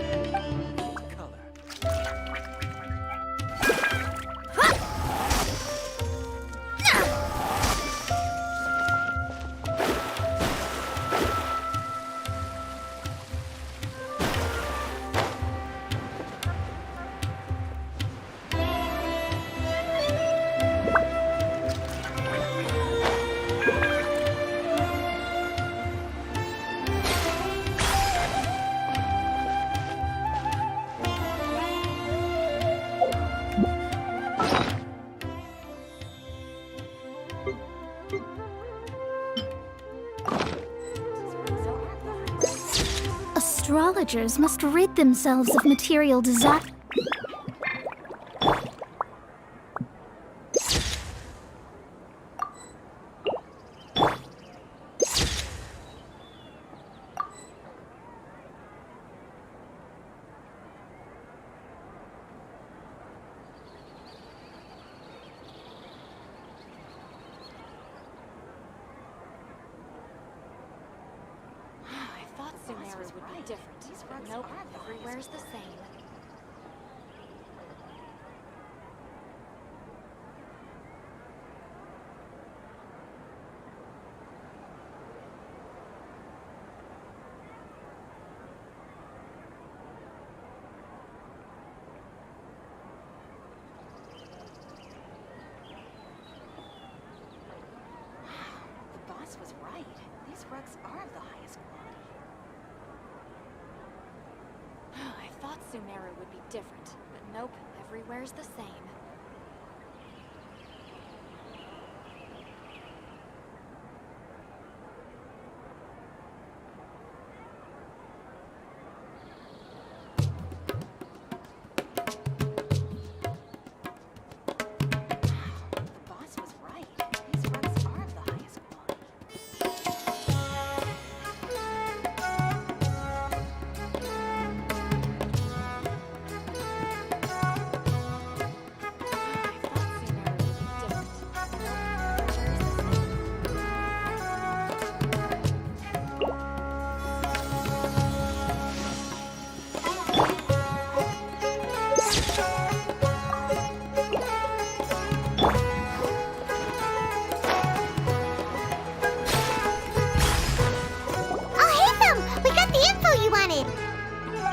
villagers must rid themselves of material disaster. Sumeru would be different. But nope, everywhere's the same. The boss was right. These rugs are of the highest quality. I thought Sumeru would be different, but nope, everywhere's the same. The boss was right. These rugs are of the highest quality.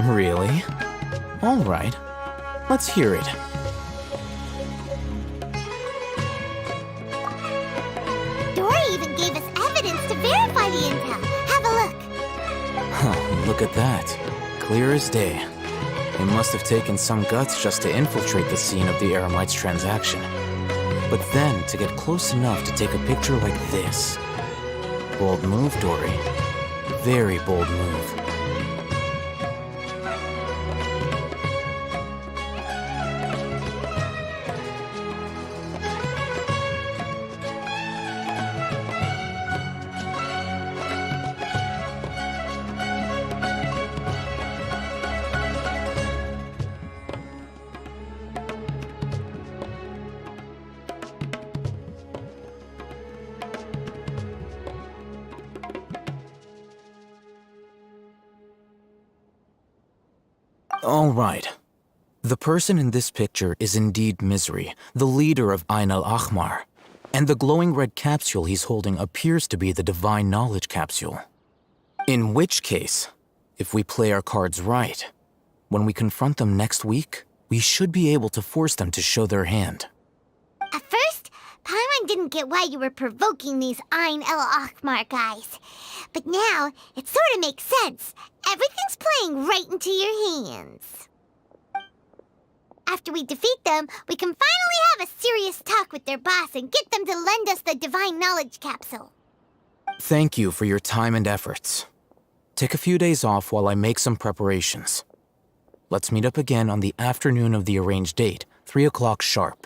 Really? All right. Let's hear it. Dory even gave us evidence to verify the intel. Have a look. Huh, look at that. Clear as day. It must have taken some guts just to infiltrate the scene of the Eremites transaction. But then to get close enough to take a picture like this. Bold move, Dory. Very bold move. All right. The person in this picture is indeed Misery, the leader of Ain al-Ahmar, and the glowing red capsule he's holding appears to be the Divine Knowledge Capsule. In which case, if we play our cards right, when we confront them next week, we should be able to force them to show their hand. At first, Paimon didn't get why you were provoking these Ain al-Ahmar guys. But now, it sort of makes sense. Everything's playing right into your hands. After we defeat them, we can finally have a serious talk with their boss and get them to lend us the Divine Knowledge Capsule. Thank you for your time and efforts. Take a few days off while I make some preparations. Let's meet up again on the afternoon of the arranged date, 3 o'clock sharp.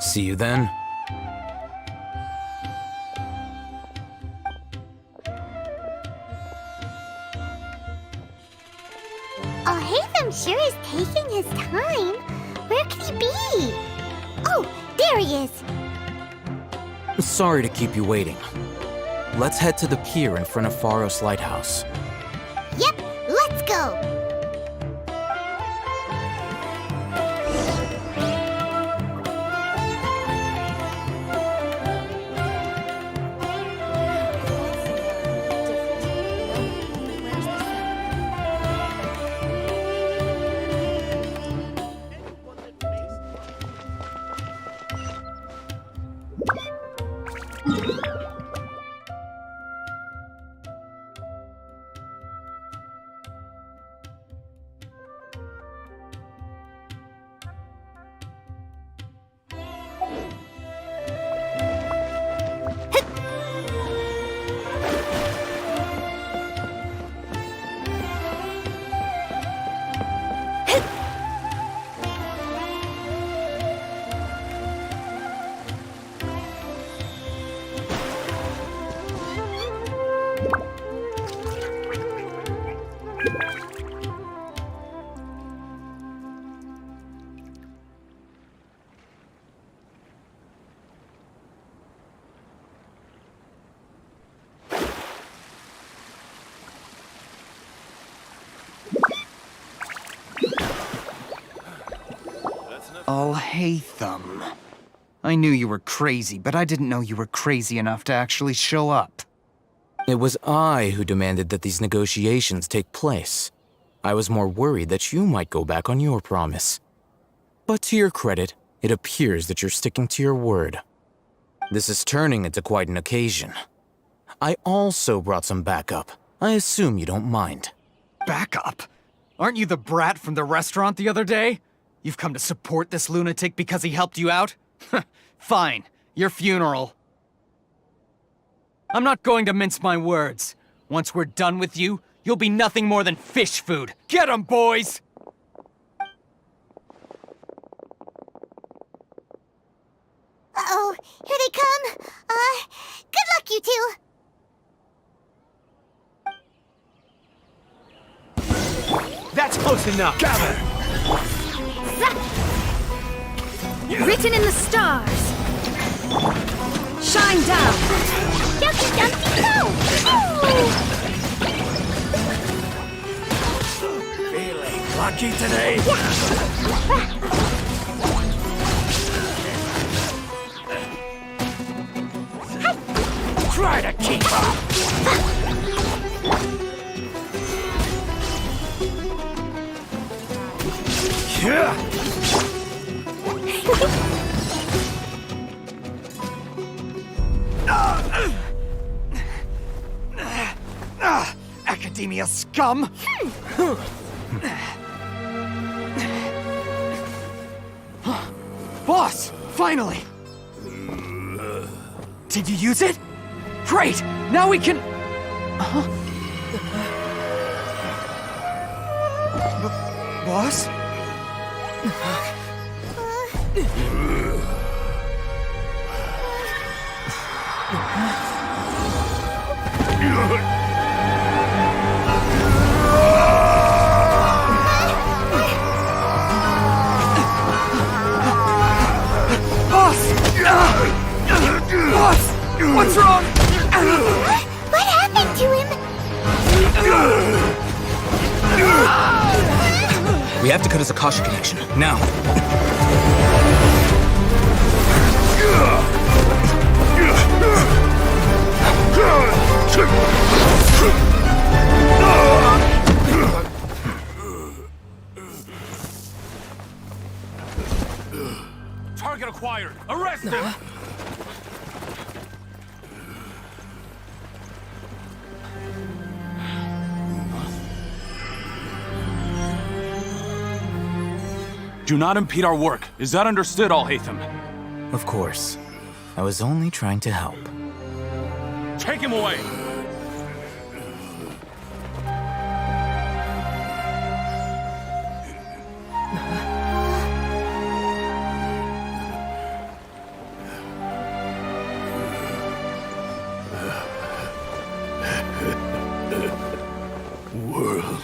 See you then. Oh, Hatham sure is taking his time. Where could he be? Oh, There he is! Sorry to keep you waiting. Let's head to the pier in front of Pharos Lighthouse. Yep, let's go! Alhaitham. I knew you were crazy, but I didn't know you were crazy enough to actually show up. It was I who demanded that these negotiations take place. I was more worried that you might go back on your promise. But to your credit, it appears that you're sticking to your word. This is turning into quite an occasion. I also brought some backup. I assume you don't mind. Backup? Aren't you the brat from the restaurant the other day? You've come to support this lunatic because he helped you out? Fine, your funeral. I'm not going to mince my words. Once we're done with you, you'll be nothing more than fish food. Get 'em, boys! Uh-oh, here they come. Good luck, you two. That's close enough. Gather! Written in the stars. Shine down. Jumpy, jumpy, go! Feeling lucky today? Try to keep up. Yeah. Academia scum! Boss! Finally! Did you use it? Great! Now we can... Boss? Boss! What's wrong? What happened to him? We have to cut his Akasha connection, now. Target acquired. Arrest him. Do not impede our work. Is that understood, Alhaitham? Of course. I was only trying to help. Take him away! World,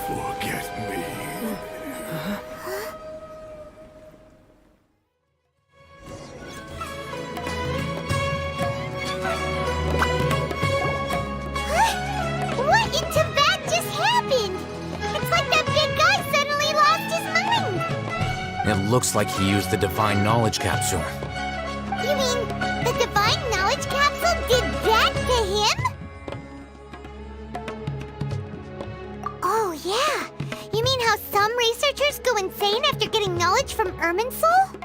forget me. looks like he used the Divine Knowledge Capsule. You mean the Divine Knowledge Capsule did that to him? Oh, yeah. You mean how some researchers go insane after getting knowledge from Irminsul?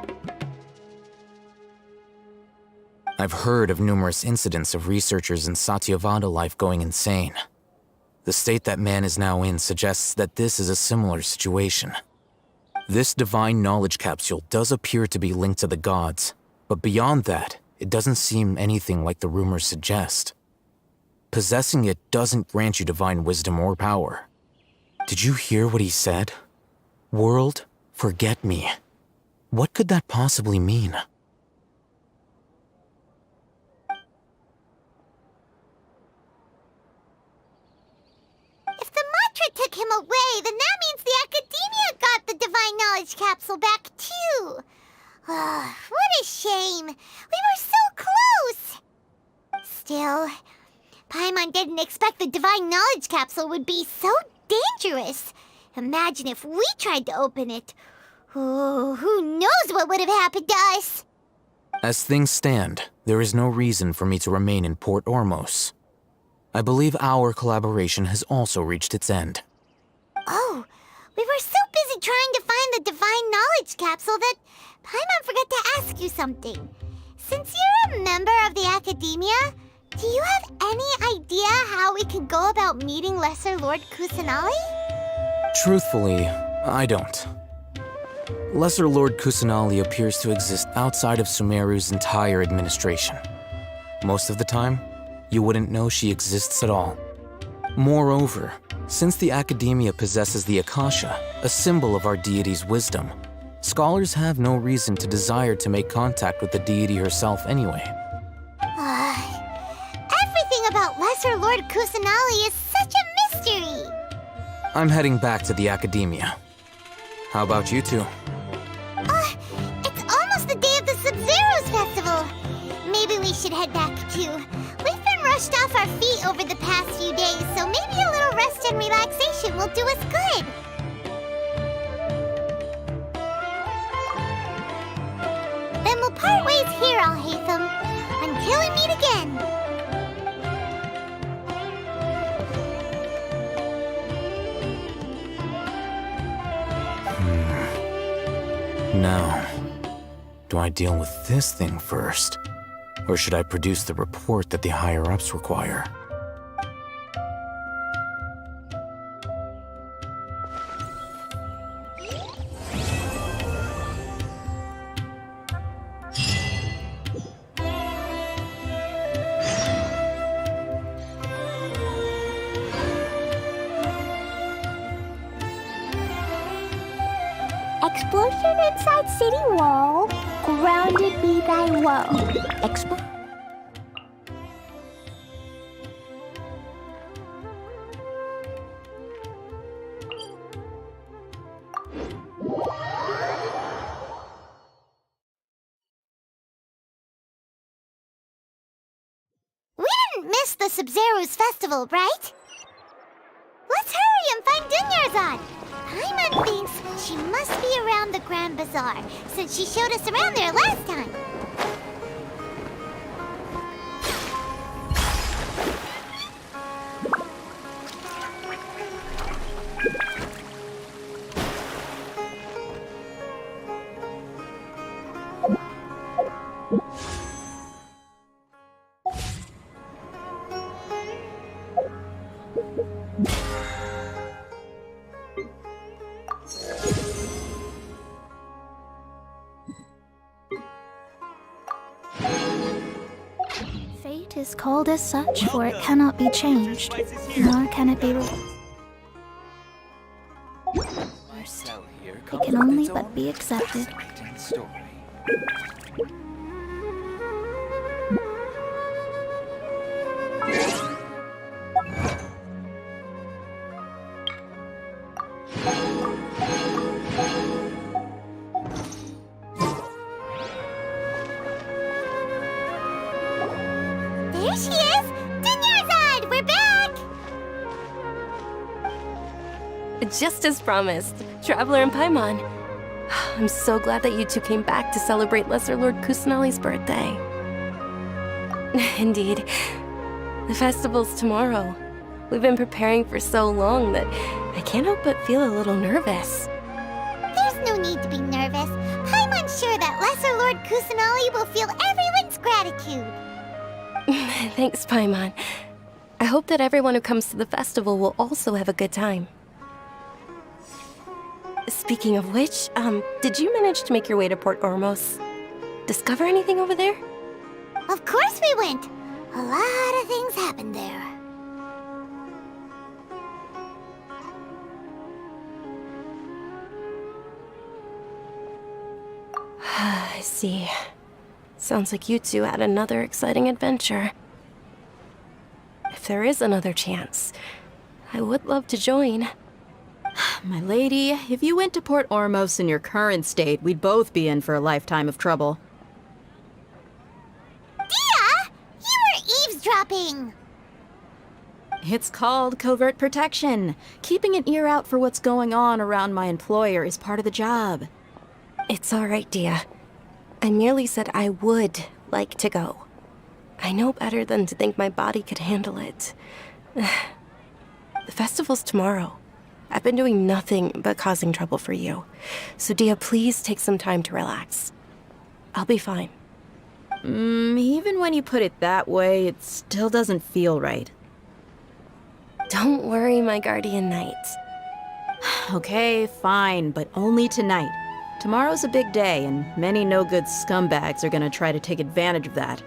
I've heard of numerous incidents of researchers in Satyavada life going insane. The state that man is now in suggests that this is a similar situation. This Divine Knowledge Capsule does appear to be linked to the gods, but beyond that, it doesn't seem anything like the rumors suggest. Possessing it doesn't grant you divine wisdom or power. Did you hear what he said? World, forget me. What could that possibly mean? If the mantra took him away, then that means the Academia got the Divine Knowledge Capsule back, too. What a shame. We were so close. Still, Paimon didn't expect the Divine Knowledge Capsule would be so dangerous. Imagine if we tried to open it. Oh, who knows what would have happened to us? As things stand, there is no reason for me to remain in Port Ormos. I believe our collaboration has also reached its end. Oh, we were so busy trying to find the Divine Knowledge Capsule that Paimon forgot to ask you something. Since you're a member of the Academia, do you have any idea how we can go about meeting Lesser Lord Kusanali? Truthfully, I don't. Lesser Lord Kusanali appears to exist outside of Sumeru's entire administration. Most of the time, you wouldn't know she exists at all. Moreover, since the Academia possesses the Akasha, a symbol of our deity's wisdom, scholars have no reason to desire to make contact with the deity herself anyway. Everything about Lesser Lord Kusanali is such a mystery! I'm heading back to the Academia. How about you two? It's almost the day of the Sub-Zero's festival. Maybe we should head back too. We've been rushed off our feet over the past few days, so maybe a little rest and relaxation will do us good. Then we'll part ways here, Alhaitham, until we meet again. Now, do I deal with this thing first? Or should I produce the report that the higher-ups require? Explosion inside city wall. Grounded be thy woe. We didn't miss the Sub-Zero's festival, right? Let's hurry and find Dunyarzad. Paimon thinks she must be around the Grand Bazaar, since she showed us around there last time. Fate is called as such, for it cannot be changed, nor can it be reversed. It can only but be accepted. There she is! Dunyarzad! We're back! Just as promised, Traveler and Paimon. I'm so glad that you two came back to celebrate Lesser Lord Kusanali's birthday. Indeed. The festival's tomorrow. We've been preparing for so long that I can't help but feel a little nervous. There's no need to be nervous. Paimon's sure that Lesser Lord Kusanali will feel everyone's gratitude. Thanks, Paimon. I hope that everyone who comes to the festival will also have a good time. Speaking of which, did you manage to make your way to Port Ormos? Discover anything over there? Of course we went. A lot of things happened there. I see. Sounds like you two had another exciting adventure. If there is another chance, I would love to join. My lady, if you went to Port Ormos in your current state, we'd both be in for a lifetime of trouble. Dia! You were eavesdropping! It's called covert protection. Keeping an ear out for what's going on around my employer is part of the job. It's all right, Dia. I merely said I would like to go. I know better than to think my body could handle it. The festival's tomorrow. I've been doing nothing but causing trouble for you. So Dia, please take some time to relax. I'll be fine. Even when you put it that way, it still doesn't feel right. Don't worry, my guardian knight. Okay, fine, but only tonight. Tomorrow's a big day, and many no-good scumbags are gonna try to take advantage of that.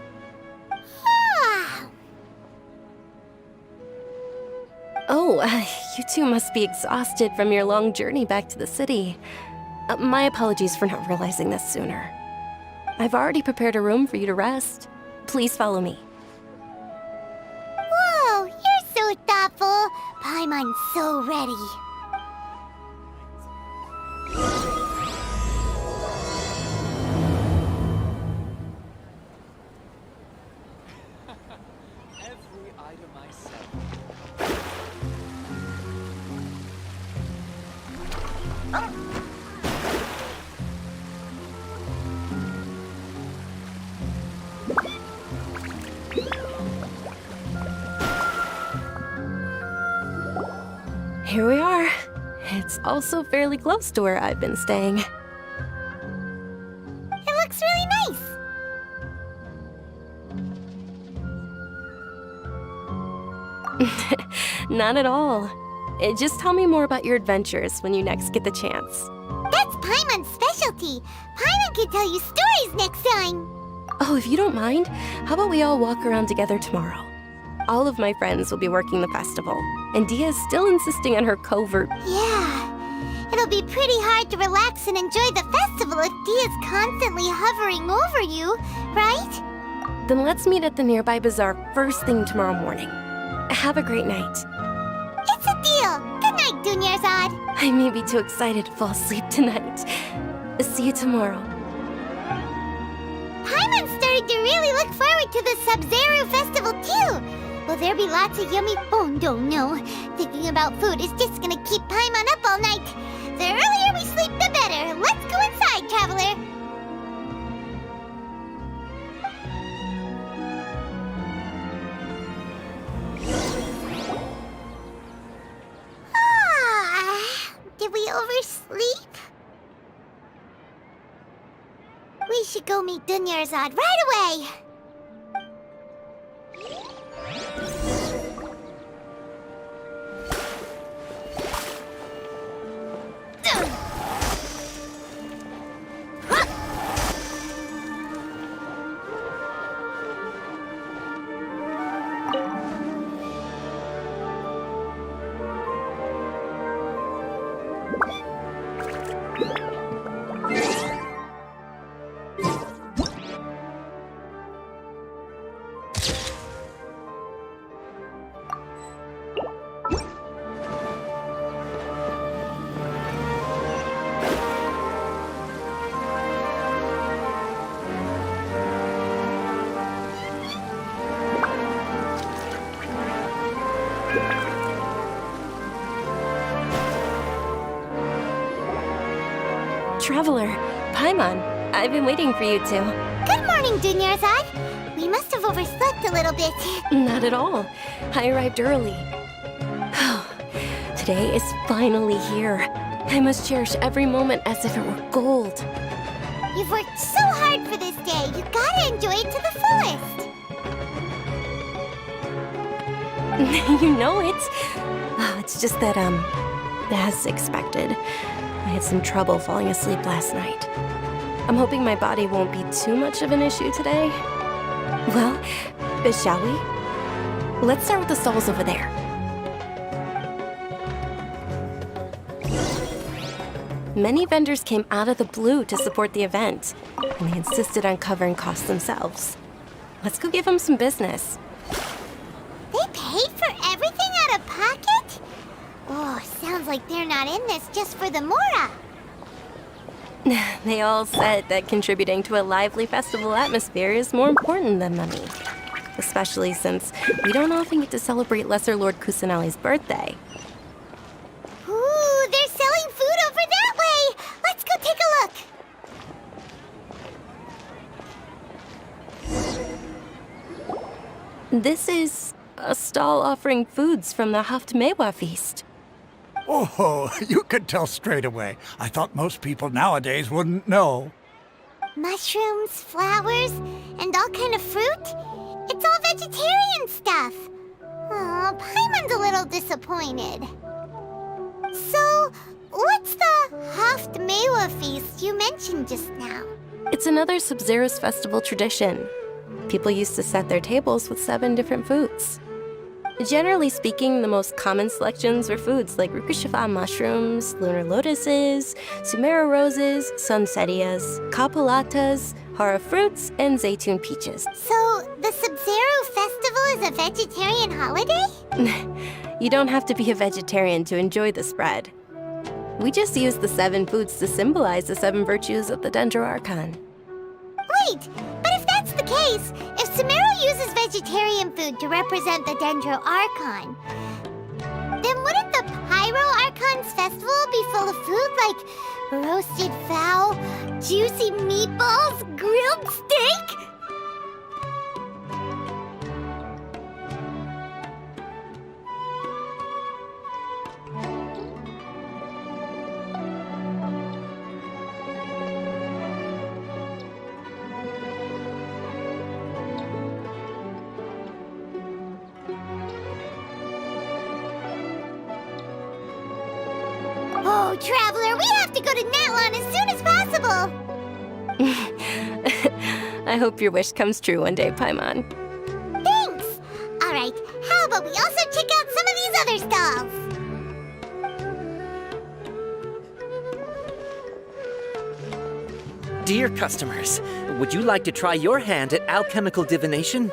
Oh, you two must be exhausted from your long journey back to the city. My apologies for not realizing this sooner. I've already prepared a room for you to rest. Please follow me. Whoa, you're so thoughtful. Paimon's so ready. Every item I sell. Here we are. It's also fairly close to where I've been staying. It looks really nice. Not at all. Just tell me more about your adventures when you next get the chance. That's Paimon's specialty. Paimon can tell you stories next time. Oh, if you don't mind, how about we all walk around together tomorrow? All of my friends will be working the festival, and Dia is still insisting on her covert. Yeah, it'll be pretty hard to relax and enjoy the festival if Dia's constantly hovering over you, right? Then let's meet at the nearby bazaar first thing tomorrow morning. Have a great night. It's a deal. Good night, Dunyarzad. I may be too excited to fall asleep tonight. See you tomorrow. Paimon's starting to really look forward to the Sub-Zero festival too. Will there be lots of yummy... Oh, no. Thinking about food is just gonna keep Paimon up all night. The earlier we sleep, the better. Let's go inside, traveler. Did we oversleep? We should go meet Dunyarzad right away. Traveler, Paimon, I've been waiting for you two. Good morning, Dunyarzad. We must have overslept a little bit. Not at all. I arrived early. Today is finally here. I must cherish every moment as if it were gold. You've worked so hard for this day. You gotta enjoy it to the fullest. You know it. Oh, it's just that, as expected, I had some trouble falling asleep last night. I'm hoping my body won't be too much of an issue today. Well, shall we? Let's start with the stalls over there. Many vendors came out of the blue to support the event, and they insisted on covering costs themselves. Let's go give them some business. They paid for everything out of pocket? Oh, sounds like they're not in this just for the Mora. They all said that contributing to a lively festival atmosphere is more important than money. Especially since we don't often get to celebrate Lesser Lord Kusanali's birthday. Ooh, they're selling food over that way! Let's go take a look! This is a stall offering foods from the Haftmewa feast. Oh, you could tell straight away. I thought most people nowadays wouldn't know. Mushrooms, flowers, and all kind of fruit? It's all vegetarian stuff. Oh, Paimon's a little disappointed. So, what's the Haftmewa feast you mentioned just now? It's another Sub-Zero's festival tradition. People used to set their tables with 7 different foods. Generally speaking, the most common selections were foods like Rukushifa mushrooms, lunar lotuses, sumeru roses, sunsetias, kapalatas, hara fruits, and zaytun peaches. So, the Sub-Zero festival is a vegetarian holiday? You don't have to be a vegetarian to enjoy the spread. We just use the 7 foods to symbolize the 7 virtues of the Dendro Archon. Wait, but if that's the case, if Sumeru uses vegetarian food to represent the Dendro Archon, then wouldn't the Pyro Archon's festival be full of food like roasted fowl, juicy meatballs, grilled steak? Oh, Traveler, we have to go to Natlon as soon as possible! I hope your wish comes true one day, Paimon. Thanks! Alright, how about we also check out some of these other stalls? Dear customers, would you like to try your hand at alchemical divination?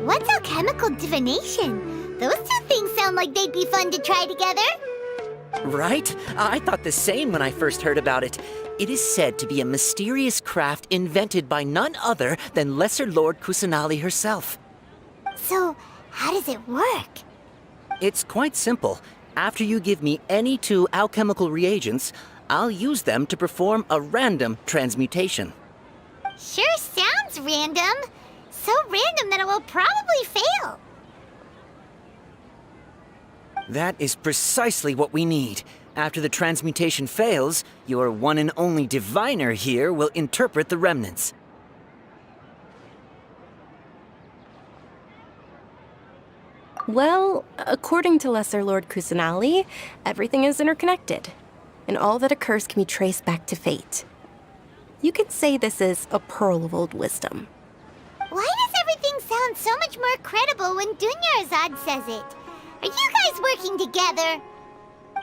What's alchemical divination? Those 2 things sound like they'd be fun to try together. Right? I thought the same when I first heard about it. It is said to be a mysterious craft invented by none other than Lesser Lord Kusanali herself. So, how does it work? It's quite simple. After you give me any 2 alchemical reagents, I'll use them to perform a random transmutation. Sure sounds random. So random that it will probably fail. That is precisely what we need. After the transmutation fails, your one and only diviner here will interpret the remnants. Well, according to Lesser Lord Kusanali, everything is interconnected, and all that occurs can be traced back to fate. You could say this is a pearl of old wisdom. Why does everything sound so much more credible when Dunyarzad says it? Are you guys working together?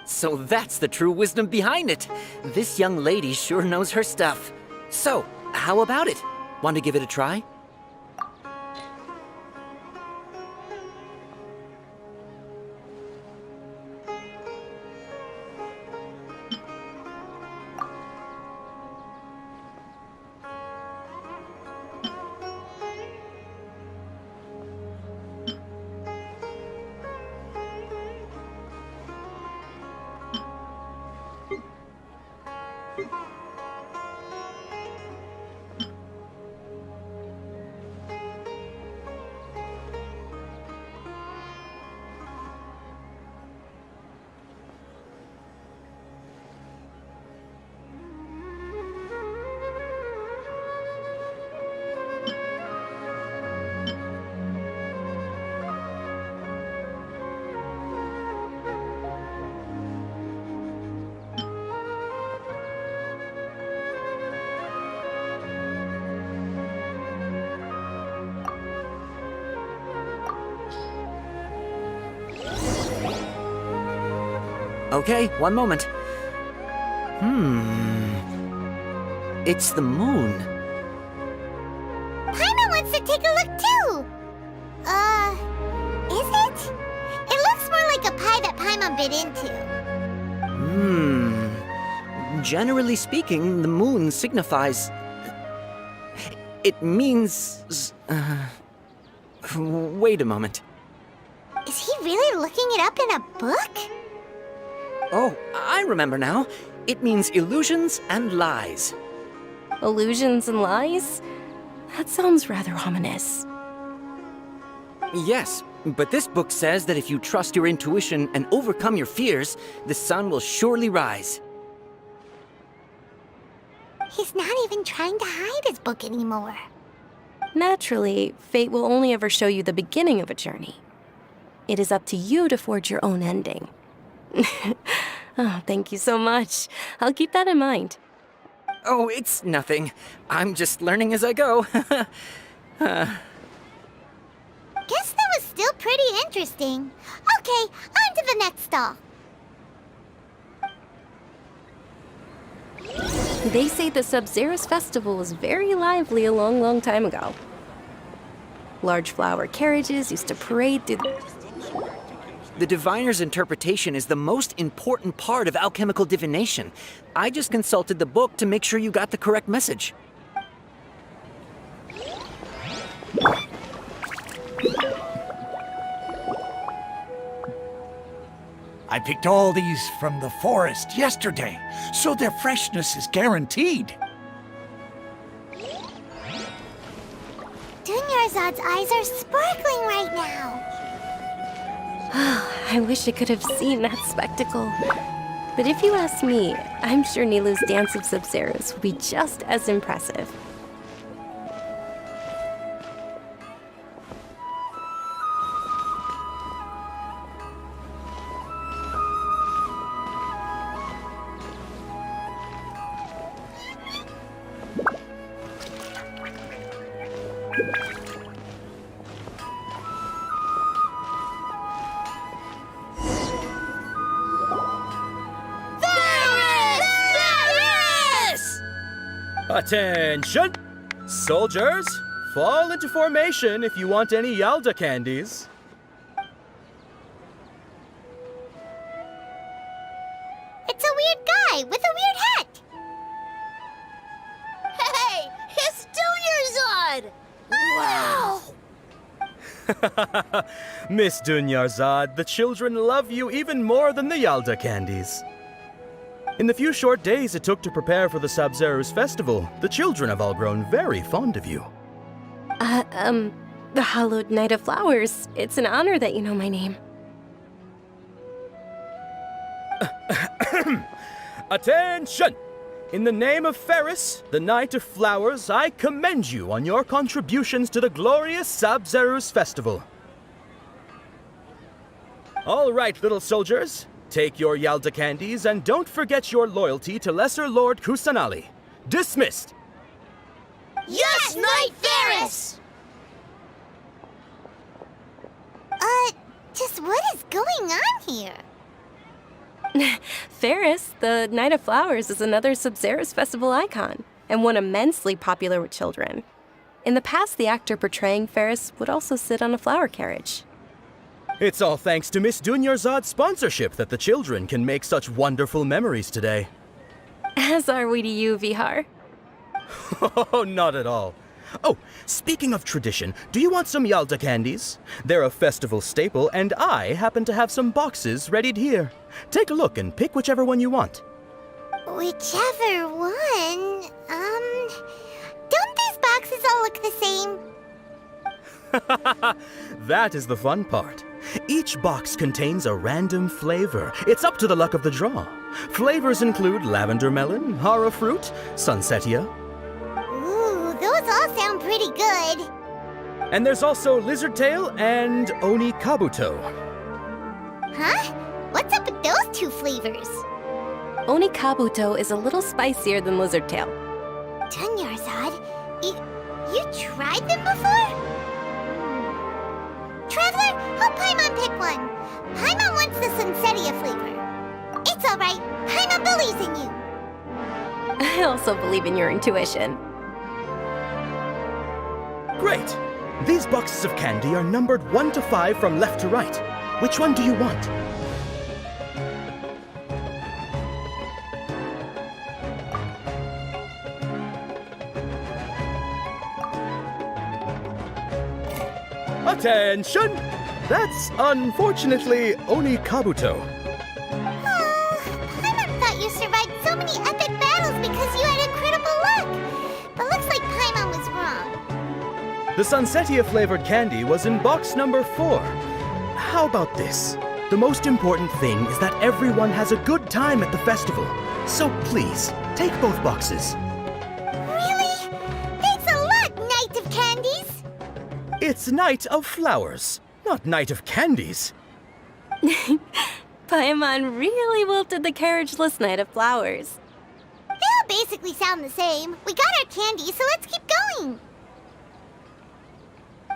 So that's the true wisdom behind it. This young lady sure knows her stuff. So, how about it? Want to give it a try? Okay, one moment. It's the moon. Paimon wants to take a look too! Is it? It looks more like a pie that Paimon bit into. Generally speaking, the moon signifies... It means... Wait a moment. Is he really looking it up in a book? Oh, I remember now. It means illusions and lies. Illusions and lies? That sounds rather ominous. Yes, but this book says that if you trust your intuition and overcome your fears, the sun will surely rise. He's not even trying to hide his book anymore. Naturally, fate will only ever show you the beginning of a journey. It is up to you to forge your own ending. Oh, thank you so much. I'll keep that in mind. Oh, it's nothing. I'm just learning as I go. Guess that was still pretty interesting. Okay, on to the next stall. They say the Sub-Zerus festival was very lively a long, long time ago. Large flower carriages used to parade through The diviner's interpretation is the most important part of alchemical divination. I just consulted the book to make sure you got the correct message. I picked all these from the forest yesterday, so their freshness is guaranteed. Dunyarzad's eyes are sparkling right now. I wish I could have seen that spectacle. But if you ask me, I'm sure Nilu's Dance of Sub-Zerus will be just as impressive. Attention! Soldiers, fall into formation if you want any Yalda candies. It's a weird guy with a weird hat. Hey, it's Dunyarzad! Wow! Miss Dunyarzad, the children love you even more than the Yalda candies. In the few short days it took to prepare for the Sub-Zerus festival, the children have all grown very fond of you. The Hallowed Night of Flowers. It's an honor that you know my name. Attention! In the name of Ferris, the Knight of Flowers, I commend you on your contributions to the glorious Sub-Zerus festival. All right, little soldiers. Take your Yalda candies and don't forget your loyalty to Lesser Lord Kusanali. Dismissed! Yes, Knight Ferris! Just what is going on here? Ferris, the Night of Flowers, is another Sub-Zerus festival icon, and one immensely popular with children. In the past, the actor portraying Ferris would also sit on a flower carriage. It's all thanks to Miss Dunyarzad's sponsorship that the children can make such wonderful memories today. As are we to you, Vihar. Oh, not at all. Oh, speaking of tradition, do you want some Yalda candies? They're a festival staple, and I happen to have some boxes readied here. Take a look and pick whichever one you want. Whichever one? Don't these boxes all look the same? That is the fun part. Each box contains a random flavor. It's up to the luck of the draw. Flavors include lavender melon, hara fruit, sunsetia. Ooh, those all sound pretty good. And there's also lizard tail and oni kabuto. Huh? What's up with those two flavors? Oni kabuto is a little spicier than lizard tail. Dunyarzad, you tried them before? Traveler, help Paimon pick one. Paimon wants the sunsetia flavor. believes in you. I also believe in your intuition. Great! These boxes of candy are numbered 1 to 5 from left to right. Which one do you want? Attention! That's unfortunately only Kabuto. Paimon thought you survived so many epic battles because you had incredible luck. But looks like Paimon was wrong. The Sunsetia-flavored candy was in box number 4. How about this? The most important thing is that everyone has a good time at the festival. So please, take both boxes. Really? Thanks a lot, Knight of Candies. It's Night of Flowers, not Night of Candies. Paimon really wilted the carriageless Knight of Flowers. They all basically sound the same. We got our candy, so let's keep going.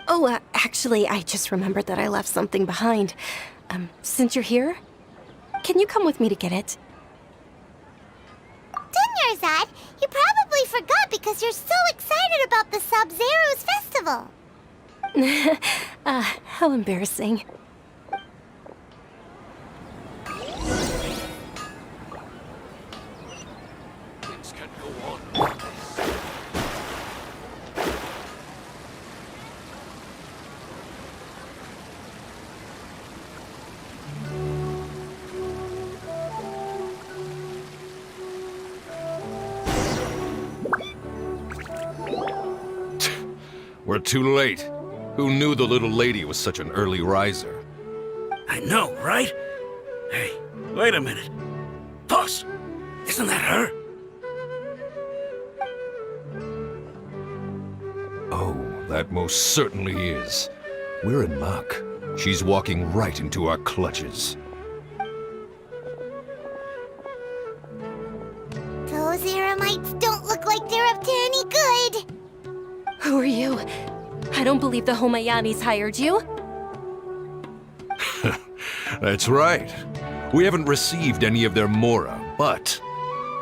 Oh, actually, I just remembered that I left something behind. Since you're here, can you come with me to get it? Dunyarzad, you probably forgot because you're so excited about the Sub-Zero's festival. How embarrassing. Things can go on. We're too late. Who knew the little lady was such an early riser? I know, right? Hey, wait a minute. Boss, isn't that her? Oh, that most certainly is. We're in luck. She's walking right into our clutches. Those Eremites don't look like they're up to any good. Who are you? I don't believe the Homayanis hired you. That's right. We haven't received any of their mora, but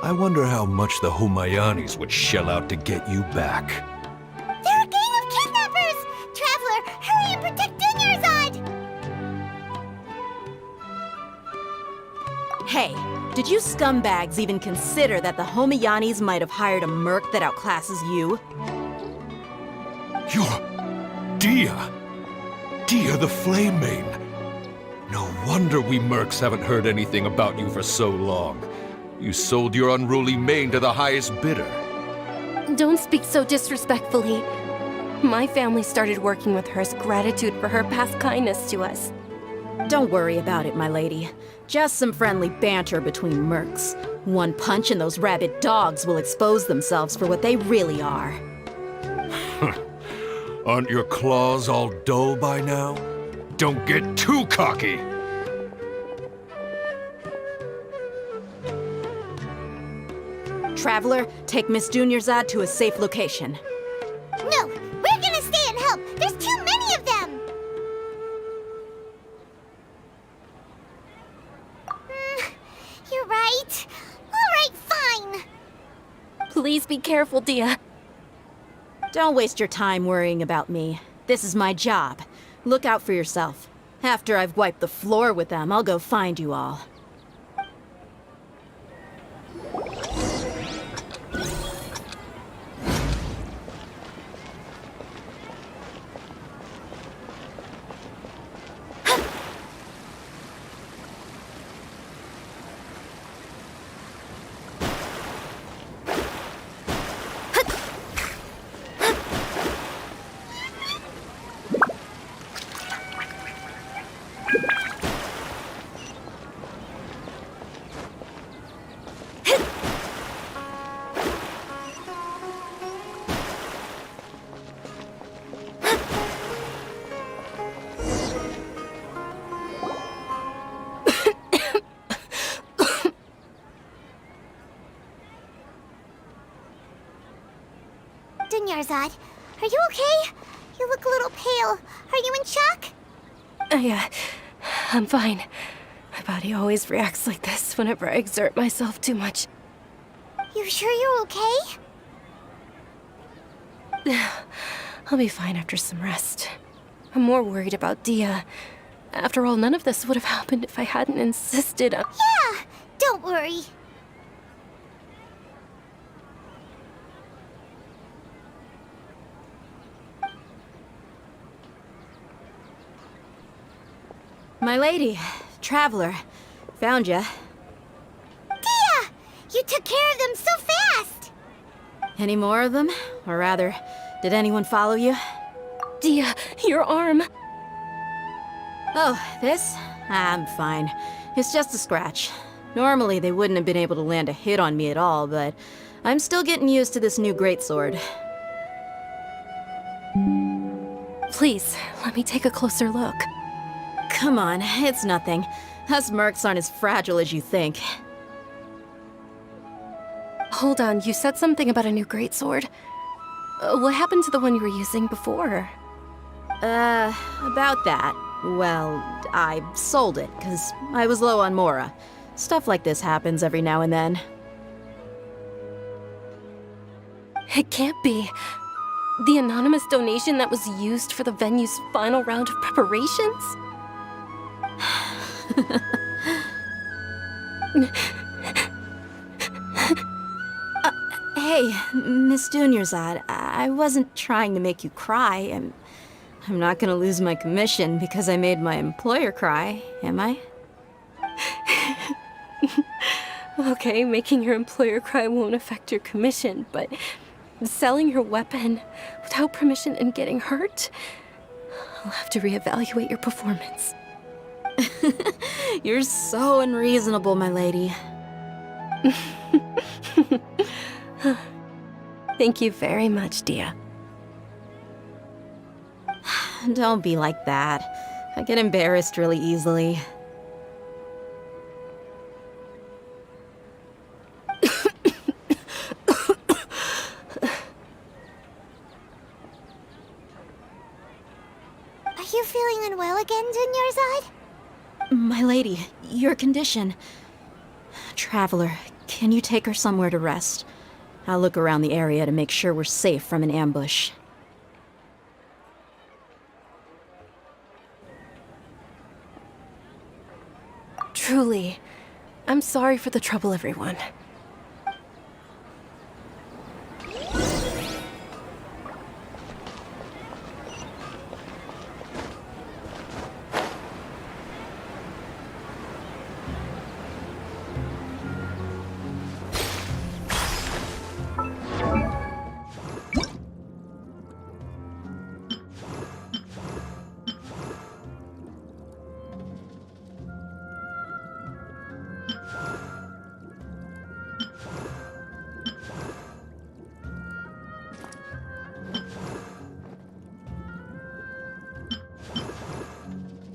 I wonder how much the Homayanis would shell out to get you back. They're a gang of kidnappers! Traveler, hurry and protect Dunyarzad! Hey, did you scumbags even consider that the Homayanis might have hired a merc that outclasses you? You're Dia! Dia the Flame Main! No wonder we mercs haven't heard anything about you for so long. You sold your unruly mane to the highest bidder. Don't speak so disrespectfully. My family started working with her as gratitude for her past kindness to us. Don't worry about it, my lady. Just some friendly banter between mercs. One punch and those rabid dogs will expose themselves for what they really are. Aren't your claws all dull by now? Don't get too cocky! Traveler, take Miss Dunyarzad to a safe location. No, we're gonna stay and help. There's too many of them. You're right. All right, fine. Please be careful, Dia. Don't waste your time worrying about me. This is my job. Look out for yourself. After I've wiped the floor with them, I'll go find you all. Dunyarzad, are you okay? You look a little pale. Are you in shock? I'm fine. My body always reacts like this whenever I exert myself too much. You sure you're okay? I'll be fine after some rest. I'm more worried about Dia. After all, none of this would have happened if I hadn't insisted on— Yeah, don't worry. My lady, traveler, found ya. Dia! You took care of them so fast! Any more of them? Or rather, did anyone follow you? Dia, your arm! Oh, this? I'm fine. It's just a scratch. Normally, they wouldn't have been able to land a hit on me at all, but I'm still getting used to this new greatsword. Please, let me take a closer look. Come on, it's nothing. Us mercs aren't as fragile as you think. Hold on, you said something about a new greatsword. What happened to the one you were using before? About that. Well, I sold it, because I was low on Mora. Stuff like this happens every now and then. It can't be. The anonymous donation that was used for the venue's final round of preparations? Hey, Miss Dunyarzad, I wasn't trying to make you cry. I'm not gonna lose my commission because I made my employer cry, am I? Okay, making your employer cry won't affect your commission, but selling your weapon without permission and getting hurt? I'll have to reevaluate your performance. You're so unreasonable, my lady. Thank you very much, Dia. Don't be like that. I get embarrassed really easily. Are you feeling unwell again, Dunyarzad? My lady, your condition. Traveler, can you take her somewhere to rest? I'll look around the area to make sure we're safe from an ambush. Truly, I'm sorry for the trouble, everyone.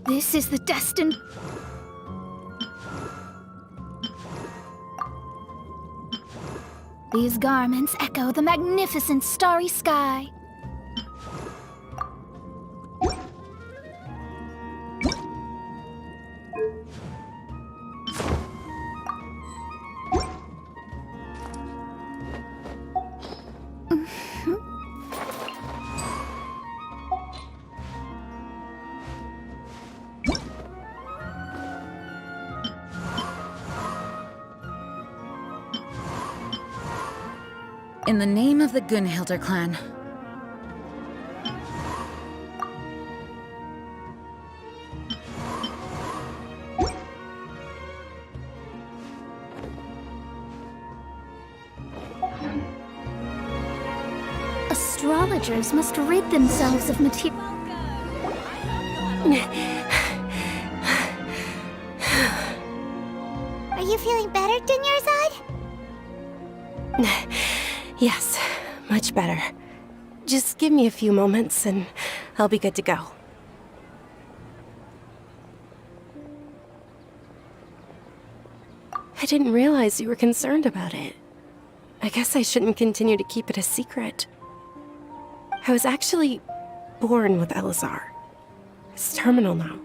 This is the destined... These garments echo the magnificent starry sky. In the name of the Gunhilder clan. Astrologers must rid themselves of material. Are you feeling better, Dunyarzad? Yes, much better. Just give me a few moments and I'll be good to go. I didn't realize you were concerned about it. I guess I shouldn't continue to keep it a secret. I was actually born with Elazar. It's terminal now.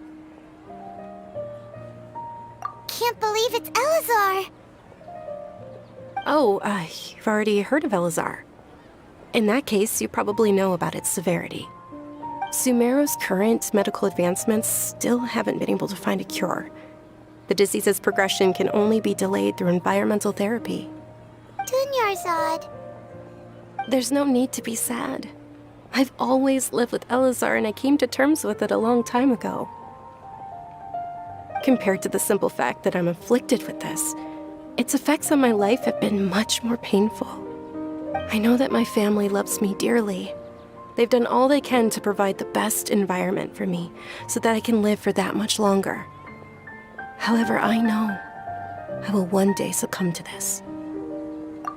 can't believe it's Elazar. Oh, you've already heard of Elazar. In that case, you probably know about its severity. Sumeru's current medical advancements still haven't been able to find a cure. The disease's progression can only be delayed through environmental therapy. Dunyarzad. There's no need to be sad. I've always lived with Elazar, and I came to terms with it a long time ago. Compared to the simple fact that I'm afflicted with this, its effects on my life have been much more painful. I know that my family loves me dearly. They've done all they can to provide the best environment for me so that I can live for that much longer. However, I know I will one day succumb to this.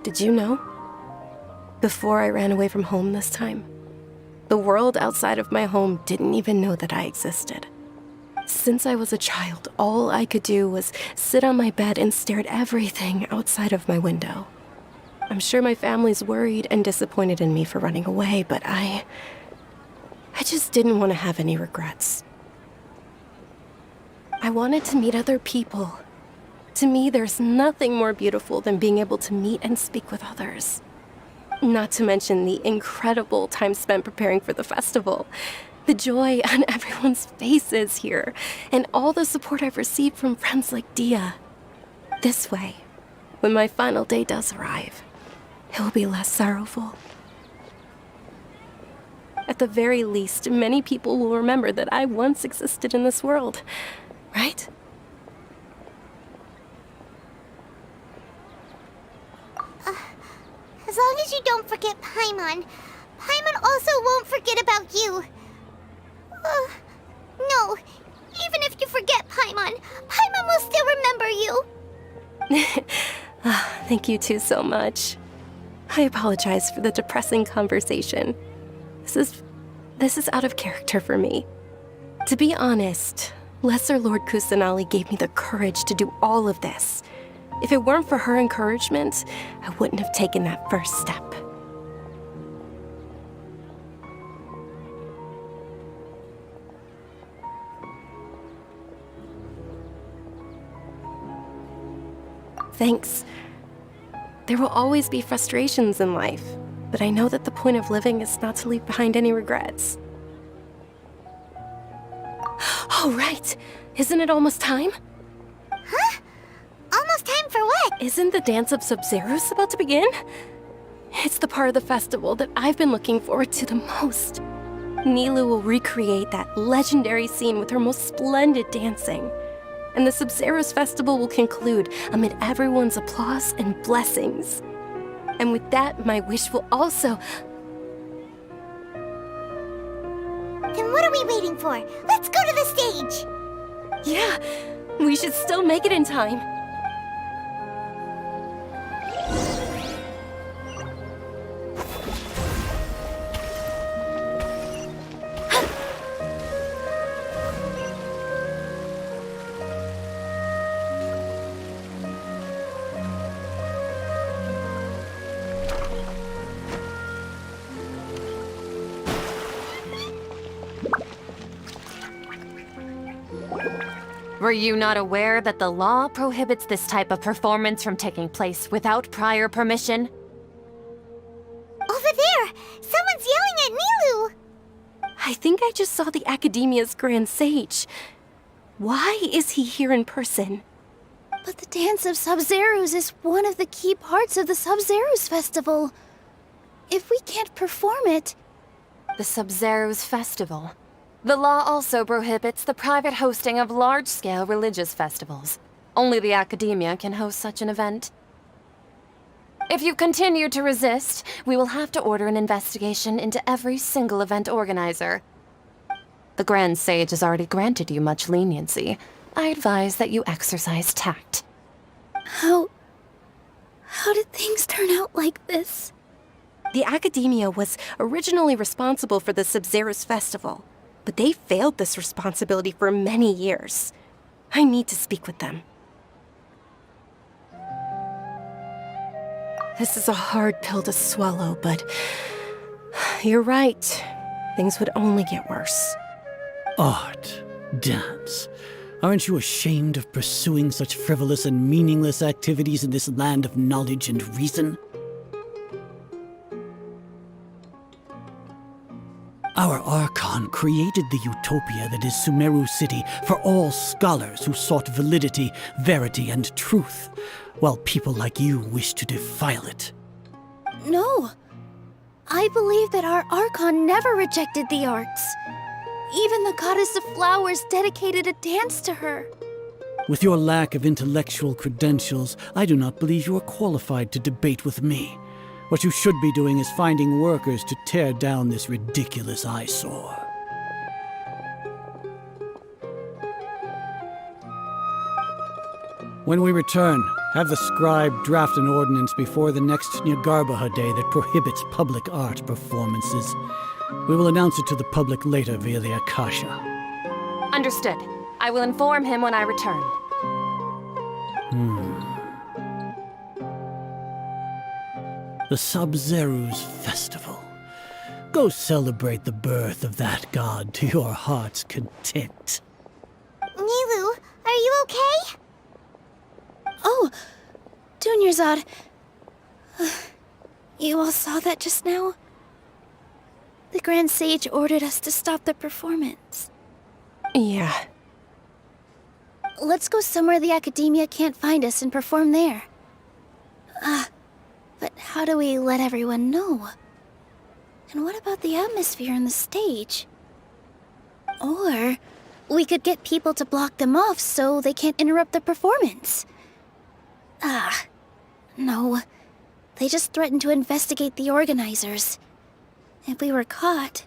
Did you know? Before I ran away from home this time, the world outside of my home didn't even know that I existed. Since I was a child, all I could do was sit on my bed and stare at everything outside of my window. I'm sure my family's worried and disappointed in me for running away, but I just didn't want to have any regrets. I wanted to meet other people. To me, there's nothing more beautiful than being able to meet and speak with others. Not to mention the incredible time spent preparing for the festival. The joy on everyone's faces here, and all the support I've received from friends like Dia. This way, when my final day does arrive, it will be less sorrowful. At the very least, many people will remember that I once existed in this world, right? As long as you don't forget Paimon, Paimon also won't forget about you. No, even if you forget Paimon, Paimon will still remember you. Thank you two so much. I apologize for the depressing conversation. This is out of character for me. To be honest, Lesser Lord Kusanali gave me the courage to do all of this. If it weren't for her encouragement, I wouldn't have taken that first step. Thanks. There will always be frustrations in life, but I know that the point of living is not to leave behind any regrets. Oh, right! Isn't it almost time? Huh? Almost time for what? Isn't the Dance of Sub-Zeros about to begin? It's the part of the festival that I've been looking forward to the most. Nilu will recreate that legendary scene with her most splendid dancing. And the Sub-Zeros festival will conclude amid everyone's applause and blessings. And with that, my wish will also... Then what are we waiting for? Let's go to the stage! Yeah, we should still make it in time. Were you not aware that the law prohibits this type of performance from taking place without prior permission? Over there! Someone's yelling at Nilu! I think I just saw the Academia's Grand Sage. Why is he here in person? But the Dance of Sub-Zeros is one of the key parts of the Sub-Zeros festival. If we can't perform it... The Sub-Zeros festival. The law also prohibits the private hosting of large-scale religious festivals. Only the Academia can host such an event. If you continue to resist, we will have to order an investigation into every single event organizer. The Grand Sage has already granted you much leniency. I advise that you exercise tact. How did things turn out like this? The Academia was originally responsible for the Sub-Zeros festival, but they failed this responsibility for many years. I need to speak with them. This is a hard pill to swallow, but you're right. Things would only get worse. Art, dance. Aren't you ashamed of pursuing such frivolous and meaningless activities in this land of knowledge and reason? Our archon created the utopia that is Sumeru City for all scholars who sought validity, verity, and truth, while people like you wish to defile it. No. I believe that our archon never rejected the arts. Even the goddess of flowers dedicated a dance to her. With your lack of intellectual credentials, I do not believe you are qualified to debate with me. What you should be doing is finding workers to tear down this ridiculous eyesore. When we return, have the scribe draft an ordinance before the next Nyagarbha Day that prohibits public art performances. We will announce it to the public later via the Akasha. Understood. I will inform him when I return. The Sub-Zeru's Festival. Go celebrate the birth of that god to your heart's content. Nilu, are you okay? Oh, Dunyarzad. You all saw that just now? The Grand Sage ordered us to stop the performance. Yeah. Let's go somewhere the Academia can't find us and perform there. But how do we let everyone know? And what about the atmosphere on the stage? Or we could get people to block them off so they can't interrupt the performance. No. They just threatened to investigate the organizers. If we were caught...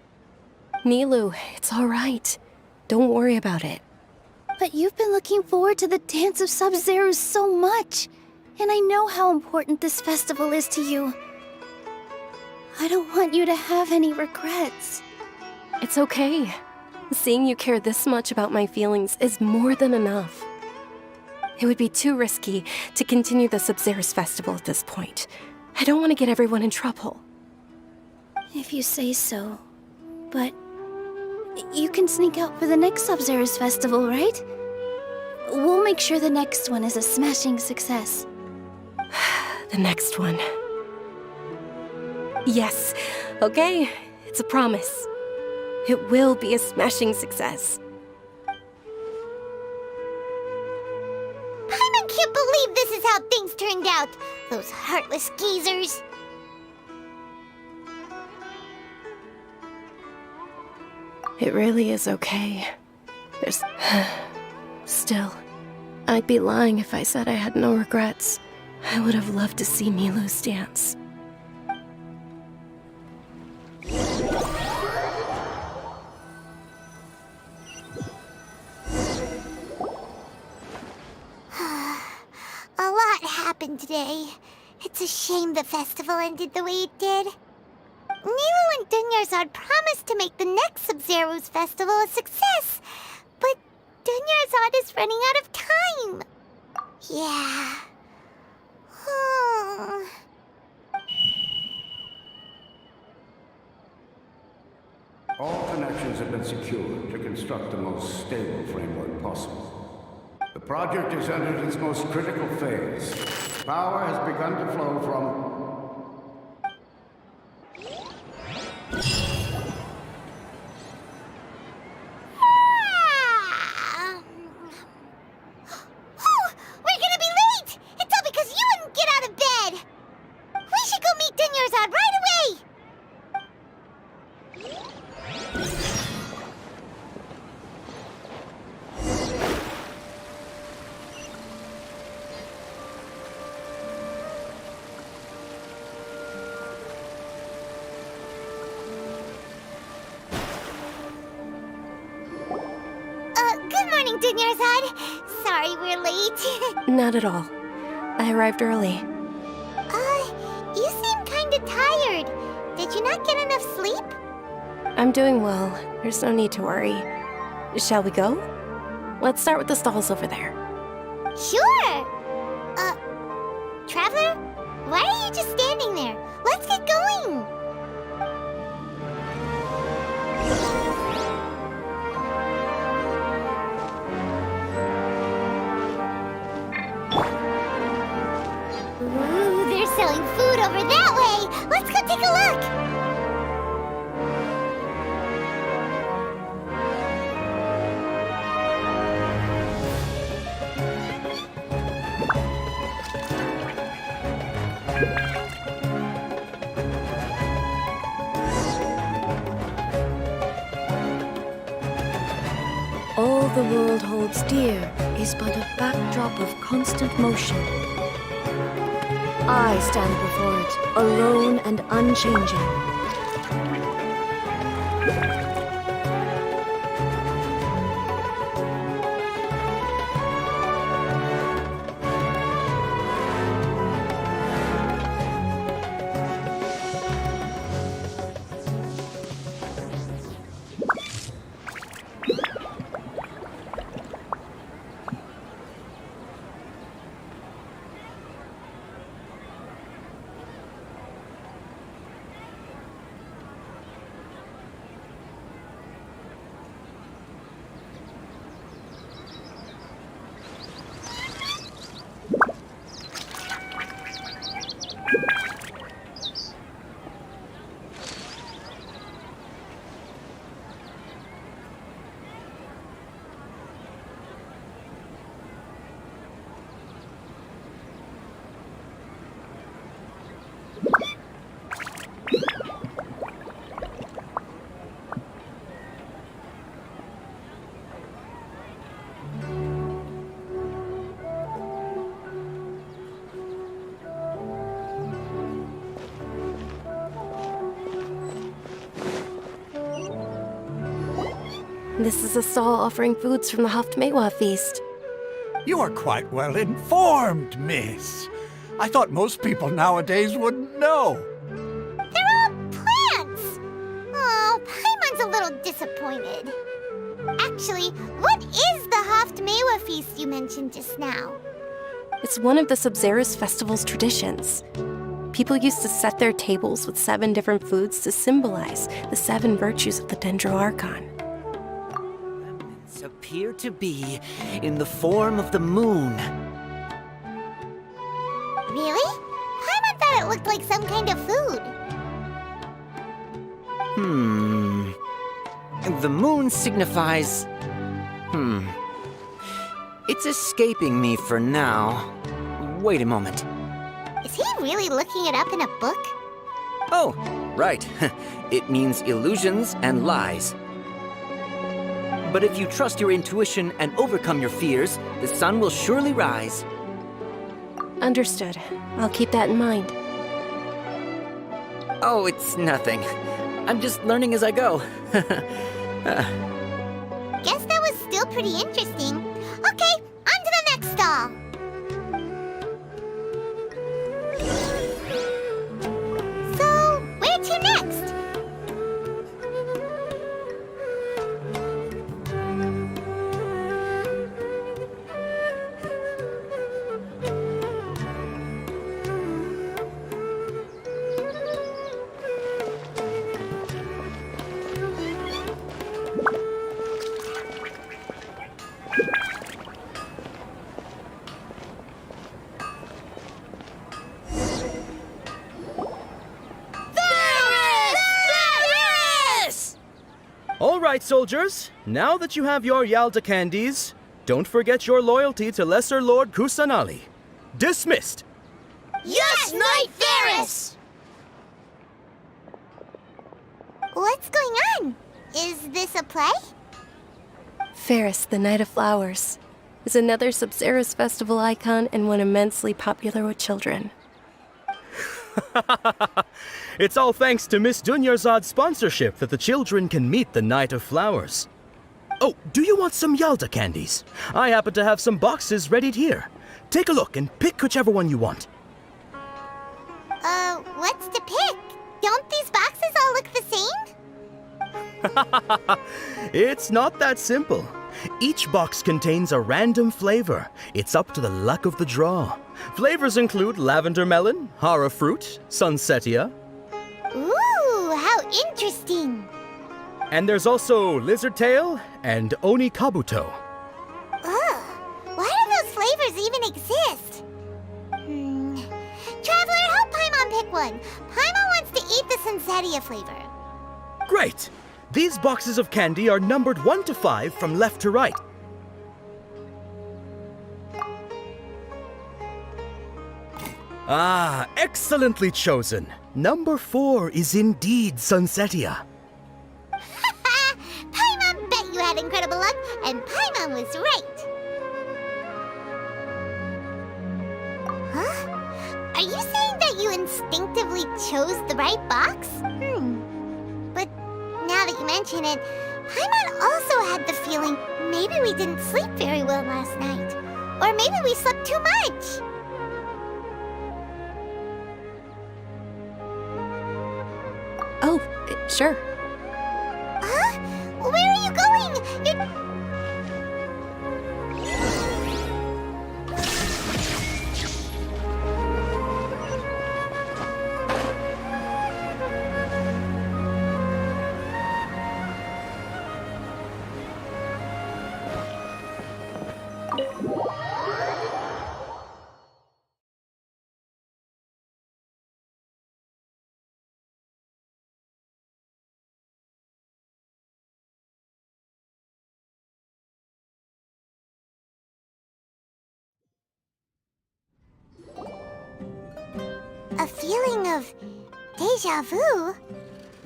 Nilu, it's all right. Don't worry about it. But you've been looking forward to the Dance of Sub-Zero so much. And I know how important this festival is to you. I don't want you to have any regrets. It's okay. Seeing you care this much about my feelings is more than enough. It would be too risky to continue the Sub-Zero's festival at this point. I don't want to get everyone in trouble. If you say so. But you can sneak out for the next Sub-Zero's festival, right? We'll make sure the next one is a smashing success. The next one. Yes. Okay, it's a promise. It will be a smashing success. Paimon can't believe this is how things turned out. Those heartless geezers. It really is okay. There's... Still, I'd be lying if I said I had no regrets. I would have loved to see Nilu's dance. A lot happened today. It's a shame the festival ended the way it did. Nilu and Dunyarzad promised to make the next Sub-Zero's festival a success, but Dunyarzad is running out of time. Yeah. All connections have been secured to construct the most stable framework possible. The project has entered its most critical phase. Power has begun to flow from... We're gonna be late! It's all because you wouldn't get out of bed! We should go meet Dunyarzad right away! Good morning, Dunyarzad. Sorry we're late. Not at all. I arrived early. You seem kinda tired. Did you not get enough sleep? I'm doing well. There's no need to worry. Shall we go? Let's start with the stalls over there. Sure! Traveler? Why are you just standing there? Let's get going! the world holds dear is but a backdrop of constant motion. I stand before it, alone and unchanging. This is a stall offering foods from the Haftmewa feast. You are quite well informed, miss. I thought most people nowadays wouldn't know. They're all plants! Oh, Paimon's a little disappointed. Actually, what is the Haftmewa feast you mentioned just now? It's one of the Sabzerus festival's traditions. People used to set their tables with 7 different foods to symbolize the 7 virtues of the Dendro Archon. Appear to be in the form of the moon. Really? Paimon thought it looked like some kind of food. The moon signifies... It's escaping me for now. Wait a moment. Is he really looking it up in a book? Oh, right. It means illusions and lies. But if you trust your intuition and overcome your fears, the sun will surely rise. Understood. I'll keep that in mind. Oh, it's nothing. I'm just learning as I go. Guess that was still pretty interesting. Okay, on to the next stall. So, where to next? All right, soldiers. Now that you have your Yalda candies, don't forget your loyalty to Lesser Lord Kusanali. Dismissed! Yes, Knight Ferris! What's going on? Is this a play? Ferris, the Knight of Flowers, is another Sabzerus festival icon and one immensely popular with children. It's all thanks to Miss Dunyarzad's sponsorship that the children can meet the Knight of Flowers. Oh, do you want some Yalda candies? I happen to have some boxes readied here. Take a look and pick whichever one you want. What's to pick? Don't these boxes all look the same? It's not that simple. Each box contains a random flavor. It's up to the luck of the draw. Flavors include lavender melon, hara fruit, sunsetia. Ooh, how interesting. And there's also lizard tail and oni kabuto. Ugh, why do those flavors even exist? Traveler, help Paimon pick one. Paimon wants to eat the sunsetia flavor. Great! These boxes of candy are numbered 1 to 5 from left to right. Ah, excellently chosen. Number 4 is indeed sunsetia. Paimon bet you had incredible luck, and Paimon was right. Huh? Are you saying that you instinctively chose the right box? But now that you mention it, Paimon also had the feeling maybe we didn't sleep very well last night. Or maybe we slept too much. Oh, sure. Huh? Where are you going? You're... A feeling of deja vu?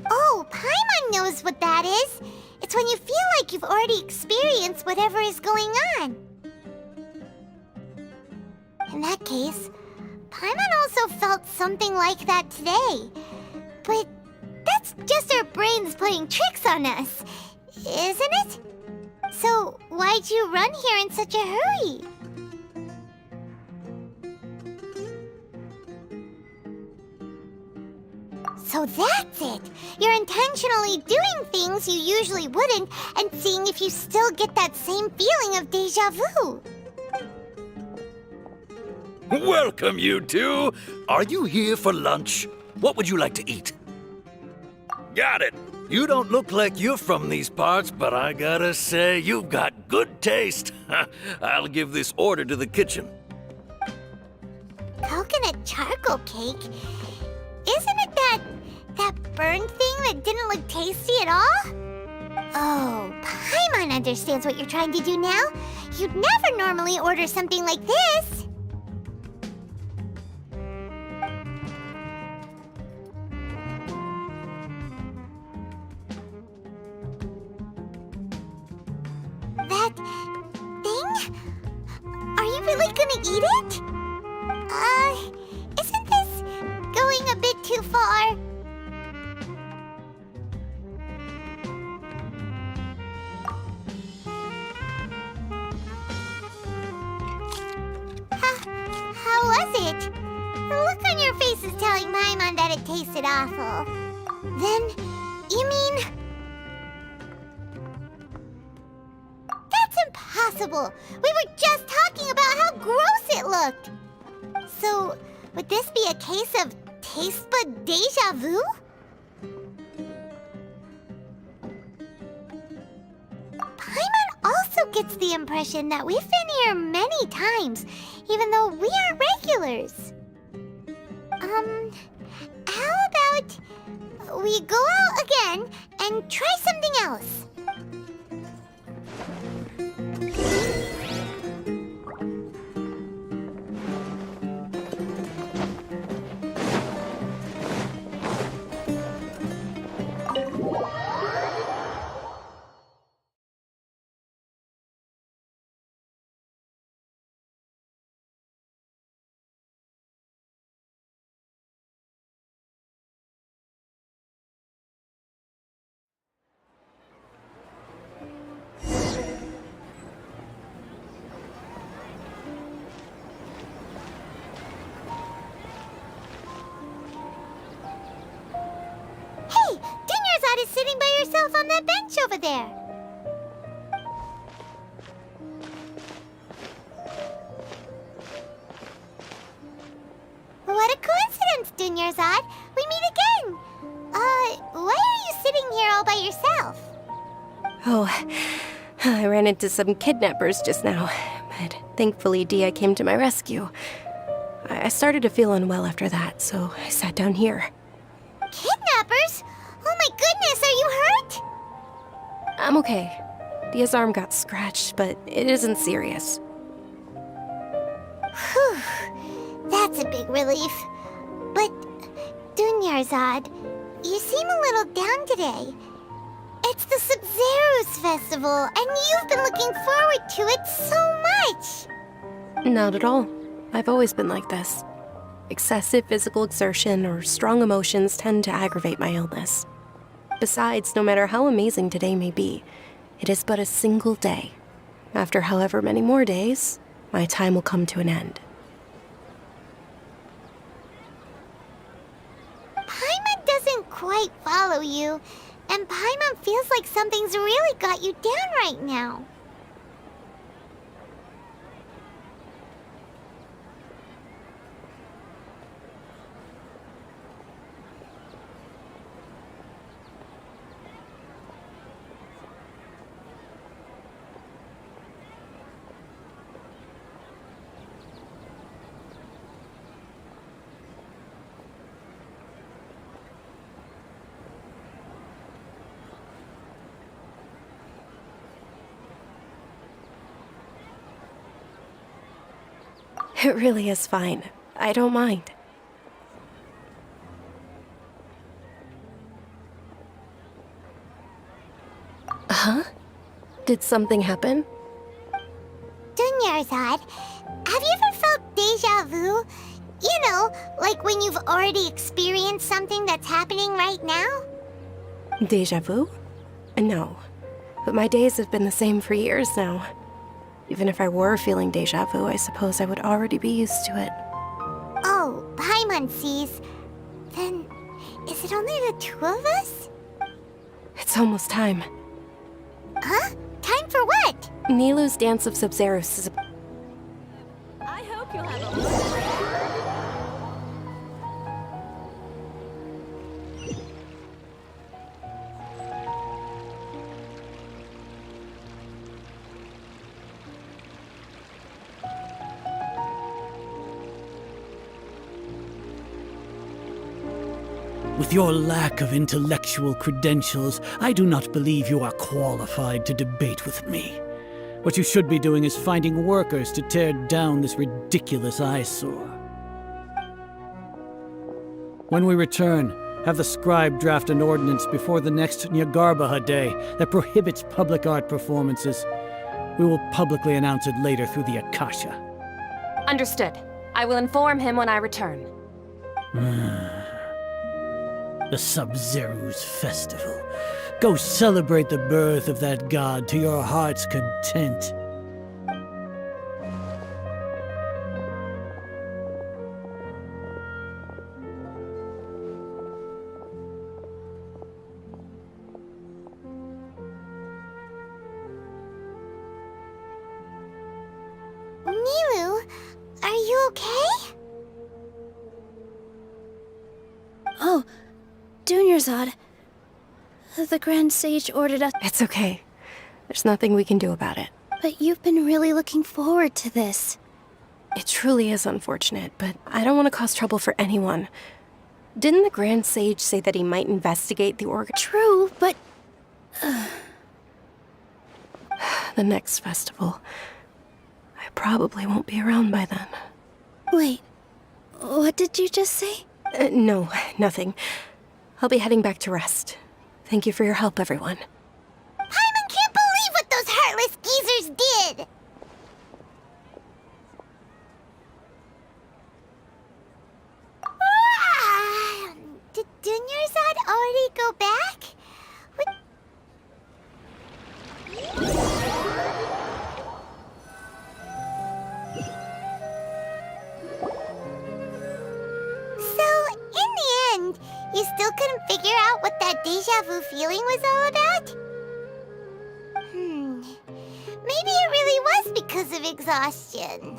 Oh, Paimon knows what that is. It's when you feel like you've already experienced whatever is going on. In that case, Paimon also felt something like that today. But that's just our brains playing tricks on us, isn't it? So why'd you run here in such a hurry? So that's it! You're intentionally doing things you usually wouldn't and seeing if you still get that same feeling of deja vu. Welcome, you two! Are you here for lunch? What would you like to eat? Got it! You don't look like you're from these parts, but I gotta say, you've got good taste. I'll give this order to the kitchen. Coconut charcoal cake? Isn't it that burned thing that didn't look tasty at all? Oh, Paimon understands what you're trying to do now. You'd never normally order something like this. That thing? Are you really gonna eat it? Isn't this going a bit too far? How was it? The look on your face is telling Paimon that it tasted awful. Then, you mean... That's impossible! We were just talking about how gross it looked! So, would this be a case of taste bud deja vu? Paimon also gets the impression that we've been here many times, even though we aren't regulars. How about we go out again and try something else? Is sitting by yourself on that bench over there. What a coincidence, Dunyarzad. We meet again. Why are you sitting here all by yourself? Oh, I ran into some kidnappers just now, but thankfully Dia came to my rescue. I started to feel unwell after that, so I sat down here. Kidnappers? Oh my goodness, are you hurt? I'm okay. Dia's arm got scratched, but it isn't serious. Whew, that's a big relief. But, Dunyarzad, you seem a little down today. It It's the Sub-Zero's festival, and you've been looking forward to it so much! Not at all. I've always been like this. Excessive physical exertion or strong emotions tend to aggravate my illness. Besides, no matter how amazing today may be, it is but a single day. After however many more days, my time will come to an end. Paimon doesn't quite follow you, and Paimon feels like something's really got you down right now. It really is fine. I don't mind. Huh? Did something happen? Dunyarzad, have you ever felt deja vu? You know, like when you've already experienced something that's happening right now? Deja vu? No. But my days have been the same for years now. Even if I were feeling deja vu, I suppose I would already be used to it. Oh, Paimon sees. Then, is it only the two of us? It's almost time. Huh? Time for what? Nilou's Dance of Sub-Zeros is I hope you'll have a... With your lack of intellectual credentials, I do not believe you are qualified to debate with me. What you should be doing is finding workers to tear down this ridiculous eyesore. When we return, have the scribe draft an ordinance before the next Nyagarbha Day that prohibits public art performances. We will publicly announce it later through the Akasha. Understood. I will inform him when I return. The Sub-Zero's festival. Go celebrate the birth of that god to your heart's content. Nilou, are you okay? Oh, Dunyarzad. The Grand Sage ordered us... It's okay. There's nothing we can do about it. But you've been really looking forward to this. It truly is unfortunate, but I don't want to cause trouble for anyone. Didn't the Grand Sage say that he might investigate the org... True, but... The next festival. I probably won't be around by then. Wait, what did you just say? No, nothing. I'll be heading back to rest. Thank you for your help, everyone. Paimon can't believe what those heartless geezers did! Did Dunyarzad already go back? What? So, in the end, you still couldn't figure out what that deja vu feeling was all about? Maybe it really was because of exhaustion.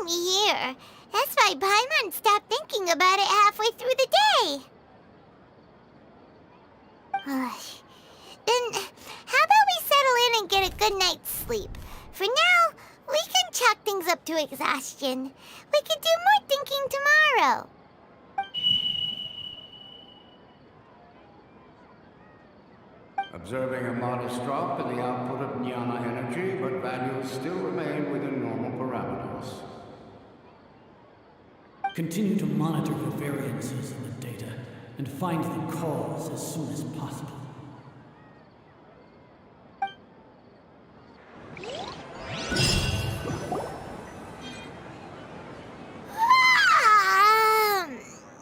same here. That's why Paimon stopped thinking about it halfway through the day. Then, how about we settle in and get a good night's sleep? For now, we can chalk things up to exhaustion. We can do more thinking tomorrow. Observing a modest drop in the output of jnana energy, but values still remain within normal parameters. Continue to monitor for variances in the data and find the cause as soon as possible.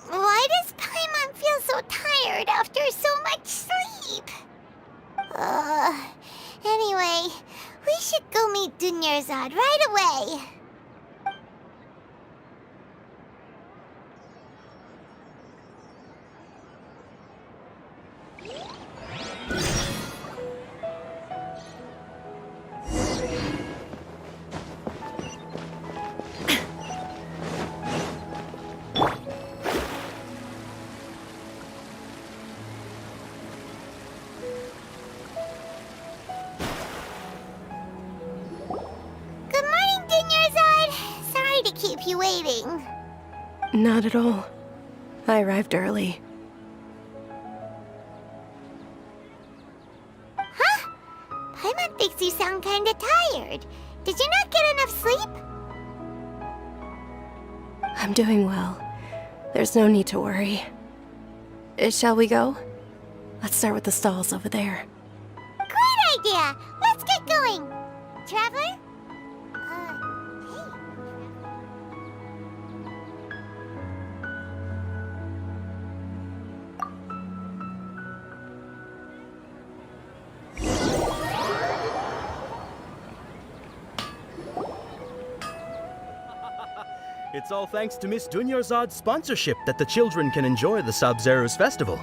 Why does Paimon feel so tired after so much sleep? Anyway, we should go meet Dunyarzad right away. Good morning, Dunyarzad. Sorry to keep you waiting. Not at all. I arrived early. Huh? Paimon thinks you sound kinda tired. Did you not get enough sleep? I'm doing well. There's no need to worry. Shall we go? Let's start with the stalls over there. Great idea! Let's get going! Traveler? It's all thanks to Miss Dunyarzad's sponsorship that the children can enjoy the Sub-Zero's festival.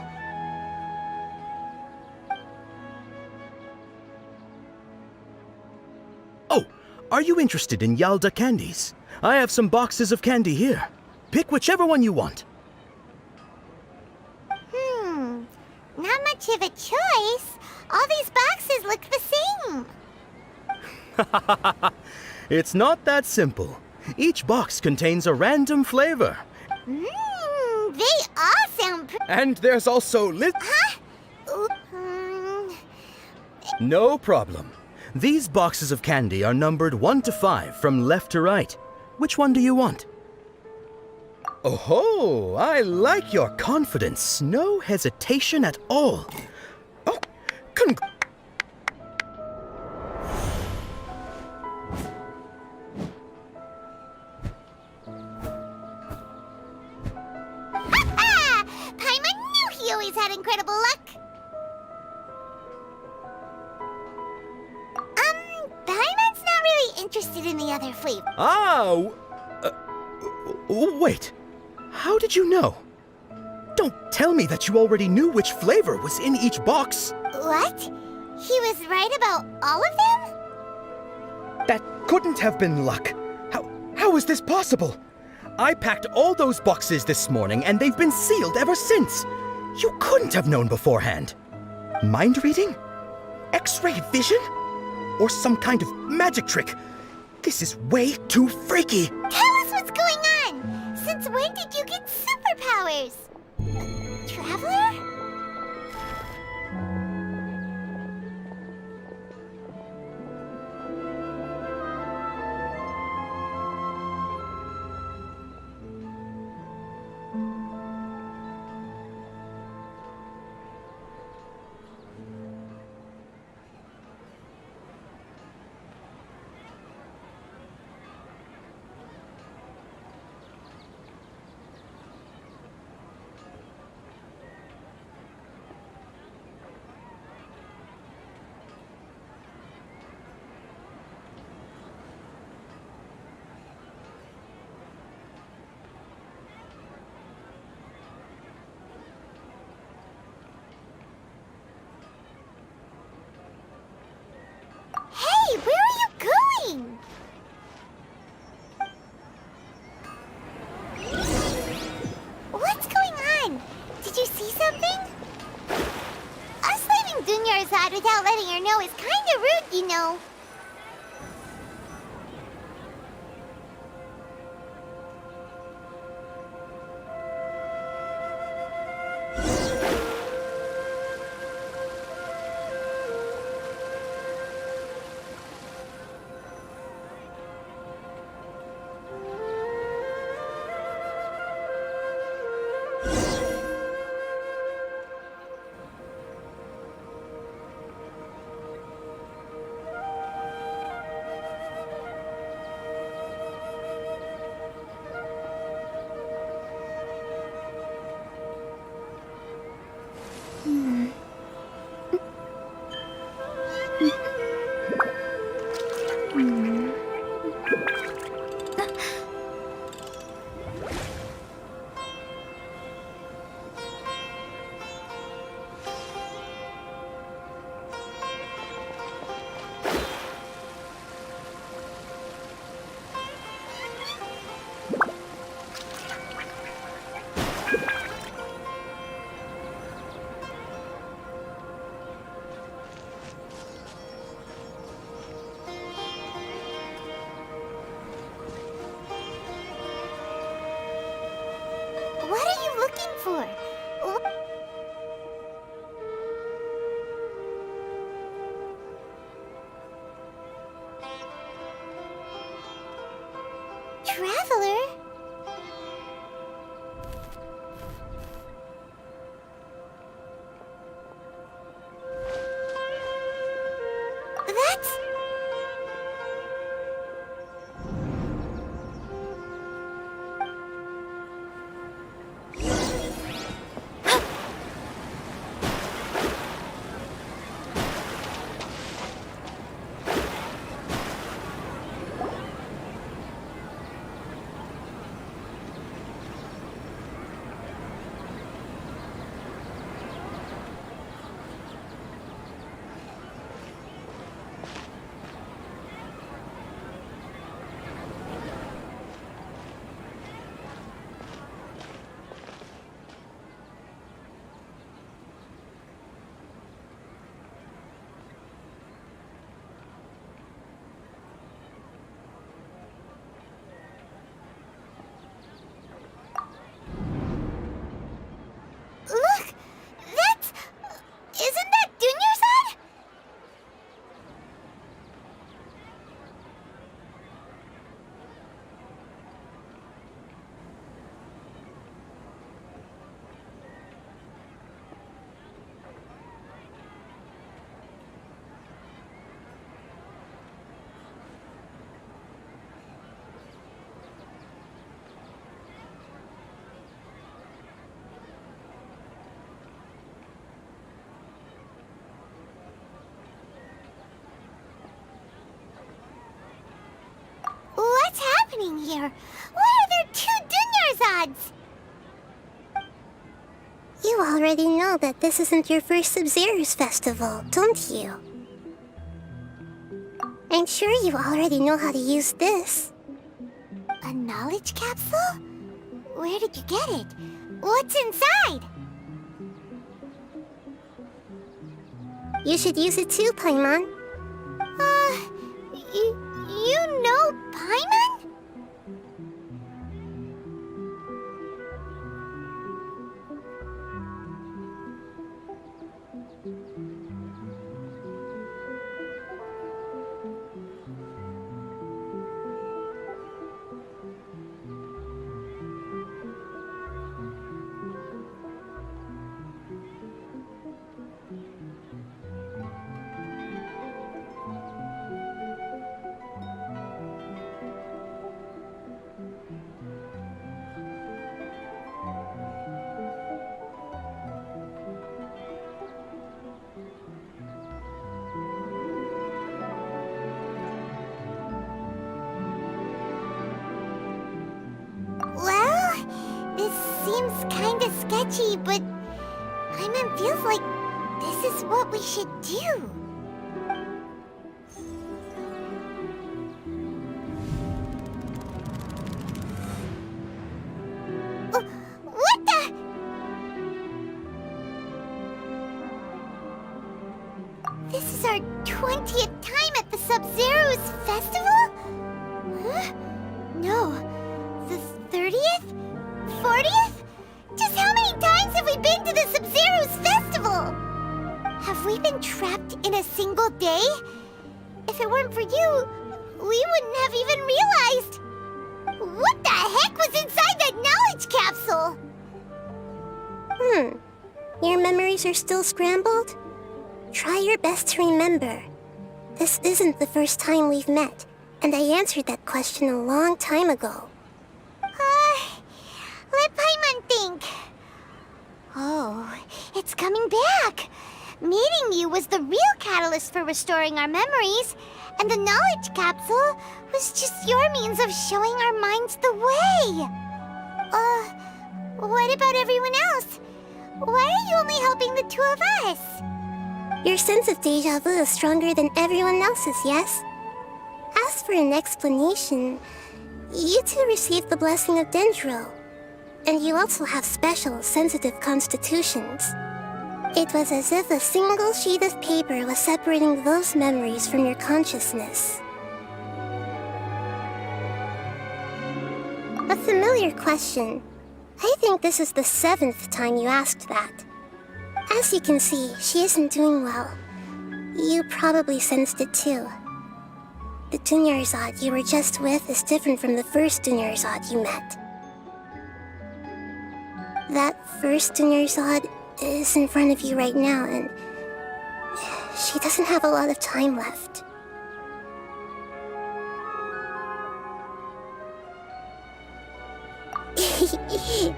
Oh, are you interested in Yalda candies? I have some boxes of candy here. Pick whichever one you want. Not much of a choice. All these boxes look the same. It's not that simple. Each box contains a random flavor. They all sound And there's also Huh? No problem. These boxes of candy are numbered 1 to 5 from left to right. Which one do you want? Oh, I like your confidence. No hesitation at all. Oh, Paimon knew he always had incredible luck. Paimon's not really interested in the other flavor. Wait. How did you know? Don't tell me that you already knew which flavor was in each box. What? He was right about all of them? That couldn't have been luck. How is this possible? I packed all those boxes this morning and they've been sealed ever since. You couldn't have known beforehand. Mind reading? X-ray vision? Or some kind of magic trick? This is way too freaky. Tell us what's going on. Since when did you get superpowers? Traveler? without letting her know is kinda rude, you know. What are you looking for? Traveler? That's... Look! That's... Isn't that Dunyarzad? What's happening here? Why are there two Dunyarzads? You already know that this isn't your first Sub-Zero's festival, don't you? I'm sure you already know how to use this. A knowledge capsule? Where did you get it? What's inside? You should use it too, Paimon. You know Paimon? Seems kinda sketchy, but Paimon feels like this is what we should do. What the? is our 20th time at the Sub-Zero's festival? Huh? No. The 30th? 40th? Just how many times have we been to the Sub-Zero's festival? Have we been trapped in a single day? If it weren't for you, we wouldn't have even realized. What the heck was inside that knowledge capsule? Your memories are still scrambled? Try your best to remember. This isn't the first time we've met, and I answered that question a long time ago. Let Paimon think. Oh, it's coming back. Meeting you was the real catalyst for restoring our memories, and the knowledge capsule was just your means of showing our minds the way. What about everyone else? Why are you only helping the two of us? Your sense of deja vu is stronger than everyone else's, yes? As for an explanation, you two received the blessing of Dendro, and you also have special, sensitive constitutions. It was as if a single sheet of paper was separating those memories from your consciousness. A familiar question. I think this is the 7th time you asked that. As you can see, she isn't doing well. You probably sensed it too. The Dunyarzad you were just with is different from the first Dunyarzad you met. That first Dunyarzad is in front of you right now, and she doesn't have a lot of time left.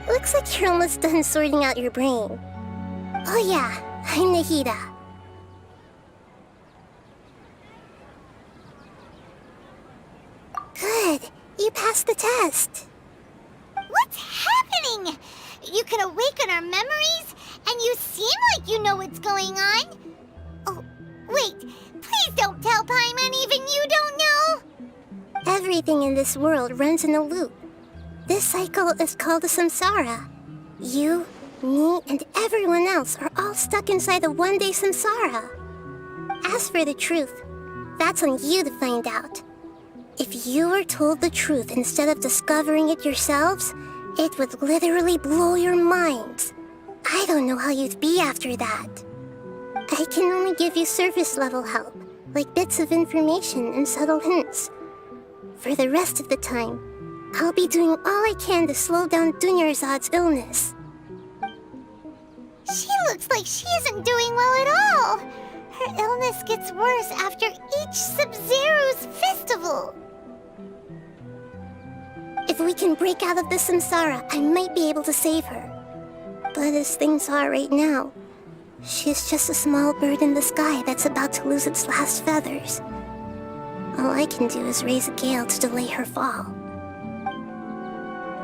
Looks like you're almost done sorting out your brain. Oh yeah, I'm Nahida. Good, you passed the test. What's happening? You can awaken our memories, and you seem like you know what's going on. Oh, wait, please don't tell Paimon even you don't know. Everything in this world runs in a loop. This cycle is called the samsara. You, me, and everyone else are all stuck inside the one-day samsara. As for the truth, that's on you to find out. If you were told the truth instead of discovering it yourselves, it would literally blow your minds. I don't know how you'd be after that. I can only give you surface-level help, like bits of information and subtle hints. For the rest of the time, I'll be doing all I can to slow down Dunyarzad's illness. She looks like she isn't doing well at all. Her illness gets worse after each Sub-Zero's festival. If we can break out of the samsara, I might be able to save her. But as things are right now, she's just a small bird in the sky that's about to lose its last feathers. All I can do is raise a gale to delay her fall.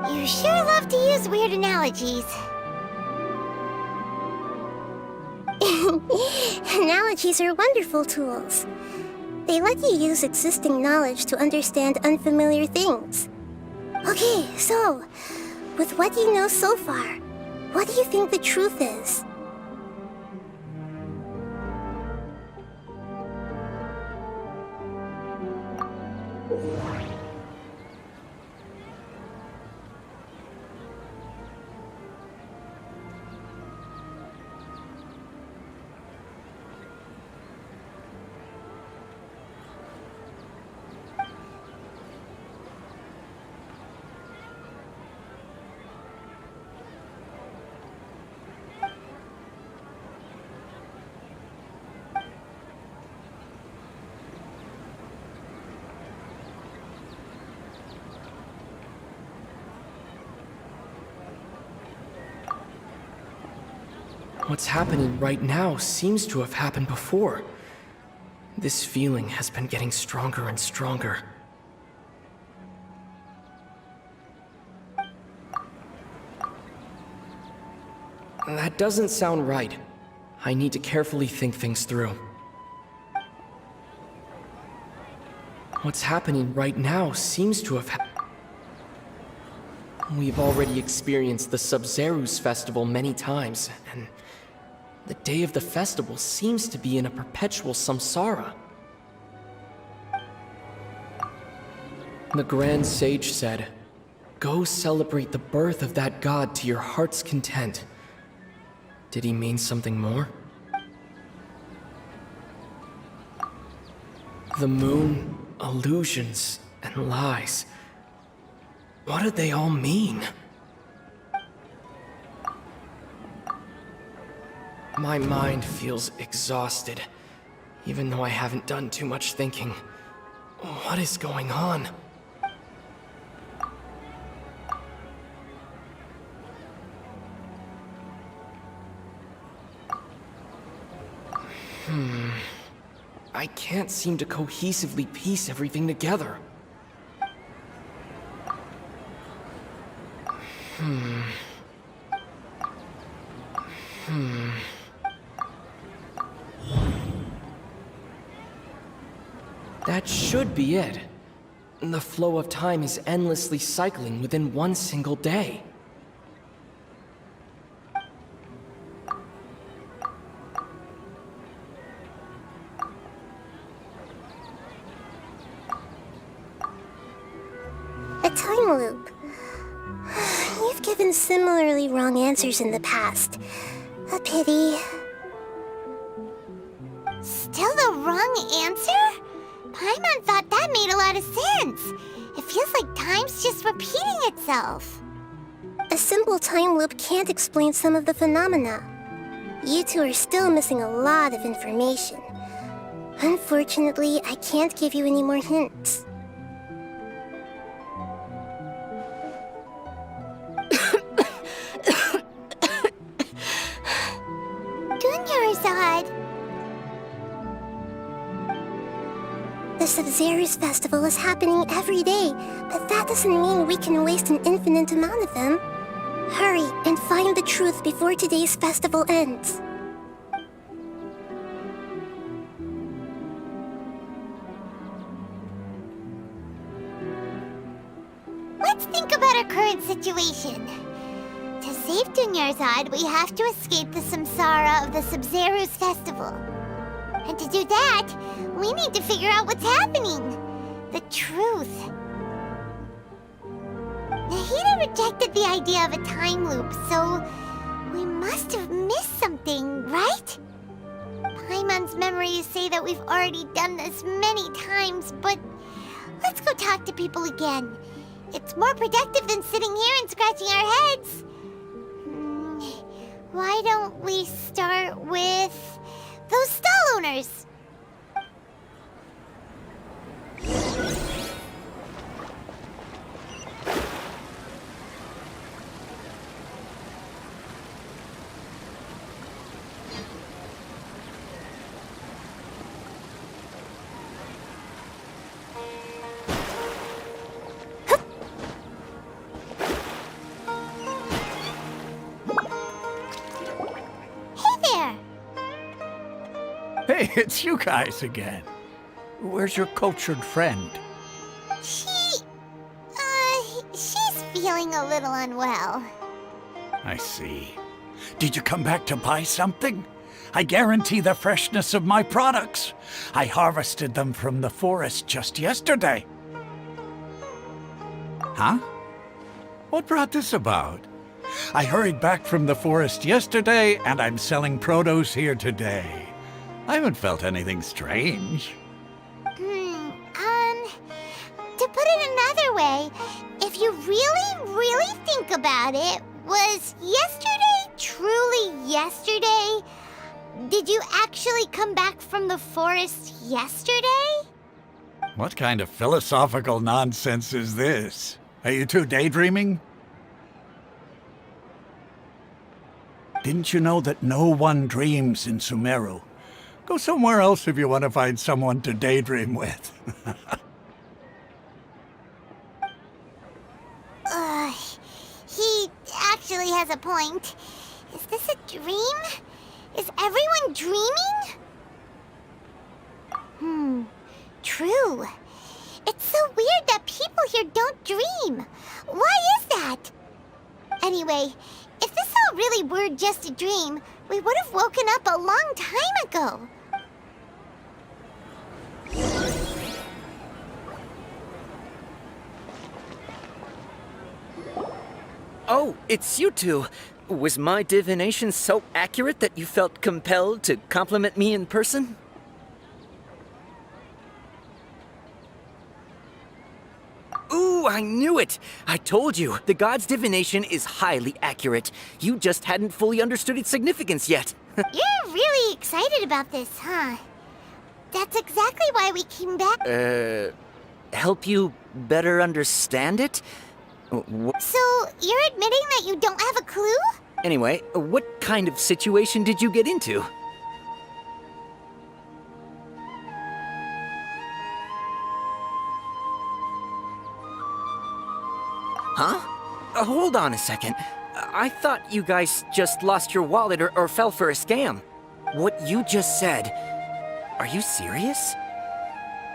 You sure love to use weird analogies. Analogies are wonderful tools. They let you use existing knowledge to understand unfamiliar things. Okay, so, with what you know so far, what do you think the truth is? What's happening right now seems to have happened before. This feeling has been getting stronger and stronger. That doesn't sound right. I need to carefully think things through. What's happening right now seems to have happened. We've already experienced the Sub-Zero's festival many times, and The day of the festival seems to be in a perpetual samsara. The Grand Sage said, "Go celebrate the birth of that god to your heart's content." Did he mean something more? The moon, illusions, and lies. What do they all mean? My mind feels exhausted, even though I haven't done too much thinking. What is going on? I can't seem to cohesively piece everything together. That should be it. The flow of time is endlessly cycling within one single day. A time loop. You've given similarly wrong answers in the past. A pity. Still the wrong answer? Paimon thought that made a lot of sense. It feels like time's just repeating itself. A simple time loop can't explain some of the phenomena. You two are still missing a lot of information. Unfortunately, I can't give you any more hints. Dunyarzad. The Sub-Zero's festival is happening every day, but that doesn't mean we can waste an infinite amount of them. Hurry and find the truth before today's festival ends. Let's think about our current situation. To save Dunyarzad, we have to escape the samsara of the Sub-Zero's festival. And to do that, we need to figure out what's happening. The truth. Nahida rejected the idea of a time loop, so we must have missed something, right? Paimon's memories say that we've already done this many times, but let's go talk to people again. It's more productive than sitting here and scratching our heads. Why don't we start with those stall owners? Hey, it's you guys again. Where's your cultured friend? She's feeling a little unwell. I see. Did you come back to buy something? I guarantee the freshness of my products. I harvested them from the forest just yesterday. Huh? What brought this about? I hurried back from the forest yesterday, and I'm selling produce here today. I haven't felt anything strange. To put it another way, if you really think about it, was yesterday truly yesterday? Did you actually come back from the forest yesterday? What kind of philosophical nonsense is this? Are you two daydreaming? Didn't you know that no one dreams in Sumeru? Go somewhere else if you want to find someone to daydream with. He actually has a point. Is this a dream? Is everyone dreaming? True. It's so weird that people here don't dream. Why is that? Anyway, if this all really were just a dream, We would have woken up a long time ago. Oh, it's you two. Was my divination so accurate that you felt compelled to compliment me in person? Ooh, I knew it! I told you, the god's divination is highly accurate. You just hadn't fully understood its significance yet. You're really excited about this, huh? That's exactly why we came back. Help you better understand it? So, you're admitting that you don't have a clue? Anyway, what kind of situation did you get into? Huh? Hold on a second. I thought you guys just lost your wallet or fell for a scam. What you just said, are you serious?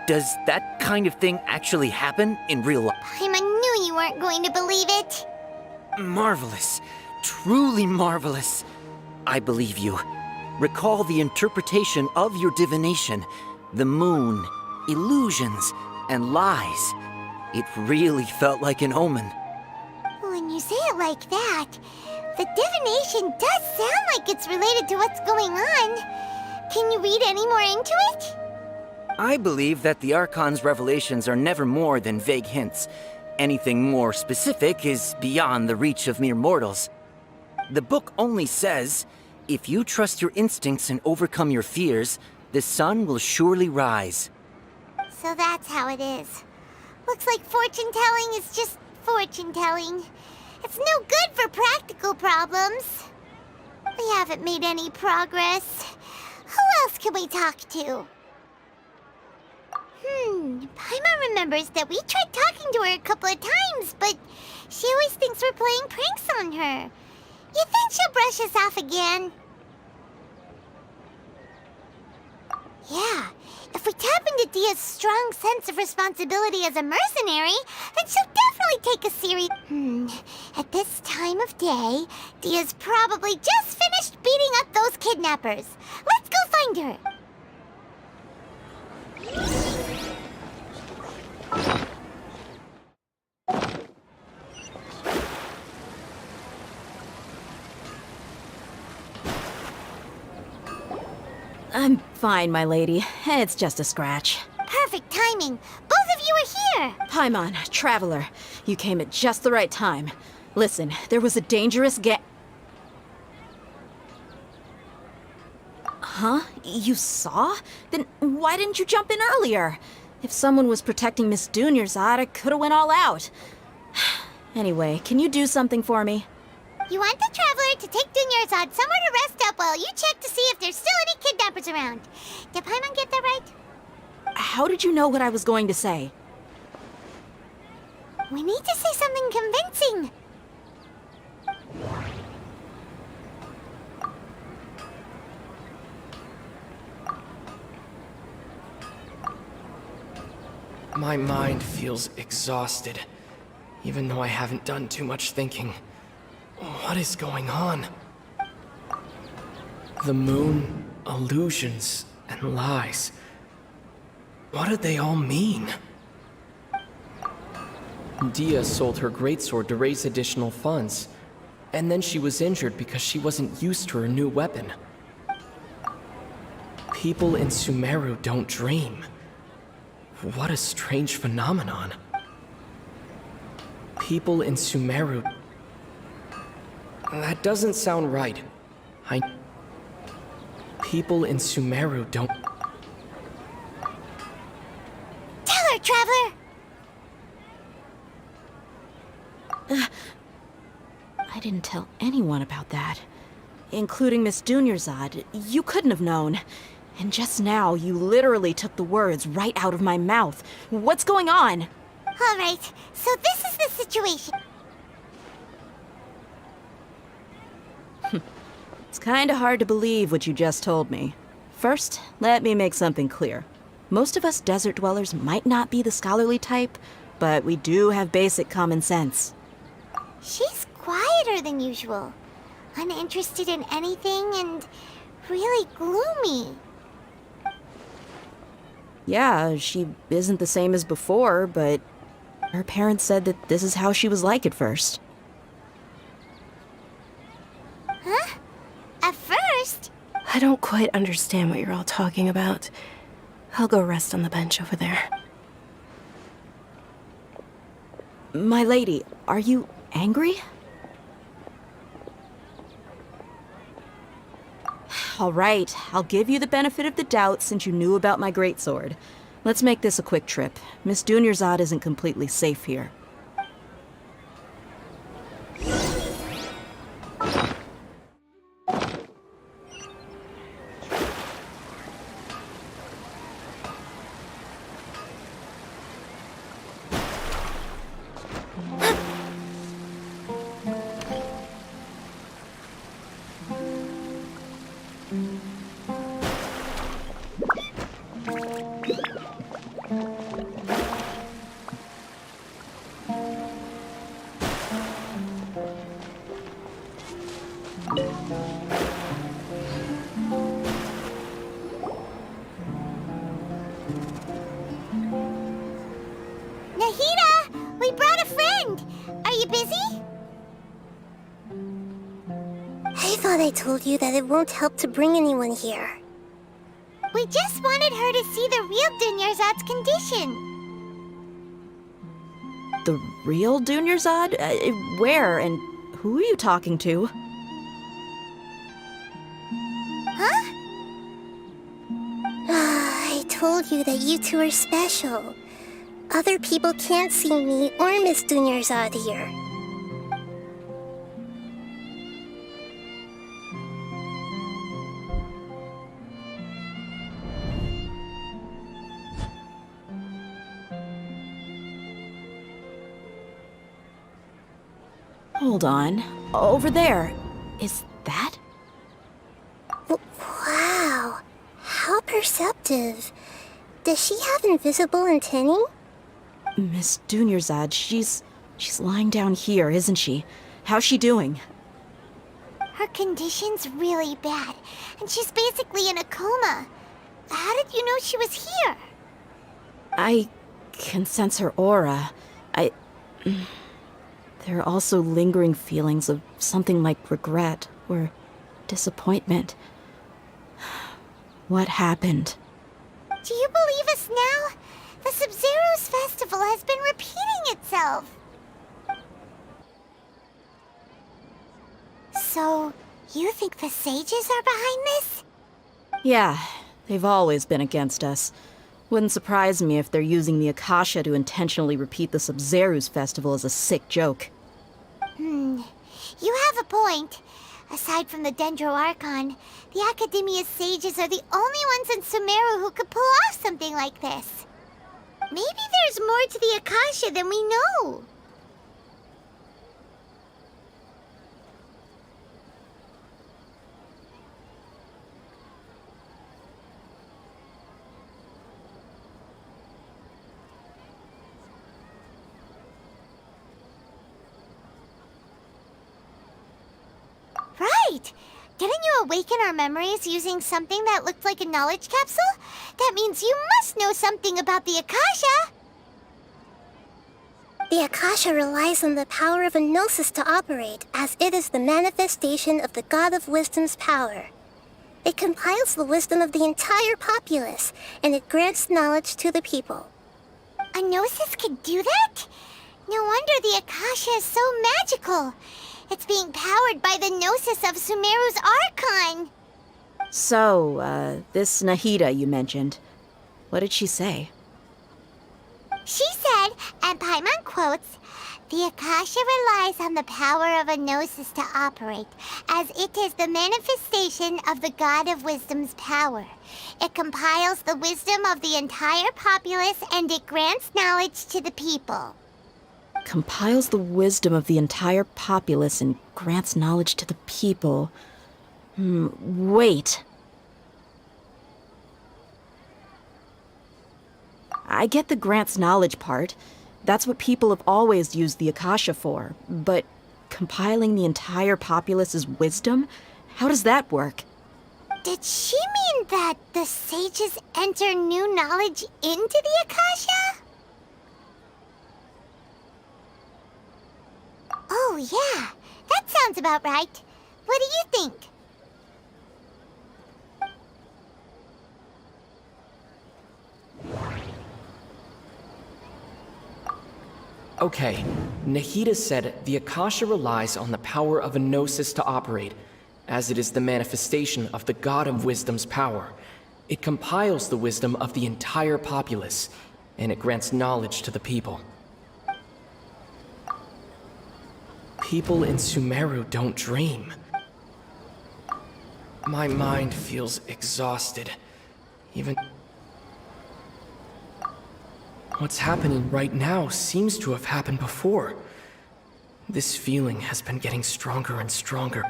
Does that kind of thing actually happen in real life? I knew you weren't going to believe it. Marvelous. Truly marvelous. I believe you. Recall the interpretation of your divination. The moon, illusions, and lies. It really felt like an omen. When you say it like that, the divination does sound like it's related to what's going on. Can you read any more into it? I believe that the Archon's revelations are never more than vague hints. Anything more specific is beyond the reach of mere mortals. The book only says, if you trust your instincts and overcome your fears, the sun will surely rise. So that's how it is. Looks like fortune-telling is just fortune-telling. It's no good for practical problems. We haven't made any progress. Who else can we talk to? Paimon remembers that we tried talking to her a couple of times, but she always thinks we're playing pranks on her. You think she'll brush us off again? Yeah, if we tap into Dia's strong sense of responsibility as a mercenary, then she'll definitely take us serious. At this time of day, Dia's probably just finished beating up those kidnappers. Let's go find her. I'm fine, my lady. It's just a scratch. Perfect timing. Both of you are here. Paimon, Traveler, you came at just the right time. Listen, there was a dangerous Huh? You saw? Then why didn't you jump in earlier? If someone was protecting Miss Dunyarzad, I could have went all out. Anyway, can you do something for me? You want the Traveler to take Dunyarzad somewhere to rest up while you check to see if there's still any kidnappers around. Did Paimon get that right? How did you know what I was going to say? We need to say something convincing. My mind feels exhausted, even though I haven't done too much thinking. What is going on? The moon, illusions, and lies. What do they all mean? Dia sold her greatsword to raise additional funds, and then she was injured because she wasn't used to her new weapon. People in Sumeru don't dream. What a strange phenomenon. People in Sumeru... That doesn't sound right. People in Sumeru don't... Tell her, Traveler! I didn't tell anyone about that. Including Miss Dunyarzad. You couldn't have known. And just now, you literally took the words right out of my mouth. What's going on? All right, so this is the situation. It's kinda hard to believe what you just told me. First, let me make something clear. Most of us desert dwellers might not be the scholarly type, but we do have basic common sense. She's quieter than usual. uninterested in anything and really gloomy. Yeah, she isn't the same as before, but her parents said that this is how she was like at first. Huh? At first? I don't quite understand what you're all talking about. I'll go rest on the bench over there. My lady, are you angry? All right, I'll give you the benefit of the doubt since you knew about my greatsword. Let's make this a quick trip. Miss Dunyarzad isn't completely safe here. Nahida! We brought a friend! Are you busy? I thought I told you that it won't help to bring anyone here. We just wanted her to see the real Dunyarzad's condition. The real Dunyarzad? Where and who are you talking to? Huh? I told you that you two are special. Other people can't see me or Miss Dunyarzad here. Hold on. Over there. Is that? Wow. How perceptive. Does she have invisible antennae? Miss Dunyarzad, she's lying down here, isn't she? How's she doing? Her condition's really bad, and she's basically in a coma. How did you know she was here? I can sense her aura. There are also lingering feelings of something like regret or disappointment. What happened? Do you believe us now? The Sub-Zero's festival has been repeating itself. So, you think the sages are behind this? Yeah, they've always been against us. Wouldn't surprise me if they're using the Akasha to intentionally repeat the Sub-Zero's festival as a sick joke. You have a point. Aside from the Dendro Archon, the Academia's sages are the only ones in Sumeru who could pull off something like this. Maybe there's more to the Akasha than we know. Right! Didn't you awaken our memories using something that looked like a knowledge capsule? That means you must know something about the Akasha! The Akasha relies on the power of a gnosis to operate, as it is the manifestation of the God of Wisdom's power. It compiles the wisdom of the entire populace, and it grants knowledge to the people. A gnosis can do that? No wonder the Akasha is so magical. It's being powered by the gnosis of Sumeru's Archon. So, this Nahida you mentioned, what did she say? She said, and Paimon quotes, "The Akasha relies on the power of a gnosis to operate, as it is the manifestation of the God of Wisdom's power. It compiles the wisdom of the entire populace and it grants knowledge to the people." Compiles the wisdom of the entire populace and grants knowledge to the people. Wait. I get the grants knowledge part. That's what people have always used the Akasha for. But compiling the entire populace's wisdom? How does that work? Did she mean that the sages enter new knowledge into the Akasha? Oh, yeah. That sounds about right. What do you think? Okay, Nahida said the Akasha relies on the power of a gnosis to operate, as it is the manifestation of the God of Wisdom's power. It compiles the wisdom of the entire populace, and it grants knowledge to the people. People in Sumeru don't dream. My mind feels exhausted. Even what's happening right now seems to have happened before. This feeling has been getting stronger and stronger.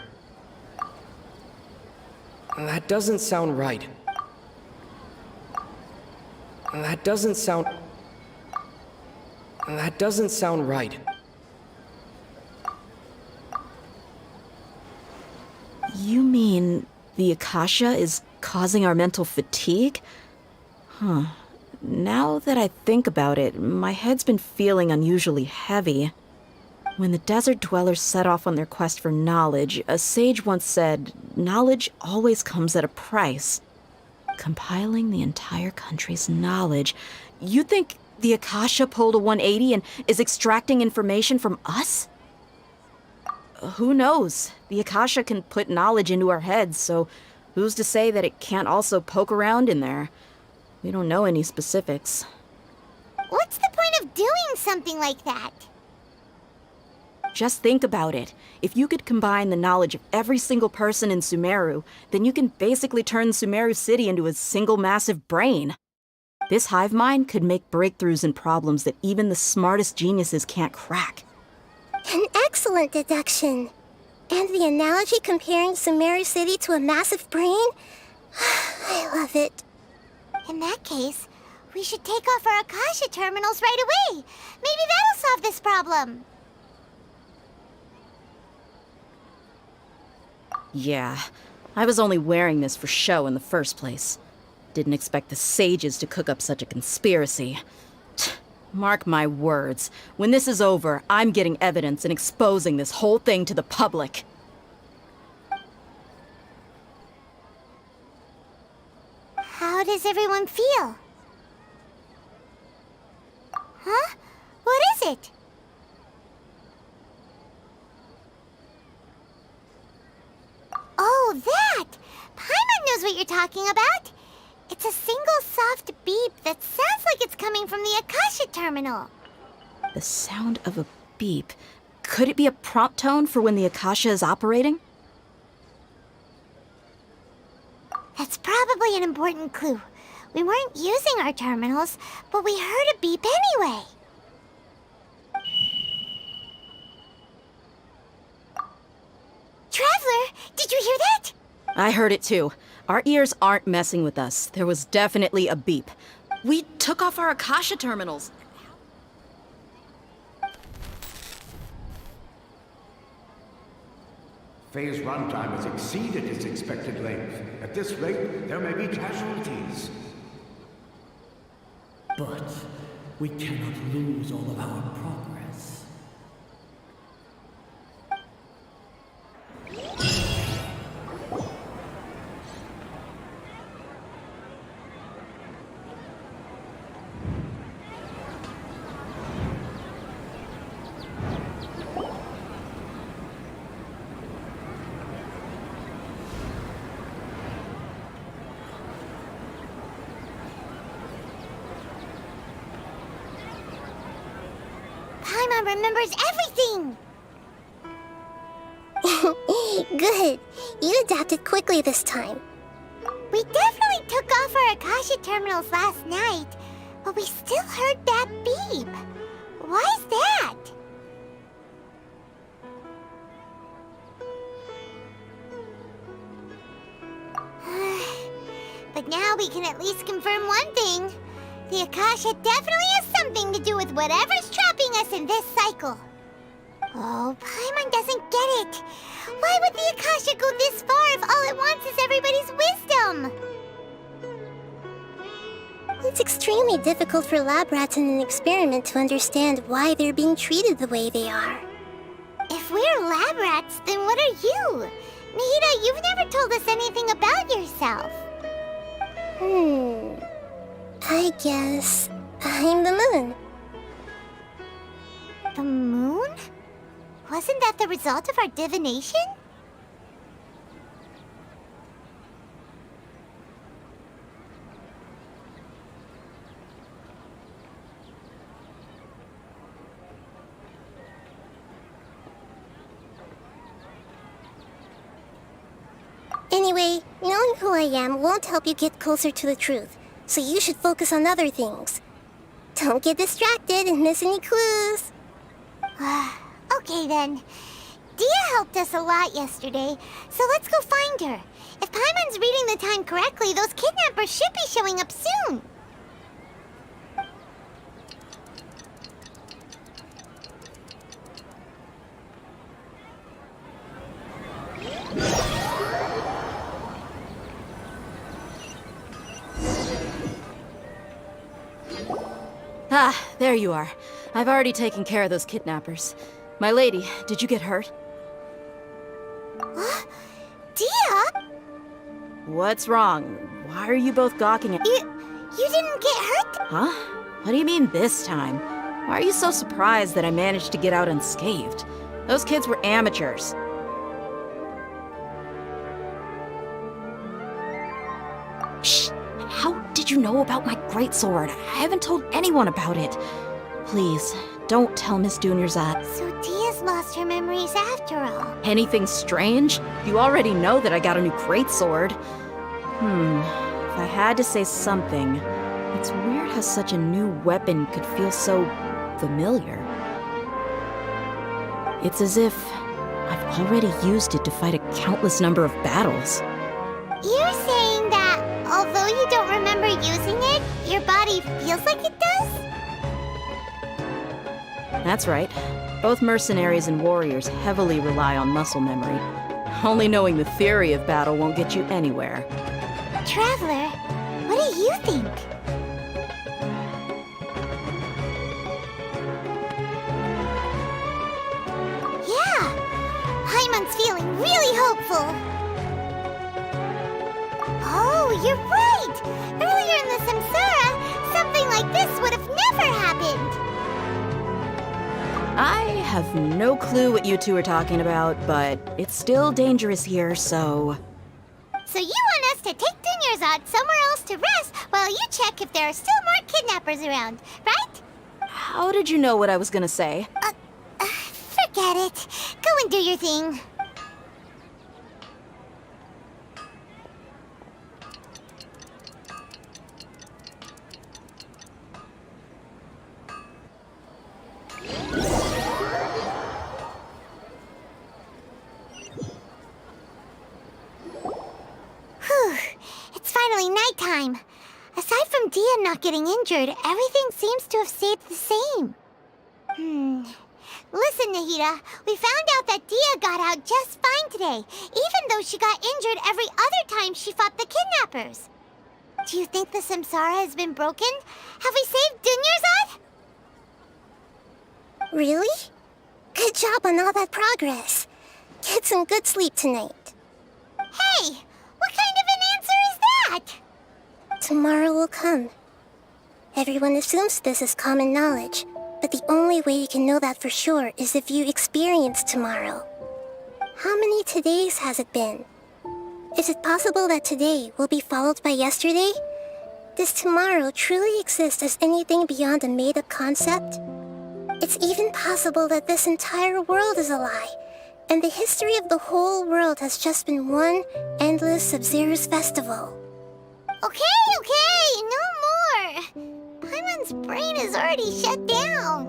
That doesn't sound right. That doesn't sound right. You mean the Akasha is causing our mental fatigue? Huh. Now that I think about it, my head's been feeling unusually heavy. When the desert dwellers set off on their quest for knowledge, a sage once said, knowledge always comes at a price. Compiling the entire country's knowledge. You think the Akasha pulled a 180 and is extracting information from us? Who knows? The Akasha can put knowledge into our heads, so who's to say that it can't also poke around in there? We don't know any specifics. What's the point of doing something like that? Just think about it. If you could combine the knowledge of every single person in Sumeru, then you can basically turn Sumeru City into a single massive brain. This hive mind could make breakthroughs in problems that even the smartest geniuses can't crack. An excellent deduction. And the analogy comparing Sumeru City to a massive brain? I love it. In that case, we should take off our Akasha terminals right away. Maybe that'll solve this problem. Yeah, I was only wearing this for show in the first place. Didn't expect the sages to cook up such a conspiracy. Mark my words, when this is over, I'm getting evidence and exposing this whole thing to the public. How does everyone feel? Huh? What is it? Oh, that! Paimon knows what you're talking about. It's a single soft beep that sounds like it's coming from the Akasha terminal. The sound of a beep. Could it be a prompt tone for when the Akasha is operating? That's probably an important clue. We weren't using our terminals, but we heard a beep anyway. Traveler, did you hear that? I heard it too. Our ears aren't messing with us. There was definitely a beep. We took off our Akasha terminals. Phase runtime has exceeded its expected length. At this rate, there may be casualties. But we cannot lose all of our progress. Paimon remembers everything! Good. You adapted quickly this time. We definitely took off our Akasha terminals last night, but we still heard that beep. Why is that? But now we can at least confirm one thing. The Akasha definitely has something to do with whatever's trapping us in this cycle. Oh, Paimon doesn't get it. Why would the Akasha go this far if all it wants is everybody's wisdom? It's extremely difficult for lab rats in an experiment to understand why they're being treated the way they are. If we're lab rats, then what are you? Nahida, you've never told us anything about yourself. I guess I'm the moon. The moon? Wasn't that the result of our divination? Anyway, knowing who I am won't help you get closer to the truth, so you should focus on other things. Don't get distracted and miss any clues. Okay then. Dia helped us a lot yesterday, so let's go find her. If Paimon's reading the time correctly, those kidnappers should be showing up soon. Ah, there you are. I've already taken care of those kidnappers. My lady, did you get hurt? Dia? What's wrong? Why are you both gawking at— You didn't get hurt? Huh? What do you mean this time? Why are you so surprised that I managed to get out unscathed? Those kids were amateurs. Shh! How did you know about my greatsword? I haven't told anyone about it. Please, don't tell Miss Dunyarzad. So Dia's lost her memories after all. Anything strange? You already know that I got a new greatsword. If I had to say something, it's weird how such a new weapon could feel so familiar. It's as if I've already used it to fight a countless number of battles. You're saying that although you don't remember using it, your body feels like it does? That's right. Both mercenaries and warriors heavily rely on muscle memory. Only knowing the theory of battle won't get you anywhere. Traveler, what do you think? Yeah, Paimon's feeling really hopeful. Oh, you're right! Earlier in the Samsara, something like this would have never happened! I have no clue what you two are talking about, but it's still dangerous here, so... So you want us to take Dunyarzad somewhere else to rest while you check if there are still more kidnappers around, right? How did you know what I was gonna say? Forget it. Go and do your thing. Whew, it's finally nighttime. Aside from Dia not getting injured, everything seems to have stayed the same. Listen, Nahida, we found out that Dia got out just fine today, even though she got injured every other time she fought the kidnappers. Do you think the Samsara has been broken? Have we saved Dunyarzad? Really? Good job on all that progress. Get some good sleep tonight. Hey, what kind of an answer is that? Tomorrow will come. Everyone assumes this is common knowledge, but the only way you can know that for sure is if you experience tomorrow. How many todays has it been? Is it possible that today will be followed by yesterday? Does tomorrow truly exist as anything beyond a made-up concept? It's even possible that this entire world is a lie, and the history of the whole world has just been one endless Sub-Zero's festival. Okay, no more. Paimon's brain is already shut down.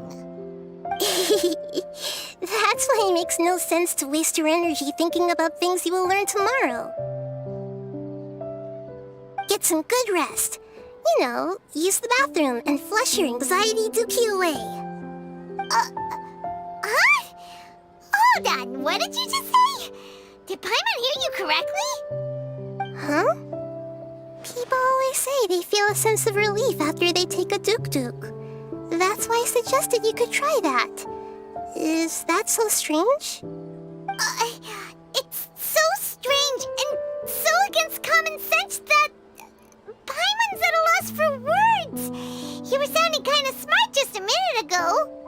That's why it makes no sense to waste your energy thinking about things you will learn tomorrow. Get some good rest. You know, use the bathroom and flush your anxiety dookie away. Huh? Hold on, what did you just say? Did Paimon hear you correctly? Huh? People always say they feel a sense of relief after they take a duk-duk. That's why I suggested you could try that. Is that so strange? It's so strange and so against common sense that Paimon's at a loss for words. You were sounding kind of smart just a minute ago.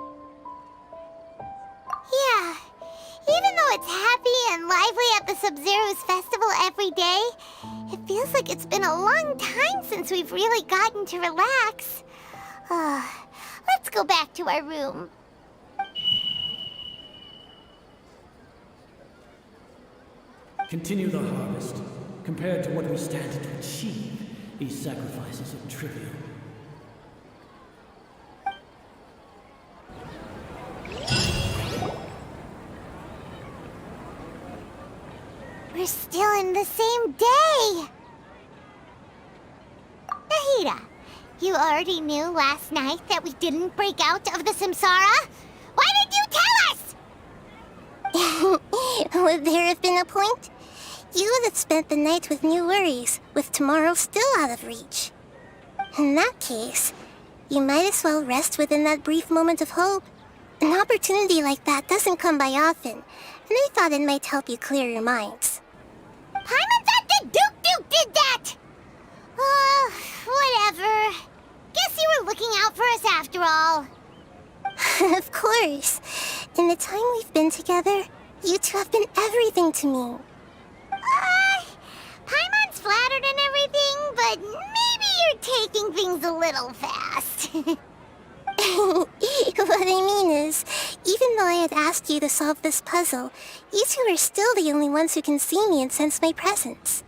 Yeah, even though it's happy and lively at the Sub-Zero's festival every day, it feels like it's been a long time since we've really gotten to relax. Let's go back to our room. Continue the harvest. Compared to what we stand to achieve, these sacrifices are trivial. We're still in the same day! Nahida, you already knew last night that we didn't break out of the Samsara? Why did you tell us? Would there have been a point? You would have spent the night with new worries, with tomorrow still out of reach. In that case, you might as well rest within that brief moment of hope. An opportunity like that doesn't come by often, and I thought it might help you clear your minds. Paimon thought the Duke did that! Whatever. Guess you were looking out for us after all. Of course. In the time we've been together, you two have been everything to me. Paimon's flattered and everything, but maybe you're taking things a little fast. What I mean is, even though I had asked you to solve this puzzle, you two are still the only ones who can see me and sense my presence.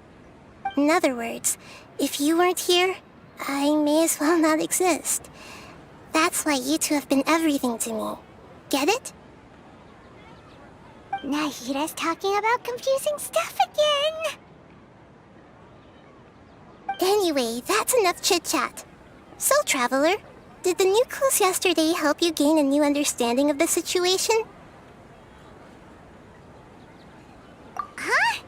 In other words, if you weren't here, I may as well not exist. That's why you two have been everything to me. Get it? Nahida's talking about confusing stuff again. Anyway, that's enough chit-chat. So, Traveler, did the new clues yesterday help you gain a new understanding of the situation? Huh?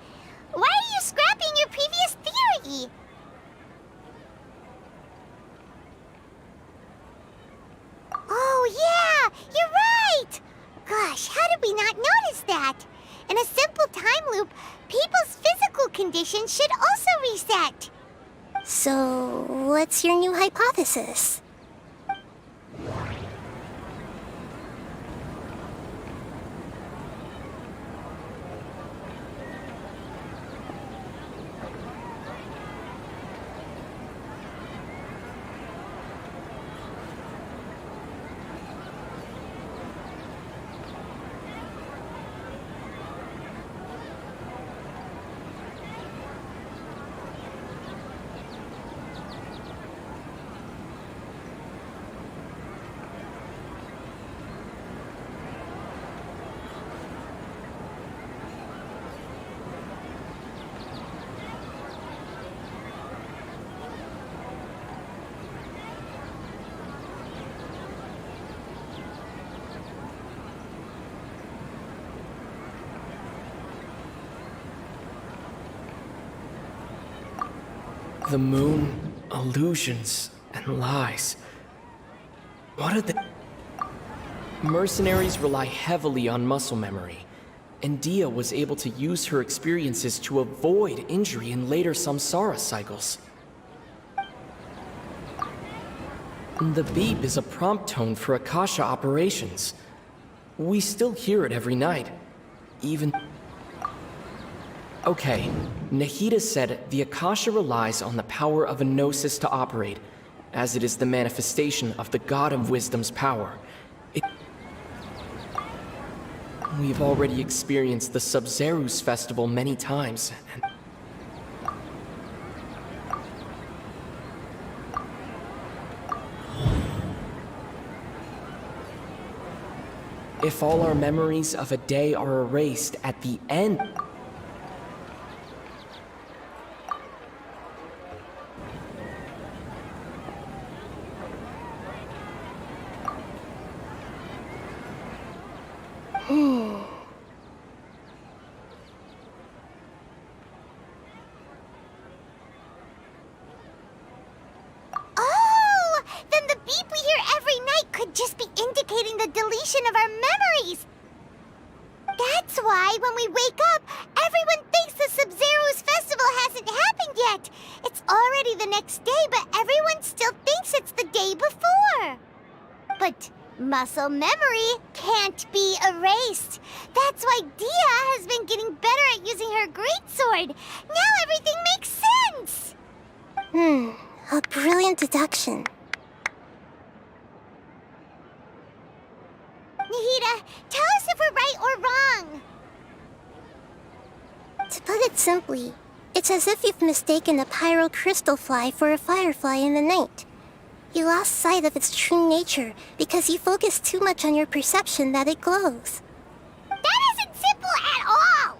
Why are you scrapping your previous theory? Oh yeah, you're right! Gosh, how did we not notice that? In a simple time loop, people's physical conditions should also reset. So, what's your new hypothesis? The moon, illusions, and lies. What are they? Mercenaries rely heavily on muscle memory, and Dia was able to use her experiences to avoid injury in later samsara cycles. The beep is a prompt tone for Akasha operations. We still hear it every night, even... Okay, Nahida said the Akasha relies on the power of a gnosis to operate, as it is the manifestation of the God of Wisdom's power. We've already experienced the Sub-Zero's festival many times, and... If all our memories of a day are erased at the end... the deletion of our memories. That's why when we wake up, everyone thinks the Sub-Zero's festival hasn't happened yet. It's already the next day, but everyone still thinks it's the day before. But muscle memory can't be erased. That's why Dia has been getting better at using her greatsword. Now everything makes sense. A brilliant deduction. Nahida, tell us if we're right or wrong. To put it simply, it's as if you've mistaken a pyro crystal fly for a firefly in the night. You lost sight of its true nature because you focused too much on your perception that it glows. That isn't simple at all!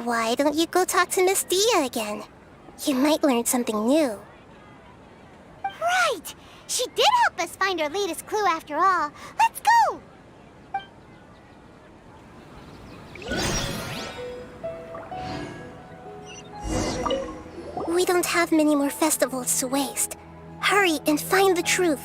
Why don't you go talk to Miss Dia again? You might learn something new. Right! She did help us find our latest clue after all. Let's go! We don't have many more festivals to waste. Hurry and find the truth.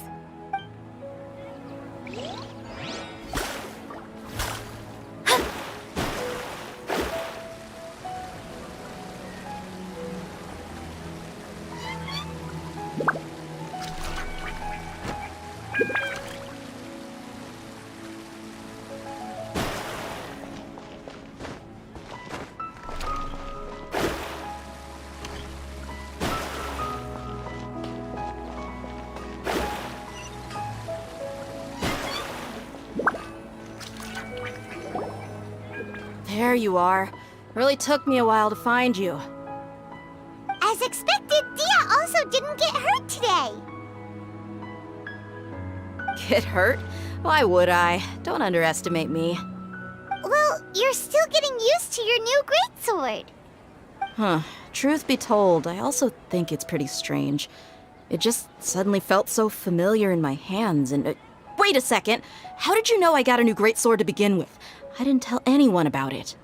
There you are. Really took me a while to find you. As expected, Dia also didn't get hurt today. Get hurt? Why would I? Don't underestimate me. Well, you're still getting used to your new greatsword. Huh. Truth be told, I also think it's pretty strange. It just suddenly felt so familiar in my hands and... wait a second! How did you know I got a new greatsword to begin with? I didn't tell anyone about it.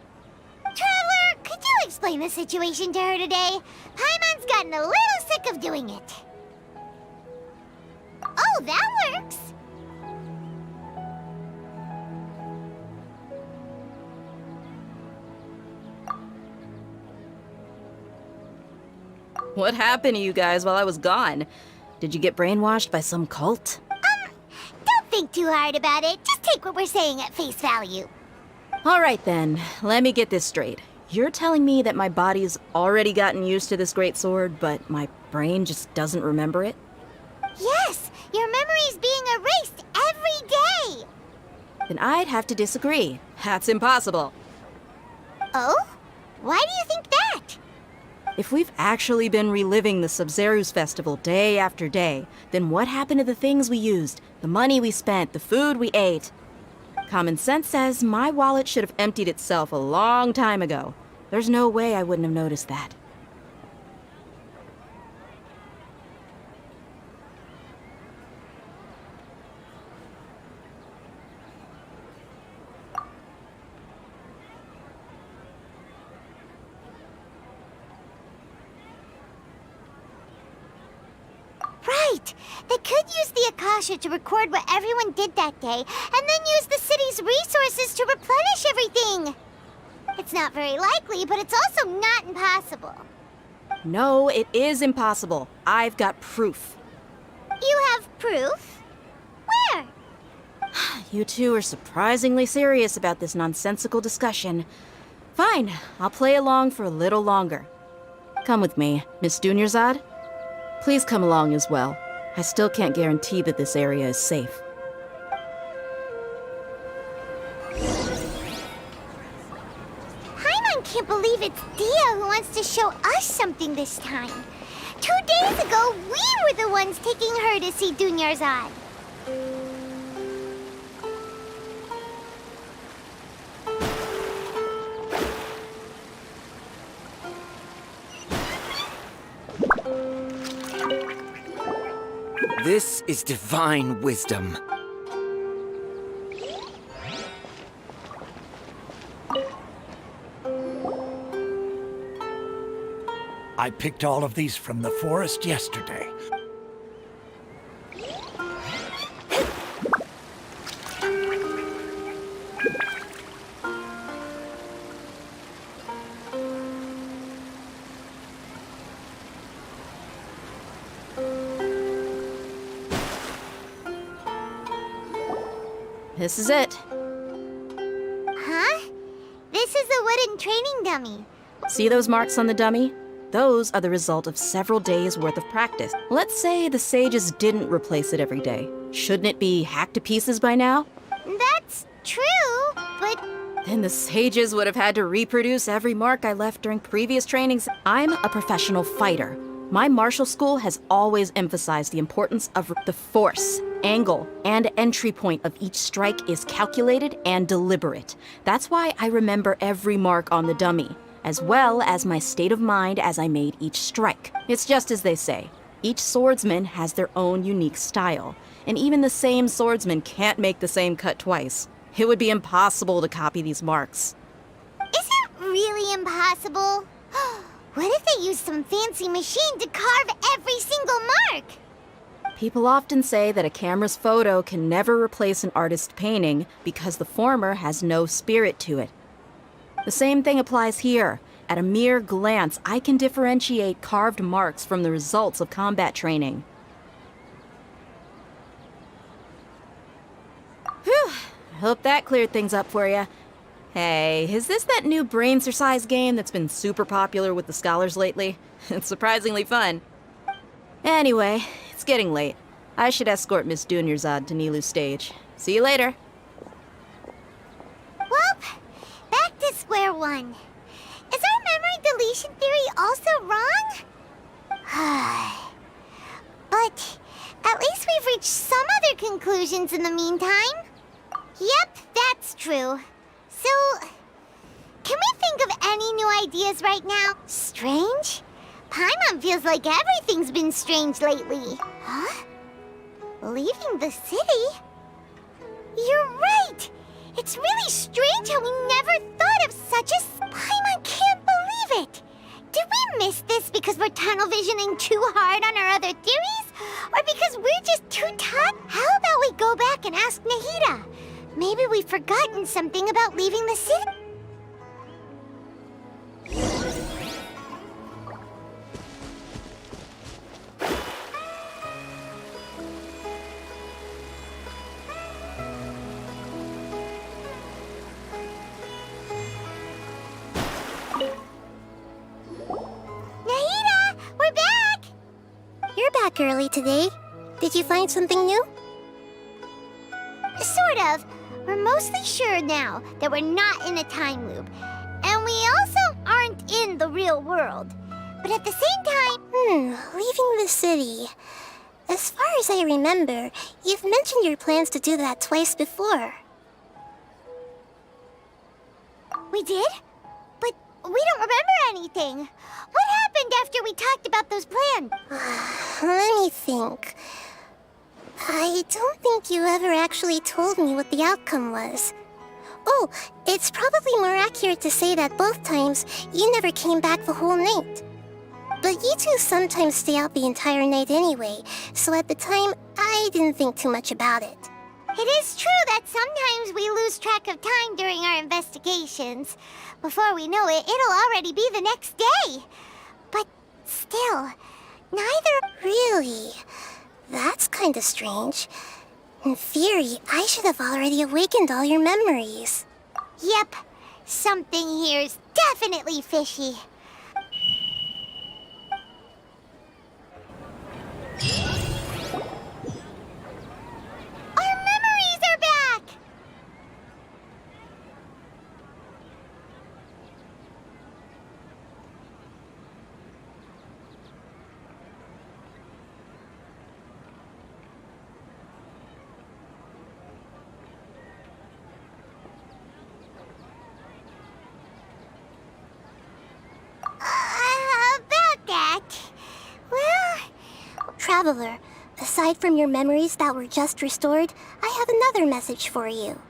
Traveler, could you explain the situation to her today? Paimon's gotten a little sick of doing it. Oh, that works! What happened to you guys while I was gone? Did you get brainwashed by some cult? Don't think too hard about it. Just take what we're saying at face value. All right then, let me get this straight. You're telling me that my body's already gotten used to this greatsword, but my brain just doesn't remember it? Yes, your memory's being erased every day. Then I'd have to disagree. That's impossible. Oh? Why do you think that? If we've actually been reliving the Sub-Zeru's festival day after day, then what happened to the things we used, the money we spent, the food we ate? Common sense says my wallet should have emptied itself a long time ago. There's no way I wouldn't have noticed that. Right! right! They could use the Akasha to record what everyone did that day, and then use the city's resources to replenish everything! It's not very likely, but it's also not impossible. No, it is impossible. I've got proof. You have proof? Where? You two are surprisingly serious about this nonsensical discussion. Fine, I'll play along for a little longer. Come with me, Miss Dunyarzad. Please come along as well. I still can't guarantee that this area is safe. Paimon can't believe it's Dia who wants to show us something this time. 2 days ago, we were the ones taking her to see Dunyarzad. This is divine wisdom. I picked all of these from the forest yesterday. This is it. Huh? This is a wooden training dummy. See those marks on the dummy? Those are the result of several days' worth of practice. Let's say the sages didn't replace it every day. Shouldn't it be hacked to pieces by now? That's true, but... Then the sages would have had to reproduce every mark I left during previous trainings. I'm a professional fighter. My martial school has always emphasized the importance of the force, angle, and entry point of each strike is calculated and deliberate. That's why I remember every mark on the dummy, as well as my state of mind as I made each strike. It's just as they say, each swordsman has their own unique style, and even the same swordsman can't make the same cut twice. It would be impossible to copy these marks. Is it really impossible? What if they used some fancy machine to carve every single mark? People often say that a camera's photo can never replace an artist's painting because the former has no spirit to it. The same thing applies here. At a mere glance, I can differentiate carved marks from the results of combat training. Whew, I hope that cleared things up for you. Hey, is this that new brain-exercise game that's been super popular with the scholars lately? It's surprisingly fun. Anyway, it's getting late. I should escort Miss Dunyarzad to Nilu's stage. See you later. Well, back to square one. Is our memory deletion theory also wrong? But at least we've reached some other conclusions in the meantime. Yep, that's true. So, can we think of any new ideas right now? Strange? Paimon feels like everything's been strange lately. Huh? Leaving the city? You're right! It's really strange how we never thought of such a... Paimon can't believe it! Did we miss this because we're tunnel visioning too hard on our other theories? Or because we're just too tired? How about we go back and ask Nahida? Maybe we've forgotten something about leaving the city. Nahida, we're back! You're back early today. Did you find something new? Sort of. We're mostly sure now that we're not in a time loop. And we also aren't in the real world. But at the same time... Leaving the city. As far as I remember, you've mentioned your plans to do that twice before. We did? But we don't remember anything. What happened after we talked about those plans? Let me think. I don't think you ever actually told me what the outcome was. Oh, it's probably more accurate to say that both times you never came back the whole night. But you two sometimes stay out the entire night anyway, so at the time, I didn't think too much about it. It is true that sometimes we lose track of time during our investigations. Before we know it, it'll already be the next day. But still, neither... Really? That's kinda strange. In theory, I should have already awakened all your memories. Yep, something here's definitely fishy. Our memories are back! About that... Well... Traveler, aside from your memories that were just restored, I have another message for you.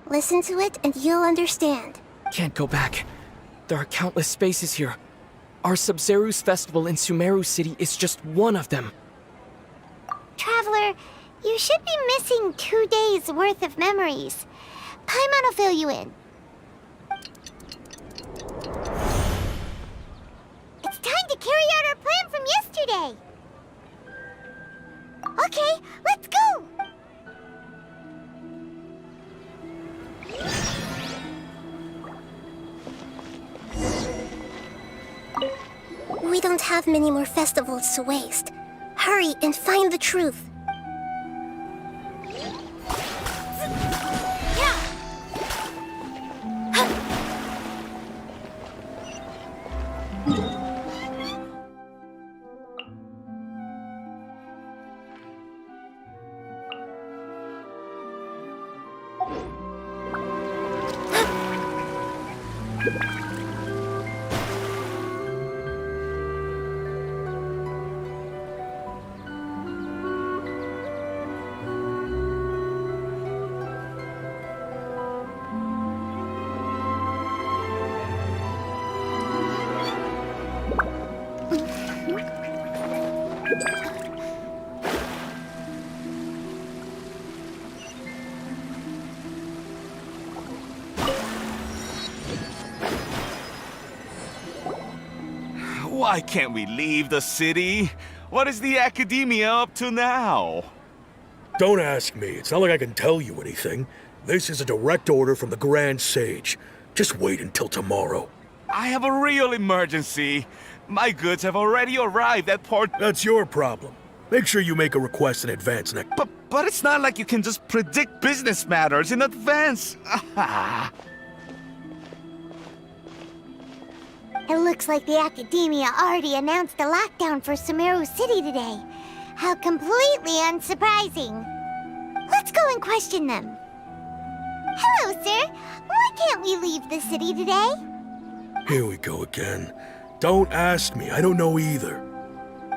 Listen to it and you'll understand. Can't go back. There are countless spaces here. Our Sub-Zeru's festival in Sumeru City is just one of them. Traveler, you should be missing 2 days' worth of memories. Paimon will fill you in. It's time to carry out our plan from yesterday. Okay, let's go! We don't have many more festivals to waste. Hurry and find the truth. Why can't we leave the city? What is the Academia up to now? Don't ask me. It's not like I can tell you anything. This is a direct order from the Grand Sage. Just wait until tomorrow. I have a real emergency. My goods have already arrived at port... That's your problem. Make sure you make a request in advance next... But it's not like you can just predict business matters in advance. It looks like the Academia already announced a lockdown for Sumeru City today. How completely unsurprising. Let's go and question them. Hello, sir. Why can't we leave the city today? Here we go again. Don't ask me. I don't know either.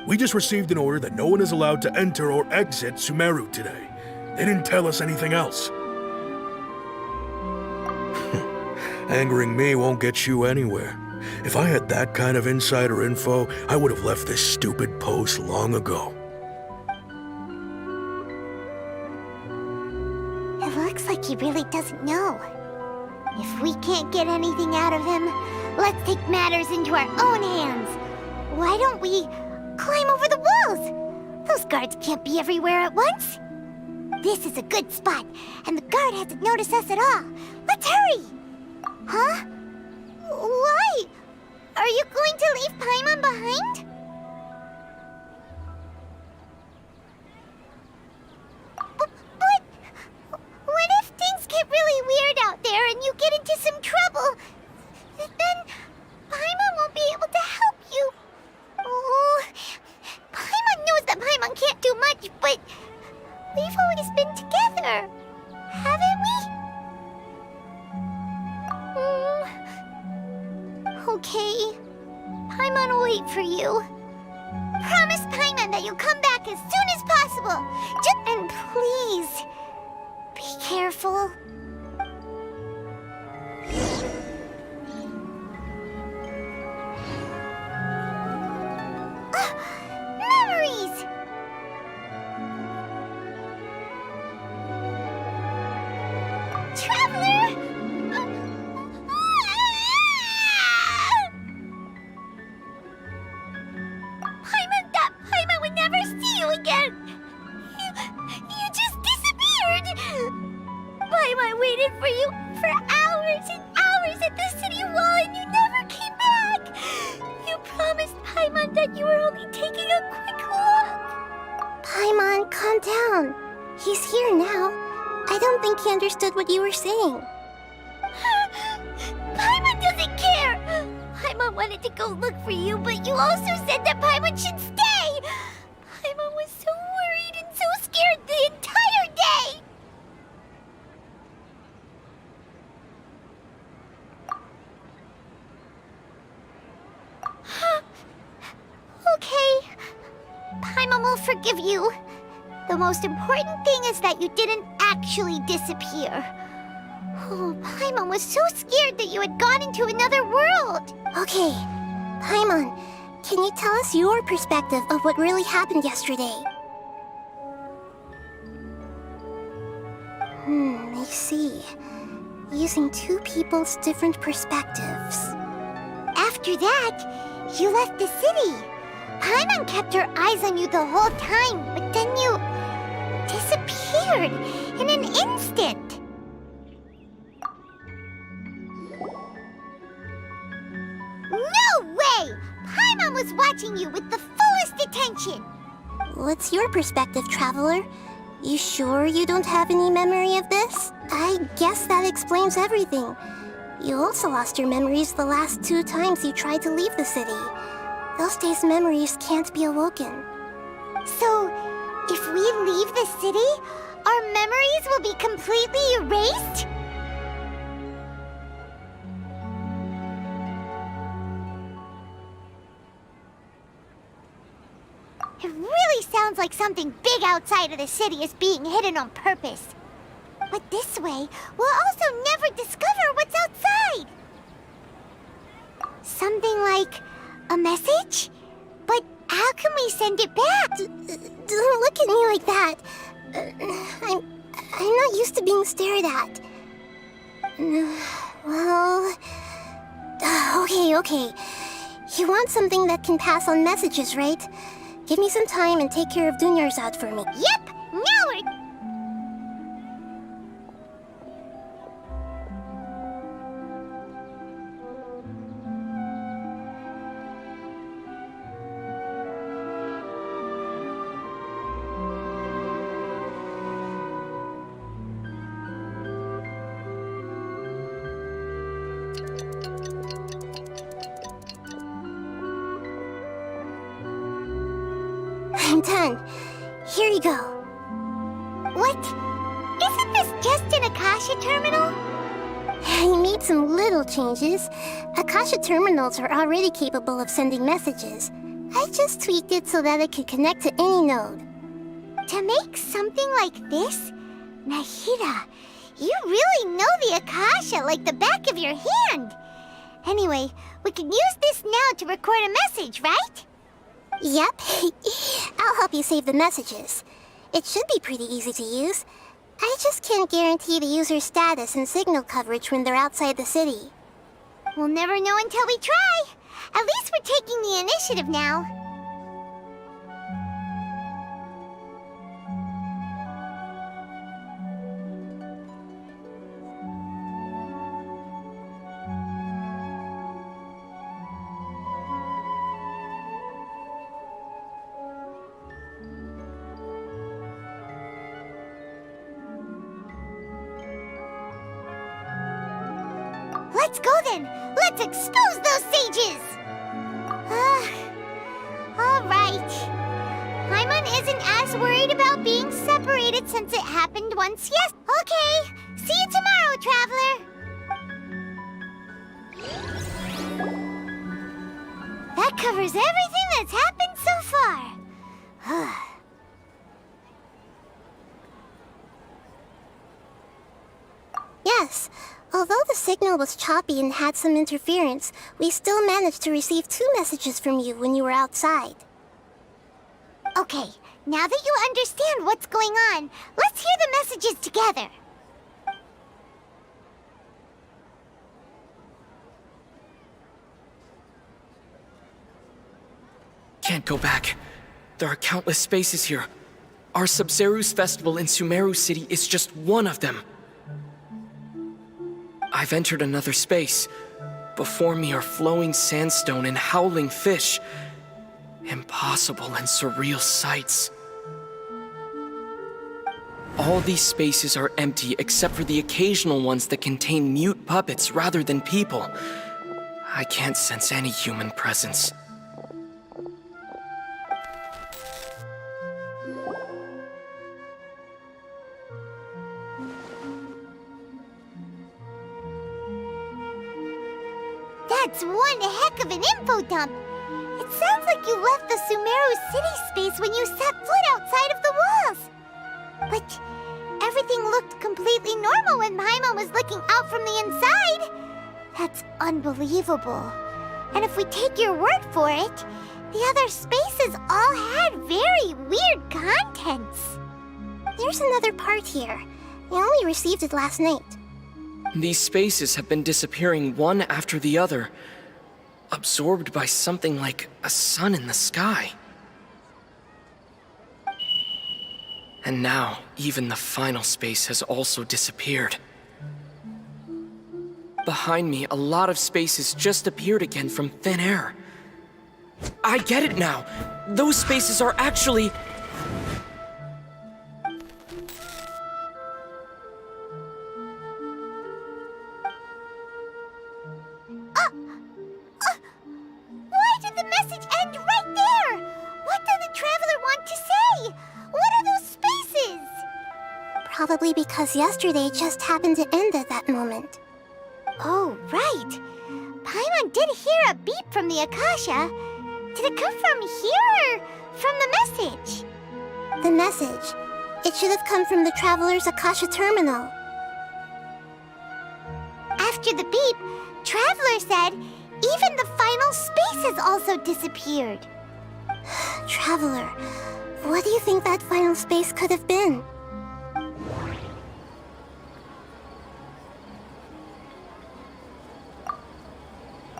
We just received an order that no one is allowed to enter or exit Sumeru today. They didn't tell us anything else. Angering me won't get you anywhere. If I had that kind of insider info, I would have left this stupid post long ago. It looks like he really doesn't know. If we can't get anything out of him, let's take matters into our own hands. Why don't we climb over the walls? Those guards can't be everywhere at once. This is a good spot, and the guard hasn't noticed us at all. Let's hurry! Huh? Why? Are you going to leave Paimon behind? But what if things get really weird out there and you get into some trouble? Then Paimon won't be able to help you. Oh, Paimon knows that Paimon can't do much, but we've always been together, haven't we? Okay. Paimon will wait for you. Promise Paimon that you'll come back as soon as possible. And please, be careful. understood what you were saying. Paimon doesn't care! Paimon wanted to go look for you, but you also said that Paimon should stay! Paimon was so worried and so scared the entire day! Okay. Paimon will forgive you. The most important thing is that you didn't actually disappear. Oh, Paimon was so scared that you had gone into another world. Okay, Paimon, can you tell us your perspective of what really happened yesterday? I see. Using two people's different perspectives. After that, you left the city. Paimon kept her eyes on you the whole time, but then you disappeared in an instant. No way! Paimon was watching you with the fullest attention. What's your perspective, Traveler? You sure you don't have any memory of this? I guess that explains everything. You also lost your memories the last 2 times you tried to leave the city. Those days' memories can't be awoken. So, if we leave the city, our memories will be completely erased? It really sounds like something big outside of the city is being hidden on purpose. But this way, we'll also never discover what's outside. Something like a message? But how can we send it back? Don't look at me like that. I'm not used to being stared at. Well... Okay. You want something that can pass on messages, right? Give me some time and take care of Dunyarzad for me. Yep! Now we're... I'm done. Here you go. What? Isn't this just an Akasha terminal? I made some little changes. Akasha terminals are already capable of sending messages. I just tweaked it so that it could connect to any node. To make something like this? Nahida, you really know the Akasha like the back of your hand. Anyway, we can use this now to record a message, right? Yep. I'll help you save the messages. It should be pretty easy to use. I just can't guarantee the user's status and signal coverage when they're outside the city. We'll never know until we try. At least we're taking the initiative now. Let's go then! Let's expose those sages! Alright. Paimon isn't as worried about being separated since it happened once. Yes, okay. See you tomorrow, Traveler. That covers everything that's happened so far. Yes. Although the signal was choppy and had some interference, we still managed to receive 2 messages from you when you were outside. Okay, now that you understand what's going on, let's hear the messages together. Can't go back. There are countless spaces here. Our Sub-Zeru's festival in Sumeru City is just one of them. I've entered another space. Before me are flowing sandstone and howling fish. Impossible and surreal sights. All these spaces are empty except for the occasional ones that contain mute puppets rather than people. I can't sense any human presence. That's one heck of an info dump. It sounds like you left the Sumeru city space when you set foot outside of the walls. But everything looked completely normal when Paimon was looking out from the inside. That's unbelievable. And if we take your word for it, the other spaces all had very weird contents. There's another part here. I only received it last night. These spaces have been disappearing one after the other, absorbed by something like a sun in the sky. And now, even the final space has also disappeared. Behind me, a lot of spaces just appeared again from thin air. I get it now! Those spaces are actually... Why did the message end right there? What did the traveler want to say? What are those spaces? Probably because yesterday just happened to end at that moment. Oh, right. Paimon did hear a beep from the Akasha. Did it come from here or from the message? The message. It should have come from the Traveler's Akasha terminal. After the beep, Traveler said even the final spaces also disappeared. Traveler, what do you think that final space could have been?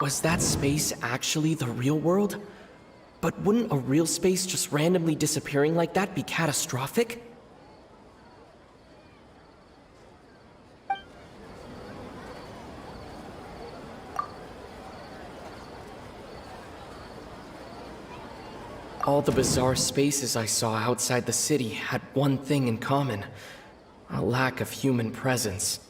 Was that space actually the real world? But wouldn't a real space just randomly disappearing like that be catastrophic? All the bizarre spaces I saw outside the city had one thing in common: a lack of human presence.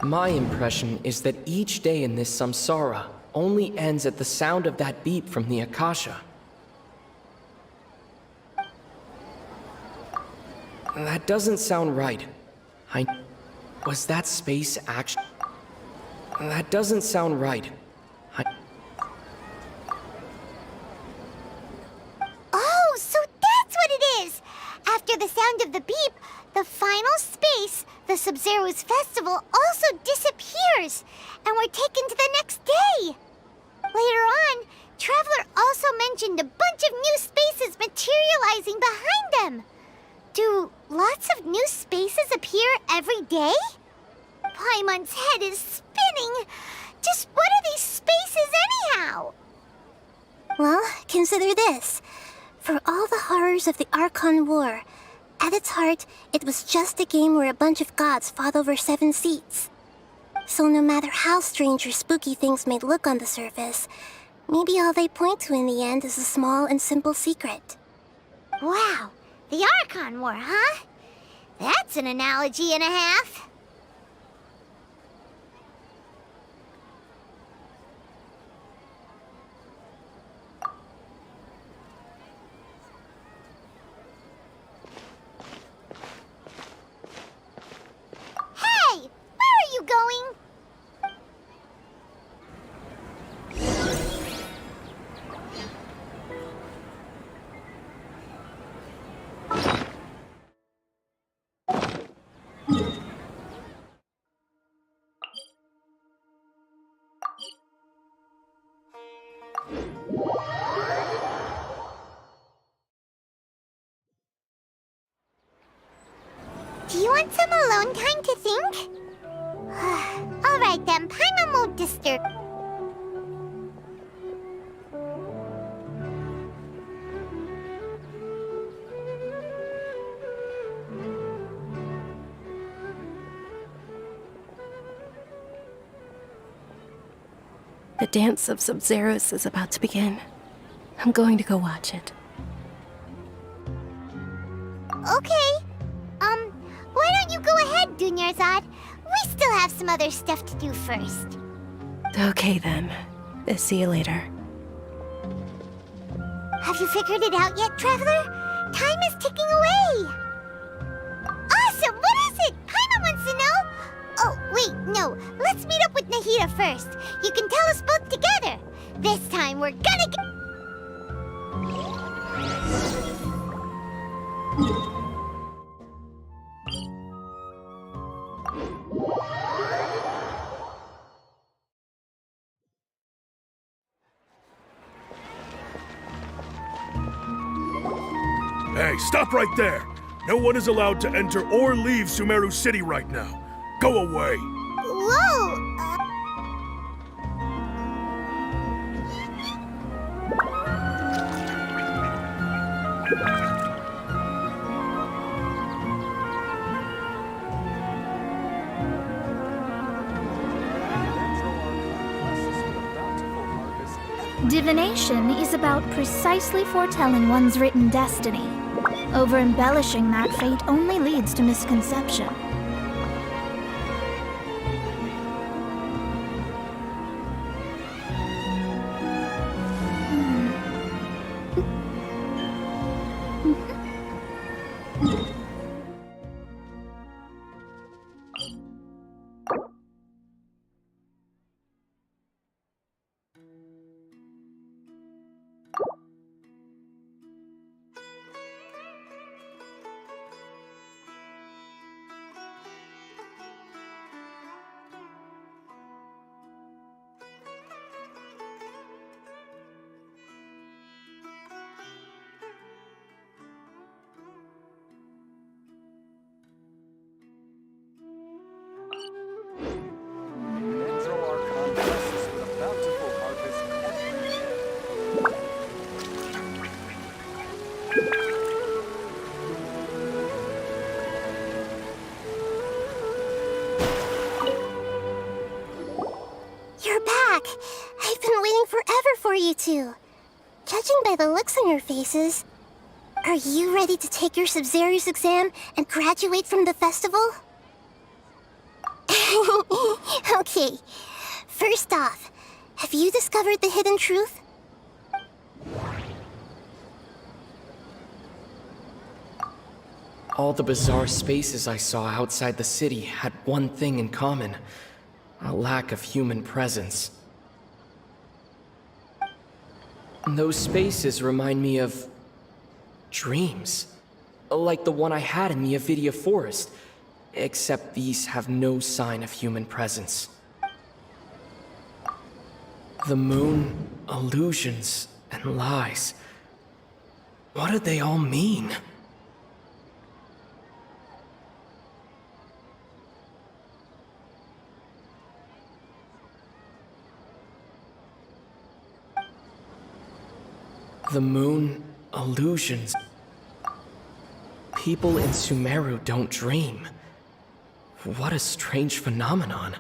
My impression is that each day in this samsara only ends at the sound of that beep from the Akasha. That doesn't sound right. Was that space actually... That doesn't sound right. Oh, so that's what it is! After the sound of the beep, the final space, the Sub-Zero's festival, also disappears, and we're taken to the next day. Later on, Traveler also mentioned a bunch of new spaces materializing behind them. Do lots of new spaces appear every day? Paimon's head is spinning. Just what are these spaces anyhow? Well, consider this. For all the horrors of the Archon War, at its heart, it was just a game where a bunch of gods fought over 7 seats. So no matter how strange or spooky things may look on the surface, maybe all they point to in the end is a small and simple secret. Wow, the Archon War, huh? That's an analogy and a half. Hey, where are you going? Do you want some alone time to think? Alright then, Paimon won't disturb. The dance of Sub-Zeros is about to begin. I'm going to go watch it. Dunyarzad. We still have some other stuff to do first. Okay then. See you later. Have you figured it out yet, Traveler? Time is ticking away! Awesome! What is it? Paimon wants to know! Oh, wait, no. Let's meet up with Nahida first. You can tell us both together. This time, we're gonna get... Hey, stop right there! No one is allowed to enter or leave Sumeru City right now. Go away! Whoa! Divination is about precisely foretelling one's written destiny. Over-embellishing that fate only leads to misconception. You're back! I've been waiting forever for you two. Judging by the looks on your faces, are you ready to take your Sub-Zero's exam and graduate from the festival? Okay, first off, have you discovered the hidden truth? All the bizarre spaces I saw outside the city had one thing in common: a lack of human presence. Those spaces remind me of dreams, like the one I had in the Avidia Forest, except these have no sign of human presence. The moon, illusions, and lies. What do they all mean? The moon, illusions. People in Sumeru don't dream. What a strange phenomenon.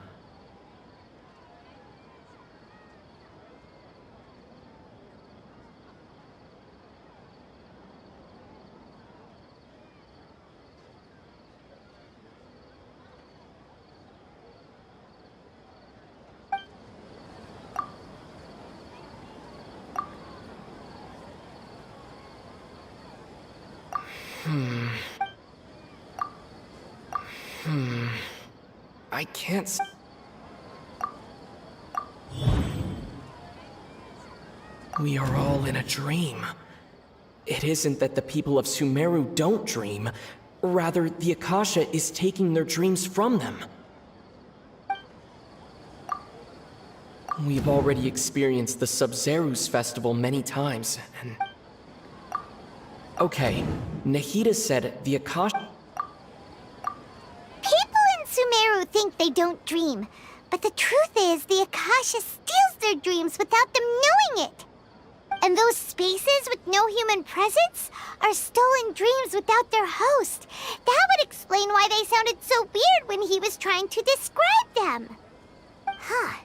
I can't We are all in a dream. It isn't that the people of Sumeru don't dream. Rather, the Akasha is taking their dreams from them. We've already experienced the Sub-Zero's festival many times, and... Okay, Nahida said the Akasha... People in Sumeru think they don't dream, but the truth is the Akasha steals their dreams without them knowing it. And those spaces with no human presence are stolen dreams without their host. That would explain why they sounded so weird when he was trying to describe them. Huh.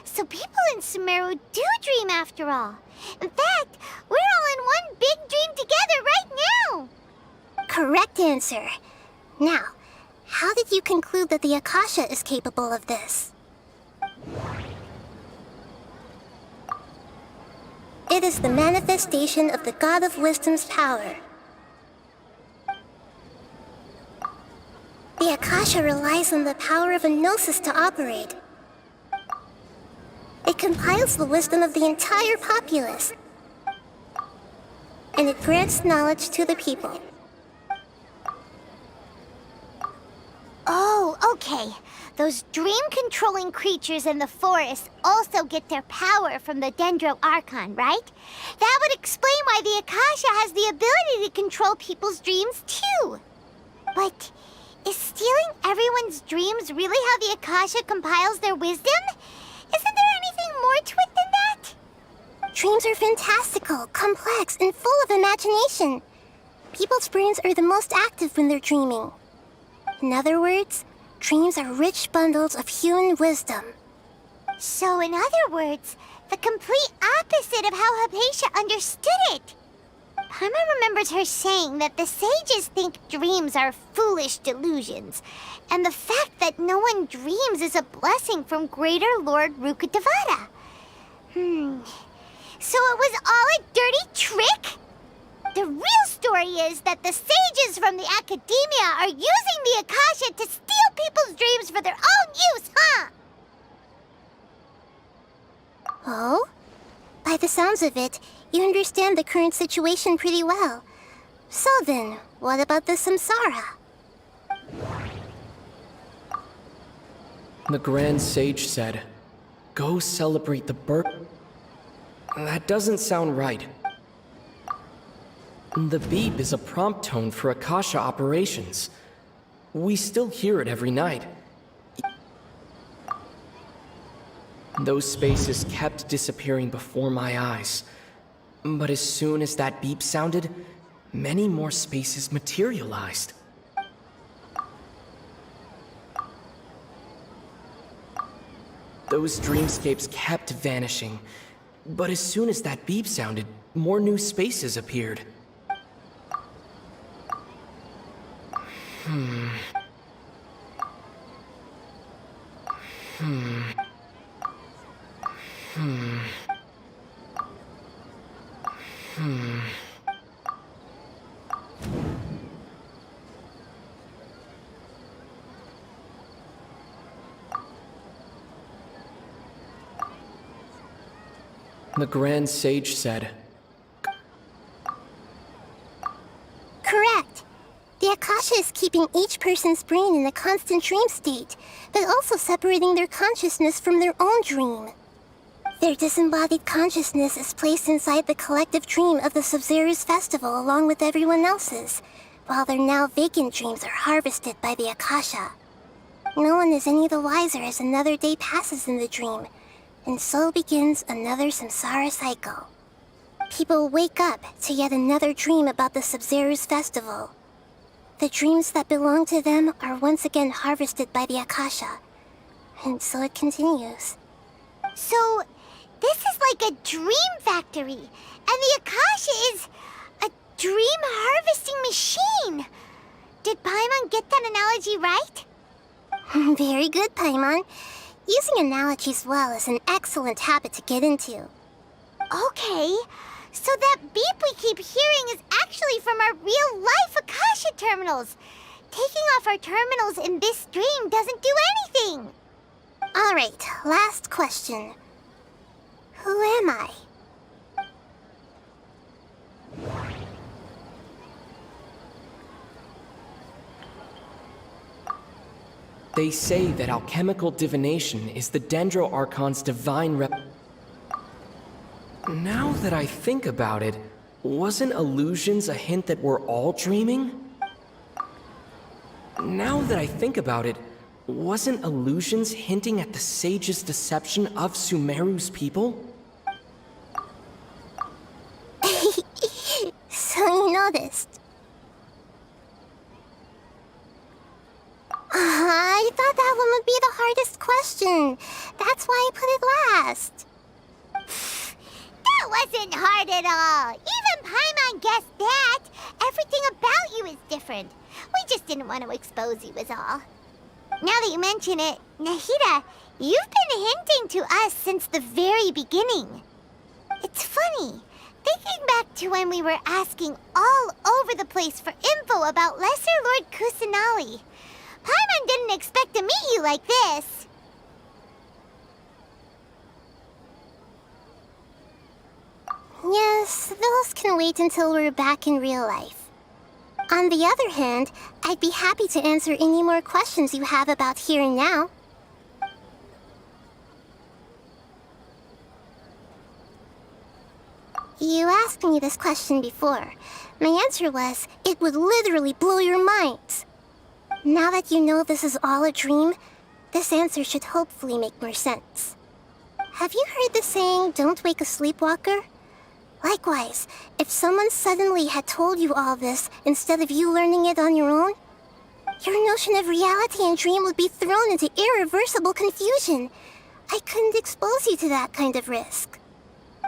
So people in Sumeru do dream after all. In fact, we're all in one big dream together right now. Correct answer. Now, How did you conclude that the Akasha is capable of this? It is the manifestation of the God of Wisdom's power. The Akasha relies on the power of a gnosis to operate. It compiles the wisdom of the entire populace, and it grants knowledge to the people. Oh, okay. Those dream-controlling creatures in the forest also get their power from the Dendro Archon, right? That would explain why the Akasha has the ability to control people's dreams, too. But is stealing everyone's dreams really how the Akasha compiles their wisdom? Isn't there anything more to it than that? Dreams are fantastical, complex, and full of imagination. People's brains are the most active when they're dreaming. In other words, dreams are rich bundles of human wisdom. So in other words, the complete opposite of how Hypatia understood it. Paimon remembers her saying that the sages think dreams are foolish delusions, and the fact that no one dreams is a blessing from Greater Lord Rukkhadevata. So it was all a dirty trick? The real story is that the sages from the Academia are using the Akasha to steal people's dreams for their own use, huh? Oh? By the sounds of it, you understand the current situation pretty well. So then, what about the samsara? The Grand Sage said, "Go celebrate the birth." That doesn't sound right. The beep is a prompt tone for Akasha operations. We still hear it every night. Those spaces kept disappearing before my eyes. But as soon as that beep sounded, many more spaces materialized. Those dreamscapes kept vanishing. But as soon as that beep sounded, more new spaces appeared. The Grand Sage said, Correct. The Akasha is keeping each person's brain in a constant dream state, but also separating their consciousness from their own dream. Their disembodied consciousness is placed inside the collective dream of the Sub-Zero's festival along with everyone else's, while their now vacant dreams are harvested by the Akasha. No one is any the wiser as another day passes in the dream, and so begins another samsara cycle. People wake up to yet another dream about the Sub-Zero's festival. The dreams that belong to them are once again harvested by the Akasha, and so it continues. So, this is like a dream factory, and the Akasha is a dream harvesting machine. Did Paimon get that analogy right? Very good, Paimon. Using analogies well is an excellent habit to get into. Okay, so that beep we keep hearing is actually from our real-life Akasha terminals. Taking off our terminals in this dream doesn't do anything. All right, last question. Who am I? They say that alchemical divination is the Dendro Archon's divine Now that I think about it, wasn't illusions a hint that we're all dreaming? Now that I think about it, wasn't illusions hinting at the sage's deception of Sumeru's people? So you noticed. I thought that one would be the hardest question. That's why I put it last. That wasn't hard at all. Even Paimon guessed that. Everything about you is different. We just didn't want to expose you is all. Now that you mention it, Nahida, you've been hinting to us since the very beginning. It's funny, thinking back to when we were asking all over the place for info about Lesser Lord Kusanali. Paimon didn't expect to meet you like this. Yes, those can wait until we're back in real life. On the other hand, I'd be happy to answer any more questions you have about here and now. You asked me this question before. My answer was, it would literally blow your minds. Now that you know this is all a dream, this answer should hopefully make more sense. Have you heard the saying, don't wake a sleepwalker? Likewise, if someone suddenly had told you all this instead of you learning it on your own, your notion of reality and dream would be thrown into irreversible confusion. I couldn't expose you to that kind of risk.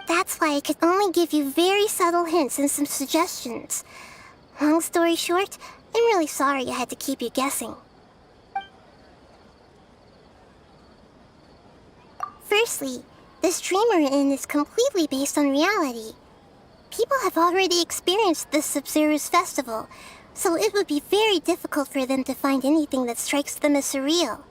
That's why I could only give you very subtle hints and some suggestions. Long story short, I'm really sorry I had to keep you guessing. Firstly, this dream we're in is completely based on reality. People have already experienced this Sub-Zero's festival, so it would be very difficult for them to find anything that strikes them as surreal.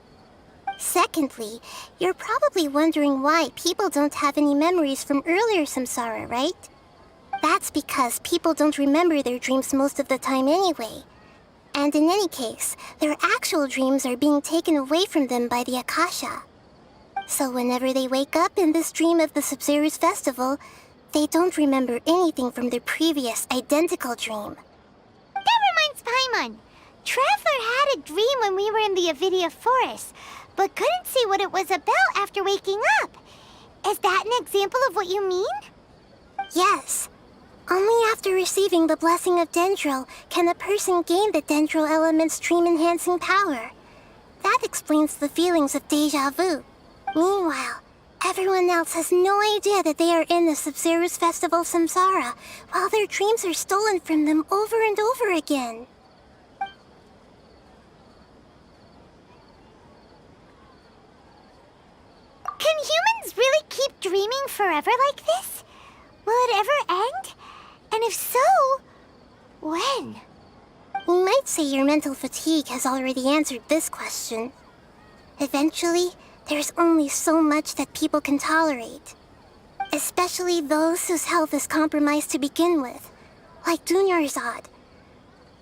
Secondly, you're probably wondering why people don't have any memories from earlier samsara, right? That's because people don't remember their dreams most of the time anyway. And in any case, their actual dreams are being taken away from them by the Akasha. So whenever they wake up in this dream of the Sub-Zero's festival, they don't remember anything from their previous identical dream. That reminds Paimon. Traveler had a dream when we were in the Avidia Forest, but couldn't see what it was about after waking up. Is that an example of what you mean? Yes. Only after receiving the blessing of Dendro can a person gain the Dendro element's dream-enhancing power. That explains the feelings of déjà vu. Meanwhile, everyone else has no idea that they are in the Sub-Zero's festival samsara, while their dreams are stolen from them over and over again. Can humans really keep dreaming forever like this? Will it ever end? And if so, when? You might say your mental fatigue has already answered this question. Eventually, there's only so much that people can tolerate. Especially those whose health is compromised to begin with, like Dunyarzad.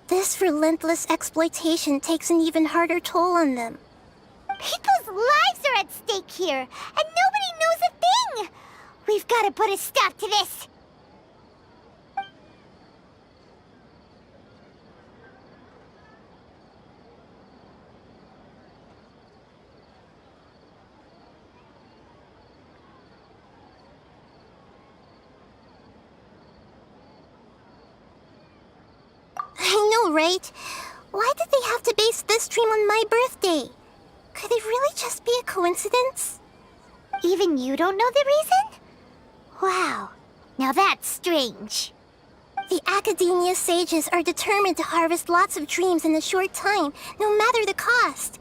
This relentless exploitation takes an even harder toll on them. People's lives are at stake here, and nobody knows a thing! We've got to put a stop to this! I know, right? Why did they have to base this dream on my birthday? Could it really just be a coincidence? Even you don't know the reason? Wow, now that's strange. The Academia sages are determined to harvest lots of dreams in a short time, no matter the cost.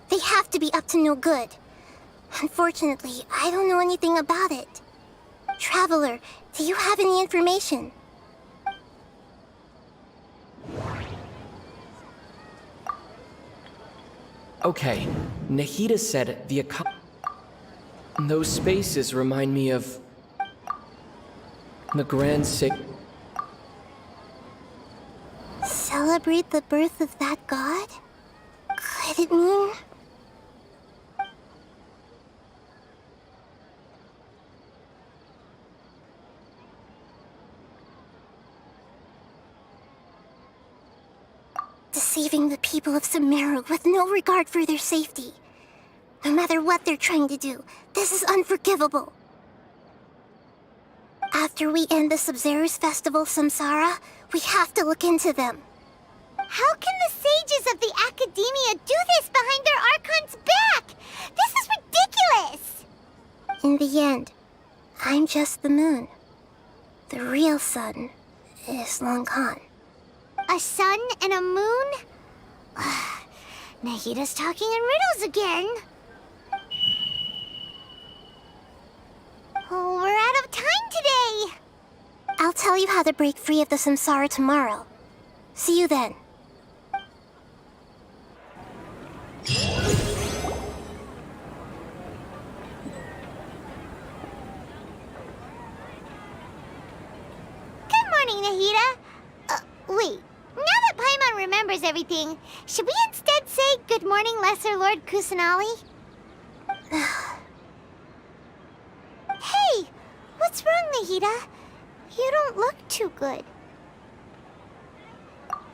They have to be up to no good. Unfortunately, I don't know anything about it. Traveler, do you have any information? Okay, Nahida said those spaces remind me of the Grand Celebrate the birth of that god? Could it mean... deceiving the people of Sumeru with no regard for their safety. No matter what they're trying to do, this is unforgivable. After we end the Sub-Zero's festival samsara, we have to look into them. How can the sages of the Academia do this behind their archon's back? This is ridiculous! In the end, I'm just the moon. The real sun is long gone. A sun and a moon? Nahida's talking in riddles again. Oh, we're out of time today. I'll tell you how to break free of the samsara tomorrow. See you then. Good morning, Nahida. Wait. Now that Paimon remembers everything, should we instead say good morning, Lesser Lord Kusanali? Hey! What's wrong, Nahida? You don't look too good.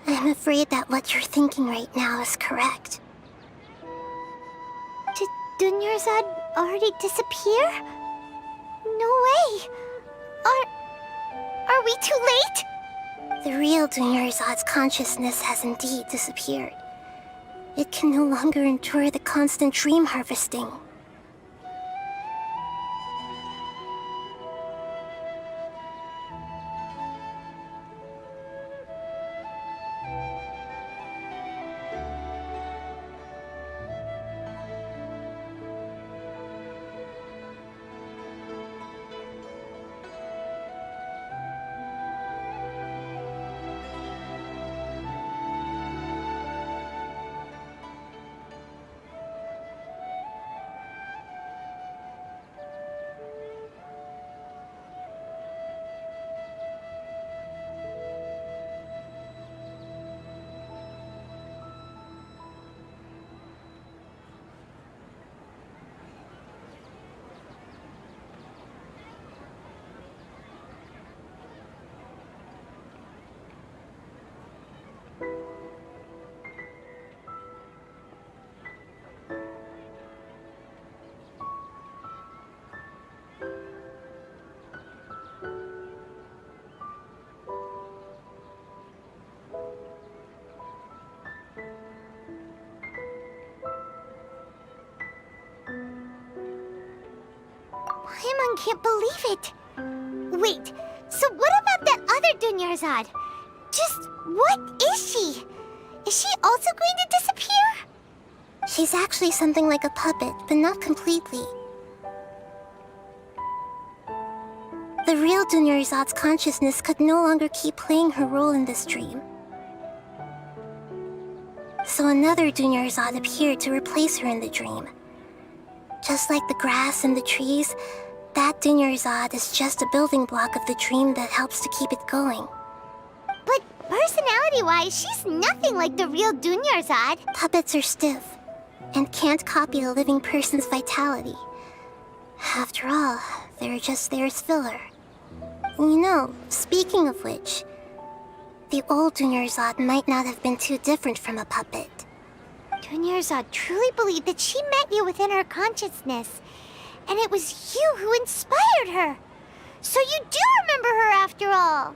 I'm afraid that what you're thinking right now is correct. Did Dunyarzad already disappear? No way! Are we too late? The real Dunyarzad's consciousness has indeed disappeared. It can no longer endure the constant dream harvesting. Paimon can't believe it. Wait, so what about that other Dunyarzad? Just what is she? Is she also going to disappear? She's actually something like a puppet, but not completely. The real Dunyarzad's consciousness could no longer keep playing her role in this dream. So another Dunyarzad appeared to replace her in the dream. Just like the grass and the trees, that Dunyarzad is just a building block of the dream that helps to keep it going. But personality-wise, she's nothing like the real Dunyarzad. Puppets are stiff and can't copy a living person's vitality. After all, they're just there as filler. You know, speaking of which, the old Dunyarzad might not have been too different from a puppet. Dunyarzad truly believed that she met you within her consciousness, and it was you who inspired her. So you do remember her after all.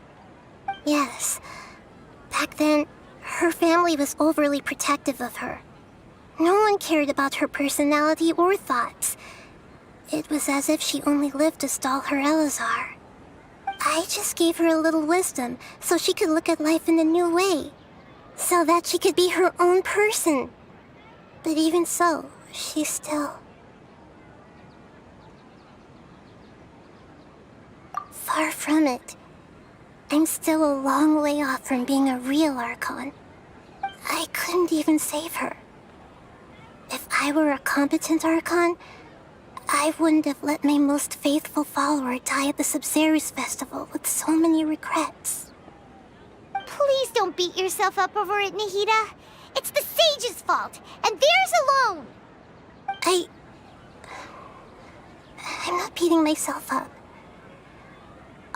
Yes. Back then, her family was overly protective of her. No one cared about her personality or thoughts. It was as if she only lived to stall her Elazar. I just gave her a little wisdom so she could look at life in a new way, so that she could be her own person. But even so, she's still... far from it. I'm still a long way off from being a real Archon. I couldn't even save her. If I were a competent Archon, I wouldn't have let my most faithful follower die at the Subzerus festival with so many regrets. Please don't beat yourself up over it, Nahida. It's the sage's fault, and theirs alone. I'm not beating myself up.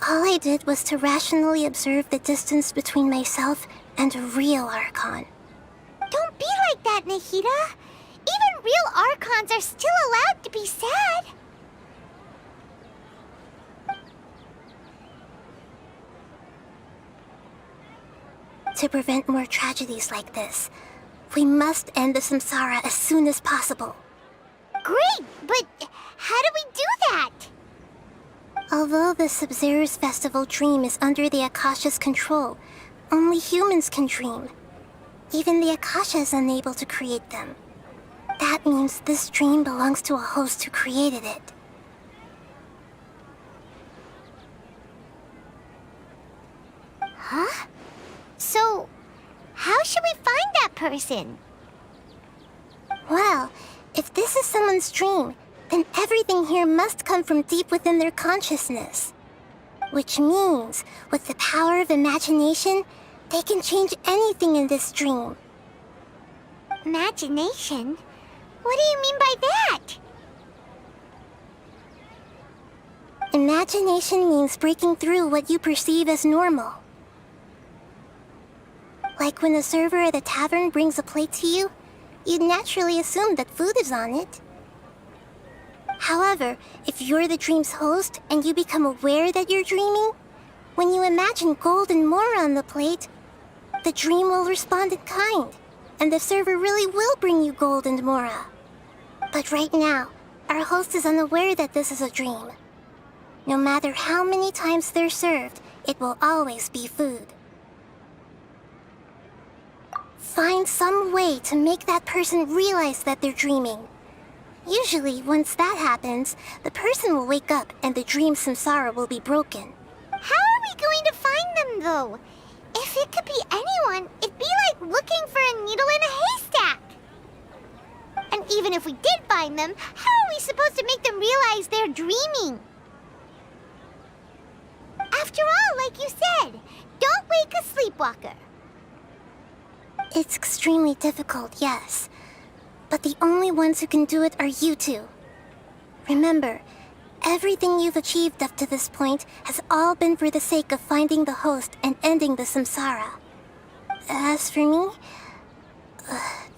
All I did was to rationally observe the distance between myself and a real Archon. Don't be like that, Nahida. Even real Archons are still allowed to be sad. To prevent more tragedies like this, we must end the samsara as soon as possible. Great, but how do we do that? Although the Subzerus festival dream is under the Akasha's control, only humans can dream. Even the Akasha is unable to create them. That means this dream belongs to a host who created it. Huh? So, how should we find that person? Well, if this is someone's dream, then everything here must come from deep within their consciousness. Which means, with the power of imagination, they can change anything in this dream. Imagination? What do you mean by that? Imagination means breaking through what you perceive as normal. Like when a server at a tavern brings a plate to you, you'd naturally assume that food is on it. However, if you're the dream's host and you become aware that you're dreaming, when you imagine gold and more on the plate, the dream will respond in kind, and the server really will bring you gold and mora. But right now, our host is unaware that this is a dream. No matter how many times they're served, it will always be food. Find some way to make that person realize that they're dreaming. Usually, once that happens, the person will wake up and the dream samsara will be broken. How are we going to find them, though? If it could be anyone, it'd be like looking for a needle in a haystack. And even if we did find them, how are we supposed to make them realize they're dreaming? After all, like you said, don't wake a sleepwalker. It's extremely difficult, yes. But the only ones who can do it are you two. Remember, everything you've achieved up to this point has all been for the sake of finding the host and ending the samsara. As for me,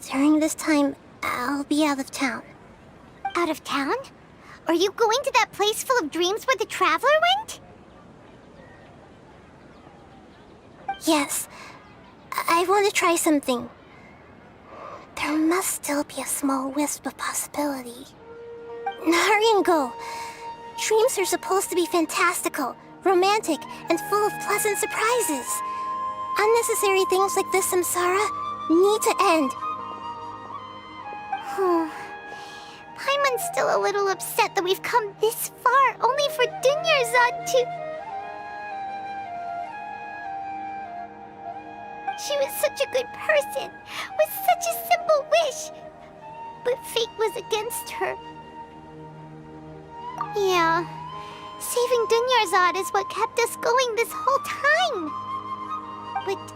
during this time, I'll be out of town. Out of town? Are you going to that place full of dreams where the traveler went? Yes. I want to try something. There must still be a small wisp of possibility. Hurry and go. Dreams are supposed to be fantastical, romantic, and full of pleasant surprises. Unnecessary things like this samsara need to end. Paimon's still a little upset that we've come this far only for Dunyarzad to... She was such a good person, with such a simple wish. But fate was against her. Yeah, saving Dunyarzad is what kept us going this whole time. But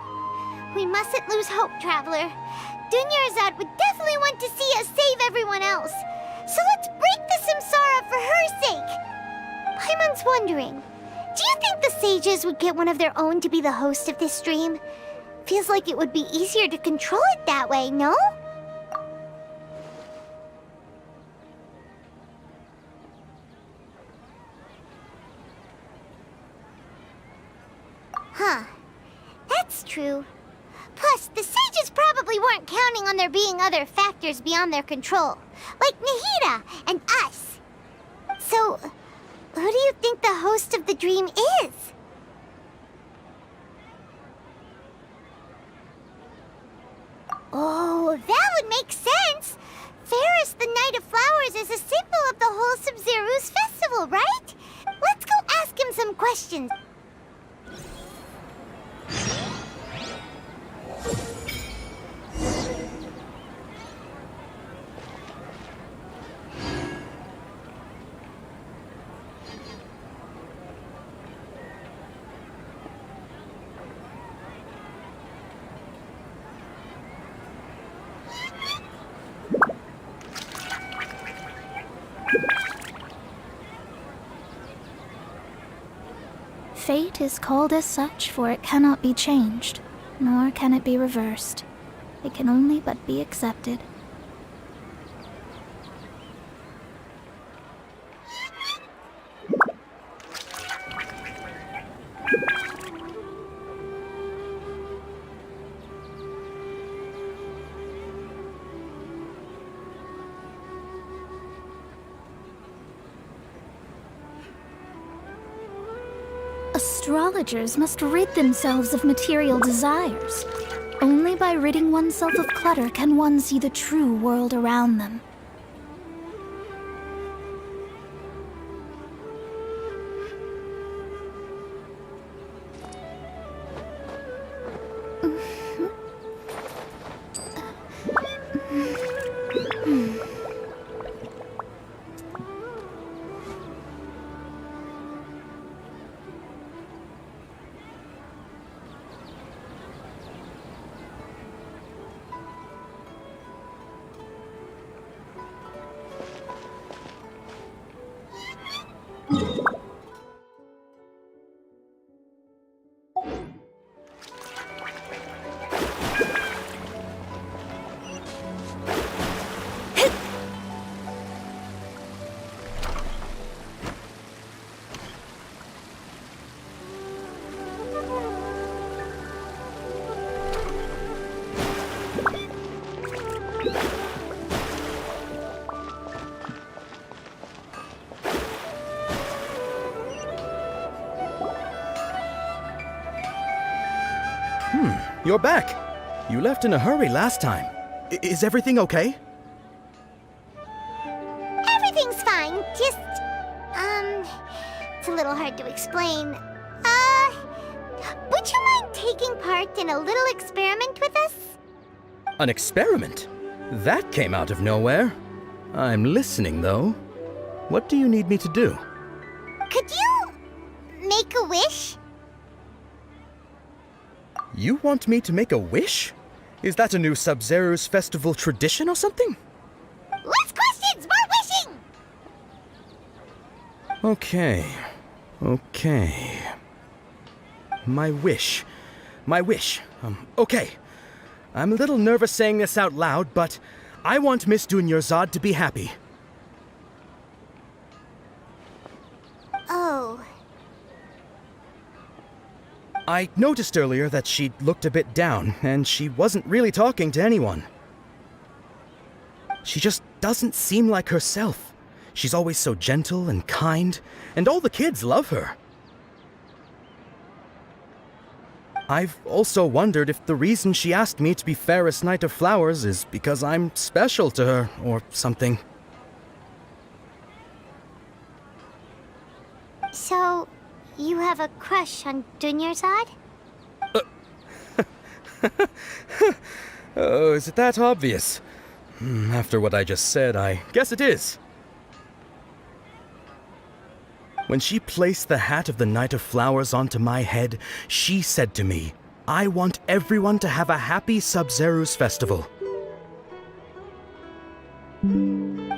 we mustn't lose hope, Traveler. Dunyarzad would definitely want to see us save everyone else. So let's break the samsara for her sake. Paimon's wondering, do you think the sages would get one of their own to be the host of this dream? Feels like it would be easier to control it that way, no? Huh. That's true. Plus, the sages probably weren't counting on there being other factors beyond their control, like Nahida and us. So, who do you think the host of the dream is? Oh, that would make sense! Ferris, the Knight of Flowers, is a symbol of the whole Sub-Zeru's festival, right? Let's go ask him some questions. Fate is called as such, for it cannot be changed, nor can it be reversed. It can only but be accepted. Astrologers must rid themselves of material desires. Only Only by ridding oneself of clutter can one see the true world around them. You're back. You left in a hurry last time. Is everything okay? Everything's fine. Just, it's a little hard to explain. Would you mind taking part in a little experiment with us? An experiment? That came out of nowhere. I'm listening, though. What do you need me to do? Could you make a wish? You want me to make a wish? Is that a new Sub-Zero's festival tradition or something? Less questions, more wishing! Okay. My wish. Okay. I'm a little nervous saying this out loud, but I want Miss Dunyarzad to be happy. Oh. I noticed earlier that she looked a bit down, and she wasn't really talking to anyone. She just doesn't seem like herself. She's always so gentle and kind, and all the kids love her. I've also wondered if the reason she asked me to be Fairest Knight of Flowers is because I'm special to her, or something. So, you have a crush on Dunyarzad? Oh, is it that obvious? After what I just said, I guess it is. When she placed the hat of the Knight of Flowers onto my head, she said to me, I want everyone to have a happy Sub-Zero's festival.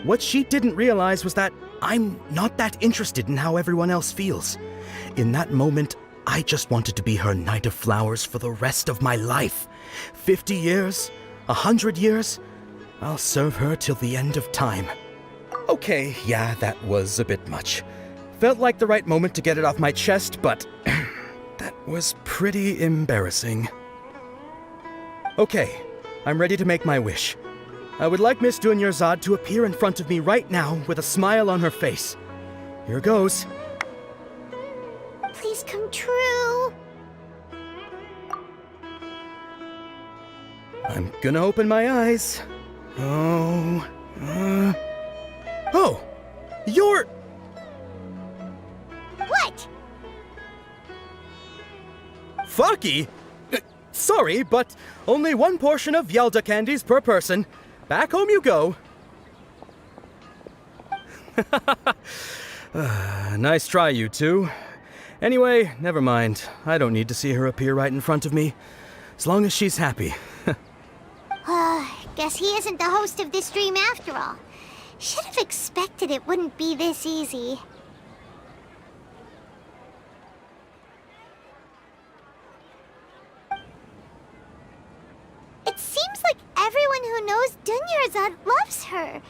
What she didn't realize was that I'm not that interested in how everyone else feels. In that moment, I just wanted to be her Knight of Flowers for the rest of my life. 50 years, 100 years, I'll serve her till the end of time. Okay, yeah, that was a bit much. Felt like the right moment to get it off my chest, but that was pretty embarrassing. Okay, I'm ready to make my wish. I would like Miss Dunyarzad to appear in front of me right now with a smile on her face. Here goes. Please come true. I'm gonna open my eyes. Oh, you're... What? Fucky? Sorry, but only one portion of Yalda candies per person. Back home you go. Nice try, you two. Anyway, never mind. I don't need to see her appear right in front of me. As long as she's happy. Guess he isn't the host of this dream after all. Should have expected it wouldn't be this easy. It seems like everyone who knows Dunyarzad loves her,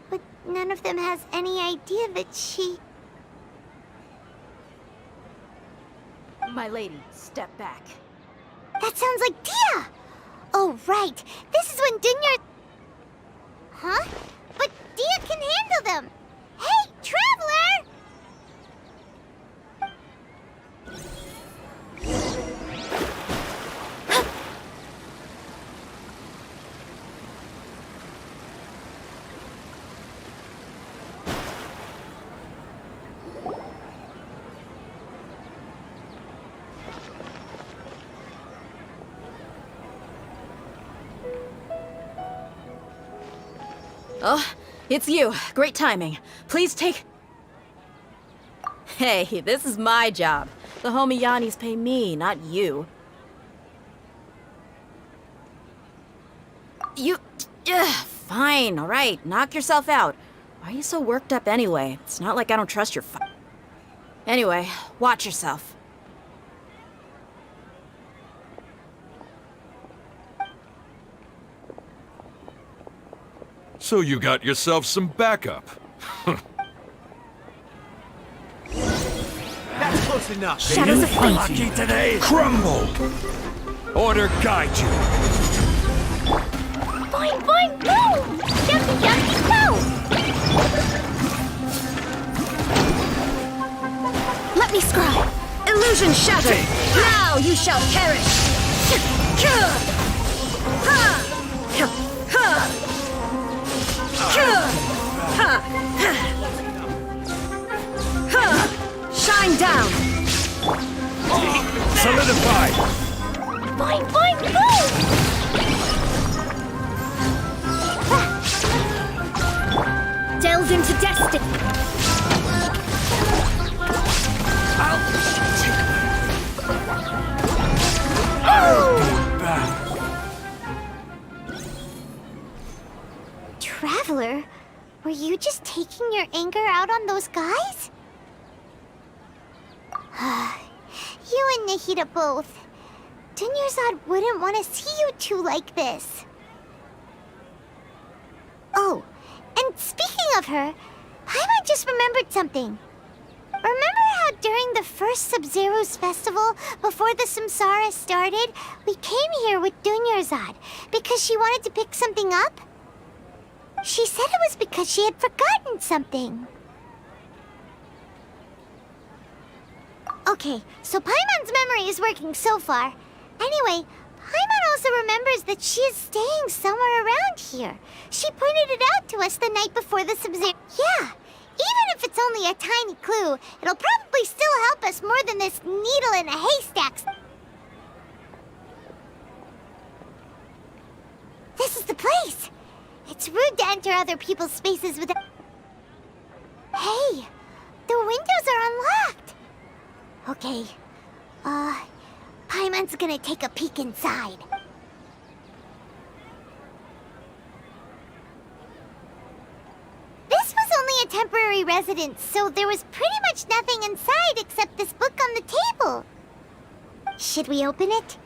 but none of them has any idea that she... My lady, step back. That sounds like Dia! Oh, right. This is when Dunyar... Huh? But Dia can handle them! Hey, Traveler! Oh, it's you. Great timing. Please take... Hey, this is my job. The homie Yannis pay me, not you. You... fine, alright. Knock yourself out. Why are you so worked up anyway? It's not like I don't trust your Anyway, watch yourself. So you got yourself some backup. That's close enough. Shadows of Fate. Lucky today. Crumble! Order guide you. Boing, boing, boom! Jumpy, jumpy, go! Let me scry. Illusion shattered. Now you shall perish. Shine down. Solidify. Boing, boing, boom! Delve into destiny. Traveler, were you just taking your anger out on those guys? You and Nahida both. Dunyarzad wouldn't want to see you two like this. Oh, and speaking of her, Paimon just remembered something. Remember how during the first Sub-Zero's festival, before the Samsara started, we came here with Dunyarzad because she wanted to pick something up? She said it was because she had forgotten something. Okay, so Paimon's memory is working so far. Anyway, Paimon also remembers that she is staying somewhere around here. She pointed it out to us the night before the Sub-Zero. Yeah, even if it's only a tiny clue, it'll probably still help us more than this needle in a haystack. This is the place. It's rude to enter other people's spaces without... Hey, the windows are unlocked. Okay, Paimon's gonna take a peek inside. This was only a temporary residence, so there was pretty much nothing inside except this book on the table. Should we open it?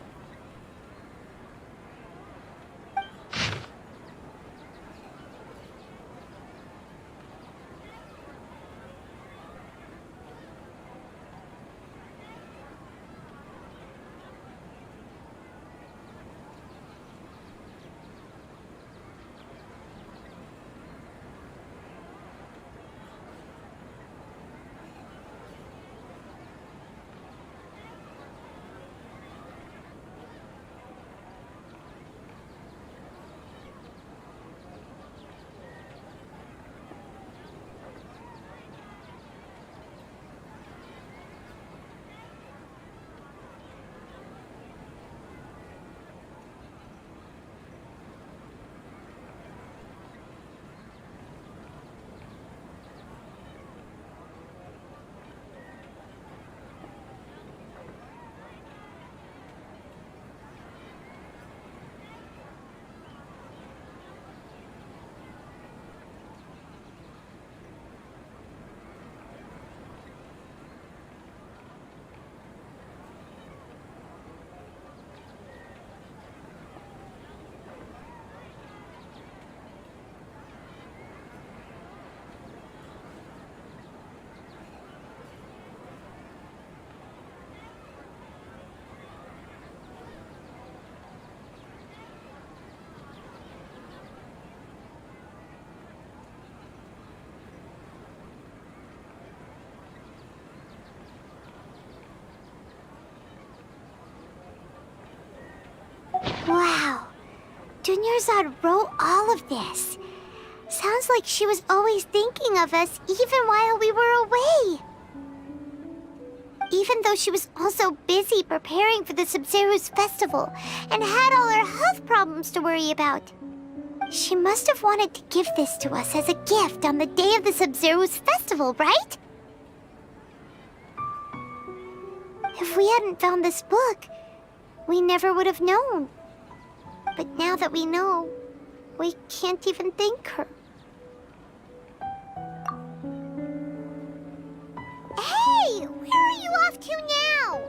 Wow, Dunyarzad wrote all of this. Sounds like she was always thinking of us even while we were away. Even though she was also busy preparing for the Sub-Zero's festival and had all her health problems to worry about. She must have wanted to give this to us as a gift on the day of the Sub-Zero's festival, right? If we hadn't found this book, we never would have known. But now that we know, we can't even thank her. Hey! Where are you off to now?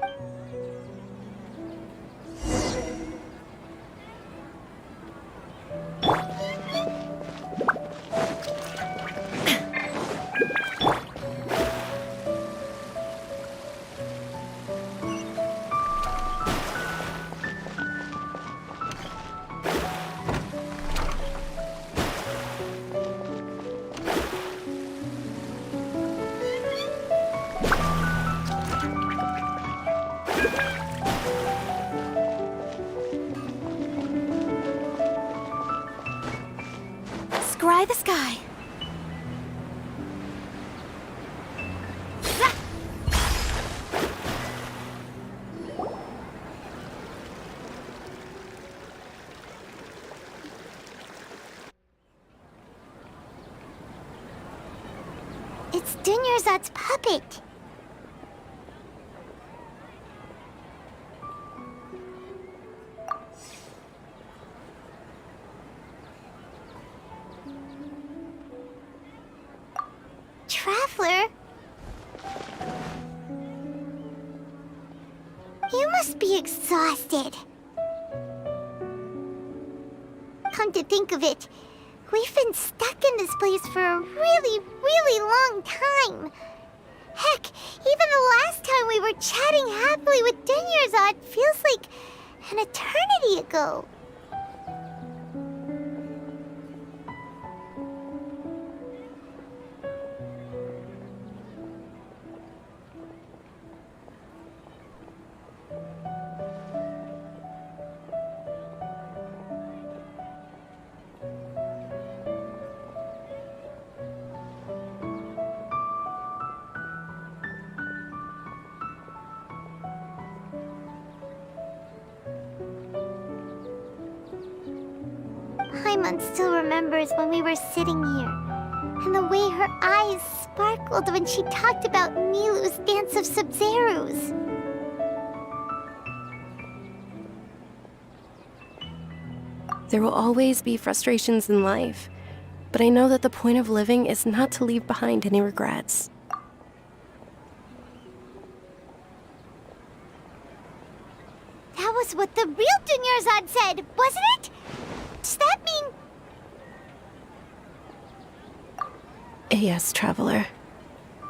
Scry the sky. It's Dunyarzad's puppet. Traveler? You must be exhausted. Come to think of it, we've been stuck in this place for a really, really long time. Heck, even the last time we were chatting happily with Dunyarzad feels like an eternity ago. Paimon still remembers when we were sitting here, and the way her eyes sparkled when she talked about Milu's Dance of Sub-Zerus. There will always be frustrations in life, but I know that the point of living is not to leave behind any regrets. That was what the real Dunyarzad said, wasn't it? Does that mean... Yes, Traveler.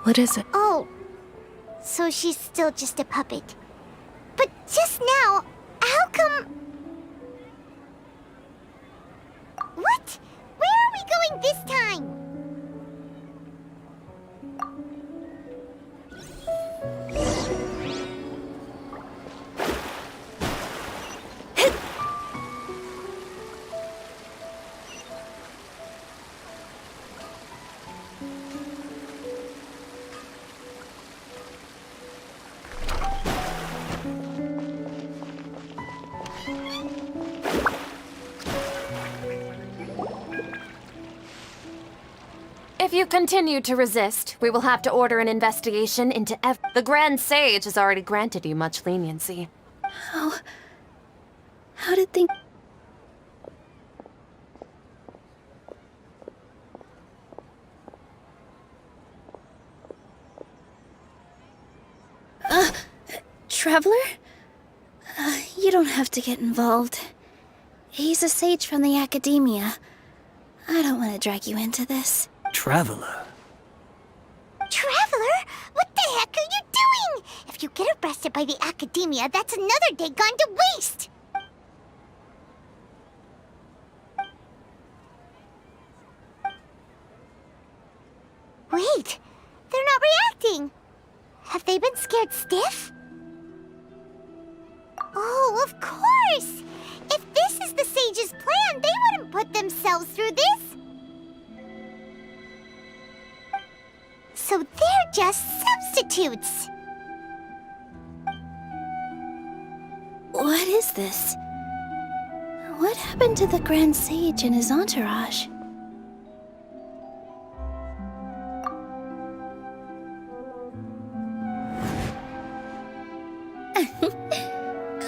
What is it? Oh, so she's still just a puppet. But just now, how come... What? Where are we going this time? If you continue to resist, we will have to order an investigation into The Grand Sage has already granted you much leniency. How did they... Traveler? You don't have to get involved. He's a sage from the Academia. I don't want to drag you into this. Traveler? Traveler? What the heck are you doing? If you get arrested by the Academia, that's another day gone to waste! Wait, they're not reacting. Have they been scared stiff? Oh, of course! If this is the Sage's plan, they wouldn't put themselves through this. So they're just substitutes. What is this? What happened to the Grand Sage and his entourage?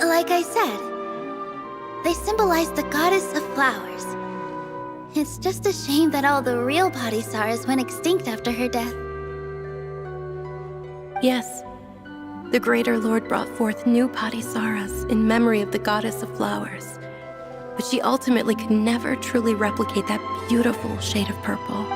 Like I said, they symbolize the goddess of flowers. It's just a shame that all the real Padisaras went extinct after her death. Yes. The Greater Lord brought forth new Padisaras in memory of the goddess of flowers. But she ultimately could never truly replicate that beautiful shade of purple.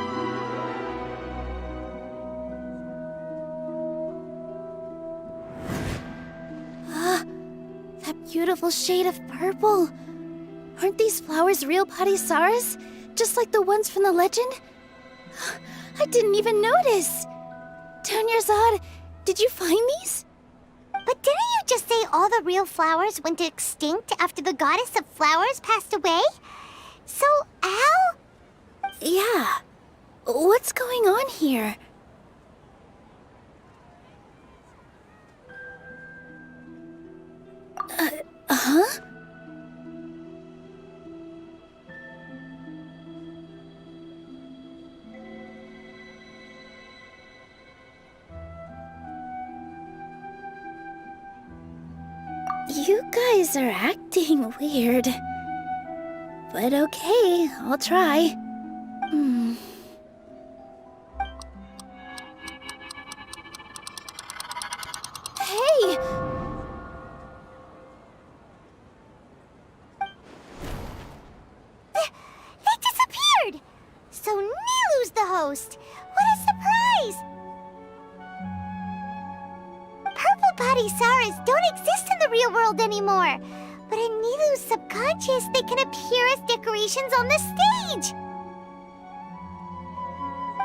That beautiful shade of purple. Aren't these flowers real Padisaras? Just like the ones from the legend? I didn't even notice. Dunyarzad, did you find these? But didn't you just say all the real flowers went extinct after the goddess of flowers passed away? So, how? Yeah. What's going on here? Huh? You guys are acting weird. But okay, I'll try. Hey! They disappeared! So Nilu's the host! What a surprise! Purple Padisaras don't exist in the real world anymore. But in Nilu's subconscious, they can appear as decorations on the stage.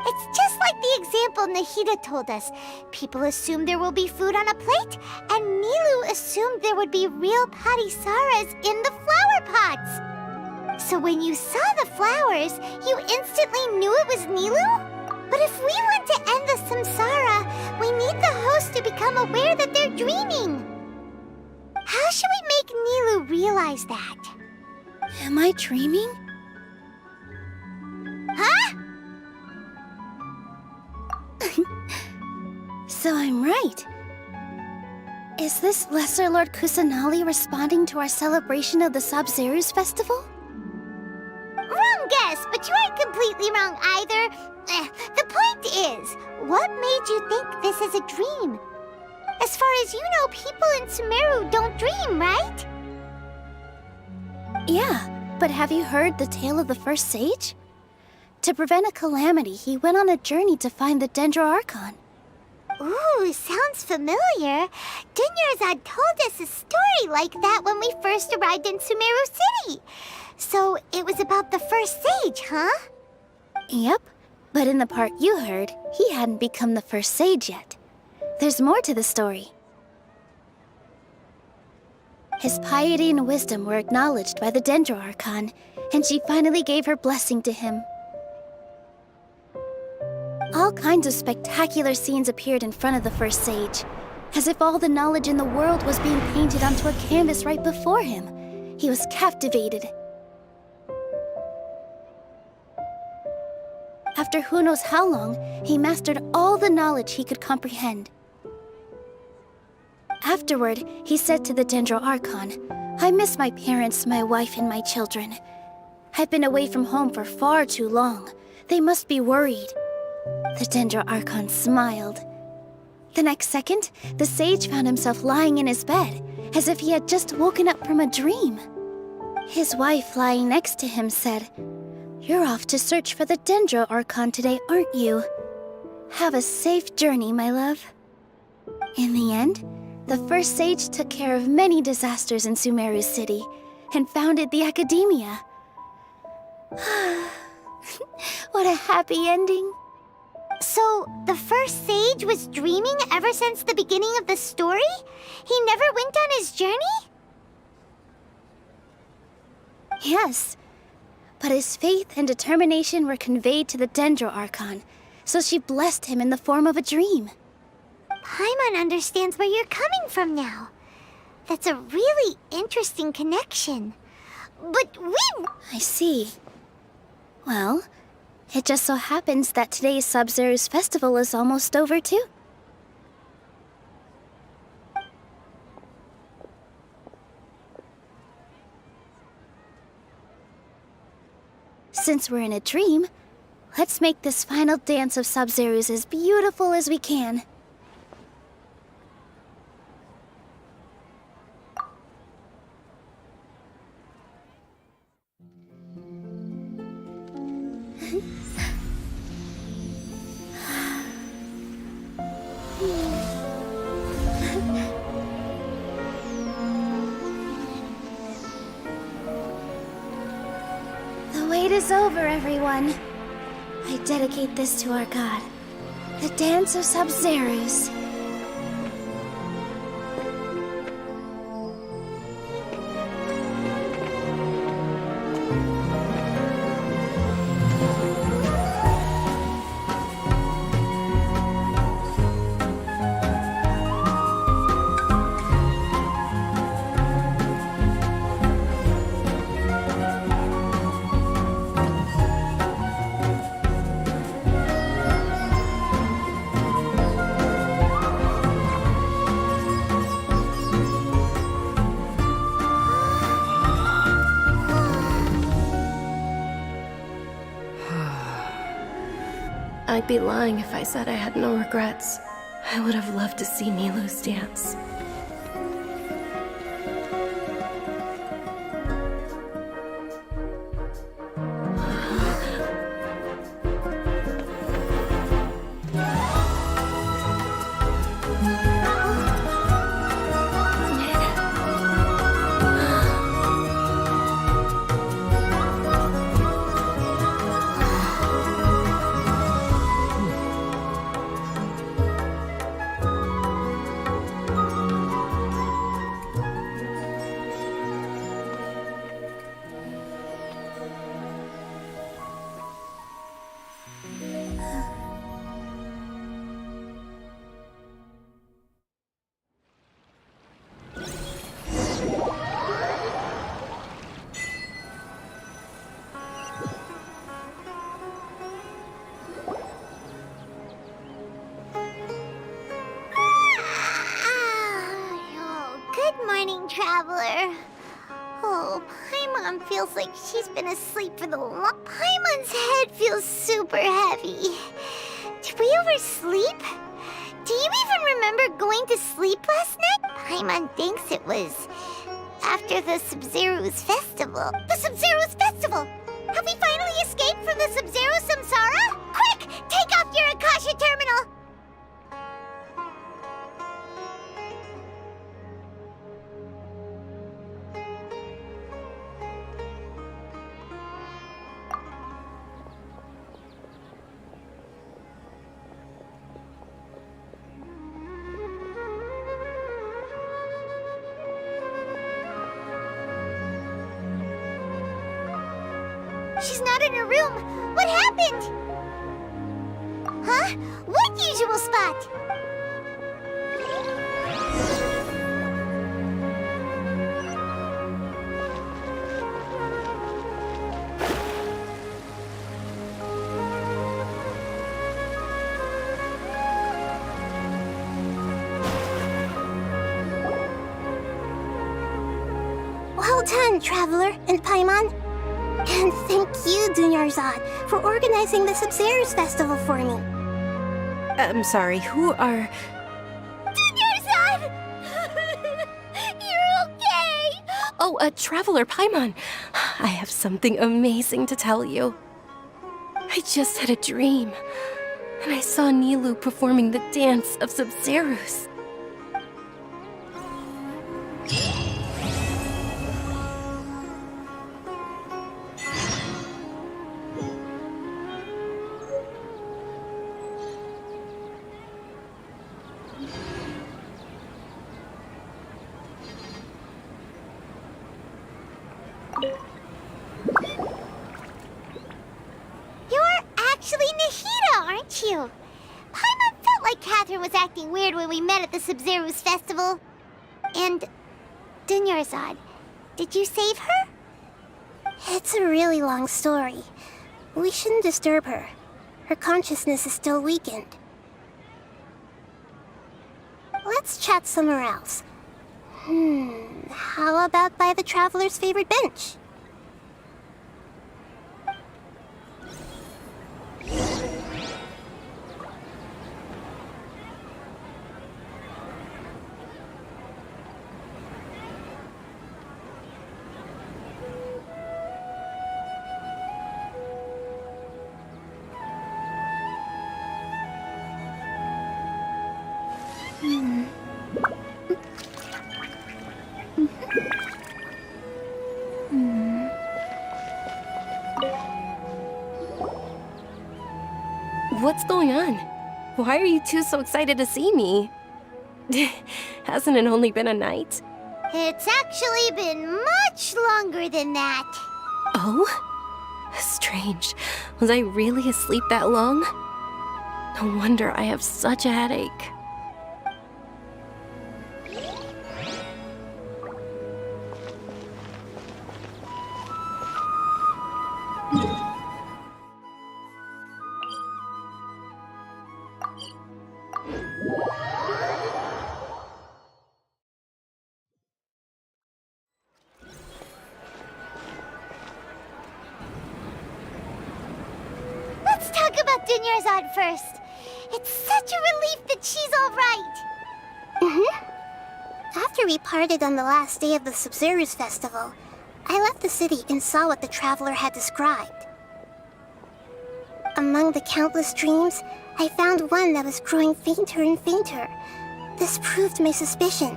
It's just like the example Nahida told us. People assumed there will be food on a plate, and Nilu assumed there would be real Padisaras in the flower pots. So when you saw the flowers, you instantly knew it was Nilu? But if we want to end the samsara, we need the host to become aware that they're dreaming. How should we make Nilu realize that? Am I dreaming? Huh? So I'm right. Is this Lesser Lord Kusanali responding to our celebration of the Sabzeruz festival? Wrong guess, but you aren't completely wrong either. The point is, what made you think this is a dream? As far as you know, people in Sumeru don't dream, right? Yeah, but have you heard the tale of the first sage? To prevent a calamity, he went on a journey to find the Dendro Archon. Ooh, sounds familiar. Dunyarzad told us a story like that when we first arrived in Sumeru City. So it was about the first sage, huh? Yep, but in the part you heard, he hadn't become the first sage yet. There's more to the story. His piety and wisdom were acknowledged by the Dendro Archon, and she finally gave her blessing to him. All kinds of spectacular scenes appeared in front of the first sage, as if all the knowledge in the world was being painted onto a canvas right before him. He was captivated. After who knows how long, he mastered all the knowledge he could comprehend. Afterward, he said to the Dendro Archon, "I miss my parents, my wife, and my children. I've been away from home for far too long. They must be worried." The Dendro Archon smiled. The next second, the sage found himself lying in his bed, as if he had just woken up from a dream. His wife, lying next to him, said, "You're off to search for the Dendro Archon today, aren't you? Have a safe journey, my love." In the end, the first sage took care of many disasters in Sumeru City and founded the Academia. What a happy ending. So, the first sage was dreaming ever since the beginning of the story? He never went on his journey? Yes, but his faith and determination were conveyed to the Dendro Archon, so she blessed him in the form of a dream. Paimon understands where you're coming from now. That's a really interesting connection. But we... I see. Well, it just so happens that today's Sub-Zero's festival is almost over, too. Since we're in a dream, let's make this final dance of Sub-Zeros as beautiful as we can. The wait is over, everyone. I dedicate this to our god, the Dance of Sub-Zeros. I'd be lying if I said I had no regrets. I would have loved to see Nilou's dance. Traveler. Oh, Paimon feels like she's been asleep for the long... Paimon's head feels super heavy. Did we oversleep? Do you even remember going to sleep last night? Paimon thinks it was after the Sub-Zero's festival. The Sub-Zero's festival! Have we finally escaped from the Sub-Zero samsara? Quick! Take off your Akasha terminal! She's not in her room. What happened? Huh? What usual spot? Well done, Traveler and Paimon. And thank you, Dunyarzad, for organizing the Sub-Zero's festival for me. I'm sorry, who are... Dunyarzad! You're okay! Oh, Traveler Paimon. I have something amazing to tell you. I just had a dream, and I saw Nilou performing the dance of Sub-Zeros. You're actually Nahida, aren't you? Paimon felt like Catherine was acting weird when we met at the Sub-Zero's festival. And Dunyarzad, did you save her? It's a really long story. We shouldn't disturb her. Her consciousness is still weakened. Let's chat somewhere else. How about by the Traveler's favorite bench? What's going on? Why are you two so excited to see me? Hasn't it only been a night? It's actually been much longer than that. Oh? Strange. Was I really asleep that long? No wonder I have such a headache. Let's talk about Dunyarzad first. It's such a relief that she's all right. After we parted on the last day of the Sub-Zero's festival, I left the city and saw what the Traveler had described. Among the countless dreams, I found one that was growing fainter and fainter. This proved my suspicion.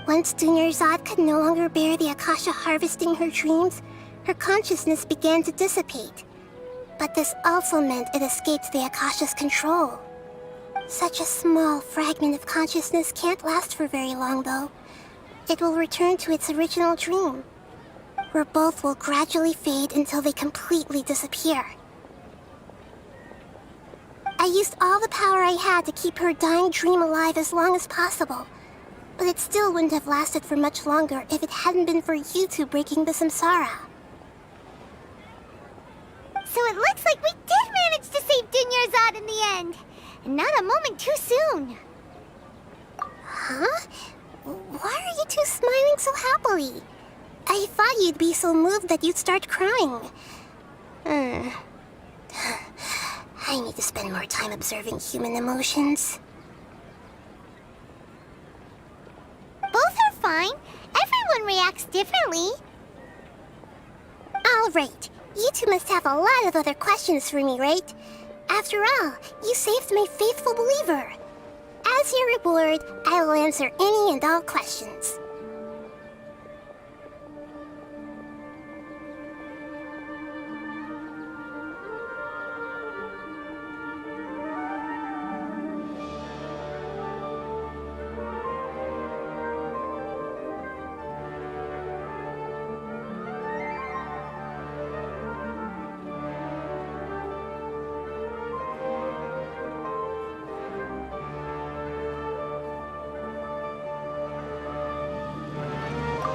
Once Dunyarzad could no longer bear the Akasha harvesting her dreams, her consciousness began to dissipate. But this also meant it escaped the Akasha's control. Such a small fragment of consciousness can't last for very long, though. It will return to its original dream, where both will gradually fade until they completely disappear. I used all the power I had to keep her dying dream alive as long as possible, but it still wouldn't have lasted for much longer if it hadn't been for you two breaking the samsara. So it looks like we did manage to save Dunyarzad in the end, and not a moment too soon. Huh? Why are you two smiling so happily? I thought you'd be so moved that you'd start crying. I need to spend more time observing human emotions. Both are fine. Everyone reacts differently. All right. You two must have a lot of other questions for me, right? After all, you saved my faithful believer. As your reward, I will answer any and all questions.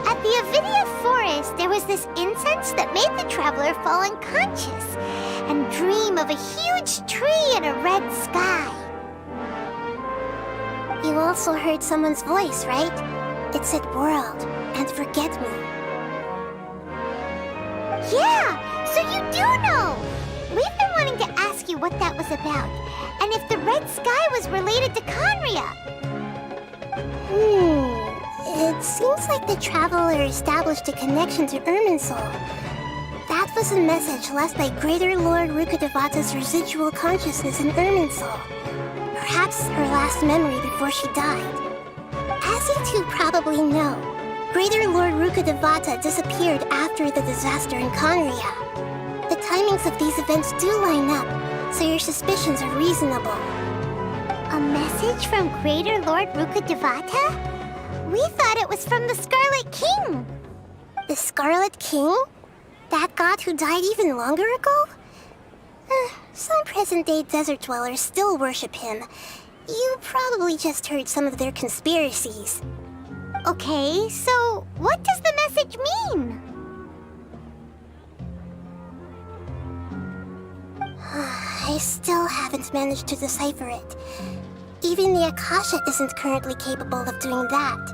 At the Avidia Forest, there was this incense that made the Traveler fall unconscious and dream of a huge tree and a red sky. You also heard someone's voice, right? It said world and forget me. Yeah, so you do know! We've been wanting to ask you what that was about, and if the red sky was related to Conria. It seems like the Traveler established a connection to Irminsul. That was a message left by Greater Lord Rukkhadevata's residual consciousness in Irminsul. Perhaps her last memory before she died. As you two probably know, Greater Lord Rukkhadevata disappeared after the disaster in Conria. The timings of these events do line up, so your suspicions are reasonable. A message from Greater Lord Rukkhadevata? We thought it was from the Scarlet King. The Scarlet King? That god who died even longer ago? Some present-day desert dwellers still worship him. You probably just heard some of their conspiracies. Okay, so what does the message mean? I still haven't managed to decipher it. Even the Akasha isn't currently capable of doing that.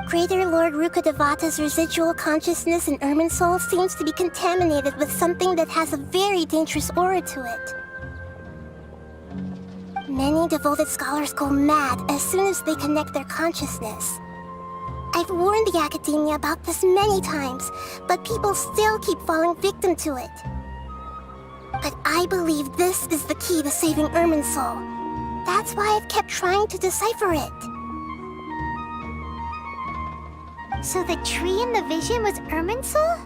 Greater Lord Rukkhadevata's residual consciousness in Irminsul seems to be contaminated with something that has a very dangerous aura to it. Many devoted scholars go mad as soon as they connect their consciousness. I've warned the Academia about this many times, but people still keep falling victim to it. But I believe this is the key to saving Irminsul. That's why I've kept trying to decipher it. So the tree in the vision was Irminsul?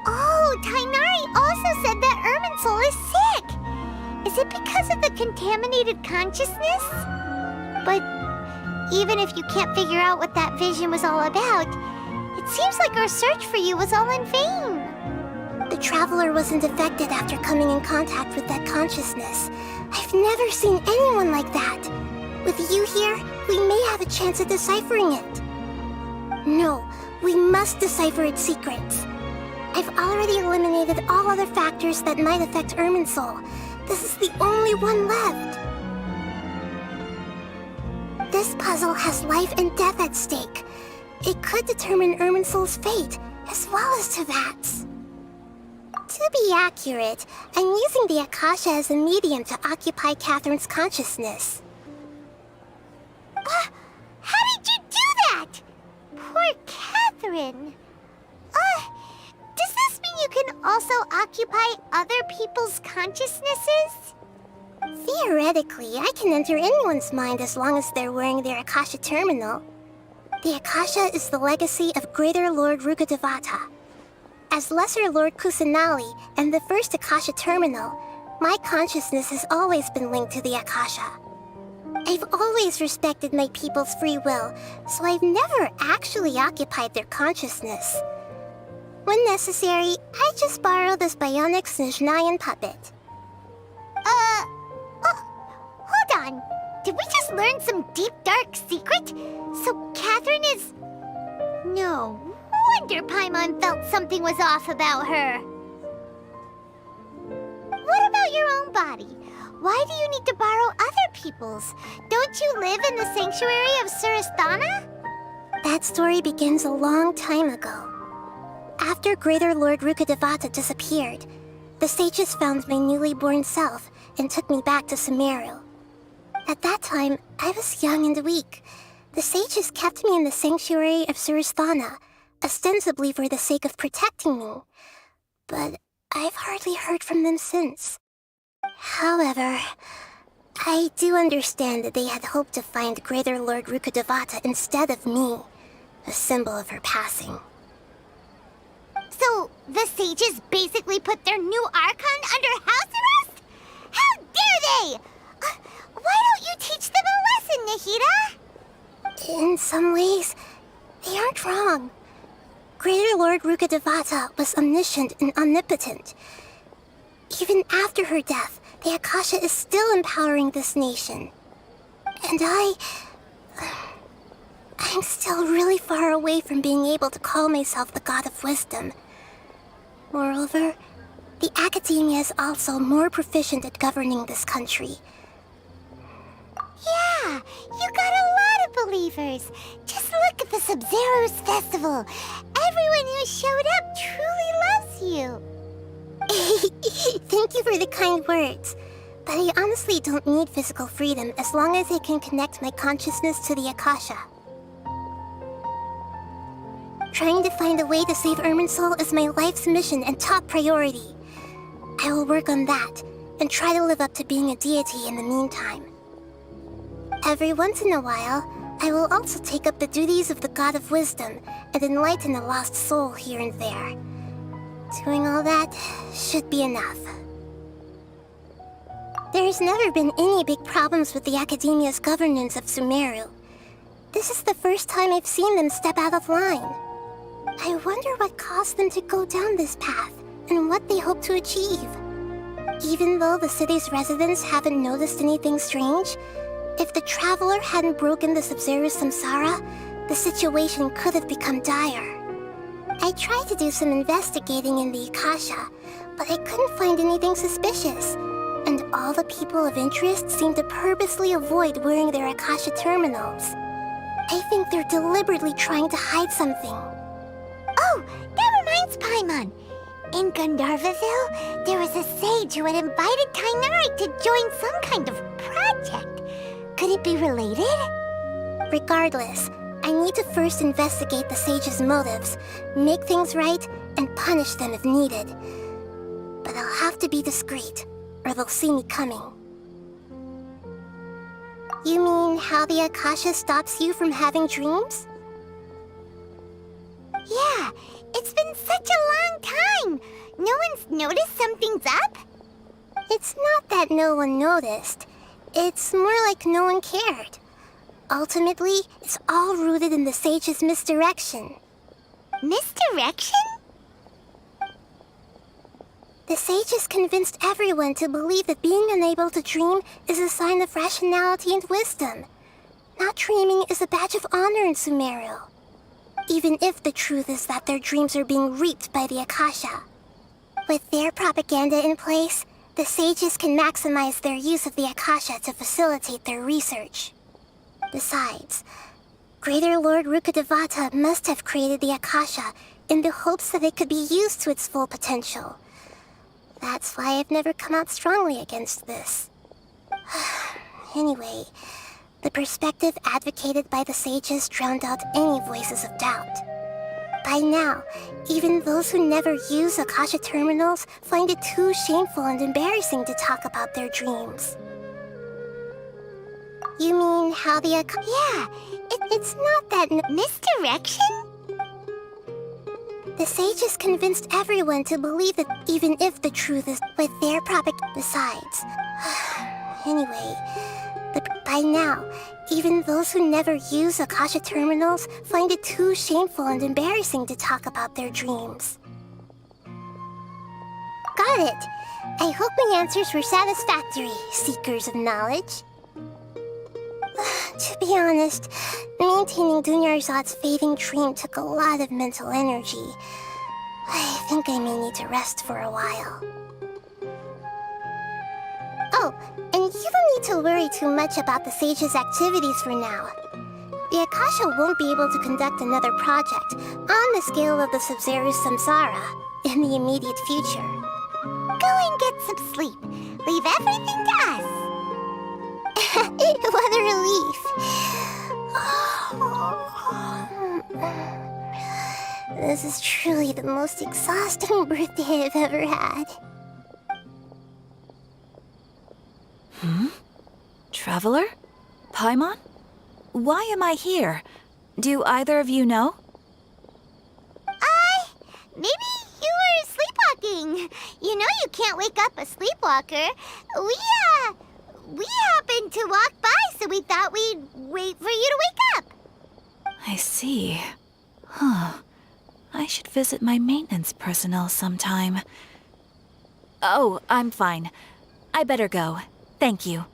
Oh, Tainari also said that Irminsul is sick! Is it because of the contaminated consciousness? But even if you can't figure out what that vision was all about, it seems like our search for you was all in vain. The Traveler wasn't affected after coming in contact with that consciousness. I've never seen anyone like that. With you here, we may have a chance at deciphering it. No, we must decipher its secrets. I've already eliminated all other factors that might affect Irminsul. This is the only one left. This puzzle has life and death at stake. It could determine Irminsul's fate, as well as Tevat's. To be accurate, I'm using the Akasha as a medium to occupy Catherine's consciousness. How did you do that? Poor Catherine. Does this mean you can also occupy other people's consciousnesses? Theoretically, I can enter anyone's mind as long as they're wearing their Akasha terminal. The Akasha is the legacy of Greater Lord Rukkhadevata. As Lesser Lord Kusanali and the first Akasha terminal, my consciousness has always been linked to the Akasha. I've always respected my people's free will, so I've never actually occupied their consciousness. When necessary, I just borrow this bionic Snezhnayan puppet. Hold on. Did we just learn some deep, dark secret? So Catherine is... No wonder Paimon felt something was off about her. What about your own body? Why do you need to borrow other people's? Don't you live in the sanctuary of Surasthana? That story begins a long time ago. After Greater Lord Rukkhadevata disappeared, the sages found my newly born self and took me back to Sumeru. At that time, I was young and weak. The sages kept me in the sanctuary of Surasthana, ostensibly for the sake of protecting me. But I've hardly heard from them since. However, I do understand that they had hoped to find Greater Lord Rukkhadevata instead of me, a symbol of her passing. So, the sages basically put their new archon under house arrest? How dare they! Why don't you teach them a lesson, Nahida? In some ways, they aren't wrong. Greater Lord Rukkhadevata was omniscient and omnipotent. Even after her death, the Akasha is still empowering this nation. And I'm still really far away from being able to call myself the God of Wisdom. Moreover, the Academia is also more proficient at governing this country. Yeah, you got a lot of believers. Just look at the Sub-Zero's festival. Everyone who showed up truly loves you. Thank you for the kind words. But I honestly don't need physical freedom as long as I can connect my consciousness to the Akasha. Trying to find a way to save Irminsul is my life's mission and top priority. I will work on that, and try to live up to being a deity in the meantime. Every once in a while, I will also take up the duties of the God of Wisdom and enlighten a lost soul here and there. Doing all that should be enough. There's never been any big problems with the Academia's governance of Sumeru. This is the first time I've seen them step out of line. I wonder what caused them to go down this path, and what they hope to achieve. Even though the city's residents haven't noticed anything strange, if the Traveler hadn't broken the Sub-Zero's samsara, the situation could have become dire. I tried to do some investigating in the Akasha, but I couldn't find anything suspicious. And all the people of interest seem to purposely avoid wearing their Akasha terminals. I think they're deliberately trying to hide something. Oh, that reminds Paimon. In Gandharvaville, there was a sage who had invited Tainari to join some kind of project. Could it be related? Regardless, I need to first investigate the sage's motives, make things right, and punish them if needed. But I'll have to be discreet, or they'll see me coming. You mean how the Akasha stops you from having dreams? Yeah, it's been such a long time. No one's noticed something's up? It's not that no one noticed. It's more like no one cared. Ultimately, it's all rooted in the sage's misdirection. Misdirection? The sage has convinced everyone to believe that being unable to dream is a sign of rationality and wisdom. Not dreaming is a badge of honor in Sumeru. Even if the truth is that their dreams are being reaped by the Akasha. With their propaganda in place, the sages can maximize their use of the Akasha to facilitate their research. Besides, Greater Lord Rukkhadevata must have created the Akasha in the hopes that it could be used to its full potential. That's why I've never come out strongly against this. Anyway, the perspective advocated by the sages drowned out any voices of doubt. By now, even those who never use Akasha terminals find it too shameful and embarrassing to talk about their dreams. You mean how the Yeah, it's not that misdirection? The sages convinced everyone to believe that even if the truth is with their Besides, anyway, by now, even those who never use Akasha terminals find it too shameful and embarrassing to talk about their dreams. Got it. I hope my answers were satisfactory, seekers of knowledge. To be honest, maintaining Dunyarzad's fading dream took a lot of mental energy. I think I may need to rest for a while. Oh, and you don't need to worry too much about the sage's activities for now. The Akasha won't be able to conduct another project on the scale of the Sub-Zero Samsara in the immediate future. Go and get some sleep. Leave everything to us. What a relief. This is truly the most exhausting birthday I've ever had. Traveler? Paimon? Why am I here? Do either of you know? Maybe you were sleepwalking. You know you can't wake up a sleepwalker. We happened to walk by, so we thought we'd wait for you to wake up. I see. I should visit my maintenance personnel sometime. Oh, I'm fine. I better go. Thank you.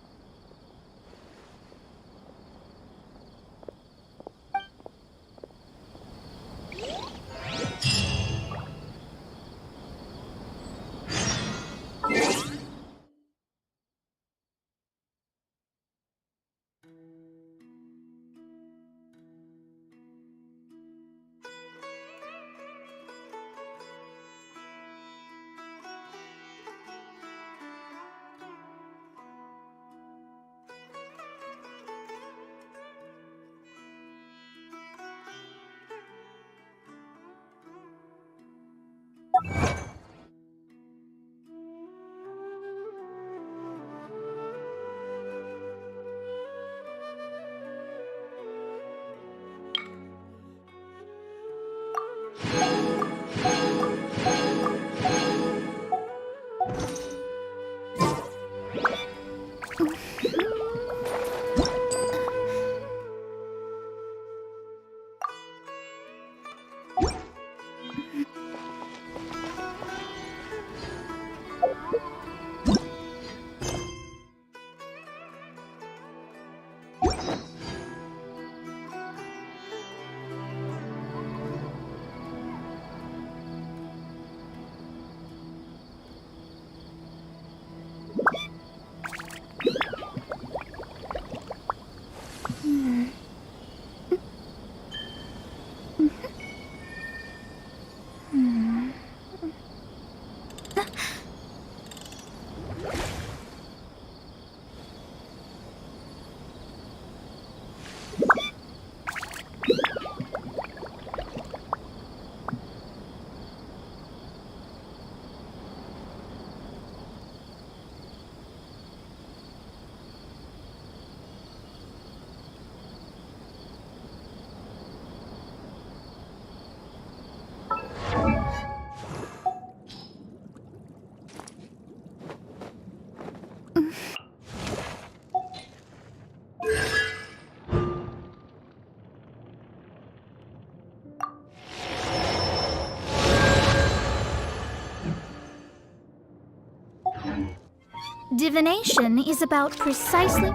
Divination is about precisely...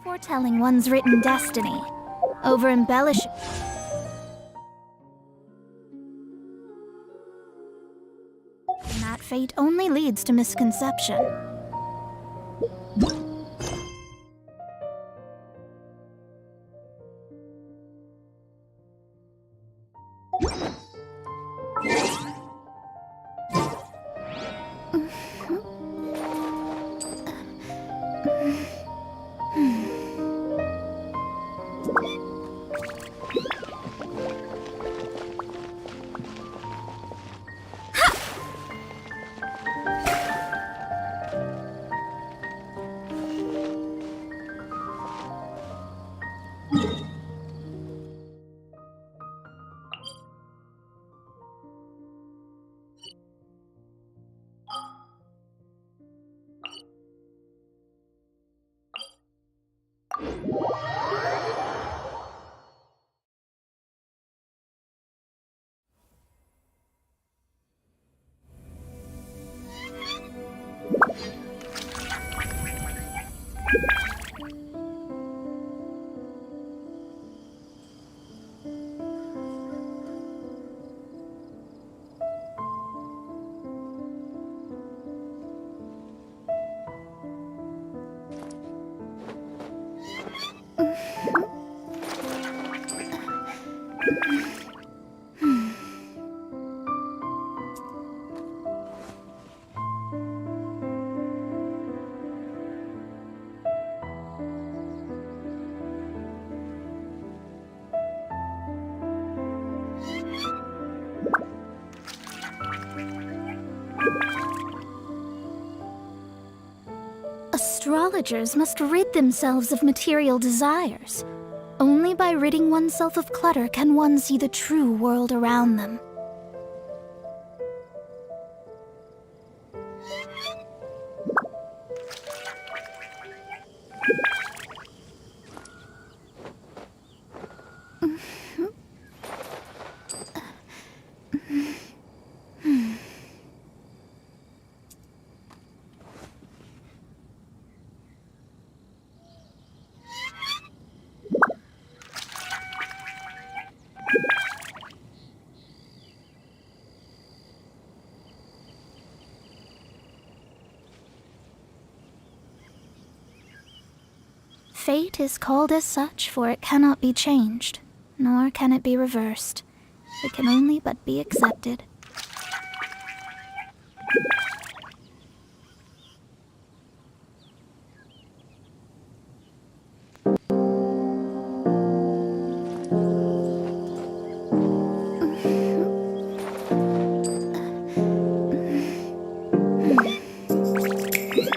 foretelling one's written destiny, over-embellishing... And that fate only leads to misconception. Astrologers must rid themselves of material desires. Only by ridding oneself of clutter can one see the true world around them. Fate is called as such, for it cannot be changed, nor can it be reversed. It can only but be accepted.